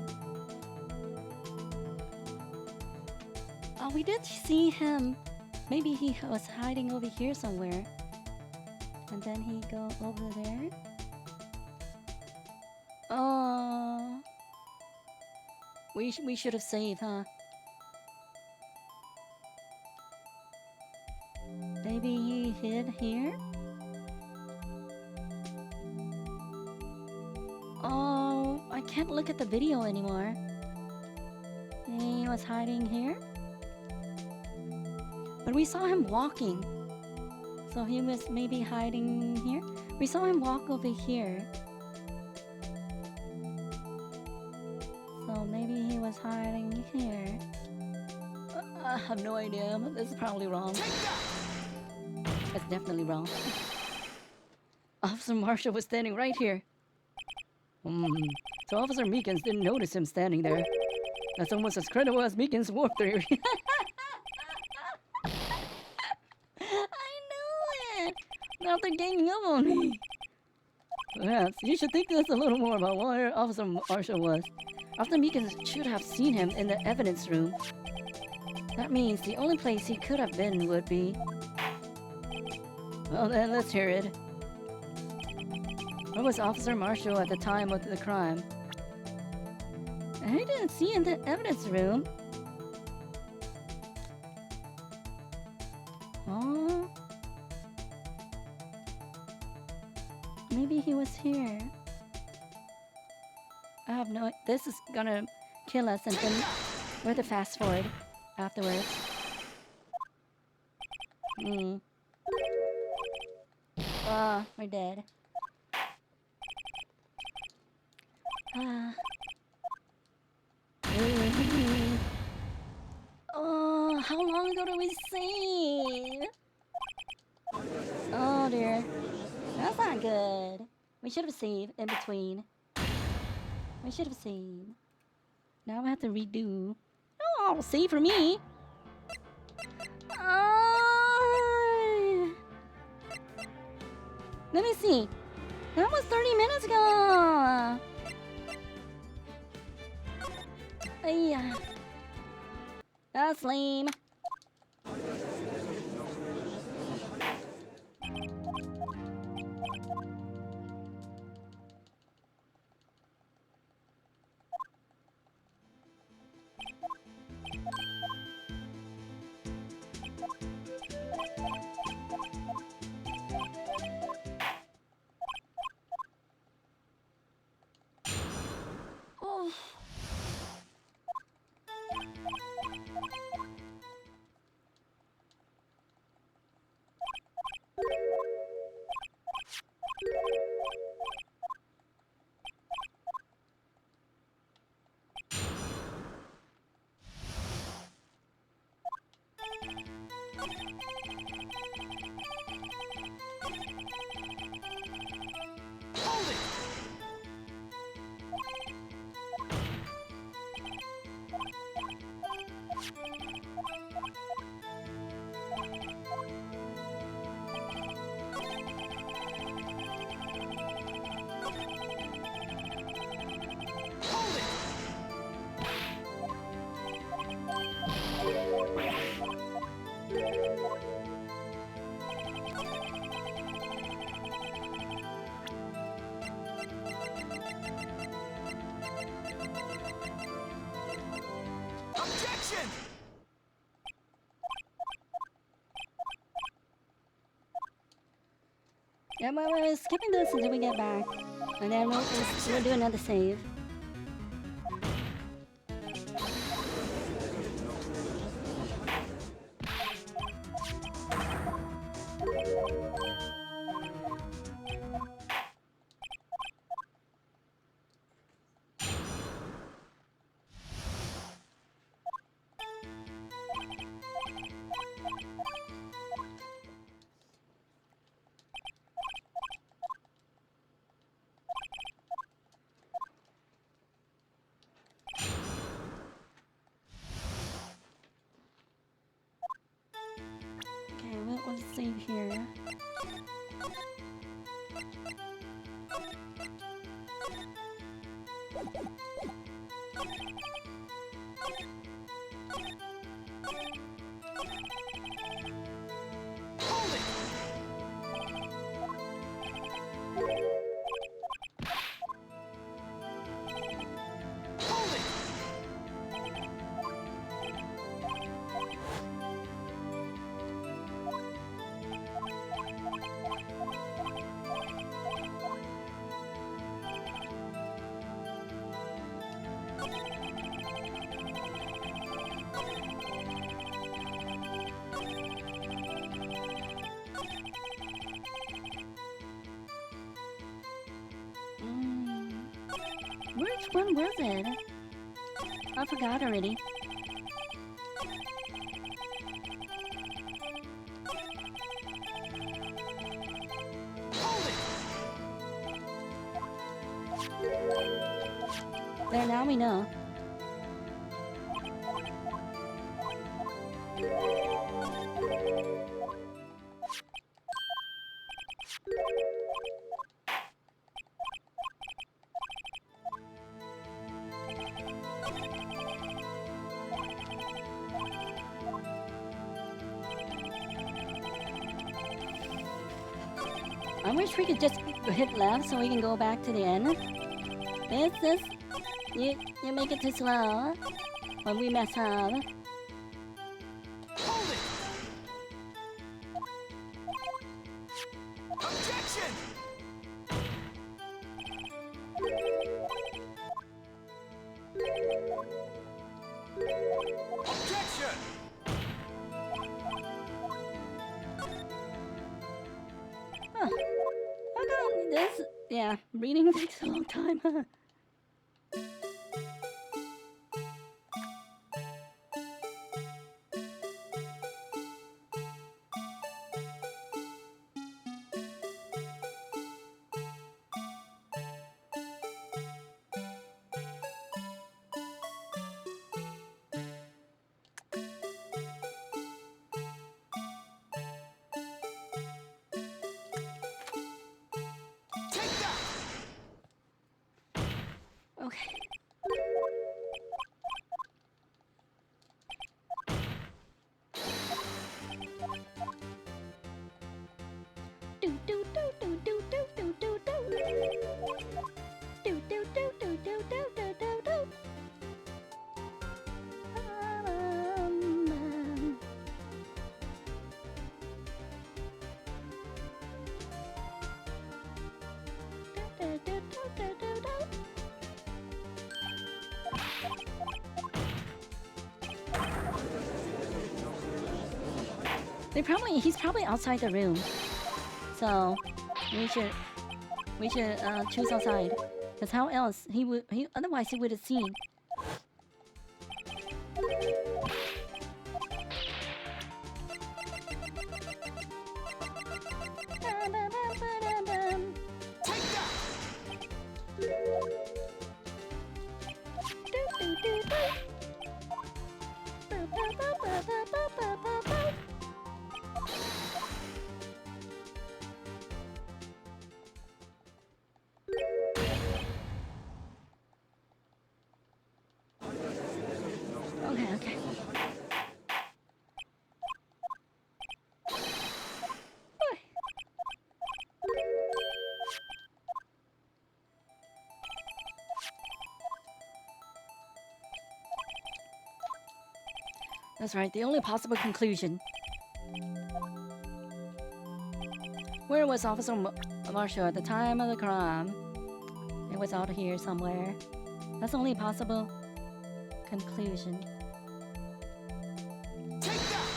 Oh, we did see him. Maybe he was hiding over here somewhere. And then he go over there. Oh. We should have saved, huh? Maybe he hid here? Oh, I can't look at the video anymore. He was hiding here? But we saw him walking. So he was maybe hiding here? We saw him walk over here. So maybe he was hiding here. I have no idea, but this is probably wrong. It's definitely wrong. Officer Marshall was standing right here. So Officer Meekins didn't notice him standing there. That's almost as credible as Meekins' warp theory. I knew it! Now they're ganging up on me.
Perhaps you should think just a little more about where Officer Marshall was. Officer Meekins should have seen him in the evidence room. That means the only place he could have been would be... Well then, let's hear it. Where was Officer Marshall at the time of the crime?
I didn't see him in the evidence room. Oh. Maybe he was here. I have no... This is gonna kill us and then we're to fast forward afterwards. We're dead. Oh, how long ago did we save? Oh dear. That's not good. We should have saved in between. We should have saved. Now we have to redo. Oh, save for me. Let me see. That was 30 minutes ago. Yeah. That's lame.
Hold it! Hold it! Objection!
Yeah, but we're skipping this until we get back. And then we'll do another save. Okay, we'll save here.
Hold it! Hold it!
Which one was it? I forgot already.
Hold it!
There, now we know. I wish we could just hit left so we can go back to the end. This, you make it too slow when we mess up.
Hold it! Objection! Objection!
Huh. How come this? Yeah, reading takes a long time. Huh?
Take that!
Okay. Do do do do do do do do do. Do do do do do do do do do. Do do do do do do. He's probably outside the room. So we should choose outside. Cause how else otherwise he would have seen.
That's right, the only possible conclusion. Where was Officer Marshall at the time of the crime? It was out here somewhere. That's the only possible conclusion.
Take that!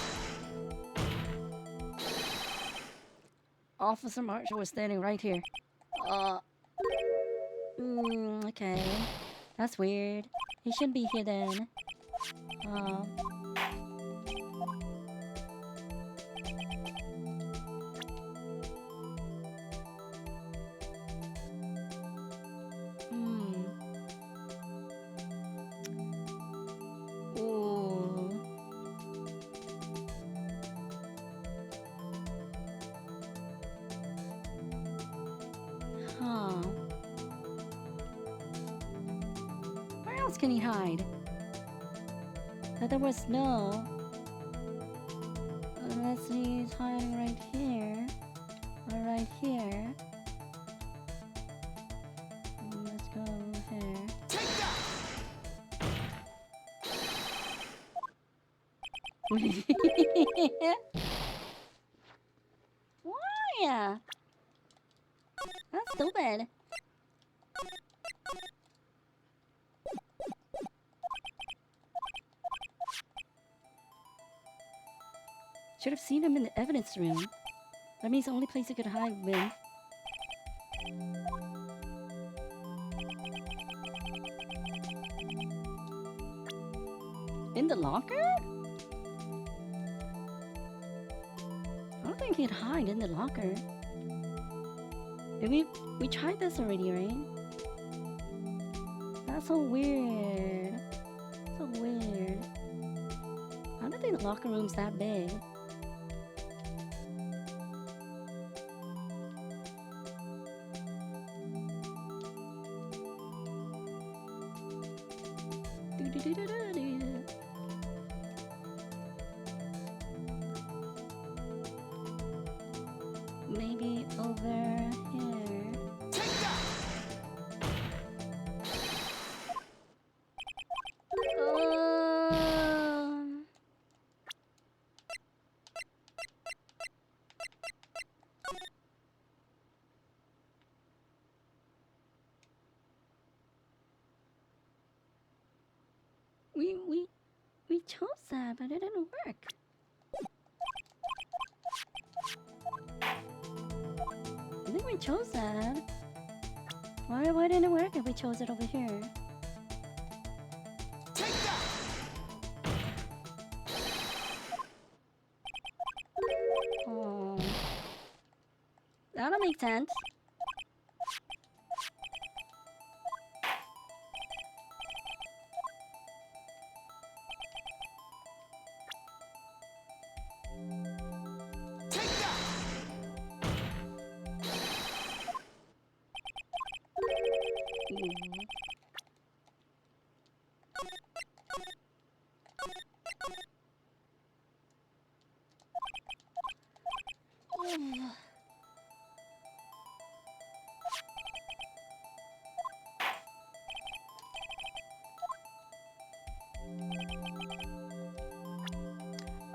Officer Marshall was standing right here.
Okay. That's weird. He shouldn't be here then. Ooh. Huh. Where else can he hide? That there was snow. Unless he's hiding right here. Or right here. Let's go over here.
Take that!
Why? That's stupid. Should have seen him in the evidence room. That means the only place he could hide with. In the locker? I don't think he'd hide in the locker. We tried this already, right? That's so weird. So weird. I don't think the locker room's that big. Maybe over here.
Take that!
We chose that, but it didn't work. I think we chose that. Why didn't it work if we chose it over here?
Take that!
Oh. That'll make sense.
Take that!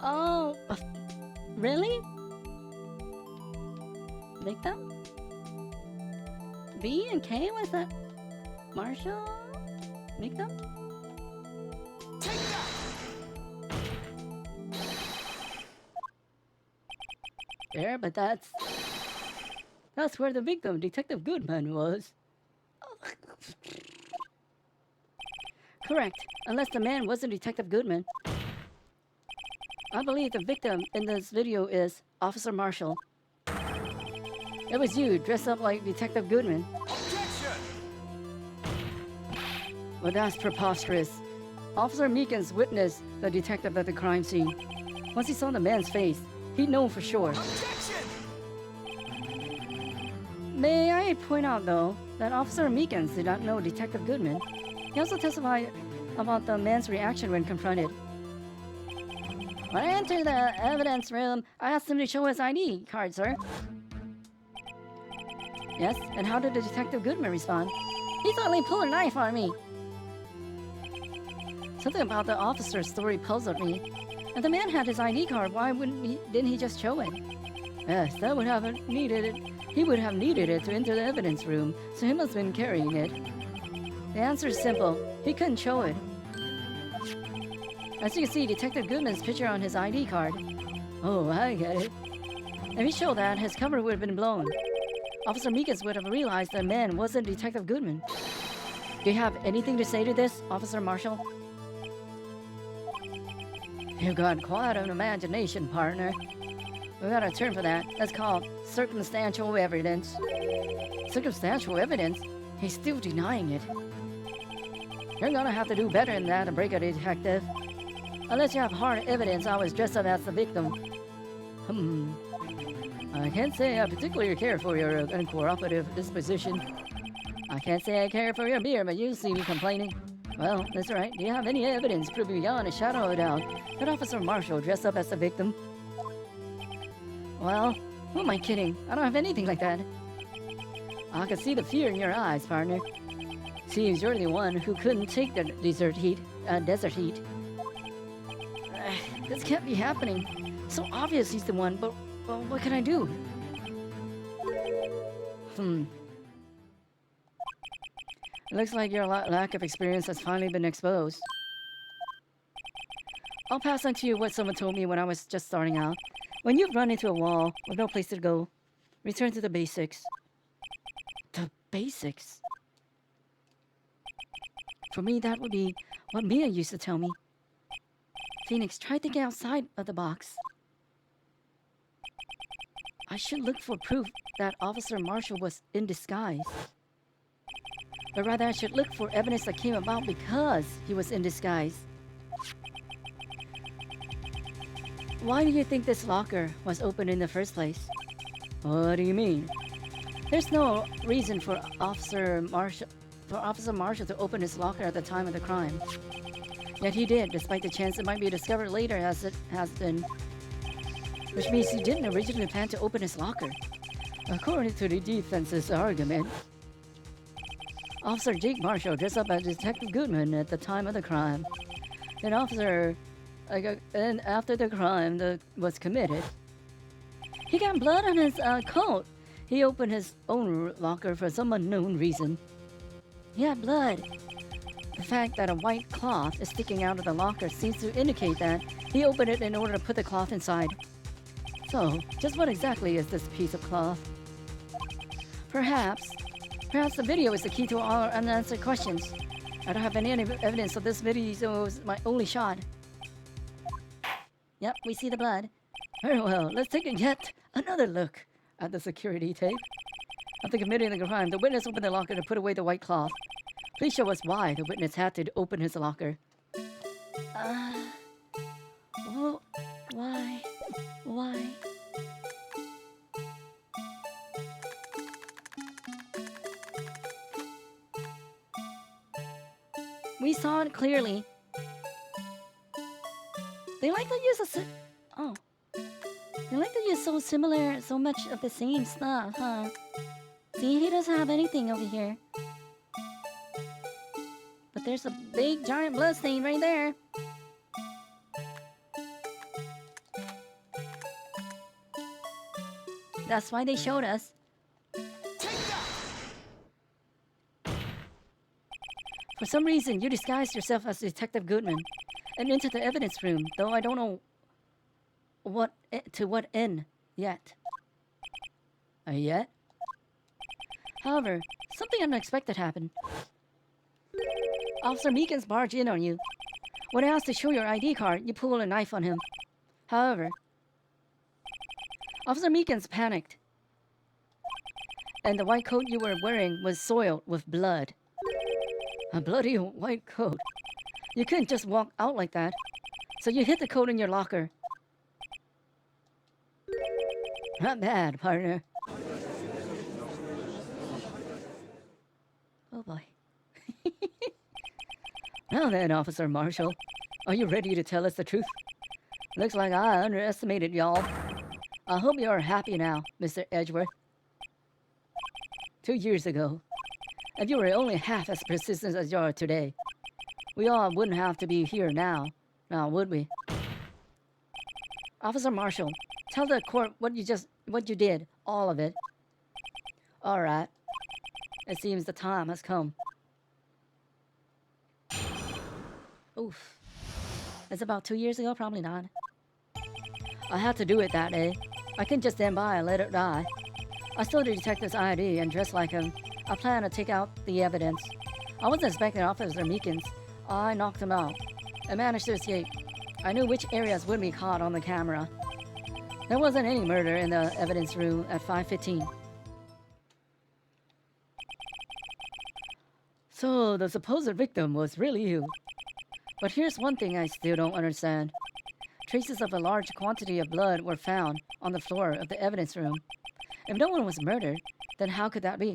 Oh. Oh, really? Victim? B and K, was that Marshall? Victim?
Take that!
There, but that's where the victim, Detective Goodman, was. Correct, unless the man wasn't Detective Goodman. I believe the victim in this video is Officer Marshall. It was you, dressed up like Detective Goodman.
Objection!
Well, that's preposterous. Officer Meekins witnessed the detective at the crime scene. Once he saw the man's face, he'd know for sure.
Objection!
May I point out, though, that Officer Meekins did not know Detective Goodman. He also testified about the man's reaction when confronted. When I entered the evidence room, I asked him to show his ID card, sir. Yes, and how did the Detective Goodman respond? He suddenly pulled a knife on me. Something about the officer's story puzzled me. If the man had his ID card, why didn't he just show it? Yes, that would have needed it. He would have needed it to enter the evidence room, so he must have been carrying it. The answer is simple. He couldn't show it. As you can see, Detective Goodman's picture on his ID card. Oh, I get it. If he showed that, his cover would have been blown. Officer Meekins would have realized the man wasn't Detective Goodman. Do you have anything to say to this, Officer Marshall? You've got quite an imagination, partner. We've got a term for that. That's called circumstantial evidence. Circumstantial evidence? He's still denying it. You're gonna have to do better than that to break a detective. Unless you have hard evidence I was dressed up as the victim. I can't say I particularly care for your uncooperative disposition. I can't say I care for your beer, but you see me complaining. Well, that's right. Do you have any evidence proving beyond a shadow of a doubt that Officer Marshall dressed up as the victim? Well, who am I kidding? I don't have anything like that. I can see the fear in your eyes, partner. Seems you're the one who couldn't take the desert heat. This can't be happening. So obvious he's the one, but well, what can I do? It looks like your lack of experience has finally been exposed. I'll pass on to you what someone told me when I was just starting out. When you've run into a wall with no place to go, return to the basics. The basics? For me, that would be what Mia used to tell me. Phoenix, try thinking outside of the box. I should look for proof that Officer Marshall was in disguise. But rather, I should look for evidence that came about because he was in disguise. Why do you think this locker was open in the first place? What do you mean? There's no reason for Officer Marshall to open his locker at the time of the crime. Yet he did, despite the chance it might be discovered later as it has been. Which means he didn't originally plan to open his locker. According to the defense's argument, Officer Jake Marshall dressed up as Detective Goodman at the time of the crime. And after the crime was committed, he got blood on his coat. He opened his own locker for some unknown reason. He had blood. The fact that a white cloth is sticking out of the locker seems to indicate that he opened it in order to put the cloth inside. So, just what exactly is this piece of cloth? Perhaps the video is the key to all our unanswered questions. I don't have any evidence, so this video is my only shot. Yep, we see the blood. Very well, let's take yet another look at the security tape. After committing the crime, the witness opened the locker to put away the white cloth. Please show us why the witness had to open his locker. Why? We saw it clearly. They like to use They like to use so much of the same stuff, huh? See, he doesn't have anything over here. But there's a big giant blood stain right there. That's why they showed us. For some reason, you disguised yourself as Detective Goodman and entered the evidence room, though I don't know what end yet. Yet? However, something unexpected happened. Officer Meekins barged in on you. When I asked to show your ID card, you pulled a knife on him. However, Officer Meekins panicked, and the white coat you were wearing was soiled with blood. A bloody white coat. You couldn't just walk out like that, so you hid the coat in your locker. Not bad, partner. Oh boy. Now then, Officer Marshall, are you ready to tell us the truth? Looks like I underestimated y'all. I hope you're happy now, Mr. Edgeworth. 2 years ago, if you were only half as persistent as you are today, we all wouldn't have to be here now would we? Officer Marshall, tell the court what you did, all of it. All right. It seems the time has come. Oof. It's about 2 years ago, probably not. I had to do it that day. I couldn't just stand by and let it die. I stole the detective's ID and dressed like him. I planned to take out the evidence. I wasn't expecting Officer Meekins. I knocked him out. I managed to escape. I knew which areas would be caught on the camera. There wasn't any murder in the evidence room at 5:15. So the supposed victim was really you. But here's one thing I still don't understand. Traces of a large quantity of blood were found on the floor of the evidence room. If no one was murdered, then how could that be?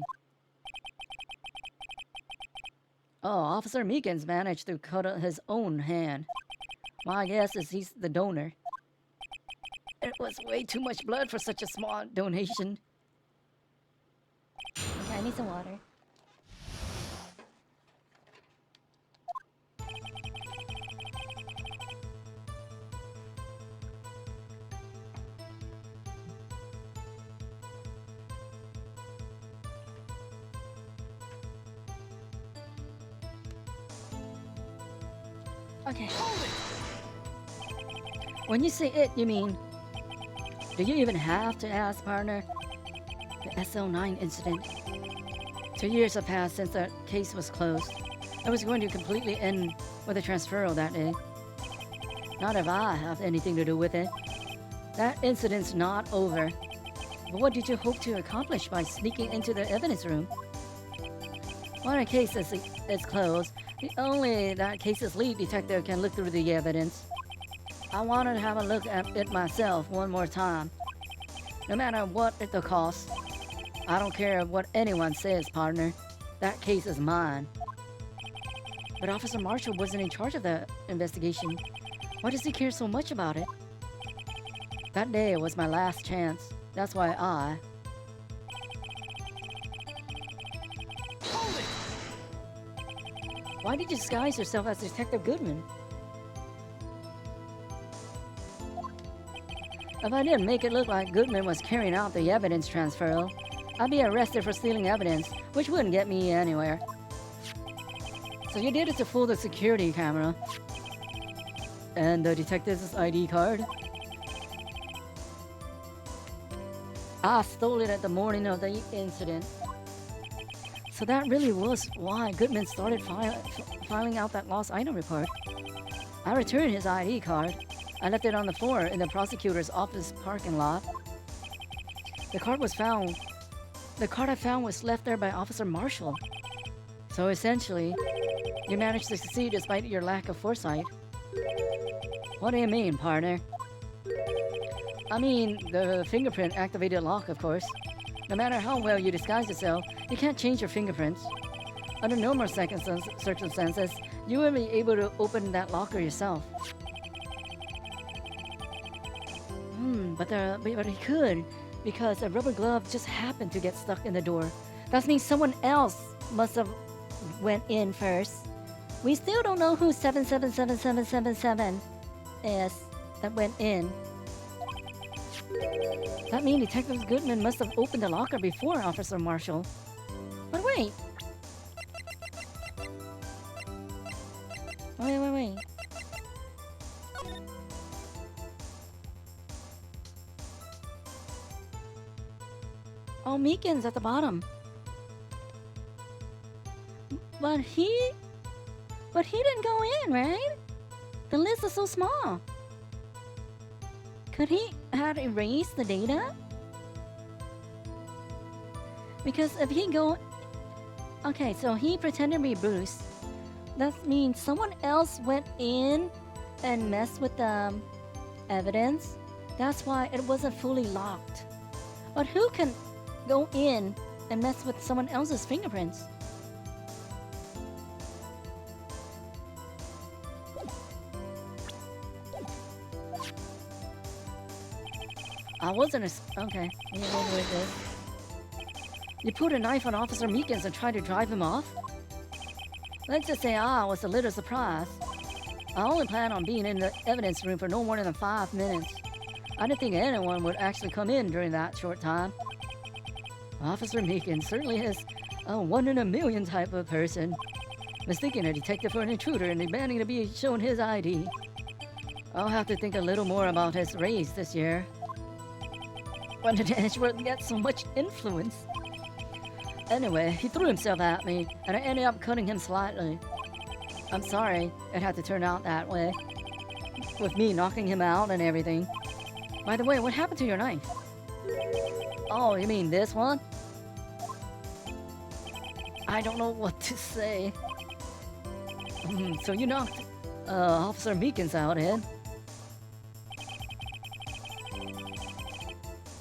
Oh, Officer Meekins managed to cut his own hand. My guess is he's the donor. It was way too much blood for such a small donation.
Okay, I need some water. Okay.
When you say it, you mean... Do you even have to ask, partner? The SL9 incident. 2 years have passed since the case was closed. I was going to completely end with the transferal that day. Not if I have anything to do with it. That incident's not over. But what did you hope to accomplish by sneaking into the evidence room? When a case is closed, only that case's lead detective can look through the evidence. I wanted to have a look at it myself one more time. No matter what the cost. I don't care what anyone says, partner. That case is mine. But Officer Marshall wasn't in charge of the investigation. Why does he care so much about it? That day was my last chance. That's why I... Why did you disguise yourself as Detective Goodman? If I didn't make it look like Goodman was carrying out the evidence transfer, I'd be arrested for stealing evidence, which wouldn't get me anywhere. So you did it to fool the security camera. And the detective's ID card? I stole it at the morning of the incident. So that really was why Goodman started filing out that lost item report. I returned his ID card. I left it on the floor in the prosecutor's office parking lot. The card I found was left there by Officer Marshall. So essentially, you managed to succeed despite your lack of foresight. What do you mean, partner? I mean, the fingerprint activated lock, of course. No matter how well you disguise yourself, you can't change your fingerprints. Under normal circumstances, you will be able to open that locker yourself. But he could, because a rubber glove just happened to get stuck in the door. That means someone else must have went in first.
We still don't know who 777777 is that went in.
That means Detective Goodman must have opened the locker before Officer Marshall.
But wait. Wait. Oh, Meekins at the bottom. But he didn't go in, right? The list is so small. Could he have erased the data? Because if he go... Okay, so he pretended to be Bruce. That means someone else went in and messed with the evidence. That's why it wasn't fully locked. But who can go in and mess with someone else's fingerprints?
I wasn't okay. Wait. You put a knife on Officer Meekins and tried to drive him off? Let's just say I was a little surprised. I only plan on being in the evidence room for no more than 5 minutes. I didn't think anyone would actually come in during that short time. Officer Meekin certainly is a one-in-a-million type of person, mistaking a detective for an intruder and demanding to be shown his ID. I'll have to think a little more about his race this year. When did Edgeworth get so much influence? Anyway, he threw himself at me, and I ended up cutting him slightly. I'm sorry it had to turn out that way, with me knocking him out and everything. By the way, what happened to your knife? Oh, you mean this one? I don't know what to say. So you knocked Officer Meekins out, Ed?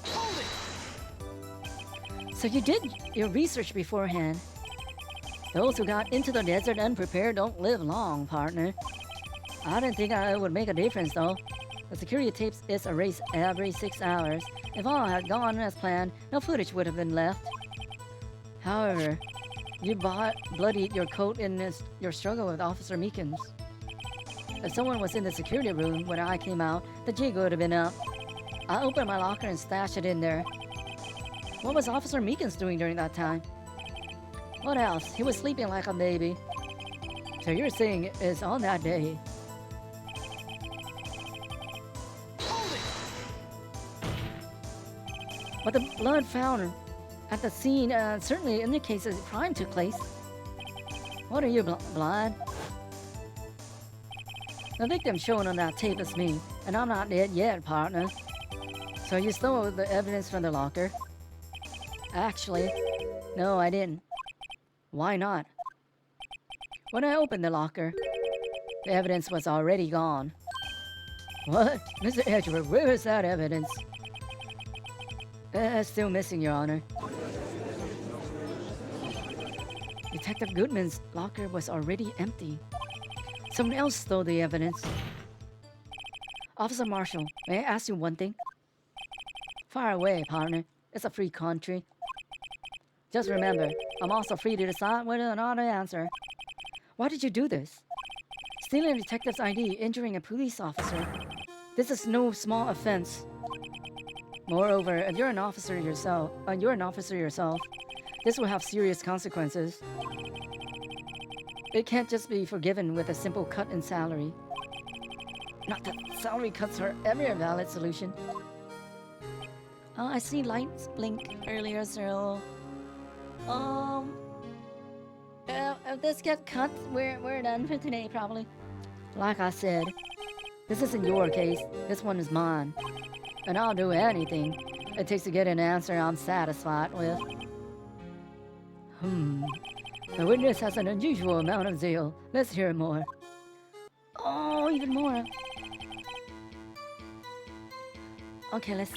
Hold it!
So you did your research beforehand. Those who got into the desert unprepared don't live long, partner. I didn't think it would make a difference, though. The security tapes is erased every 6 hours. If all had gone as planned, no footage would have been left. However, you bloodied your coat in your struggle with Officer Meekins. If someone was in the security room when I came out, the jig would have been up. I opened my locker and stashed it in there. What was Officer Meekins doing during that time? What else? He was sleeping like a baby. So you're saying it's on that day.
Hold it!
But the blood found at the scene certainly indicates that a crime took place. What are you, blind? The victim shown on that tape is me, and I'm not dead yet, partner. So you stole the evidence from the locker? Actually, no, I didn't. Why not? When I opened the locker, the evidence was already gone. What? Mr. Edgeworth, where is that evidence? Still missing, Your Honor. Detective Goodman's locker was already empty. Someone else stole the evidence. Officer Marshall, may I ask you one thing? Fire away, partner. It's a free country. Just remember, I'm also free to decide whether or not to answer. Why did you do this? Stealing a detective's ID, injuring a police officer. This is no small offense. Moreover, if you're an officer yourself, this will have serious consequences. It can't just be forgiven with a simple cut in salary. Not that salary cuts are ever a valid solution. Oh, I see lights blink earlier, so... if this gets cut, we're done for today, probably. Like I said, this isn't your case. This one is mine. And I'll do anything it takes to get an answer I'm satisfied with. The witness has an unusual amount of zeal. Let's hear more. Oh, even more. Okay, let's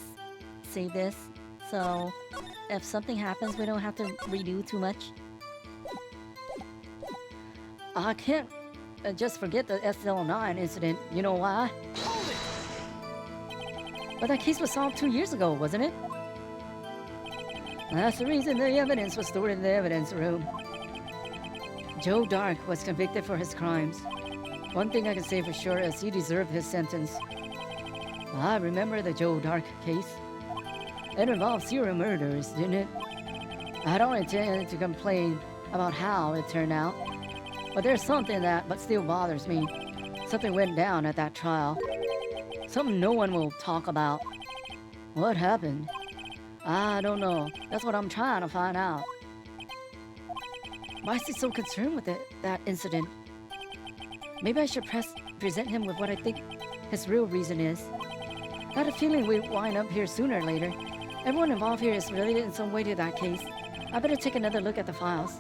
save this. So, if something happens, we don't have to redo too much. I can't just forget the SL9 incident. You know why?
Hold it!
But that case was solved 2 years ago, wasn't it? That's the reason the evidence was stored in the evidence room. Joe Dark was convicted for his crimes. One thing I can say for sure is he deserved his sentence. I remember the Joe Dark case. It involved serial murders, didn't it? I don't intend to complain about how it turned out, but there's something that still bothers me. Something went down at that trial. Something no one will talk about. What happened? I don't know. That's what I'm trying to find out. Why is he so concerned with that incident? Maybe I should present him with what I think his real reason is. I had a feeling we'd wind up here sooner or later. Everyone involved here is related in some way to that case. I better take another look at the files.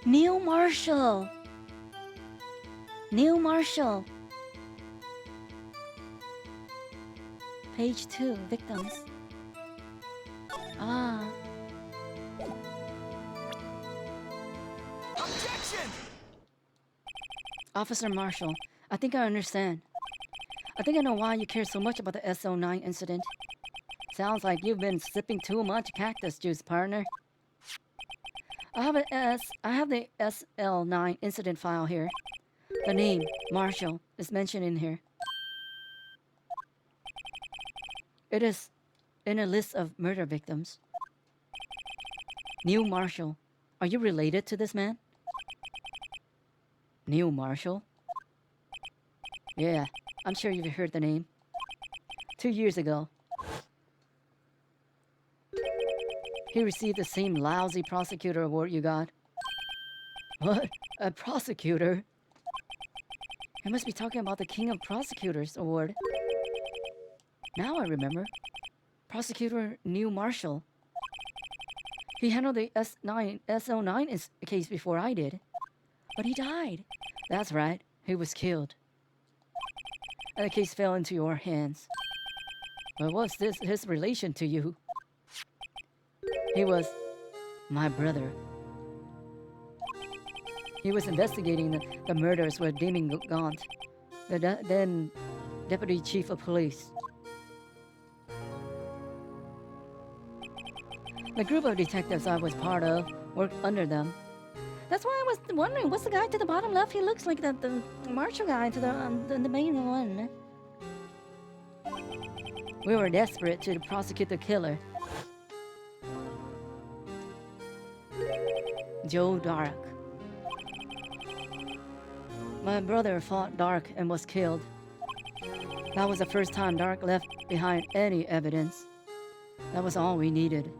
Neil Marshall. Neil Marshall. Page 2, victims. Ah.
Officer Marshall, I think I understand. I think I know why you care so much about the SO9 incident. Sounds like you've been sipping too much cactus juice, partner. I have the SL9 incident file here. The name, Marshall, is mentioned in here. It is in a list of murder victims. Neil Marshall. Are you related to this man? Neil Marshall? Yeah, I'm sure you've heard the name. 2 years ago, he received the same lousy prosecutor award you got. What? A prosecutor? You must be talking about the King of Prosecutors award. Now I remember. Prosecutor Neil Marshall. He handled the SL9 case before I did. But he died. That's right. He was killed. And the case fell into your hands. But what's his relation to you? He was my brother. He was investigating the murders with Damien Gaunt, the then Deputy Chief of Police. The group of detectives I was part of worked under them. That's why I was wondering, what's the guy to the bottom left? He looks like the Marshall guy to the main one. We were desperate to prosecute the killer. Joe Dark. My brother fought Dark and was killed. That was the first time Dark left behind any evidence. That was all we needed.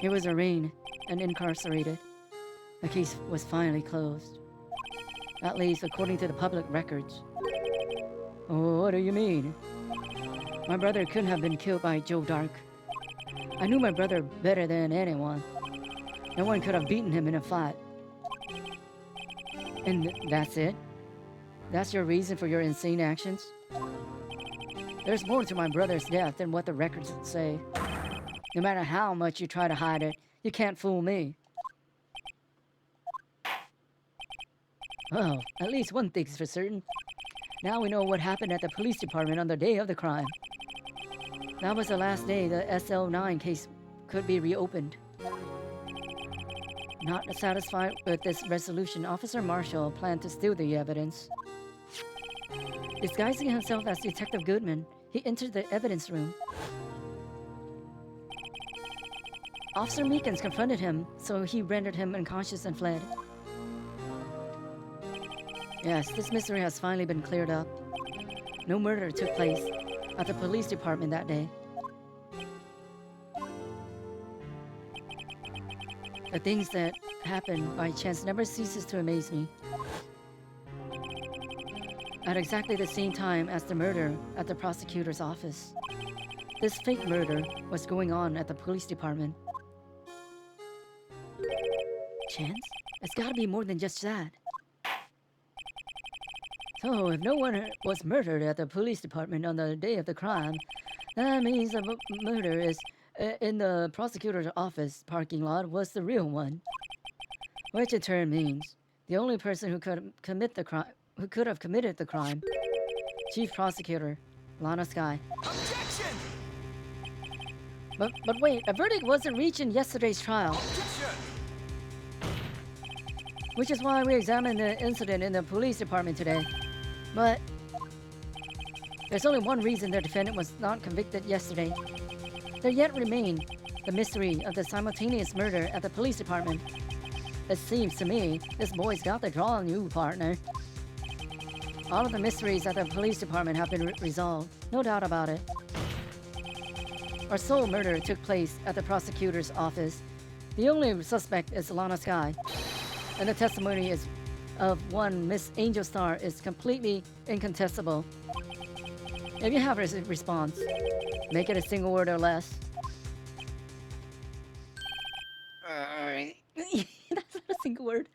He was arraigned and incarcerated. The case was finally closed. At least according to the public records. Oh, what do you mean? My brother couldn't have been killed by Joe Dark. I knew my brother better than anyone. No one could have beaten him in a fight. And that's it? That's your reason for your insane actions? There's more to my brother's death than what the records say. No matter how much you try to hide it, you can't fool me. Oh, at least one thing's for certain. Now we know what happened at the police department on the day of the crime. That was the last day the SL9 case could be reopened. Not satisfied with this resolution, Officer Marshall planned to steal the evidence. Disguising himself as Detective Goodman, he entered the evidence room. Officer Meekins confronted him, so he rendered him unconscious and fled. Yes, this mystery has finally been cleared up. No murder took place at the police department that day. The things that happen by chance never ceases to amaze me. At exactly the same time as the murder at the prosecutor's office, this fake murder was going on at the police department. Chance? It's gotta be more than just that. So, if no one was murdered at the police department on the day of the crime, that means the murder is in the prosecutor's office parking lot was the real one. Which in turn means the only person who could have committed the crime, Chief Prosecutor Lana Sky.
Objection!
But wait, a verdict wasn't reached in yesterday's trial.
Objection!
Which is why we examined the incident in the police department today. But there's only one reason the defendant was not convicted yesterday. There yet remained the mystery of the simultaneous murder at the police department. It seems to me this boy's got the draw on you, partner. All of the mysteries at the police department have been resolved, no doubt about it. Our sole murder took place at the prosecutor's office. The only suspect is Lana Sky, and the testimony is of one Miss Angel Star is completely incontestable. If you have a response, make it a single word or less.
Alright.
That's not a single word.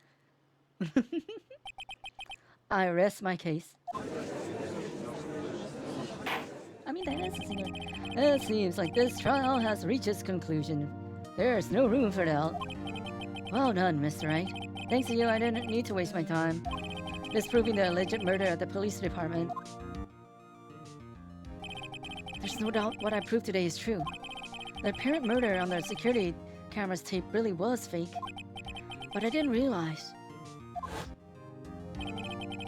I rest my case.
I mean, that is a single.
It seems like this trial has reached its conclusion. There's no room for doubt. Well done, Mr. Wright. Thanks to you, I didn't need to waste my time disproving the alleged murder at the police department. There's no doubt what I proved today is true. The apparent murder on the security camera's tape really was fake. But I didn't realize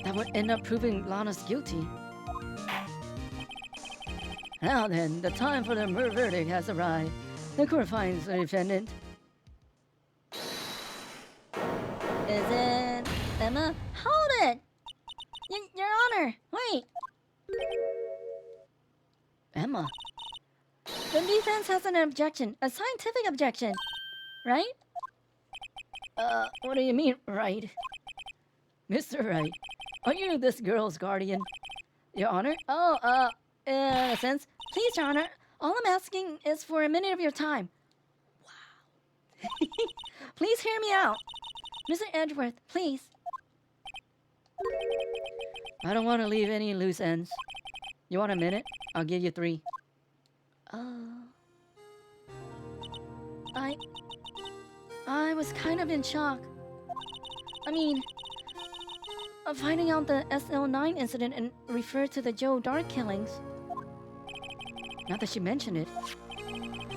that would end up proving Lana's guilty. Now then, the time for the verdict has arrived. The court finds the defendant.
Is it Emma? Hold it! Your Honor, wait!
Emma.
The defense has an objection, a scientific objection, right?
What do you mean, Wright? Mr. Wright, are you this girl's guardian? Your Honor?
Oh, in a sense. Please, Your Honor, all I'm asking is for a minute of your time. Wow. Please hear me out. Mr. Edgeworth, please.
I don't want to leave any loose ends. You want a minute? I'll give you 3.
I was kind of in shock. I mean, of finding out the SL9 incident and referred to the Joe Dark killings.
Not that she mentioned it.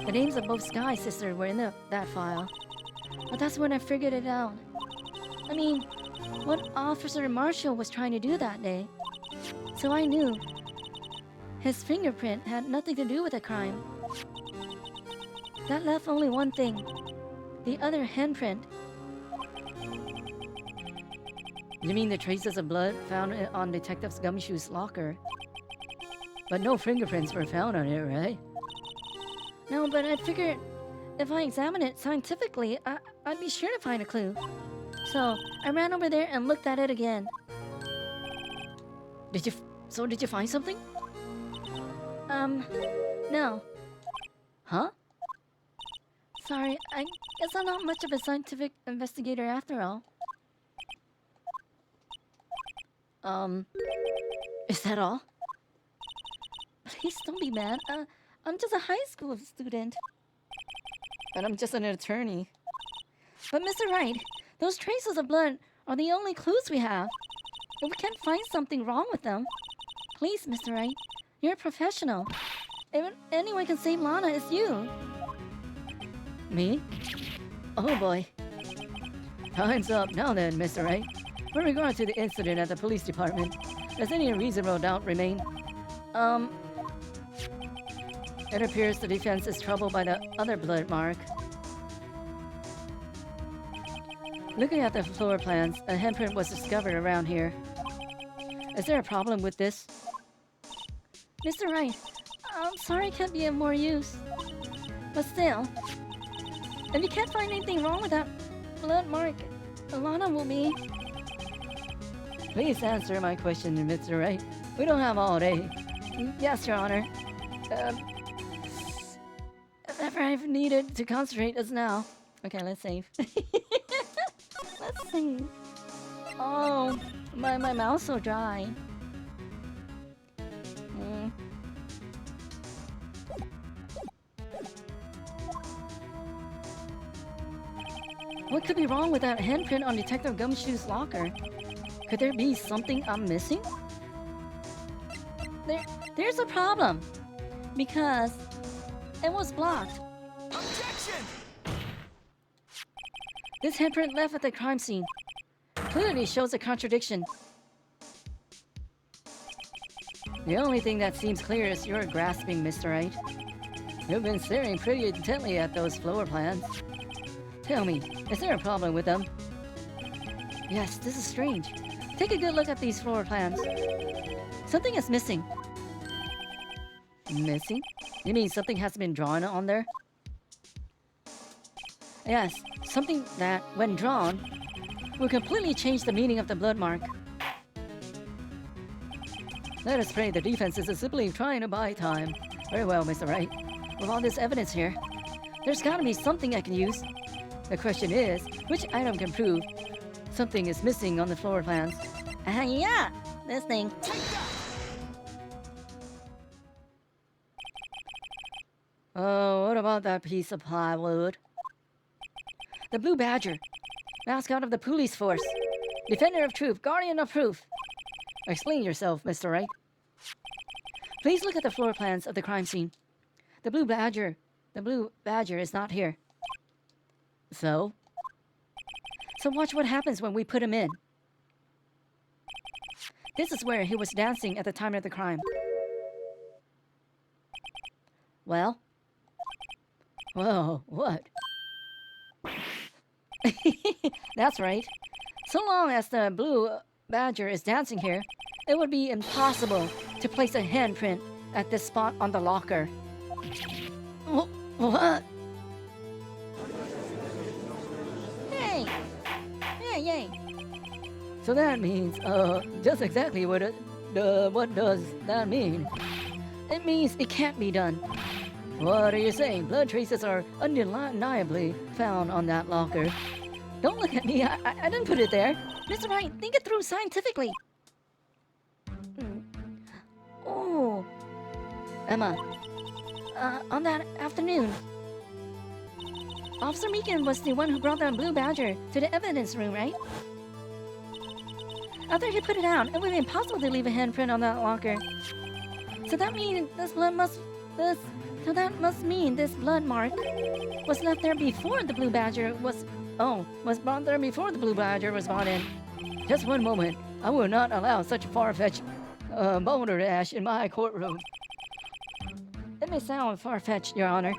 The names of both Sky sisters were in that file.
But that's when I figured it out. I mean, what Officer Marshall was trying to do that day. So I knew his fingerprint had nothing to do with the crime. That left only one thing. The other handprint.
You mean the traces of blood found on Detective Gumshoe's locker? But no fingerprints were found on it, right?
No, but I figured if I examined it scientifically, I'd be sure to find a clue. So I ran over there and looked at it again.
Did you find something?
No.
Huh?
Sorry, I guess I'm not much of a scientific investigator after all.
Is that all?
Please don't be mad. I'm just a high school student.
But I'm just an attorney.
But Mr. Wright, those traces of blood are the only clues we have. If we can't find something wrong with them, please, Mr. Wright, you're a professional. If anyone can save Lana, it's you.
Me? Oh boy. Time's up now then, Mr. Wright. With regard to the incident at the police department, does any reasonable doubt remain? It appears the defense is troubled by the other blood mark. Looking at the floor plans, a handprint was discovered around here. Is there a problem with this?
Mr. Wright, I'm sorry I can't be of more use. But still, if you can't find anything wrong with that blood mark, Lana will be...
Please answer my question, Mr. Wright. We don't have all day.
Yes, Your Honor.
If ever I've needed to concentrate is now.
Okay, let's save. Let's save. Oh, my mouth's so dry.
What could be wrong with that handprint on Detective Gumshoe's locker? Could there be something I'm missing?
There's a problem. Because it was blocked.
Objection!
This handprint left at the crime scene clearly shows a contradiction. The only thing that seems clear is your grasping, Mr. Wright. You've been staring pretty intently at those floor plans. Tell me, is there a problem with them? Yes, this is strange. Take a good look at these floor plans. Something is missing. Missing? You mean something has been drawn on there? Yes, something that, when drawn, will completely change the meaning of the blood mark. Let us pray the defense is simply trying to buy time. Very well, Mr. Wright. With all this evidence here, there's gotta be something I can use. The question is, which item can prove something is missing on the floor plans?
Yeah, this thing.
Take that!
Oh, what about that piece of plywood? The blue badger. mascot of the police force, defender of truth, guardian of proof. Explain yourself, Mr. Wright. Please look at the floor plans of the crime scene. The blue badger is not here. So watch what happens when we put him in. This is where he was dancing at the time of the crime. Well? Whoa, what? That's right. So long as the blue badger is dancing here, it would be impossible to place a handprint at this spot on the locker. What?
Hey! Yay!
So that means, just exactly what does that mean? It means it can't be done. What are you saying? Blood traces are undeniably found on that locker.
Don't look at me. I didn't put it there. Mr. Wright, think it through scientifically. Oh.
Emma,
On that afternoon, Officer Meekin was the one who brought the blue badger to the evidence room, right? After he put it out, it would be impossible to leave a handprint on that locker. So that means this blood mark was left there before the blue badger was brought there before the blue badger was brought in.
just one moment. I will not allow such far-fetched balderdash in my courtroom. It may sound far-fetched, Your Honor,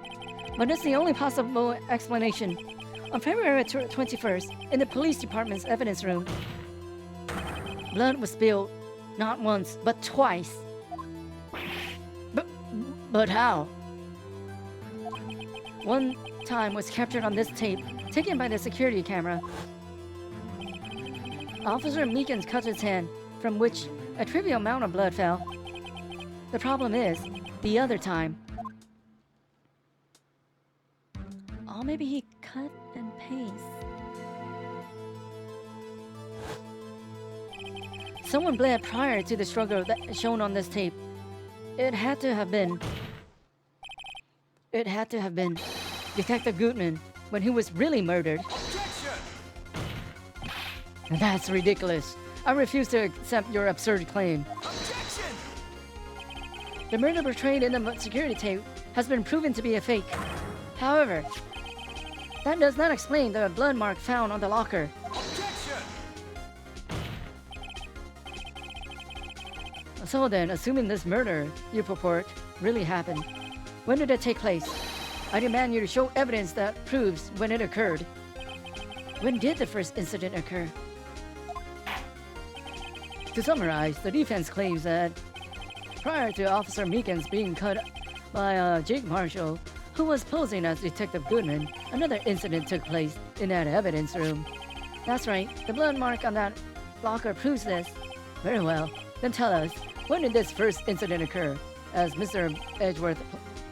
but it's the only possible explanation. On February 21st, in the police department's evidence room, blood was spilled not once, but twice. But how? One time was captured on this tape, taken by the security camera. Officer Meekins cut his hand, from which a trivial amount of blood fell. The problem is, the other time.
Oh, maybe he cut and paste.
Someone bled prior to the struggle that shown on this tape. It had to have been Detective Gutman when he was really murdered.
Objection!
That's ridiculous. I refuse to accept your absurd claim.
Objection!
The murder portrayed in the security tape has been proven to be a fake. However, that does not explain the blood mark found on the locker.
Objection!
So then, assuming this murder you purport really happened, when did it take place? I demand you to show evidence that proves when it occurred. When did the first incident occur? To summarize, the defense claims that prior to Officer Meekins being cut by Jake Marshall, who was posing as Detective Goodman, another incident took place in that evidence room. That's right, the blood mark on that locker proves this. Very well, then tell us, when did this first incident occur? As Mr. Edgeworth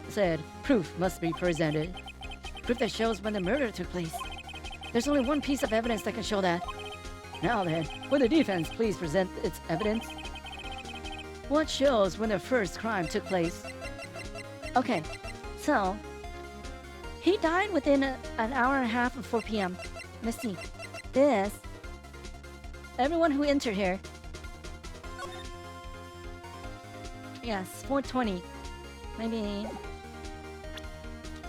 said, proof must be presented. Proof that shows when the murder took place. There's only one piece of evidence that can show that. Now then, will the defense please present its evidence? What shows when the first crime took place?
Okay, so he died within an hour and a half of 4 p.m. Let's see. This. Everyone who entered here. Yes, 4:20. Maybe.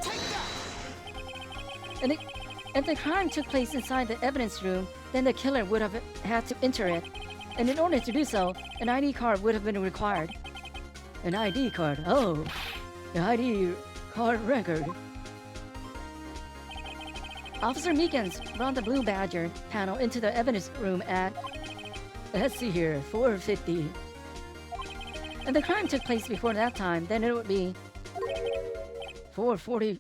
Take that!
And if the crime took place inside the evidence room, then the killer would have had to enter it. And in order to do so, an ID card would have been required.
An ID card? Oh, the ID card record.
Officer Meekins brought the Blue Badger panel into the evidence room at,
let's see here, 4:50.
if the crime took place before that time, then it would be
4:40.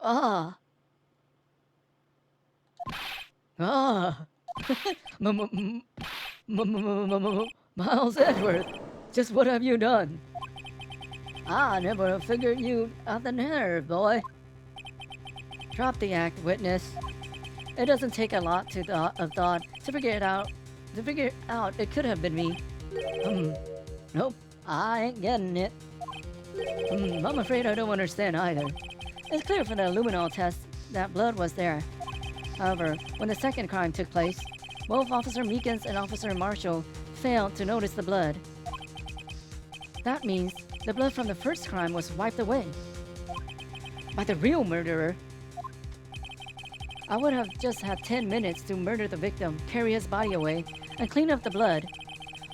Ah. Miles Edgeworth, just what have you done? I never figured you out the nerve, boy. Drop the act, witness. It doesn't take a lot of thought to figure out it could have been me. Nope, I ain't getting it. I'm afraid I don't understand either.
It's clear from the luminol test that blood was there.
However, when the second crime took place, both Officer Meekins and Officer Marshall failed to notice the blood. That means the blood from the first crime was wiped away by the real murderer. I would have just had 10 minutes to murder the victim, carry his body away, and clean up the blood.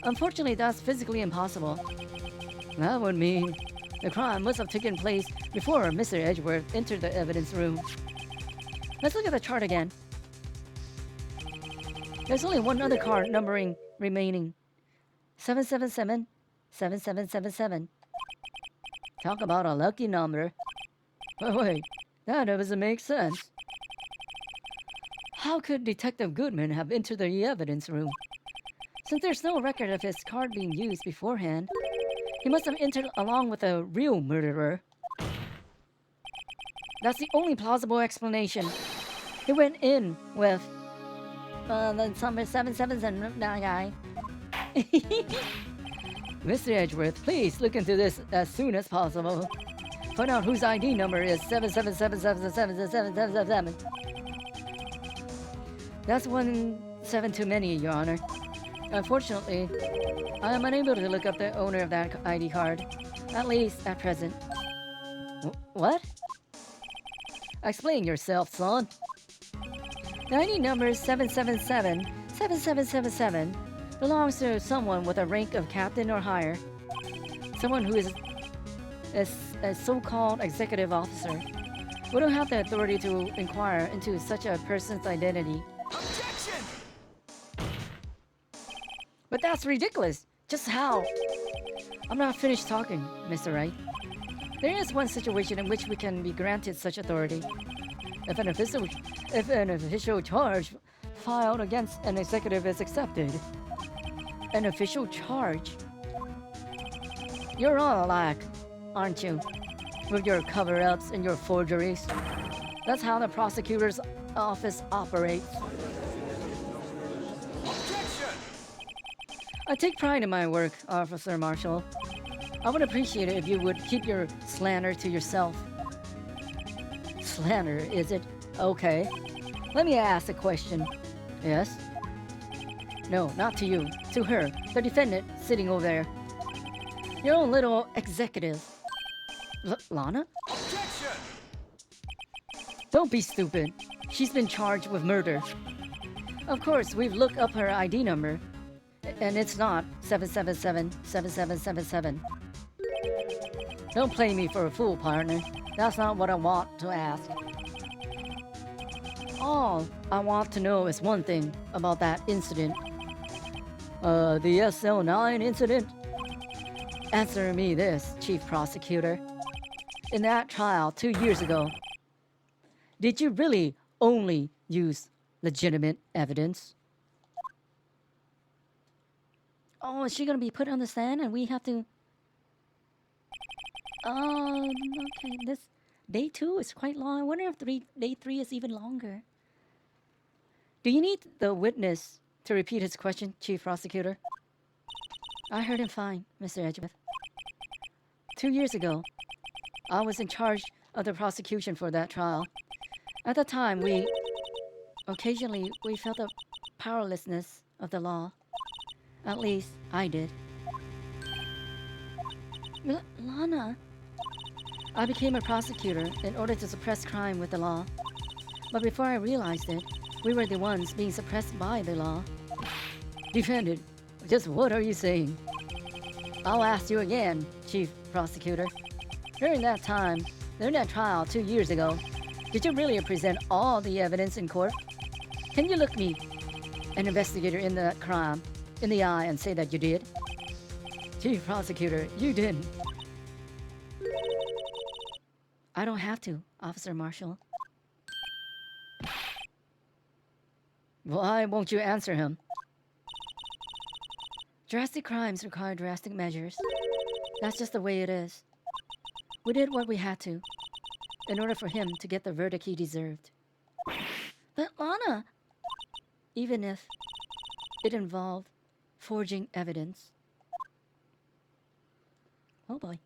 Unfortunately, that's physically impossible. That would mean the crime must have taken place before Mr. Edgeworth entered the evidence room. Let's look at the chart again. There's only one other card numbering remaining. 777, 7777. Talk about a lucky number. But wait, that doesn't make sense. How could Detective Goodman have entered the evidence room? Since there's no record of his card being used beforehand, he must have entered along with the real murderer. That's the only plausible explanation. He went in with the number 777 guy. Mr. Edgeworth, please look into this as soon as possible. Find out whose ID number is 777777777. That's 17 too many, Your Honor. Unfortunately, I am unable to look up the owner of that ID card, at least at present. What? Explain yourself, son. The ID number 7777777 belongs to someone with a rank of captain or higher. Someone who is a so-called executive officer. We don't have the authority to inquire into such a person's identity.
Objection!
But that's ridiculous. Just how? I'm not finished talking, Mr. Wright. There is one situation in which we can be granted such authority. If an official charge filed against an executive is accepted. An official charge? You're all alike, aren't you? With your cover-ups and your forgeries. That's how the prosecutor's office operates.
Objection!
I take pride in my work, Officer Marshall. I would appreciate it if you would keep your slander to yourself. Slander, is it? Okay. Let me ask a question. Yes? No, not to you. To her, the defendant sitting over there. Your own little executive. Lana?
Objection!
Don't be stupid. She's been charged with murder. Of course, we've looked up her ID number. And it's not 7777777. Don't play me for a fool, partner. That's not what I want to ask. All I want to know is one thing about that incident. The SL9 incident? Answer me this, Chief Prosecutor. In that trial 2 years ago, did you really only use legitimate evidence? Oh, is she gonna be put on the stand and we have to... Okay, this... Day 2 is quite long. I wonder if day 3 is even longer. Do you need the witness to repeat his question, Chief Prosecutor? I heard him fine, Mr. Edgeworth. 2 years ago, I was in charge of the prosecution for that trial. At the time, occasionally we felt the powerlessness of the law. At least, I did. Lana... I became a prosecutor in order to suppress crime with the law. But before I realized it, we were the ones being suppressed by the law. Defendant, just what are you saying? I'll ask you again, Chief Prosecutor. During that trial 2 years ago, did you really present all the evidence in court? Can you look me, an investigator in that crime, in the eye and say that you did? Chief Prosecutor, you didn't. I don't have to, Officer Marshall. Why won't you answer him? Drastic crimes require drastic measures. That's just the way it is. We did what we had to, in order for him to get the verdict he deserved. But Lana, even if it involved forging evidence. Oh boy.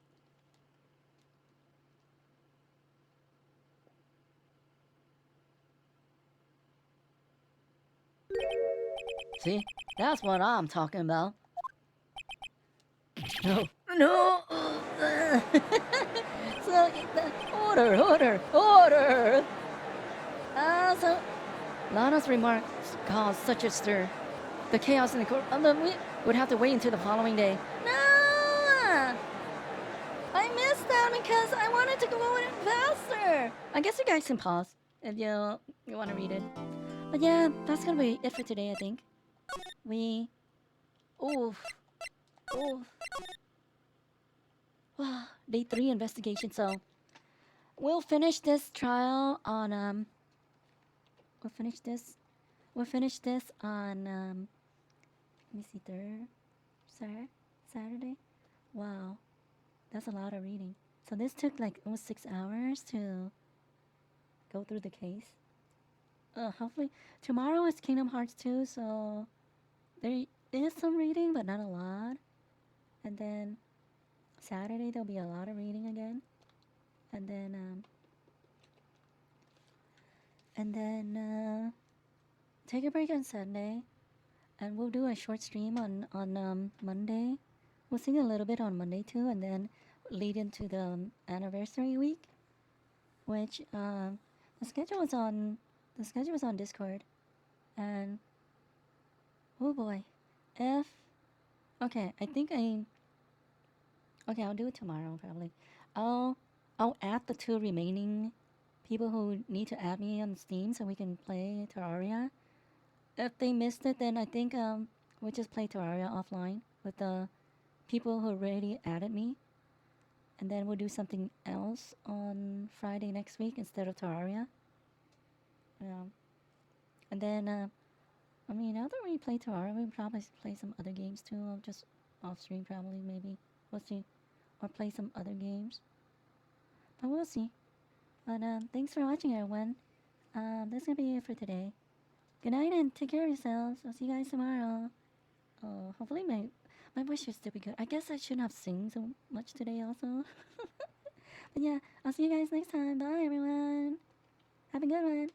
See? That's what I'm talking about. No. No!
So,
Order!
so,
Lana's remarks caused such a stir. The chaos in the court we would have to wait until the following day.
no! I missed that because I wanted to go in faster.
I guess you guys can pause if you want to read it.
But yeah, that's gonna be it for today, I think. Oof. Wow, day 3 investigation, so we'll finish this trial on we'll finish this on let me see, Saturday. Wow, that's a lot of reading. So this took like almost 6 hours to go through the case. Hopefully tomorrow is Kingdom Hearts 2, so there is some reading, but not a lot. And then Saturday there'll be a lot of reading again. And then take a break on Sunday, and we'll do a short stream on Monday. We'll sing a little bit on Monday too, and then lead into the anniversary week, which the schedule was on Discord, and oh boy, okay, I'll do it tomorrow probably. I'll add the 2 remaining people who need to add me on Steam so we can play Terraria. If they missed it, then I think we'll just play Terraria offline with the people who already added me. And then we'll do something else on Friday next week instead of Terraria. And then, after we play Terraria, we'll probably play some other games too. I'll just off stream probably, maybe. We'll see. Or play some other games. But we'll see. But thanks for watching, everyone. That's gonna be it for today. Good night and take care of yourselves. I'll see you guys tomorrow. Oh, hopefully my voice should still be good. I guess I shouldn't have sing so much today also. But yeah, I'll see you guys next time. Bye, everyone. Have a good one.